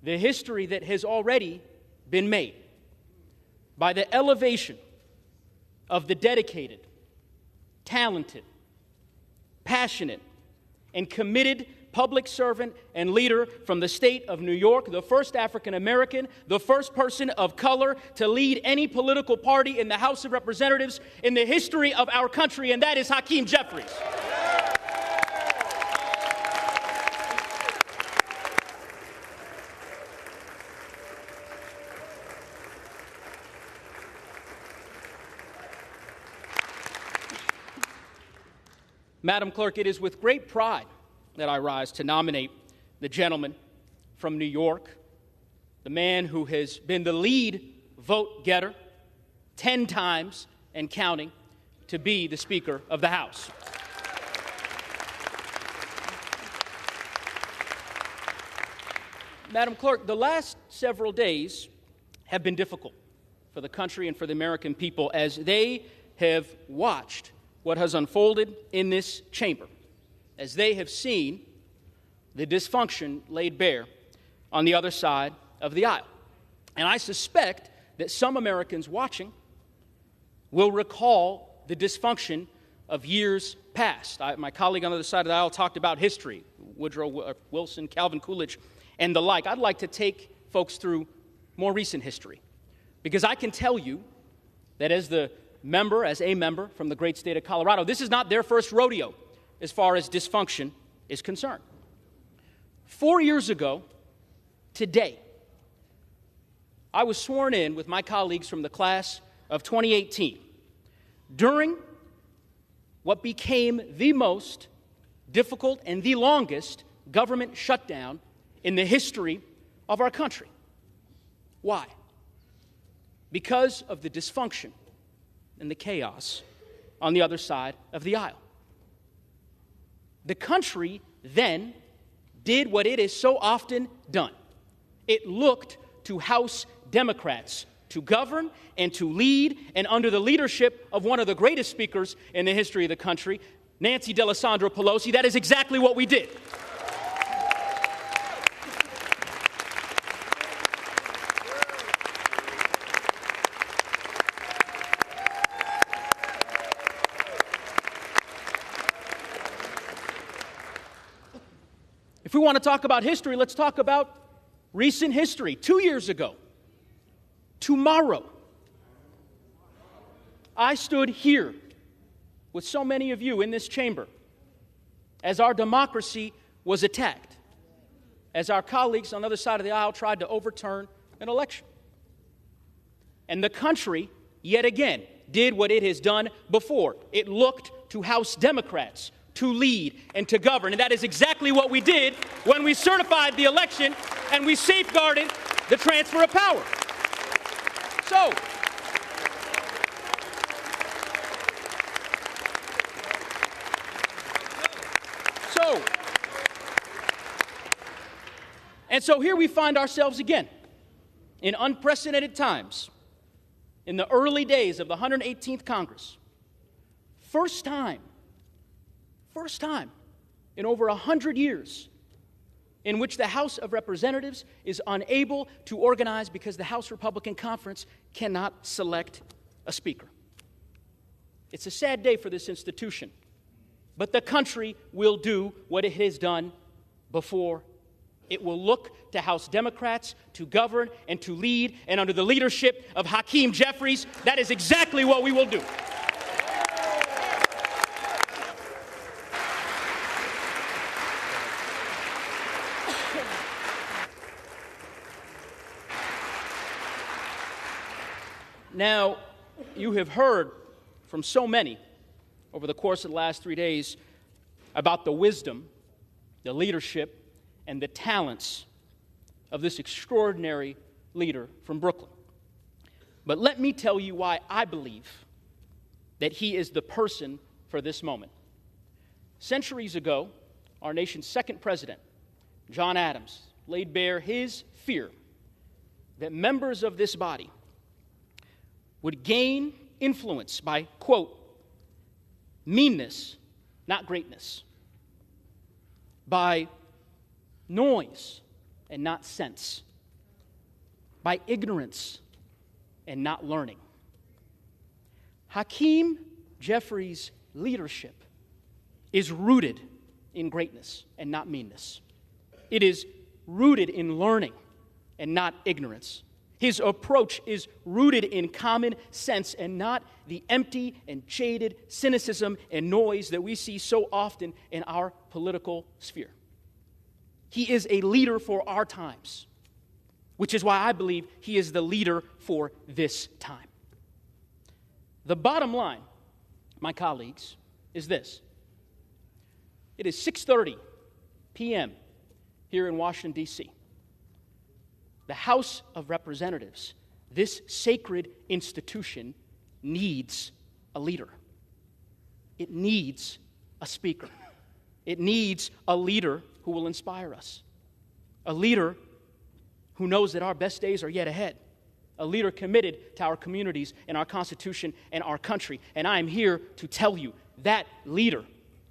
the history that has already been made by the elevation of the dedicated, talented, passionate, and committed public servant and leader from the state of New York, the first African American, the first person of color to lead any political party in the House of Representatives in the history of our country, and that is Hakeem Jeffries. Madam Clerk, it is with great pride that I rise to nominate the gentleman from New York, the man who has been the lead vote getter 10 times and counting, to be the Speaker of the House. Madam Clerk, the last several days have been difficult for the country and for the American people as they have watched what has unfolded in this chamber, as they have seen the dysfunction laid bare on the other side of the aisle. And I suspect that some Americans watching will recall the dysfunction of years past. My colleague on the other side of the aisle talked about history, Woodrow Wilson, Calvin Coolidge, and the like. I'd like to take folks through more recent history, because I can tell you that as a member from the great state of Colorado, this is not their first rodeo as far as dysfunction is concerned. 4 years ago, today, I was sworn in with my colleagues from the class of 2018 during what became the most difficult and the longest government shutdown in the history of our country. Why? Because of the dysfunction and the chaos on the other side of the aisle. The country then did what it has so often done. It looked to House Democrats to govern and to lead, and under the leadership of one of the greatest speakers in the history of the country, Nancy Pelosi, that is exactly what we did. If we want to talk about history, let's talk about recent history. 2 years ago, tomorrow, I stood here with so many of you in this chamber as our democracy was attacked, as our colleagues on the other side of the aisle tried to overturn an election. And the country, yet again, did what it has done before. It looked to House Democrats to lead and to govern. And that is exactly what we did when we certified the election and we safeguarded the transfer of power. So here we find ourselves again in unprecedented times in the early days of the 118th Congress. First time in over 100 years in which the House of Representatives is unable to organize because the House Republican Conference cannot select a speaker. It's a sad day for this institution, but the country will do what it has done before. It will look to House Democrats to govern and to lead, and under the leadership of Hakeem Jeffries, that is exactly what we will do. Now, you have heard from so many over the course of the last 3 days about the wisdom, the leadership, and the talents of this extraordinary leader from Brooklyn. But let me tell you why I believe that he is the person for this moment. Centuries ago, our nation's second president, John Adams, laid bare his fear that members of this body would gain influence by, quote, meanness, not greatness, by noise and not sense, by ignorance and not learning. Hakeem Jeffries' leadership is rooted in greatness and not meanness. It is rooted in learning and not ignorance. His approach is rooted in common sense and not the empty and jaded cynicism and noise that we see so often in our political sphere. He is a leader for our times, which is why I believe he is the leader for this time. The bottom line, my colleagues, is this. It is 6:30 p.m. here in Washington, D.C. The House of Representatives, this sacred institution, needs a leader. It needs a speaker. It needs a leader who will inspire us. A leader who knows that our best days are yet ahead. A leader committed to our communities and our Constitution and our country. And I am here to tell you that leader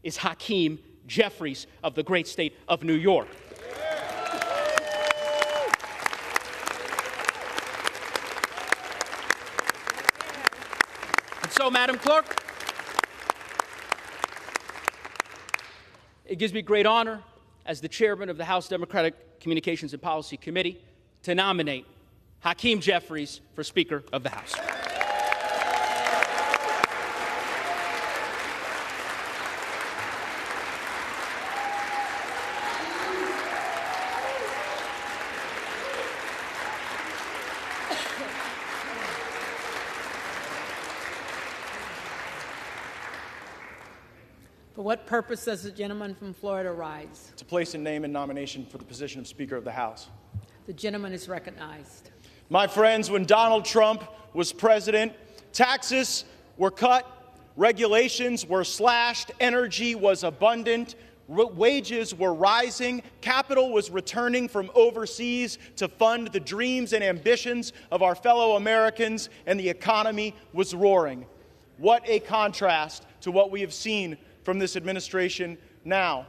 is Hakeem Jeffries of the great state of New York. And so, Madam Clerk, it gives me great honor as the chairman of the House Democratic Communications and Policy Committee to nominate Hakeem Jeffries for Speaker of the House. For what purpose does the gentleman from Florida rise? To place a name in nomination for the position of Speaker of the House. The gentleman is recognized. My friends, when Donald Trump was president, taxes were cut, regulations were slashed, energy was abundant, wages were rising, capital was returning from overseas to fund the dreams and ambitions of our fellow Americans, and the economy was roaring. What a contrast to what we have seen from this administration now.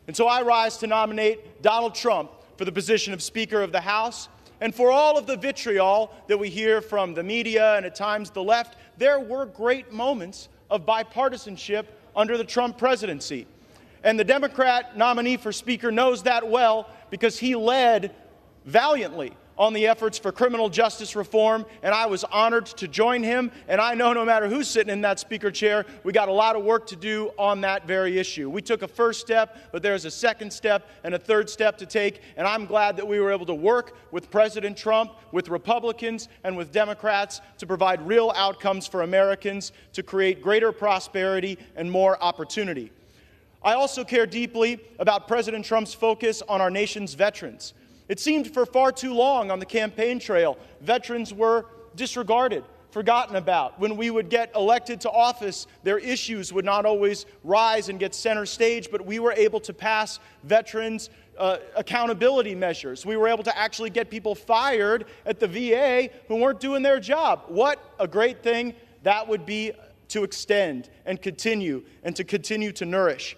And so I rise to nominate Donald Trump for the position of Speaker of the House. And for all of the vitriol that we hear from the media and at times the left, there were great moments of bipartisanship under the Trump presidency. And the Democrat nominee for Speaker knows that well because he led valiantly on the efforts for criminal justice reform, and I was honored to join him. And I know no matter who's sitting in that speaker chair, we got a lot of work to do on that very issue. We took a first step, but there's a second step and a third step to take, and I'm glad that we were able to work with President Trump, with Republicans, and with Democrats to provide real outcomes for Americans, to create greater prosperity and more opportunity. I also care deeply about President Trump's focus on our nation's veterans. It seemed for far too long on the campaign trail, veterans were disregarded, forgotten about. When we would get elected to office, their issues would not always rise and get center stage, but we were able to pass veterans accountability measures. We were able to actually get people fired at the VA who weren't doing their job. What a great thing that would be to extend and continue to nourish.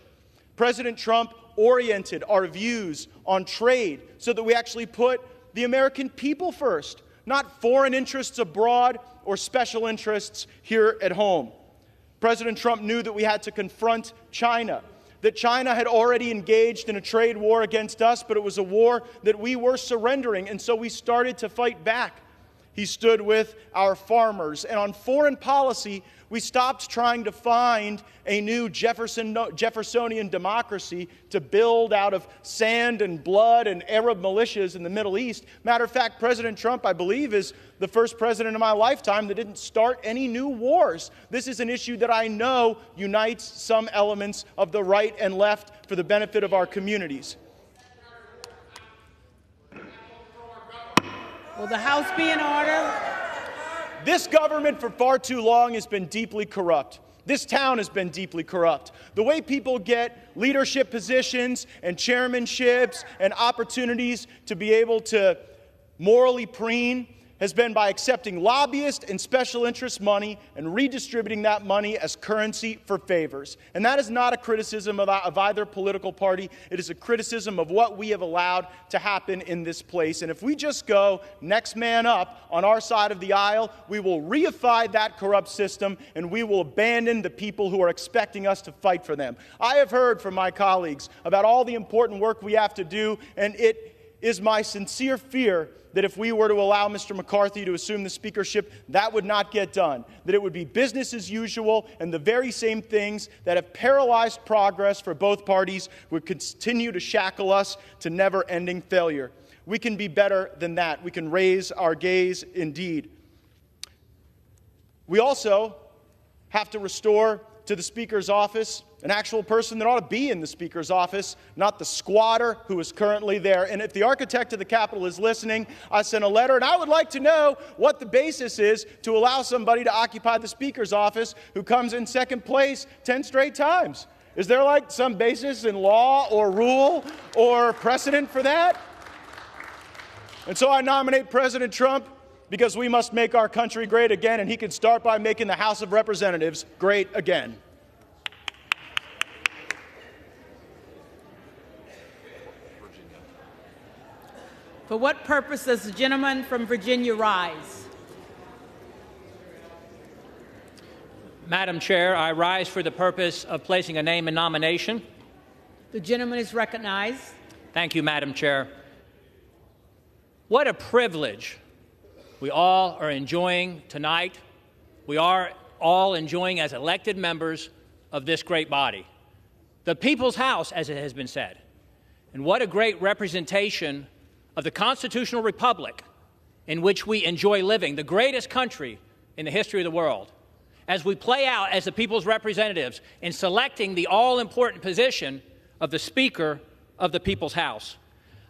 President Trump oriented our views on trade so that we actually put the American people first, not foreign interests abroad or special interests here at home. President Trump knew that we had to confront China, that China had already engaged in a trade war against us, but it was a war that we were surrendering, and so we started to fight back. He stood with our farmers, and on foreign policy, we stopped trying to find a new Jeffersonian democracy to build out of sand and blood and Arab militias in the Middle East. Matter of fact, President Trump, I believe, is the first president in my lifetime that didn't start any new wars. This is an issue that I know unites some elements of the right and left for the benefit of our communities. Will the House be in order? This government for far too long has been deeply corrupt. This town has been deeply corrupt. The way people get leadership positions and chairmanships and opportunities to be able to morally preen has been by accepting lobbyist and special interest money and redistributing that money as currency for favors. And that is not a criticism of either political party. It is a criticism of what we have allowed to happen in this place. And if we just go next man up on our side of the aisle, we will reify that corrupt system and we will abandon the people who are expecting us to fight for them. I have heard from my colleagues about all the important work we have to do, and it is my sincere fear that if we were to allow Mr. McCarthy to assume the speakership, that would not get done, that it would be business as usual, and the very same things that have paralyzed progress for both parties would continue to shackle us to never-ending failure. We can be better than that. We can raise our gaze indeed. We also have to restore to the Speaker's office an actual person that ought to be in the Speaker's office, not the squatter who is currently there. And if the architect of the Capitol is listening, I sent a letter, and I would like to know what the basis is to allow somebody to occupy the Speaker's office who comes in second place 10 straight times. Is there like some basis in law or rule or precedent for that? And so I nominate President Trump because we must make our country great again, and he can start by making the House of Representatives great again. For what purpose does the gentleman from Virginia rise? Madam Chair, I rise for the purpose of placing a name in nomination. The gentleman is recognized. Thank you, Madam Chair. What a privilege we all are enjoying tonight. We are all enjoying as elected members of this great body. The People's House, as it has been said. And what a great representation of the constitutional republic in which we enjoy living, the greatest country in the history of the world, as we play out as the people's representatives in selecting the all-important position of the Speaker of the People's House.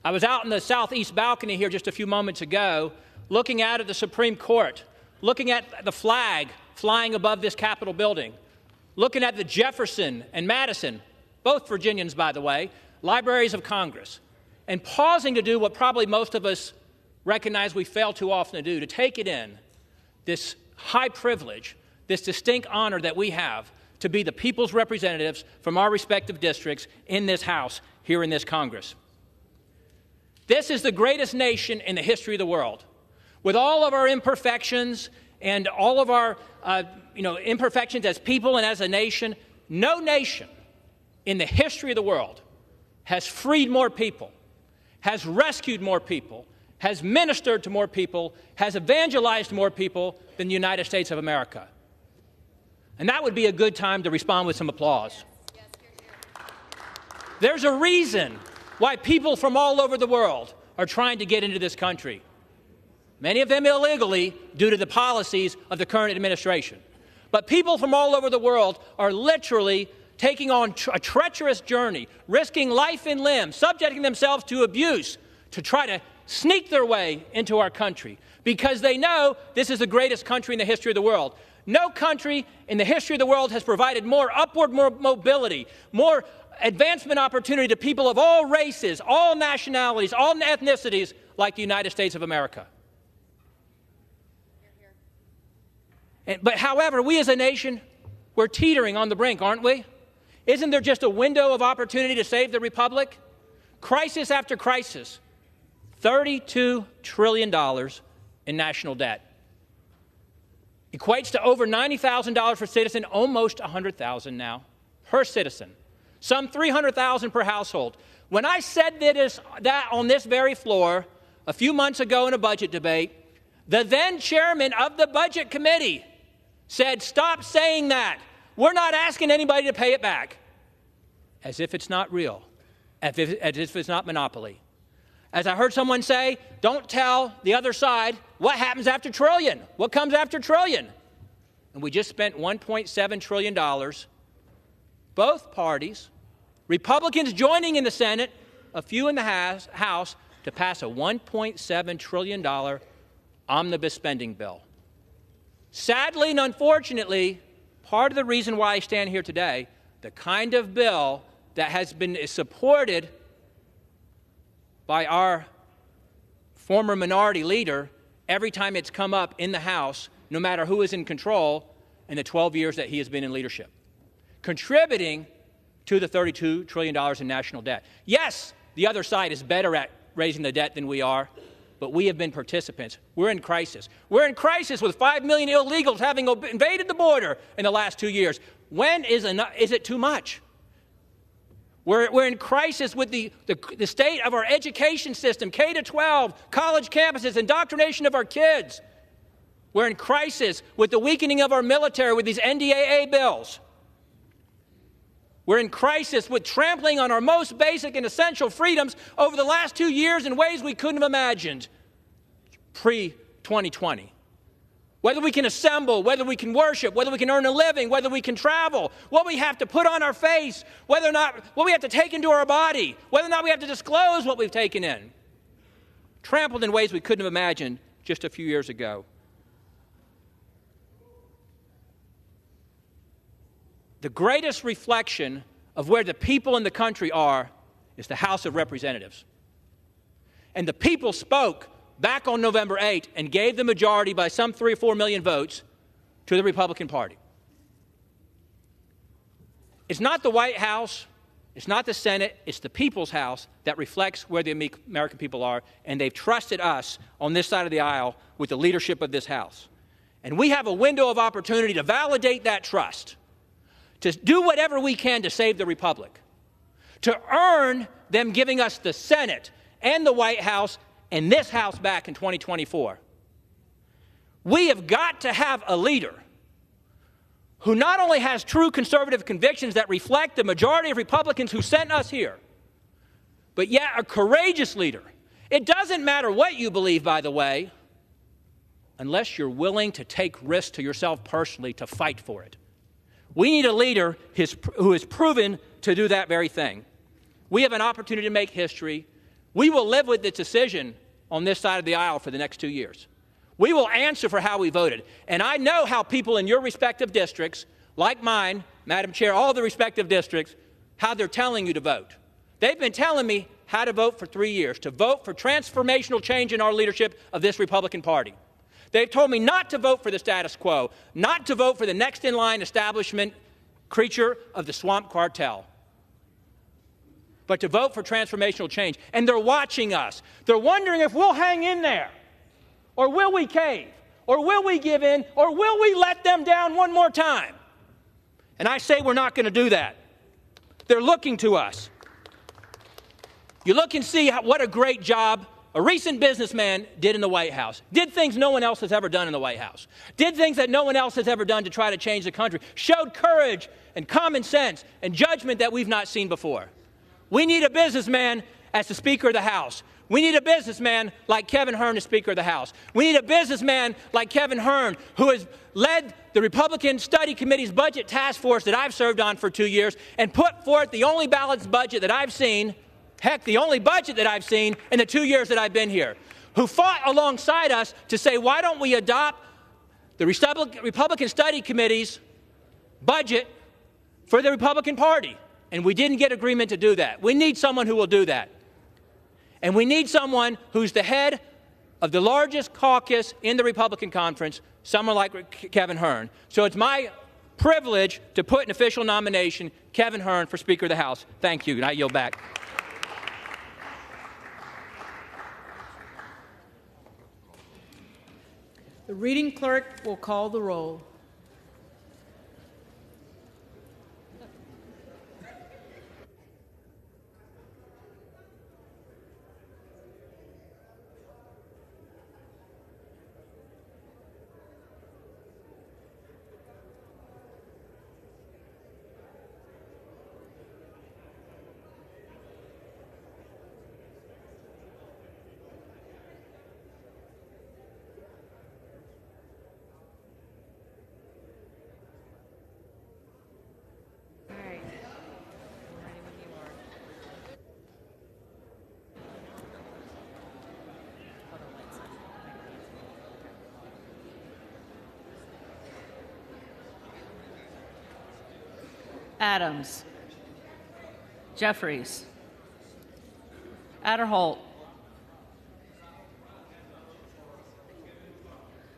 I was out in the southeast balcony here just a few moments ago, looking out at the Supreme Court, looking at the flag flying above this Capitol building, looking at the Jefferson and Madison, both Virginians, by the way, libraries of Congress, and pausing to do what probably most of us recognize we fail too often to do, to take it in, this high privilege, this distinct honor that we have to be the people's representatives from our respective districts in this House, here in this Congress. This is the greatest nation in the history of the world. With all of our imperfections and all of our imperfections as people and as a nation, no nation in the history of the world has freed more people, has rescued more people, has ministered to more people, has evangelized more people than the United States of America. And that would be a good time to respond with some applause. There's a reason why people from all over the world are trying to get into this country. Many of them illegally due to the policies of the current administration. But people from all over the world are literally taking on a treacherous journey, risking life and limb, subjecting themselves to abuse to try to sneak their way into our country because they know this is the greatest country in the history of the world. No country in the history of the world has provided more upward mobility, more advancement opportunity to people of all races, all nationalities, all ethnicities like the United States of America. But however, we as a nation, we're teetering on the brink, aren't we? Isn't there just a window of opportunity to save the republic? Crisis after crisis, $32 trillion in national debt. Equates to over $90,000 per citizen, almost $100,000 now per citizen. Some $300,000 per household. When I said that on this very floor a few months ago in a budget debate, the then chairman of the Budget Committee said, "Stop saying that. We're not asking anybody to pay it back." As if it's not real, as if it's not monopoly. As I heard someone say, don't tell the other side what happens after trillion, what comes after trillion. And we just spent $1.7 trillion, both parties, Republicans joining in the Senate, a few in the House, to pass a $1.7 trillion omnibus spending bill. Sadly and unfortunately, part of the reason why I stand here today, the kind of bill that has been supported by our former minority leader every time it's come up in the House, no matter who is in control, in the 12 years that he has been in leadership, contributing to the $32 trillion in national debt. Yes, the other side is better at raising the debt than we are, but we have been participants. We're in crisis. We're in crisis with 5 million illegals having invaded the border in the last 2 years. When is it too much? We're in crisis with the state of our education system, K-12, college campuses, indoctrination of our kids. We're in crisis with the weakening of our military with these NDAA bills. We're in crisis with trampling on our most basic and essential freedoms over the last 2 years in ways we couldn't have imagined pre-2020. Whether we can assemble, whether we can worship, whether we can earn a living, whether we can travel, what we have to put on our face, whether or not what we have to take into our body, whether or not we have to disclose what we've taken in. Trampled in ways we couldn't have imagined just a few years ago. The greatest reflection of where the people in the country are is the House of Representatives. And the people spoke back on November 8 and gave the majority by some 3 or 4 million votes to the Republican Party. It's not the White House, it's not the Senate, it's the people's house that reflects where the American people are, and they've trusted us on this side of the aisle with the leadership of this House. And we have a window of opportunity to validate that trust, to do whatever we can to save the Republic, to earn them giving us the Senate and the White House and this House back in 2024. We have got to have a leader who not only has true conservative convictions that reflect the majority of Republicans who sent us here, but yet a courageous leader. It doesn't matter what you believe, by the way, unless you're willing to take risks to yourself personally to fight for it. We need a leader who is proven to do that very thing. We have an opportunity to make history. We will live with this decision on this side of the aisle for the next 2 years. We will answer for how we voted. And I know how people in your respective districts, like mine, Madam Chair, all the respective districts, how they're telling you to vote. They've been telling me how to vote for 3 years, to vote for transformational change in our leadership of this Republican Party. They've told me not to vote for the status quo, not to vote for the next-in-line establishment creature of the swamp cartel, but to vote for transformational change. And they're watching us. They're wondering if we'll hang in there, or will we cave, or will we give in, or will we let them down one more time? And I say we're not going to do that. They're looking to us. You look and see what a great job a recent businessman did in the White House, did things no one else has ever done in the White House, did things that no one else has ever done to try to change the country, showed courage and common sense and judgment that we've not seen before. We need a businessman as the Speaker of the House. We need a businessman like Kevin Hern as Speaker of the House. We need a businessman like Kevin Hern, who has led the Republican Study Committee's budget task force that I've served on for 2 years and put forth the only balanced budget that I've seen, heck, the only budget that I've seen in the 2 years that I've been here, who fought alongside us to say, why don't we adopt the Republican Study Committee's budget for the Republican Party? And we didn't get agreement to do that. We need someone who will do that. And we need someone who's the head of the largest caucus in the Republican conference, someone like Kevin Hern. So it's my privilege to put an official nomination, Kevin Hern, for Speaker of the House. Thank you, and I yield back. The reading clerk will call the roll. Adams. Jeffries. Adderholt.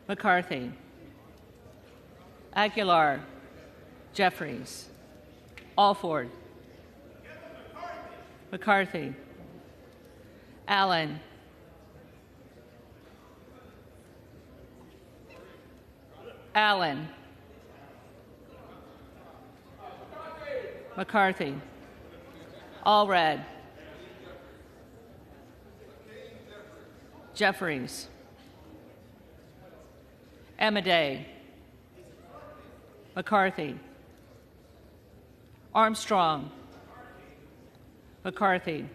McCarthy. Aguilar. Jeffries. Alford. McCarthy. Allen. Allen. McCarthy. Allred. Jeffries. Emiday. McCarthy. Armstrong. McCarthy.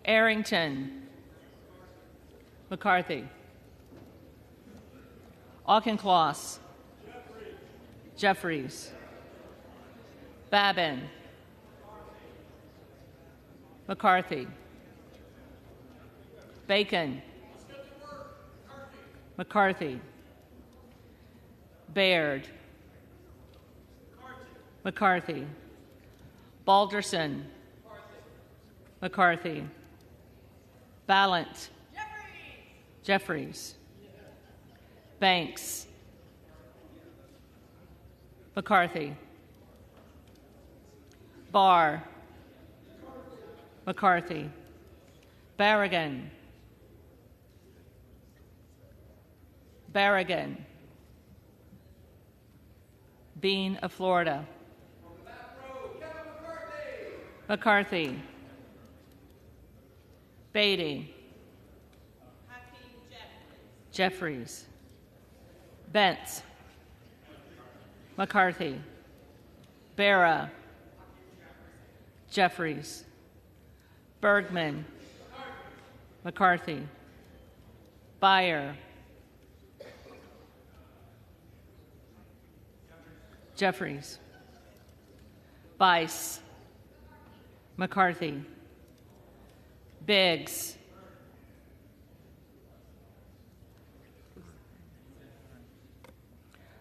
Arrington. McCarthy. Auchincloss. Jeffries. Babin. McCarthy. Bacon. McCarthy. Baird. McCarthy. Balderson. McCarthy. Ballant. Jeffries. Banks. McCarthy. Barr. McCarthy. Barragan. Barragan. Bean of Florida. McCarthy. Beatty. Jeffries. Bentz. McCarthy. Barra. Jeffries. Bergman. McCarthy. Beyer. Jeffries. Bice. McCarthy. Biggs.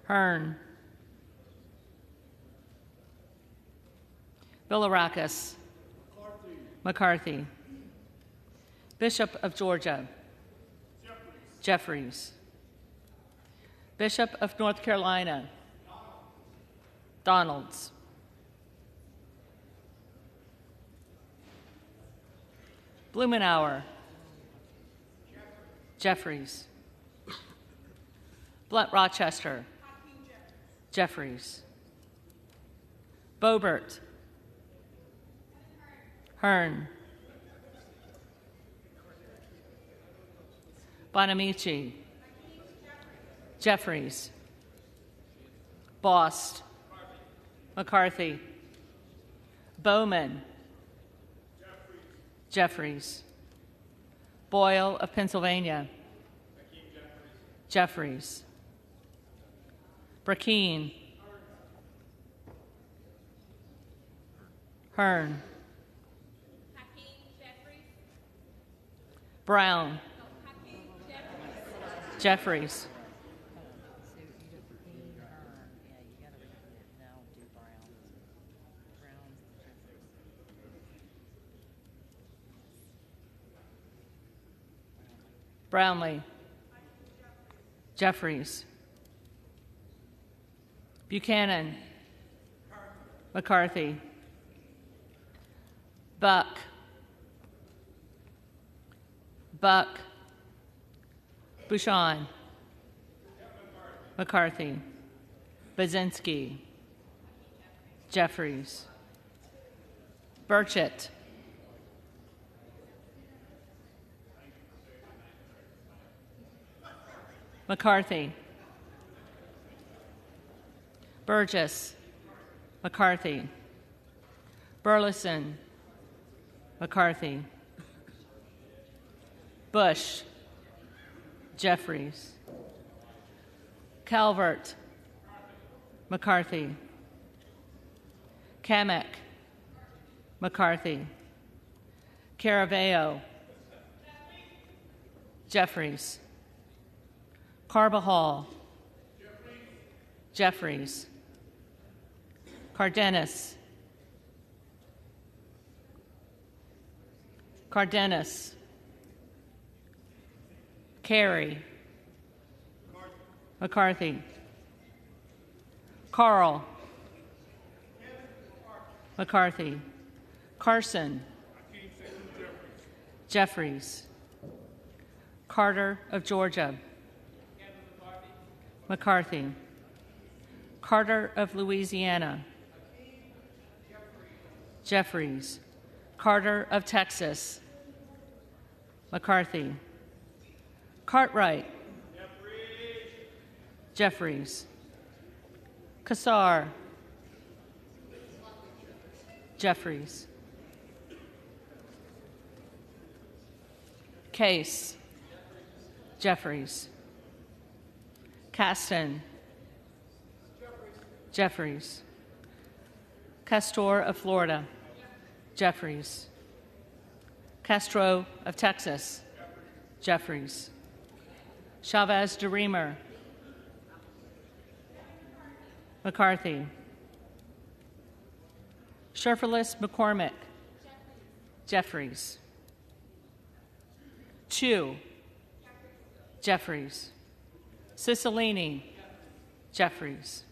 Hearn. Bilirakis. McCarthy. Bishop of Georgia. Jeffries. Bishop of North Carolina. Donalds. Blumenauer. Jeffries. Blunt Rochester. Jeffries. Boebert. Hearn. Bonamici. Jeffries. Bost. McCarthy. Bowman. Jeffries. Boyle of Pennsylvania. Jeffries. Brackeen. Hearn. Brown. Jeffries. Brownlee. Jeffries. Buchanan. McCarthy. Buck. Bouchon. McCarthy. Baczynski. Jeffries. Burchett. McCarthy. Burgess. McCarthy. Burleson. McCarthy. Bush. Jeffries. Calvert. McCarthy. Kamek. McCarthy. Caraveo. Jeffries. Carbajal. Jeffries. Cardenas. Cardenas. Carey. McCarthy. Carl. McCarthy. Carson. Jeffries. Carter of Georgia. McCarthy. Carter of Louisiana. Jeffries. Carter of Texas. McCarthy. Cartwright. Jeffries. Kassar. Jeffries. Case. Jeffries. Caston. Jeffries. Castor of Florida. Jeffries. Castro of Texas. Jeffries. Chavez de Reamer. McCarthy. Sherferlis McCormick. Jeffries. Chu. Jeffries. Cicilline. Jeffries.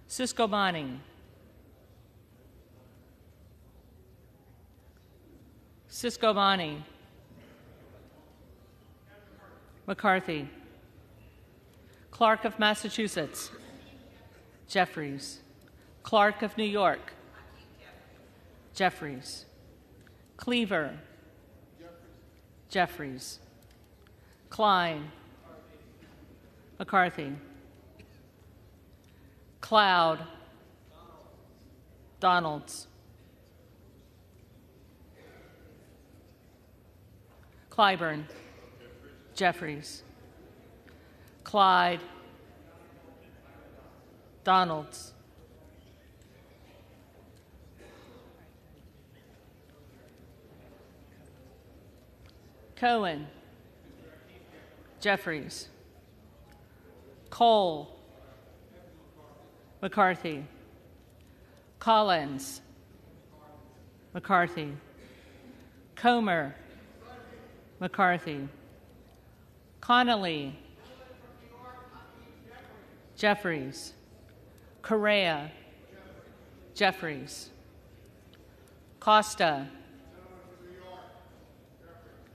Siscobani. Siscobani. McCarthy. Clark of Massachusetts. Jeffries. Clark of New York. Jeffries. Cleaver. Jeffries. Klein. McCarthy. Cloud. Donalds. Clyburn. Jeffries. Clyde. Donalds. Cohen. Jeffries. Cole. McCarthy. Collins. McCarthy. Comer. McCarthy. Connolly. Jeffries. Correa. Jeffries. Costa.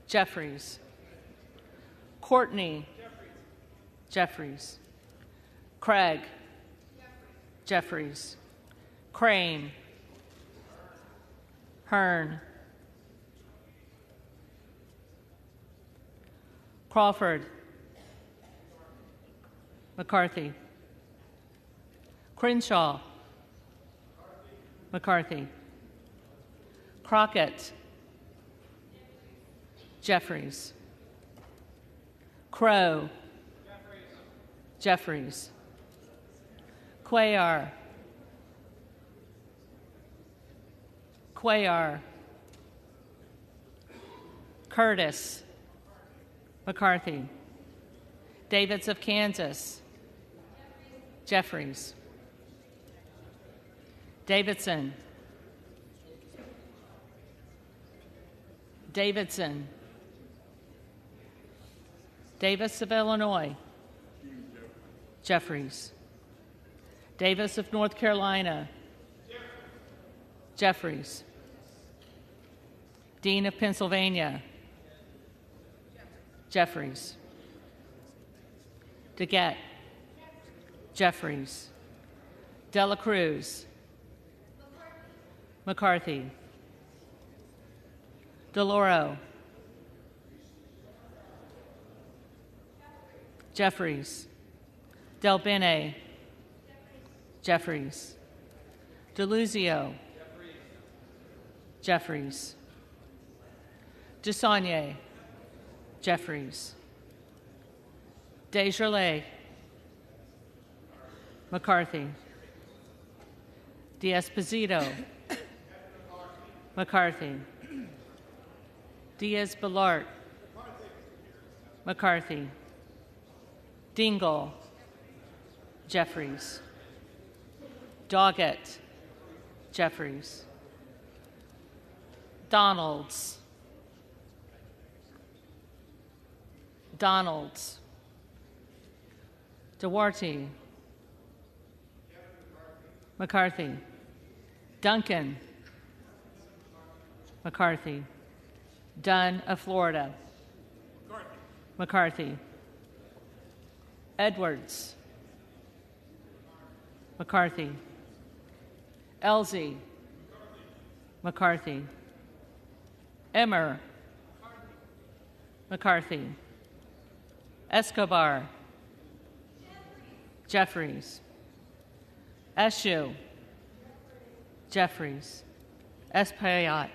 Jeffries. Courtney. Jeffries. Craig. Jeffries. Crane. Hearn. Crawford. McCarthy. Crenshaw. McCarthy. Crockett. Jeffries. Crow. Jeffries. Cuellar. Cuellar. Curtis. McCarthy. Davids of Kansas. Jeffries. Davidson. Davidson. Davis of Illinois. Jeffries. Davis of North Carolina. Jeffries. Dean of Pennsylvania. Jeffries. DeGette. Jeffries. Dela Cruz. McCarthy. DeLauro. Jeffries. Del Bene. Jeffries. DeLuzio. Jeffries. DeSaulnier. Jeffries. Desjardins. McCarthy. D'Esposito. McCarthy. Diaz-Balart. McCarthy. Dingell. Jeffries. Doggett. Jeffries. Donalds. Donalds. Duarte. McCarthy. Duncan. McCarthy. Dunn of Florida. McCarthy. Edwards. McCarthy. Elsie. McCarthy. Emmer. McCarthy. Escobar. Jeffries. Eshoo. Jeffries. Espaillat.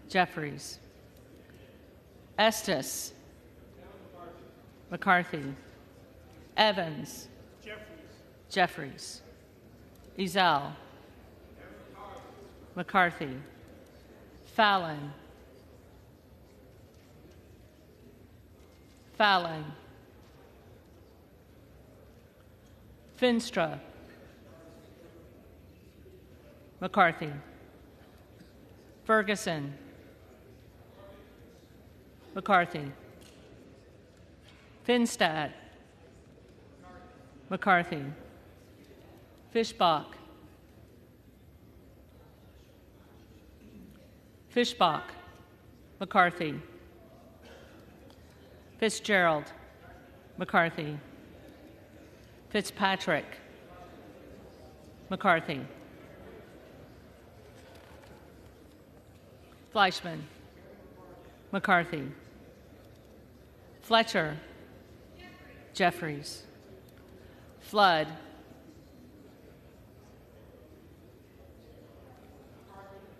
Jeffries. Estes. McCarthy. Evans. Jeffries. Ezell. McCarthy. Fallon. Fallon. Finstra. McCarthy. Ferguson. McCarthy. Finstad. McCarthy. Fischbach. Fischbach. McCarthy. Fitzgerald. McCarthy. Fitzpatrick. McCarthy. Fleischman. McCarthy. Fletcher. Jeffries. Flood.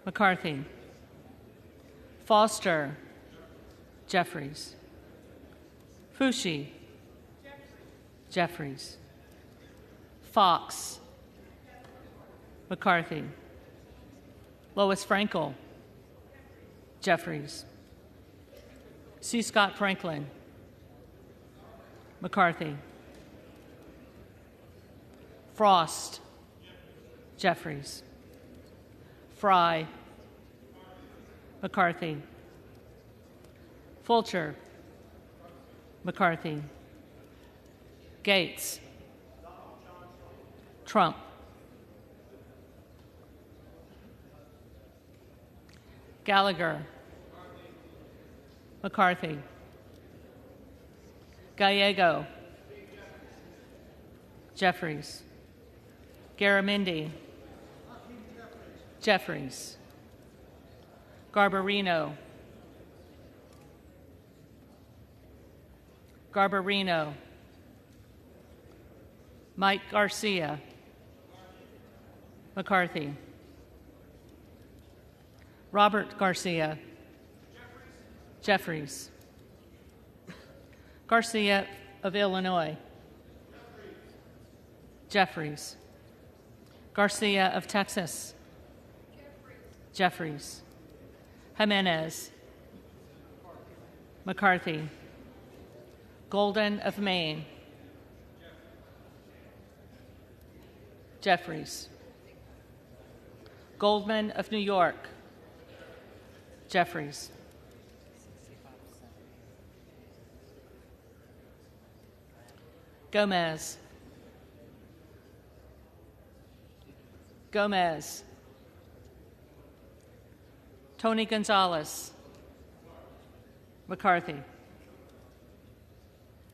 McCarthy. Foster. Jeffries. Fushi. Jeffries. Fox. McCarthy. Lois Frankel. Jeffries. C. Scott Franklin. McCarthy. Frost. Jeffries. Fry. McCarthy. Fulcher. McCarthy. Gates. Trump. Gallagher. McCarthy. Gallego. Jeffries. Garamendi. Jeffries. Garbarino. Garbarino. Mike Garcia. McCarthy. Robert Garcia. Jeffries. Garcia of Illinois. Jeffries. Garcia of Texas. Jeffries. Jimenez. McCarthy. Golden of Maine. Jeffries. Goldman of New York. Jeffries. Gomez. Gomez. Tony Gonzalez. McCarthy.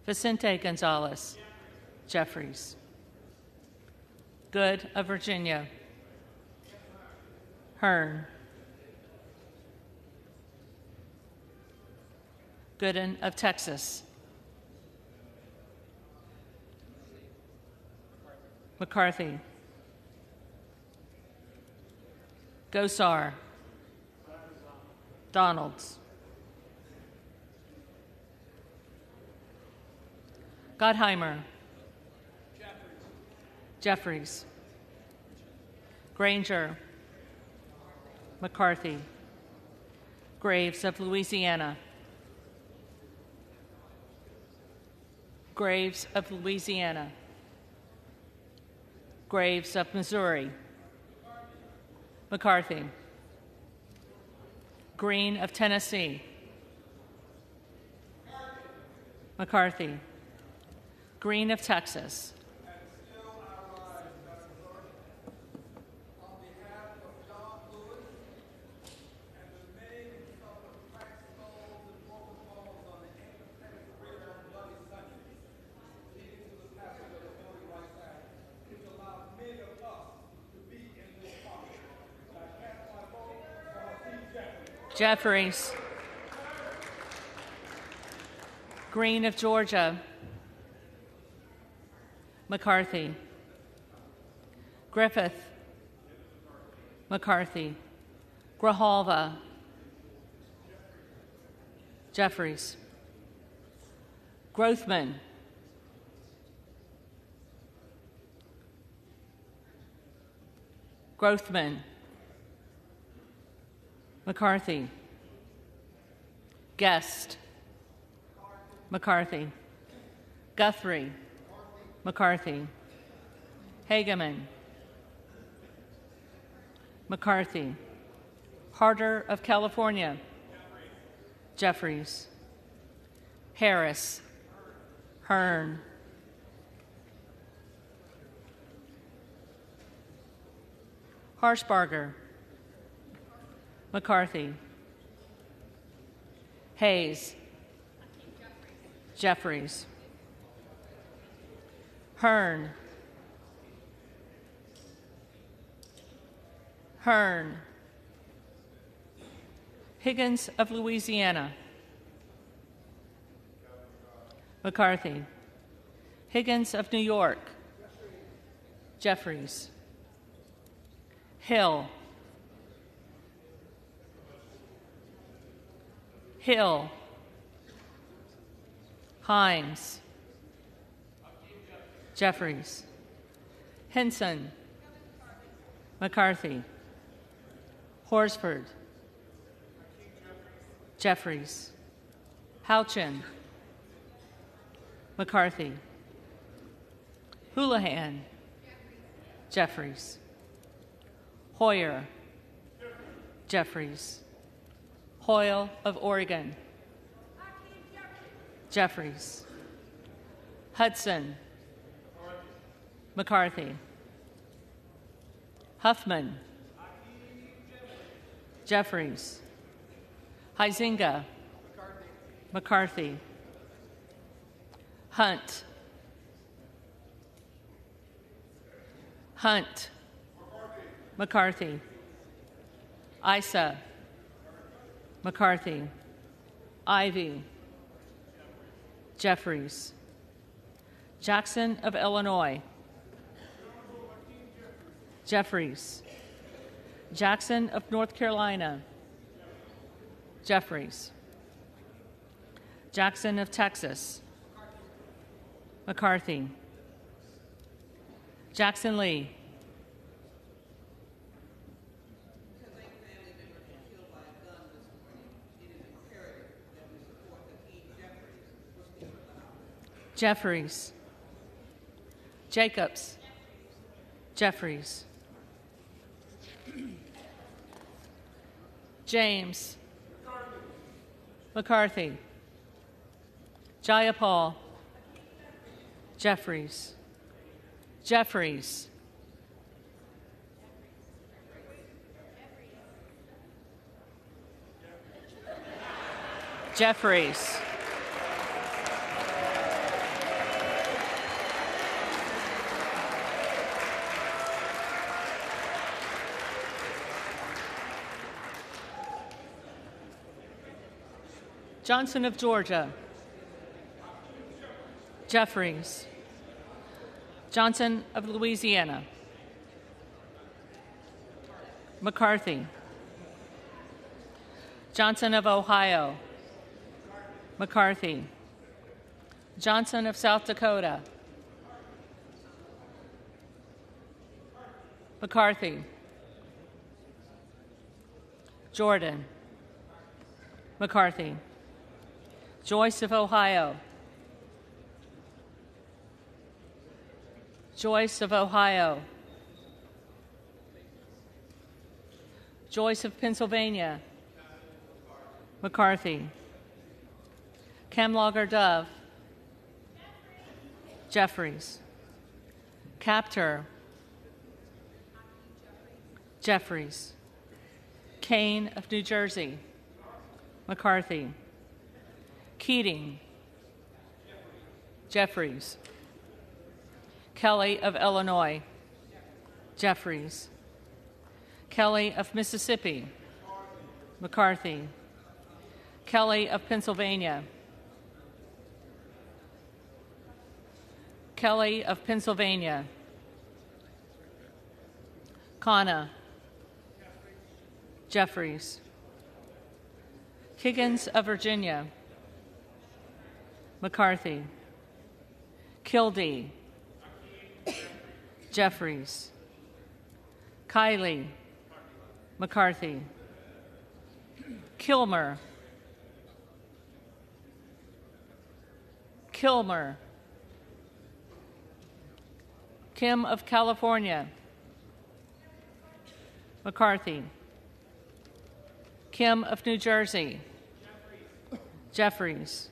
Vicente Gonzalez. Jeffries. Good of Virginia. Hearn. Gooden of Texas. McCarthy. Gosar. Donalds. Gottheimer. Jeffries. Granger. McCarthy. Graves of Louisiana. Graves of Louisiana. Graves of Missouri. McCarthy. Green of Tennessee. McCarthy. Green of Texas. Jeffries. Green of Georgia. McCarthy. Griffith. McCarthy. Grijalva. Jeffries. Grothman. Grothman. McCarthy. Guest. McCarthy. Guthrie. McCarthy. Hageman. McCarthy. Harder of California. Jeffries. Harris. Hearn. Harshbarger. McCarthy. Hayes. Jeffries. Hearn. Hearn. Higgins of Louisiana. McCarthy. Higgins of New York. Jeffries. Hill. Hill. Himes. Jeffries. Henson. McCarthy. Horsford. Jeffries. Houchin. McCarthy. Houlihan. Jeffries. Hoyer. Jeffries. Hoyle of Oregon. Jeffries. Hudson. McCarthy. Huffman. Jeffries. Huizenga. McCarthy. Hunt. Hunt. McCarthy. Issa. McCarthy. Ivey. Jeffries. Jackson of Illinois. Jeffries. Jackson of North Carolina. Jeffries. Jackson of Texas. McCarthy. Jackson Lee. Jeffries. Jacobs. Jeffries. James. McCarthy. Jayapal. Jeffries. Jeffries. Jeffries. Johnson of Georgia. Jeffries. Johnson of Louisiana. McCarthy. Johnson of Ohio. McCarthy. Johnson of South Dakota. McCarthy. Jordan. McCarthy. Joyce of Ohio. Joyce of Ohio. Joyce of Pennsylvania. McCarthy. Kamlager Dove. Jeffries. Capter. Jeffries. Kane of New Jersey. McCarthy. Keating. Jeffries. Kelly of Illinois. Jeffries. Kelly of Mississippi. McCarthy. Kelly of Pennsylvania. Kelly of Pennsylvania. Khanna. Jeffries. Higgins of Virginia. McCarthy. Kildee. Jeffries. Kiley. McCarthy. Kilmer. Kilmer. Kim of California. McCarthy. Kim of New Jersey. Jeffries.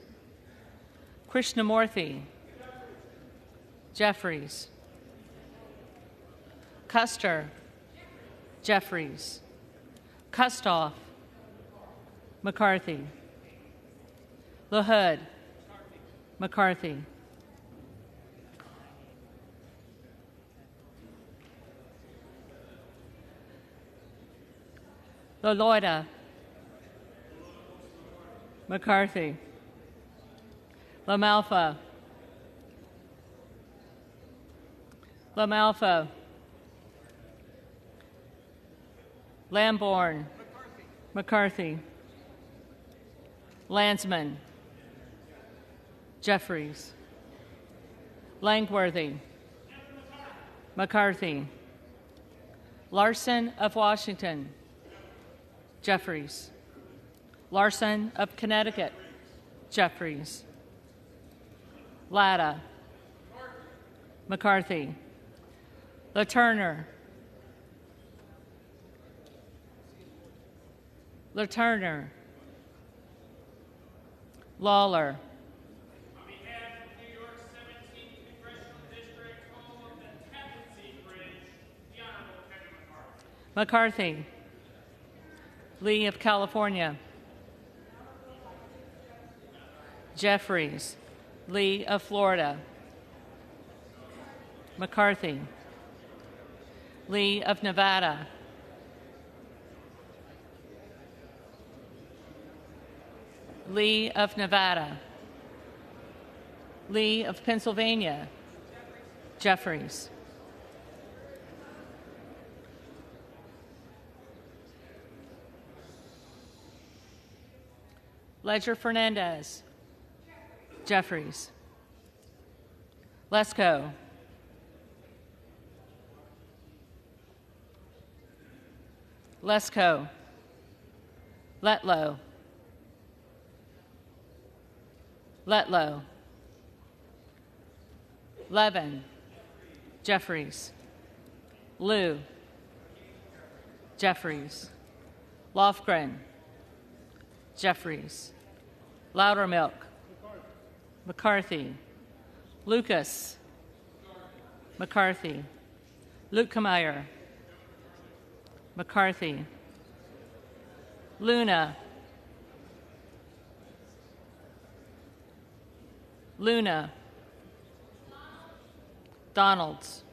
Krishnamurthy. Jeffries. Custer. Jeffries. Kustoff. McCarthy. LaHood. McCarthy. LaLoida. McCarthy. LaMalfa. LaMalfa. Lamborn. McCarthy. Landsman. Jeffries. Langworthy. McCarthy. Larson of Washington. Jeffries. Larson of Connecticut. Jeffries. Latta. McCarthy. LaTurner. LaTurner. Lawler. On behalf of New York's 17th Congressional District, home of the Tappan Zee Bridge, the Honorable Kevin McCarthy. McCarthy. Lee of California. Jeffries. Lee of Florida. McCarthy. Lee of Nevada. Lee of Nevada. Lee of Pennsylvania. Jeffries. Ledger Fernandez. Jeffries. Lesko. Lesko. Letlow. Letlow. Levin. Jeffries. Liu. Jeffries. Lofgren. Jeffries. Loudermilk. McCarthy. Lucas. McCarthy. Luetkemeyer. McCarthy. Luna. Luna. Donalds.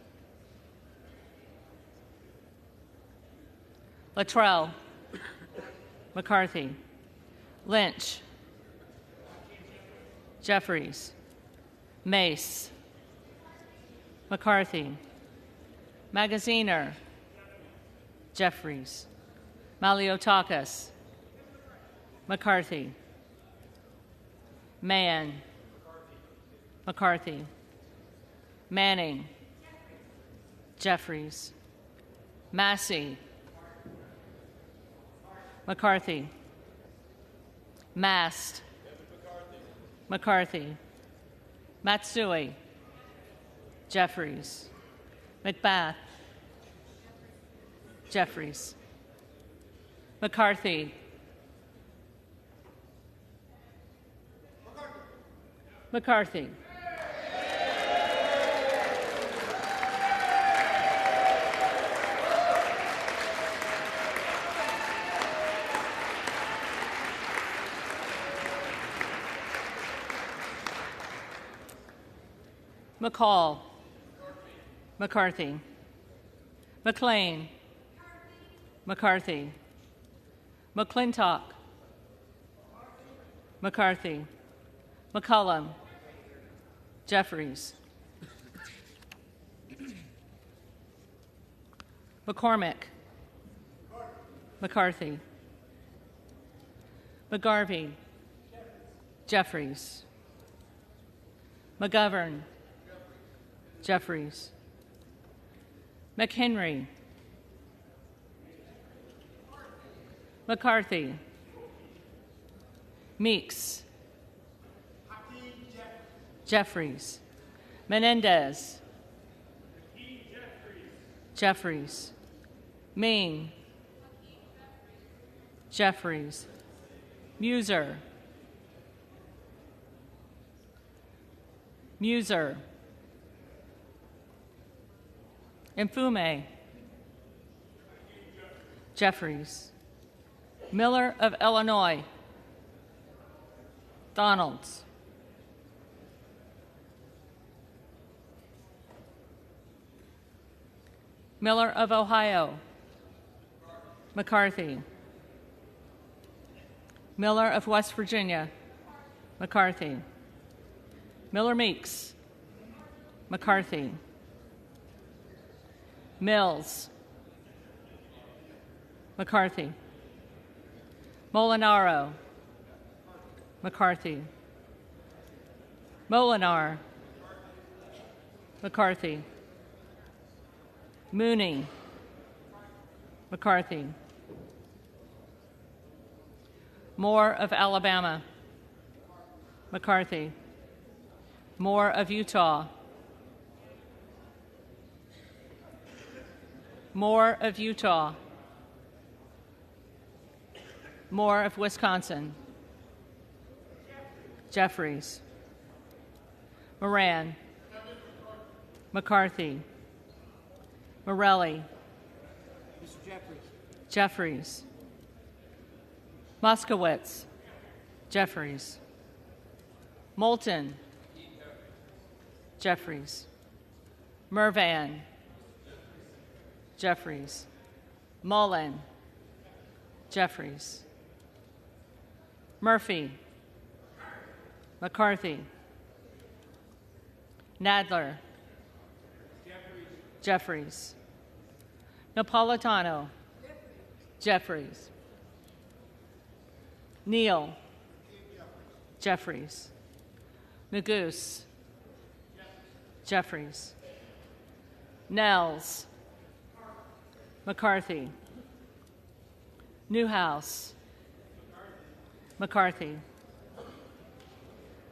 Luttrell. McCarthy. Lynch. Jeffries. Mace. McCarthy. Magaziner. Jeffries. Maliotakis. McCarthy. Mann. McCarthy. Manning. Jeffries. Massey. McCarthy. Mast. McCarthy. Matsui. Jeffries. McBath. Jeffries. McCarthy. McCarthy. McCall. McCarthy. McLean. McCarthy. McClintock. McCarthy. McCollum. Jeffries. McCormick. McCarthy. McGarvey. Jeffries. McGovern. Jeffries. McHenry. McCarthy. Meeks. Jeffries. Menendez. Jeffries. Ming. Jeffries. Muser. Muser. Mfume. Jeffries. Miller of Illinois. Donalds. Miller of Ohio. McCarthy. Miller of West Virginia. McCarthy. Miller Meeks. McCarthy. Mills. McCarthy. Molinaro. McCarthy. Molinar. McCarthy. Mooney. McCarthy. Moore of Alabama. McCarthy. Moore of Utah. Moore of Utah. Moore of Wisconsin. Jeffries. Moran. McCarthy. Morelli. Mr. Jeffries. Jeffries. Moskowitz. Jeffries. Moulton. Jeffries. Mervan. Jeffries. Mullen. Jeffries. Murphy. McCarthy. Nadler. Jeffries. Napolitano. Jeffries. Neal. Jeffries. Magoo's. Jeffries. Nels. McCarthy. Newhouse. McCarthy.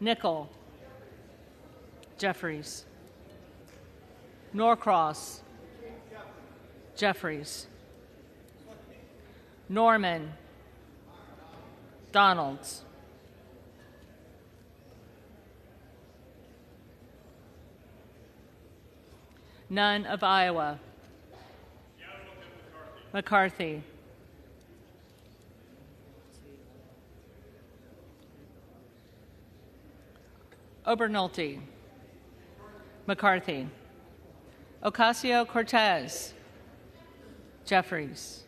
Nickel. Jeffries. Norcross. Jeffries. Norman. Donalds. None of Iowa. McCarthy. Obernolte. McCarthy. Ocasio-Cortez. Jeffries.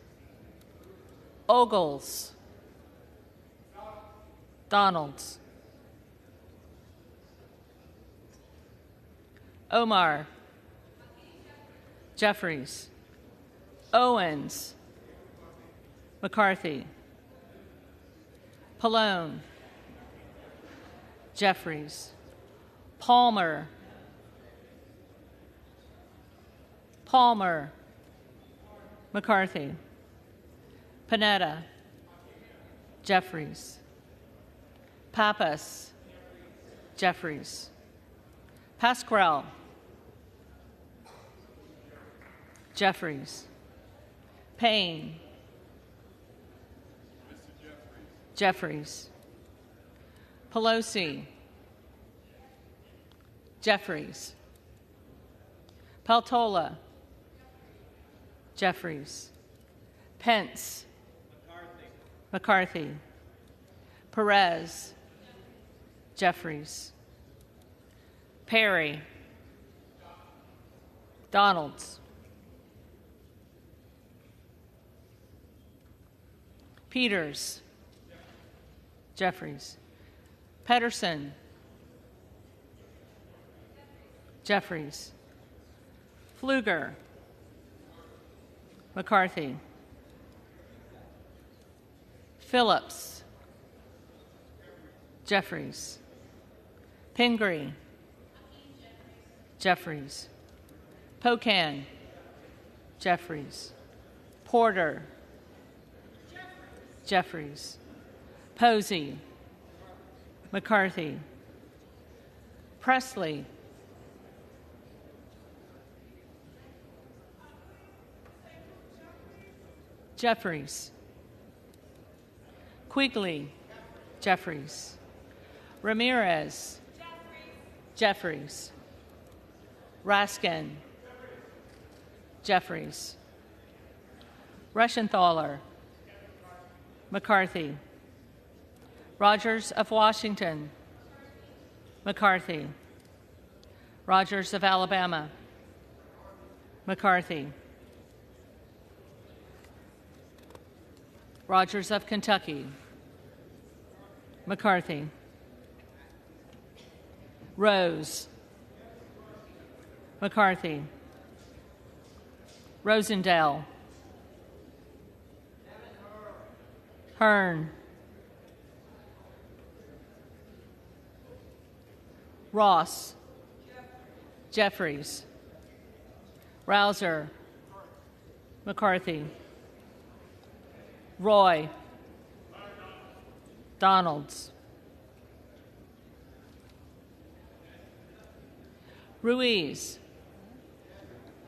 Ogles. Donalds. Omar. Jeffries. Owens. McCarthy. Pallone. Jeffries. Palmer. Palmer. McCarthy. Panetta. Jeffries. Pappas. Jeffries. Pasquarel. Jeffries. Payne. Jeffries. Pelosi. Jeffries. Peltola. Jeffries. Pence. McCarthy. Perez. Jeffries. Perry. Donalds. Peters. Jeffries. Pedersen. Jeffries. Pfluger. McCarthy. Phillips. Jeffries. Pingree. Jeffries. Pocan. Jeffries. Porter. Jeffries. Posey. McCarthy. Presley. Jeffries. Quigley. Jeffries. Ramirez. Jeffries. Raskin. Jeffries. Reschenthaler. McCarthy. Rogers of Washington. McCarthy. Rogers of Alabama. McCarthy. Rogers of Kentucky. McCarthy. Rose. McCarthy. Rosendale. Hearn. Ross. Jeffries. Rouser. McCarthy. Roy. Donalds. Ruiz.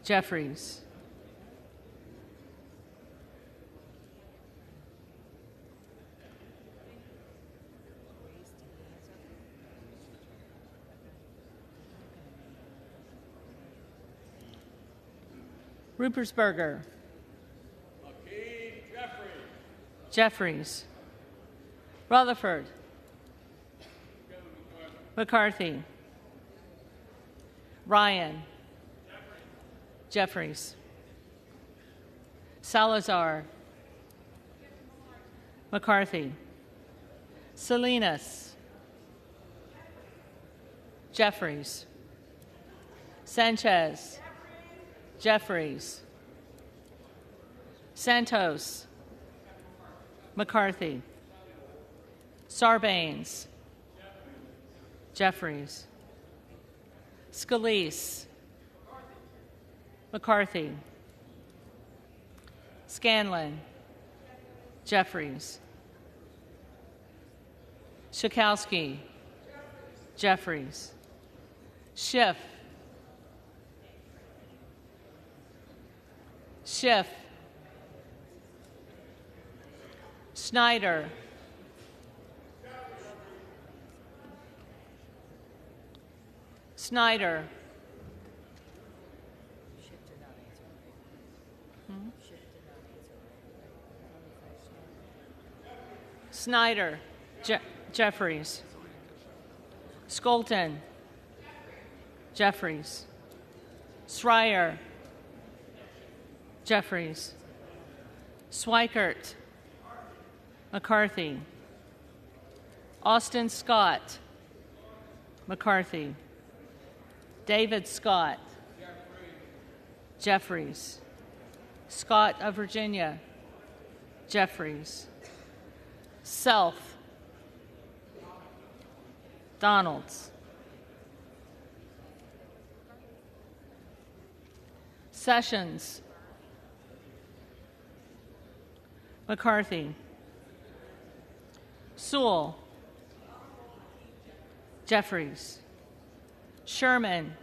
Jeffries. Rupersberger. Jeffries. Rutherford. McCarthy. Ryan. Jeffries. Salazar. McCarthy. Salinas. Jeffries. Sanchez. Jeffries. Santos. McCarthy. Sarbanes. Jeffries. Scalise. McCarthy. Scanlon. Jeffries. Schakowsky. Jeffries. Schiff. Schiff. Snyder. Snyder. Snyder. Jeffries. Skolton. Jeffries. Schreier. Jeffries. Swikert. McCarthy. Austin Scott. McCarthy. David Scott. Jeffries. Scott of Virginia. Jeffries. Self. Donalds. Sessions. McCarthy. Sewell. Jeffries. Sherman.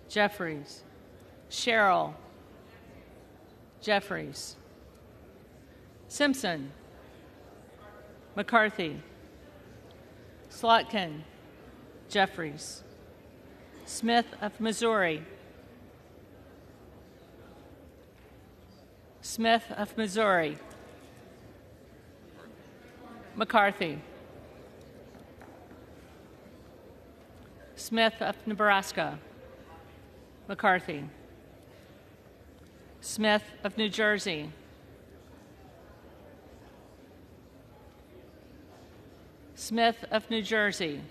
Jeffries. Sherrill. Jeffries. Simpson. McCarthy. Slotkin. Jeffries. Smith of Missouri. Smith of Missouri. McCarthy. Smith of Nebraska. McCarthy. Smith of New Jersey. Smith of New Jersey.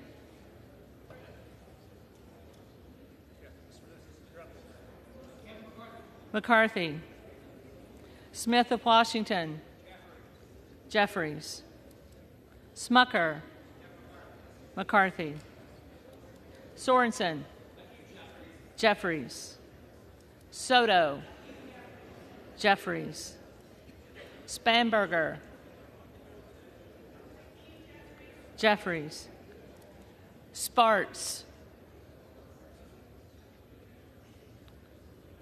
McCarthy. Smith of Washington. Jeffries. Smucker. McCarthy. Sorensen. Jeffries. Soto. Jeffries. Spanberger. Jeffries. Sparts.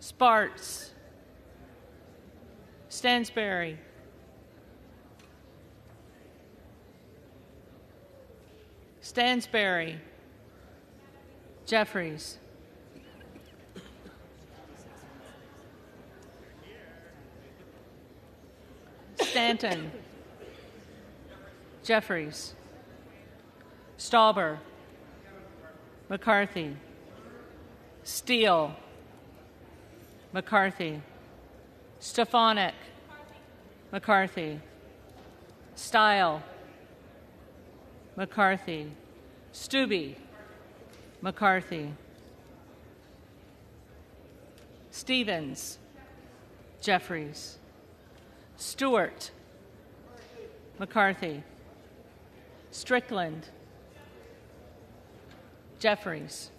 Sparts. Stansberry. Stansberry. Jeffries. Stanton. Jeffries. Stauber. McCarthy. Steele. McCarthy. Stefanik. McCarthy. Style. McCarthy. Stubbe. McCarthy. Stevens. Jeffries. Stewart. McCarthy. Strickland. Jeffries.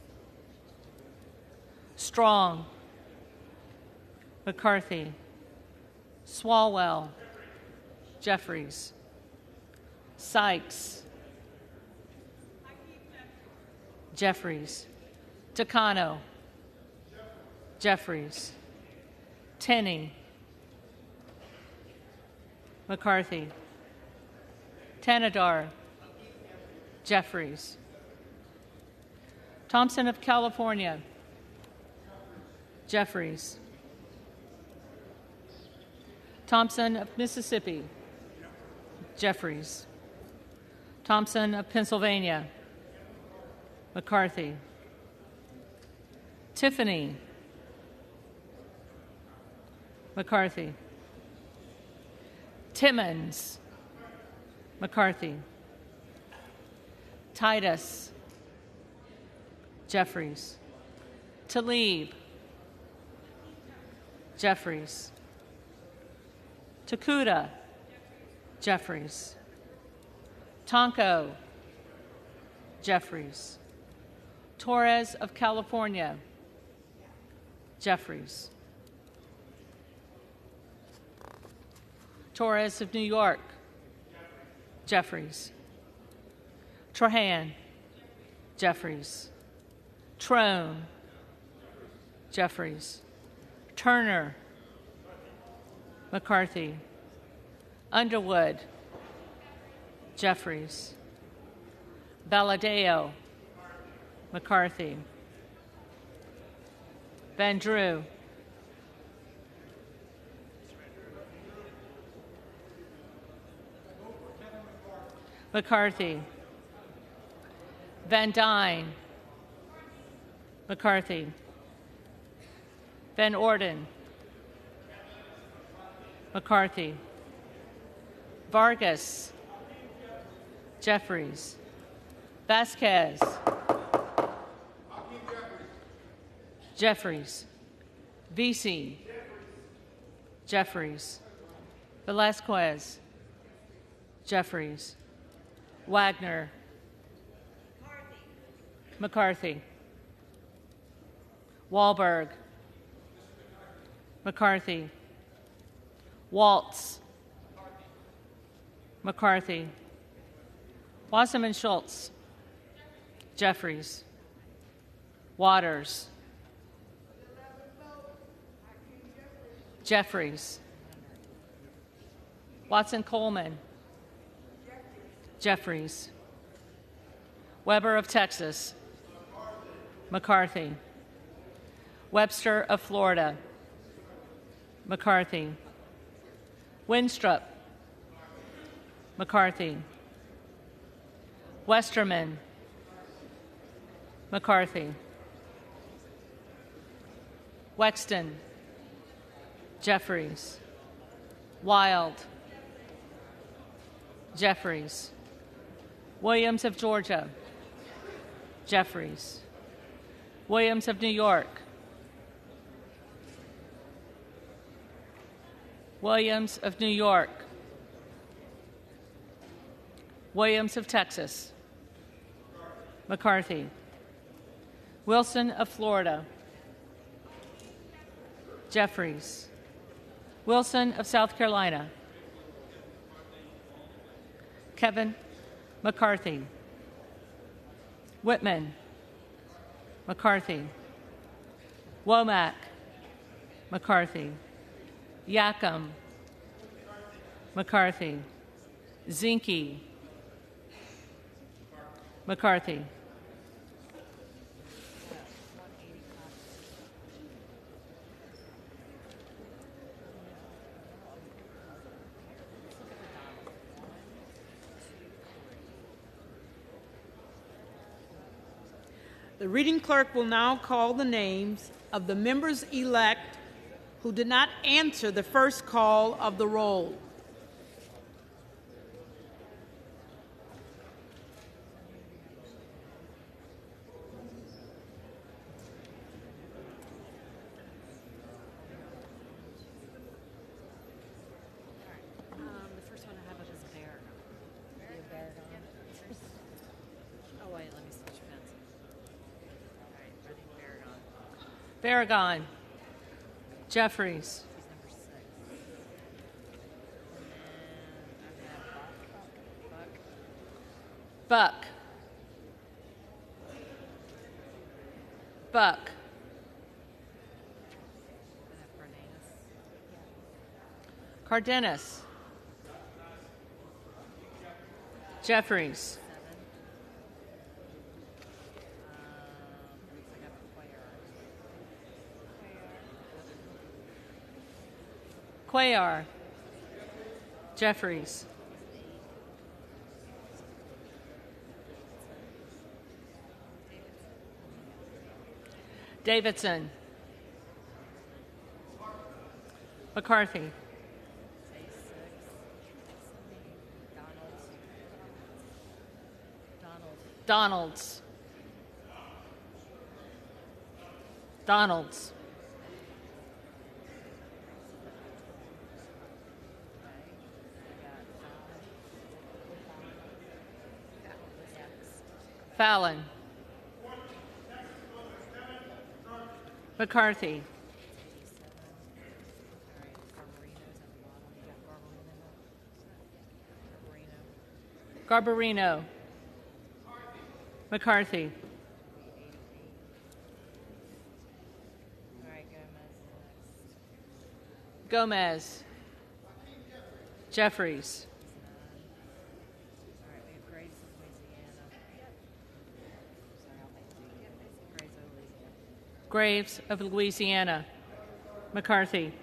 Strong. McCarthy. Swalwell. Jeffries. Sykes. Jeffries. Takano. Jeffries. Tenney. McCarthy. Tanadar. Jeffries. Thompson of California. Jeffries. Thompson of Mississippi. Jeffries. Thompson of Pennsylvania. McCarthy. Tiffany. McCarthy. Timmons. McCarthy. Titus. Jeffries. Tlaib. Jeffries. Takuda. Jeffries. Tonko. Jeffries. Torres of California. Jeffries. Torres of New York. Jeffries. Trahan. Jeffries. Trone. Jeffries. Turner. McCarthy. Underwood. Jeffries. Valadeo. McCarthy. Van Drew. McCarthy. Van Dyne. McCarthy. Van Orden. McCarthy. Vargas. Jeffries. Vasquez. Jeffries. Vesey. Jeffries. Velasquez. Jeffries. Wagner. McCarthy. Wahlberg. McCarthy. Waltz. McCarthy. Wasserman Schultz. Jeffries. Waters. Jeffries. Watson Coleman. Jeffries. Weber of Texas. McCarthy. Webster of Florida. McCarthy. Winstrup. McCarthy. Westerman. McCarthy. Wexton. Jeffries. Wild. Jeffries. Williams of Georgia. Jeffries. Williams of New York. Williams of New York. Williams of Texas. McCarthy. Wilson of Florida. Jeffries. Wilson of South Carolina. Kevin McCarthy. Whitman. McCarthy. Womack. McCarthy. Yackham. McCarthy. Zinke. McCarthy. The reading clerk will now call the names of the members-elect who did not answer the first call of the roll. The first one I have up is Bear. Oh, wait, let me switch pens. All right, ready, Barragon. Jeffries. Buck. Buck. Cardenas. Jeffries. Cuellar. Jeffries. Davidson. McCarthy. Donalds. Donalds. Fallon. McCarthy. Garbarino. McCarthy. Gomez. Jeffries. Graves of Louisiana. McCarthy.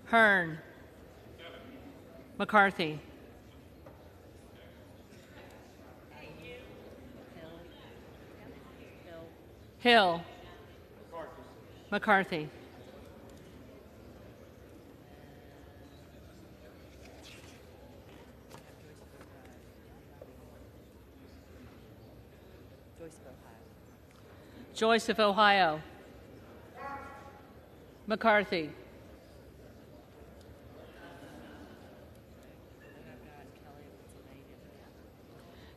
Hearn. McCarthy. Hill. McCarthy. Joyce of Ohio. McCarthy.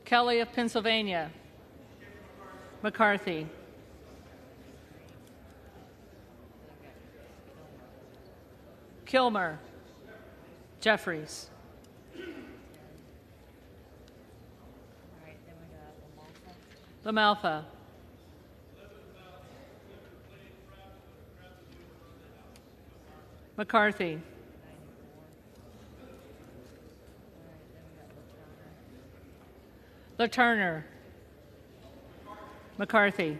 Kelly of Pennsylvania. McCarthy. Kilmer. Jeffries. LaMalfa. McCarthy. LaTurner. McCarthy.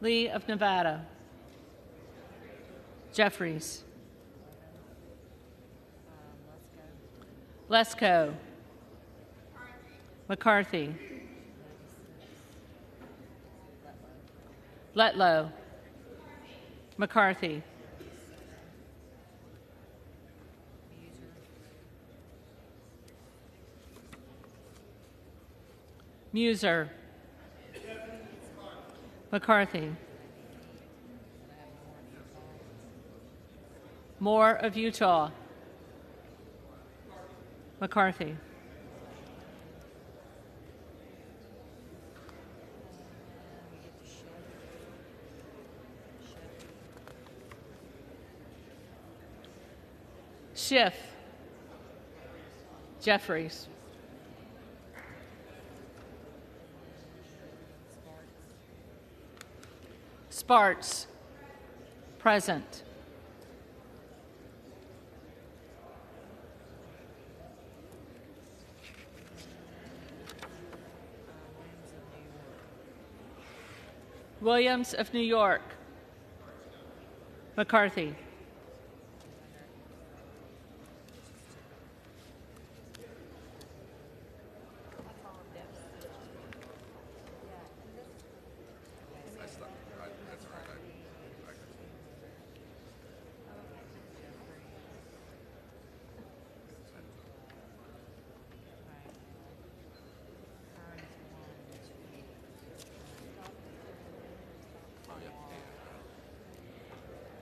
Lee of Nevada. Jeffries. Lesko. McCarthy. Letlow. McCarthy. Muser. McCarthy. Moore of Utah. McCarthy. Schiff. Jeffries. Sparts. Present. Williams of New York. McCarthy.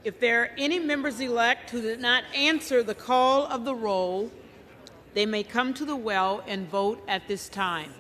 If there are any members-elect who did not answer the call of the roll, they may come to the well and vote at this time.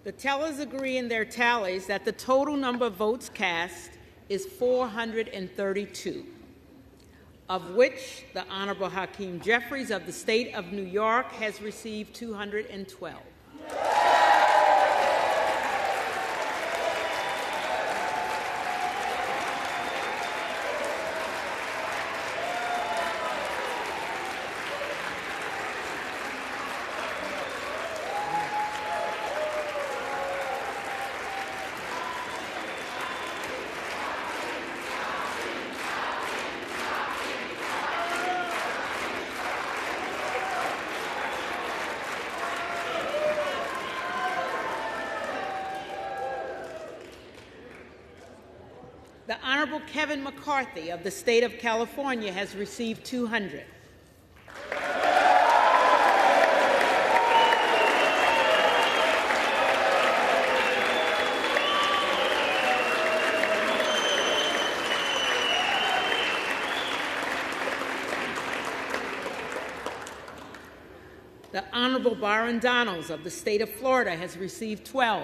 The tellers agree in their tallies that the total number of votes cast is 432, of which the Honorable Hakeem Jeffries of the State of New York has received 212. The Honorable Kevin McCarthy of the State of California has received 200. The Honorable Byron Donalds of the State of Florida has received 12.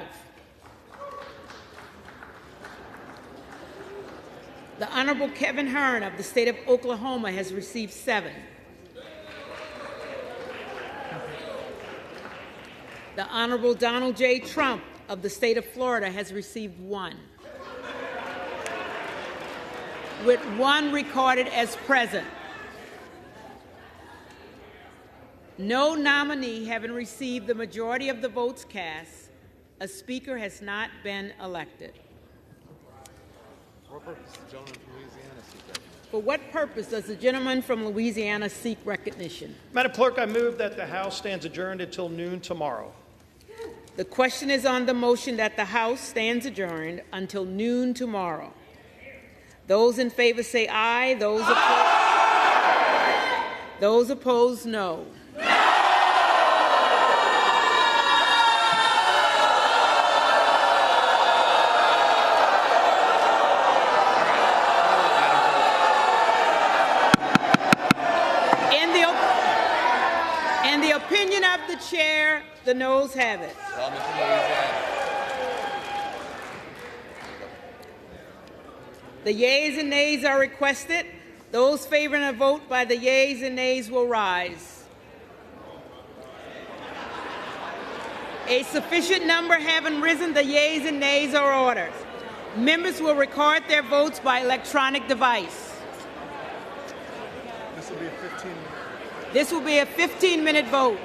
The Honorable Kevin Hearn of the State of Oklahoma has received 7. The Honorable Donald J. Trump of the State of Florida has received 1, with 1 recorded as present. No nominee having received the majority of the votes cast, a speaker has not been elected. For what purpose does the gentleman from Louisiana seek recognition? Madam Clerk, I move that the House stands adjourned until noon tomorrow. The question is on the motion that the House stands adjourned until noon tomorrow. Those in favor say aye. Those opposed, no. In the opinion of the chair, the noes have it. The yeas and nays are requested. Those favoring a vote by the yeas and nays will rise. A sufficient number having risen, the yeas and nays are ordered. Members will record their votes by electronic device. This will be a 15-minute vote.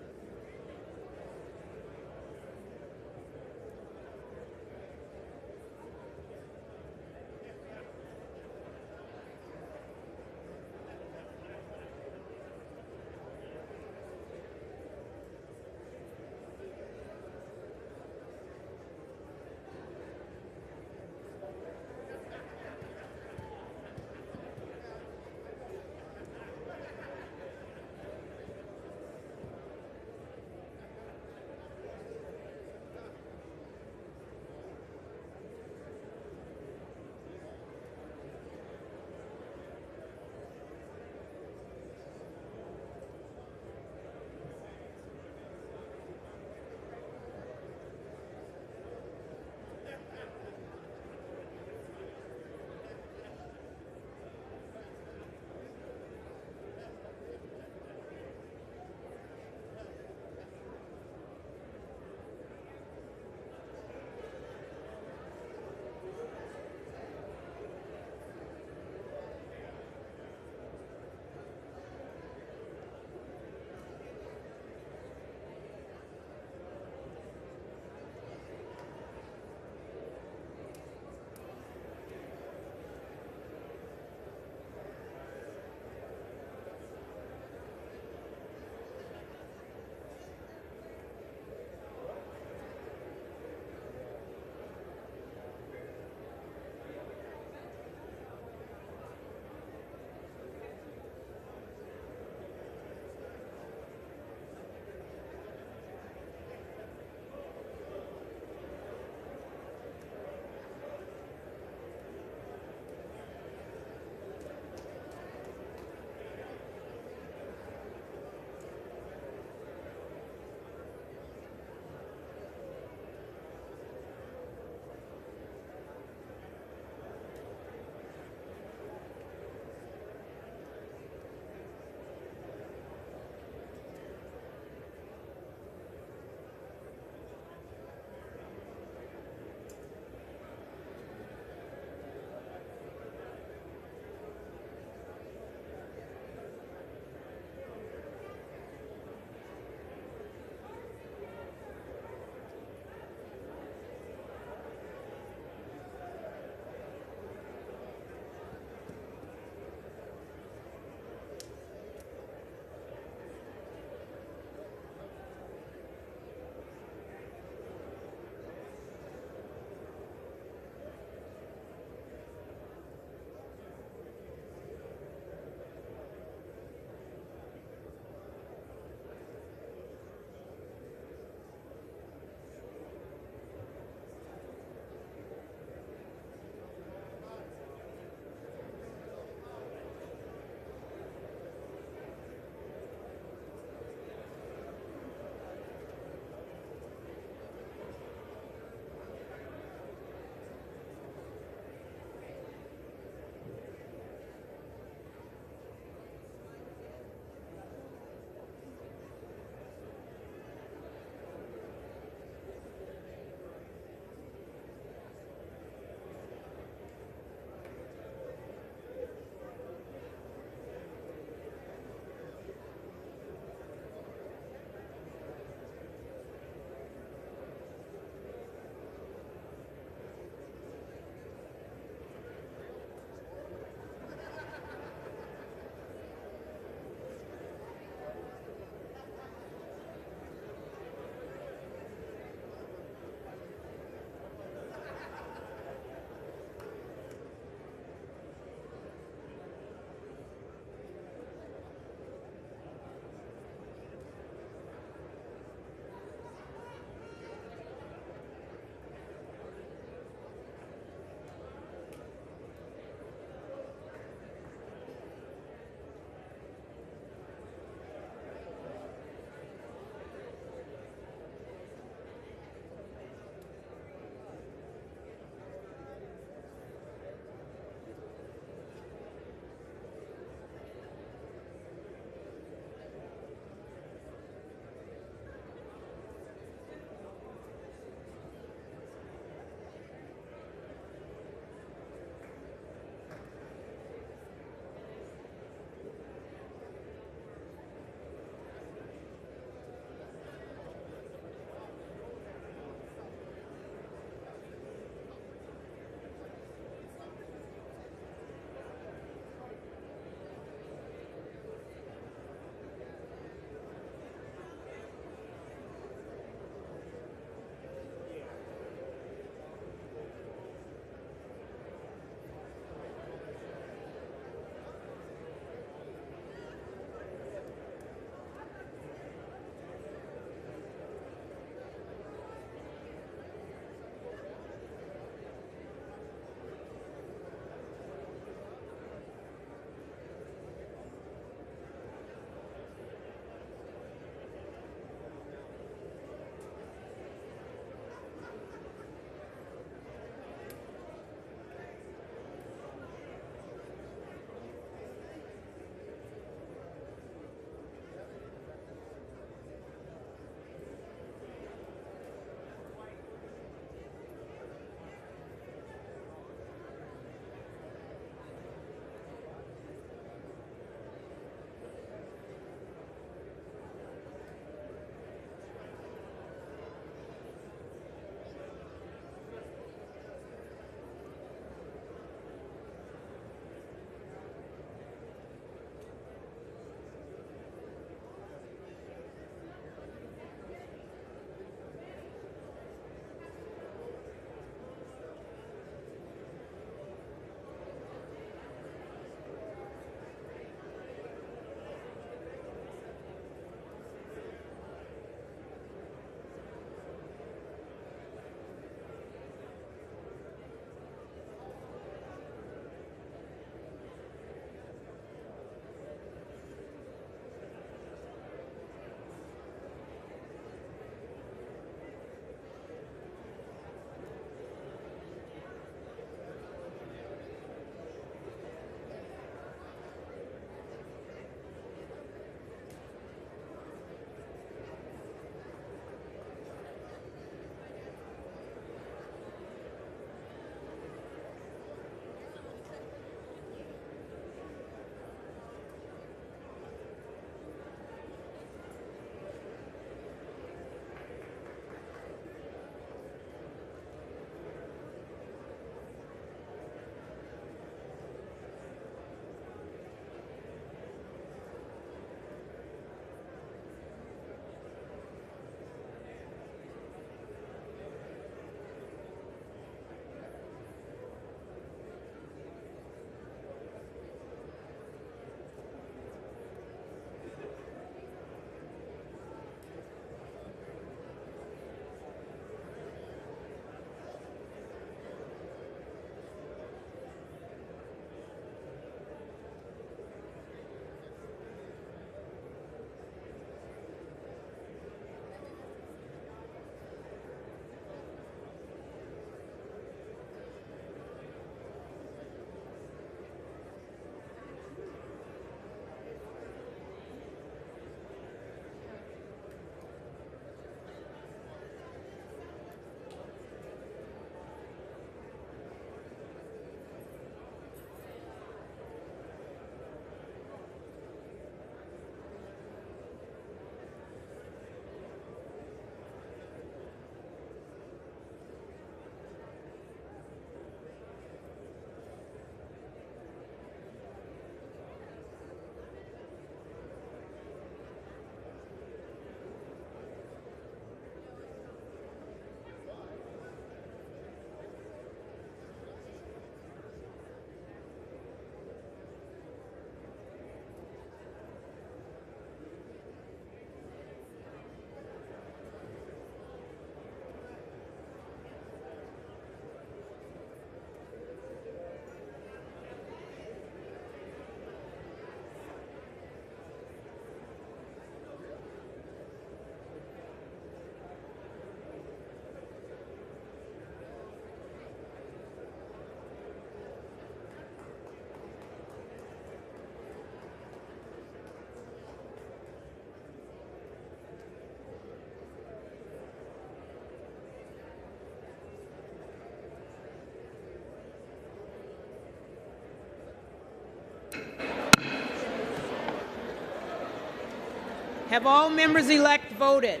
Have all members-elect voted?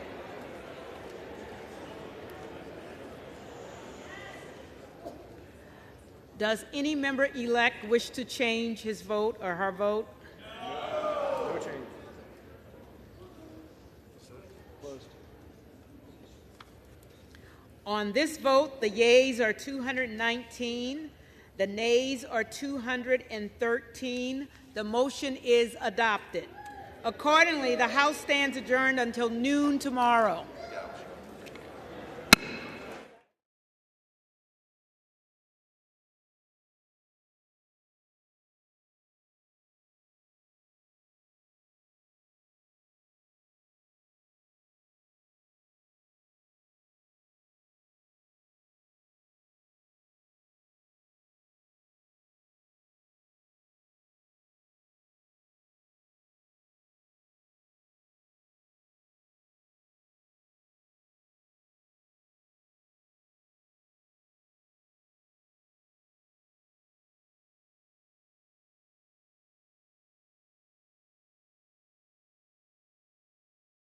Does any member-elect wish to change his vote or her vote? No change. On this vote, the yeas are 219, the nays are 213. The motion is adopted. Accordingly, the House stands adjourned until noon tomorrow.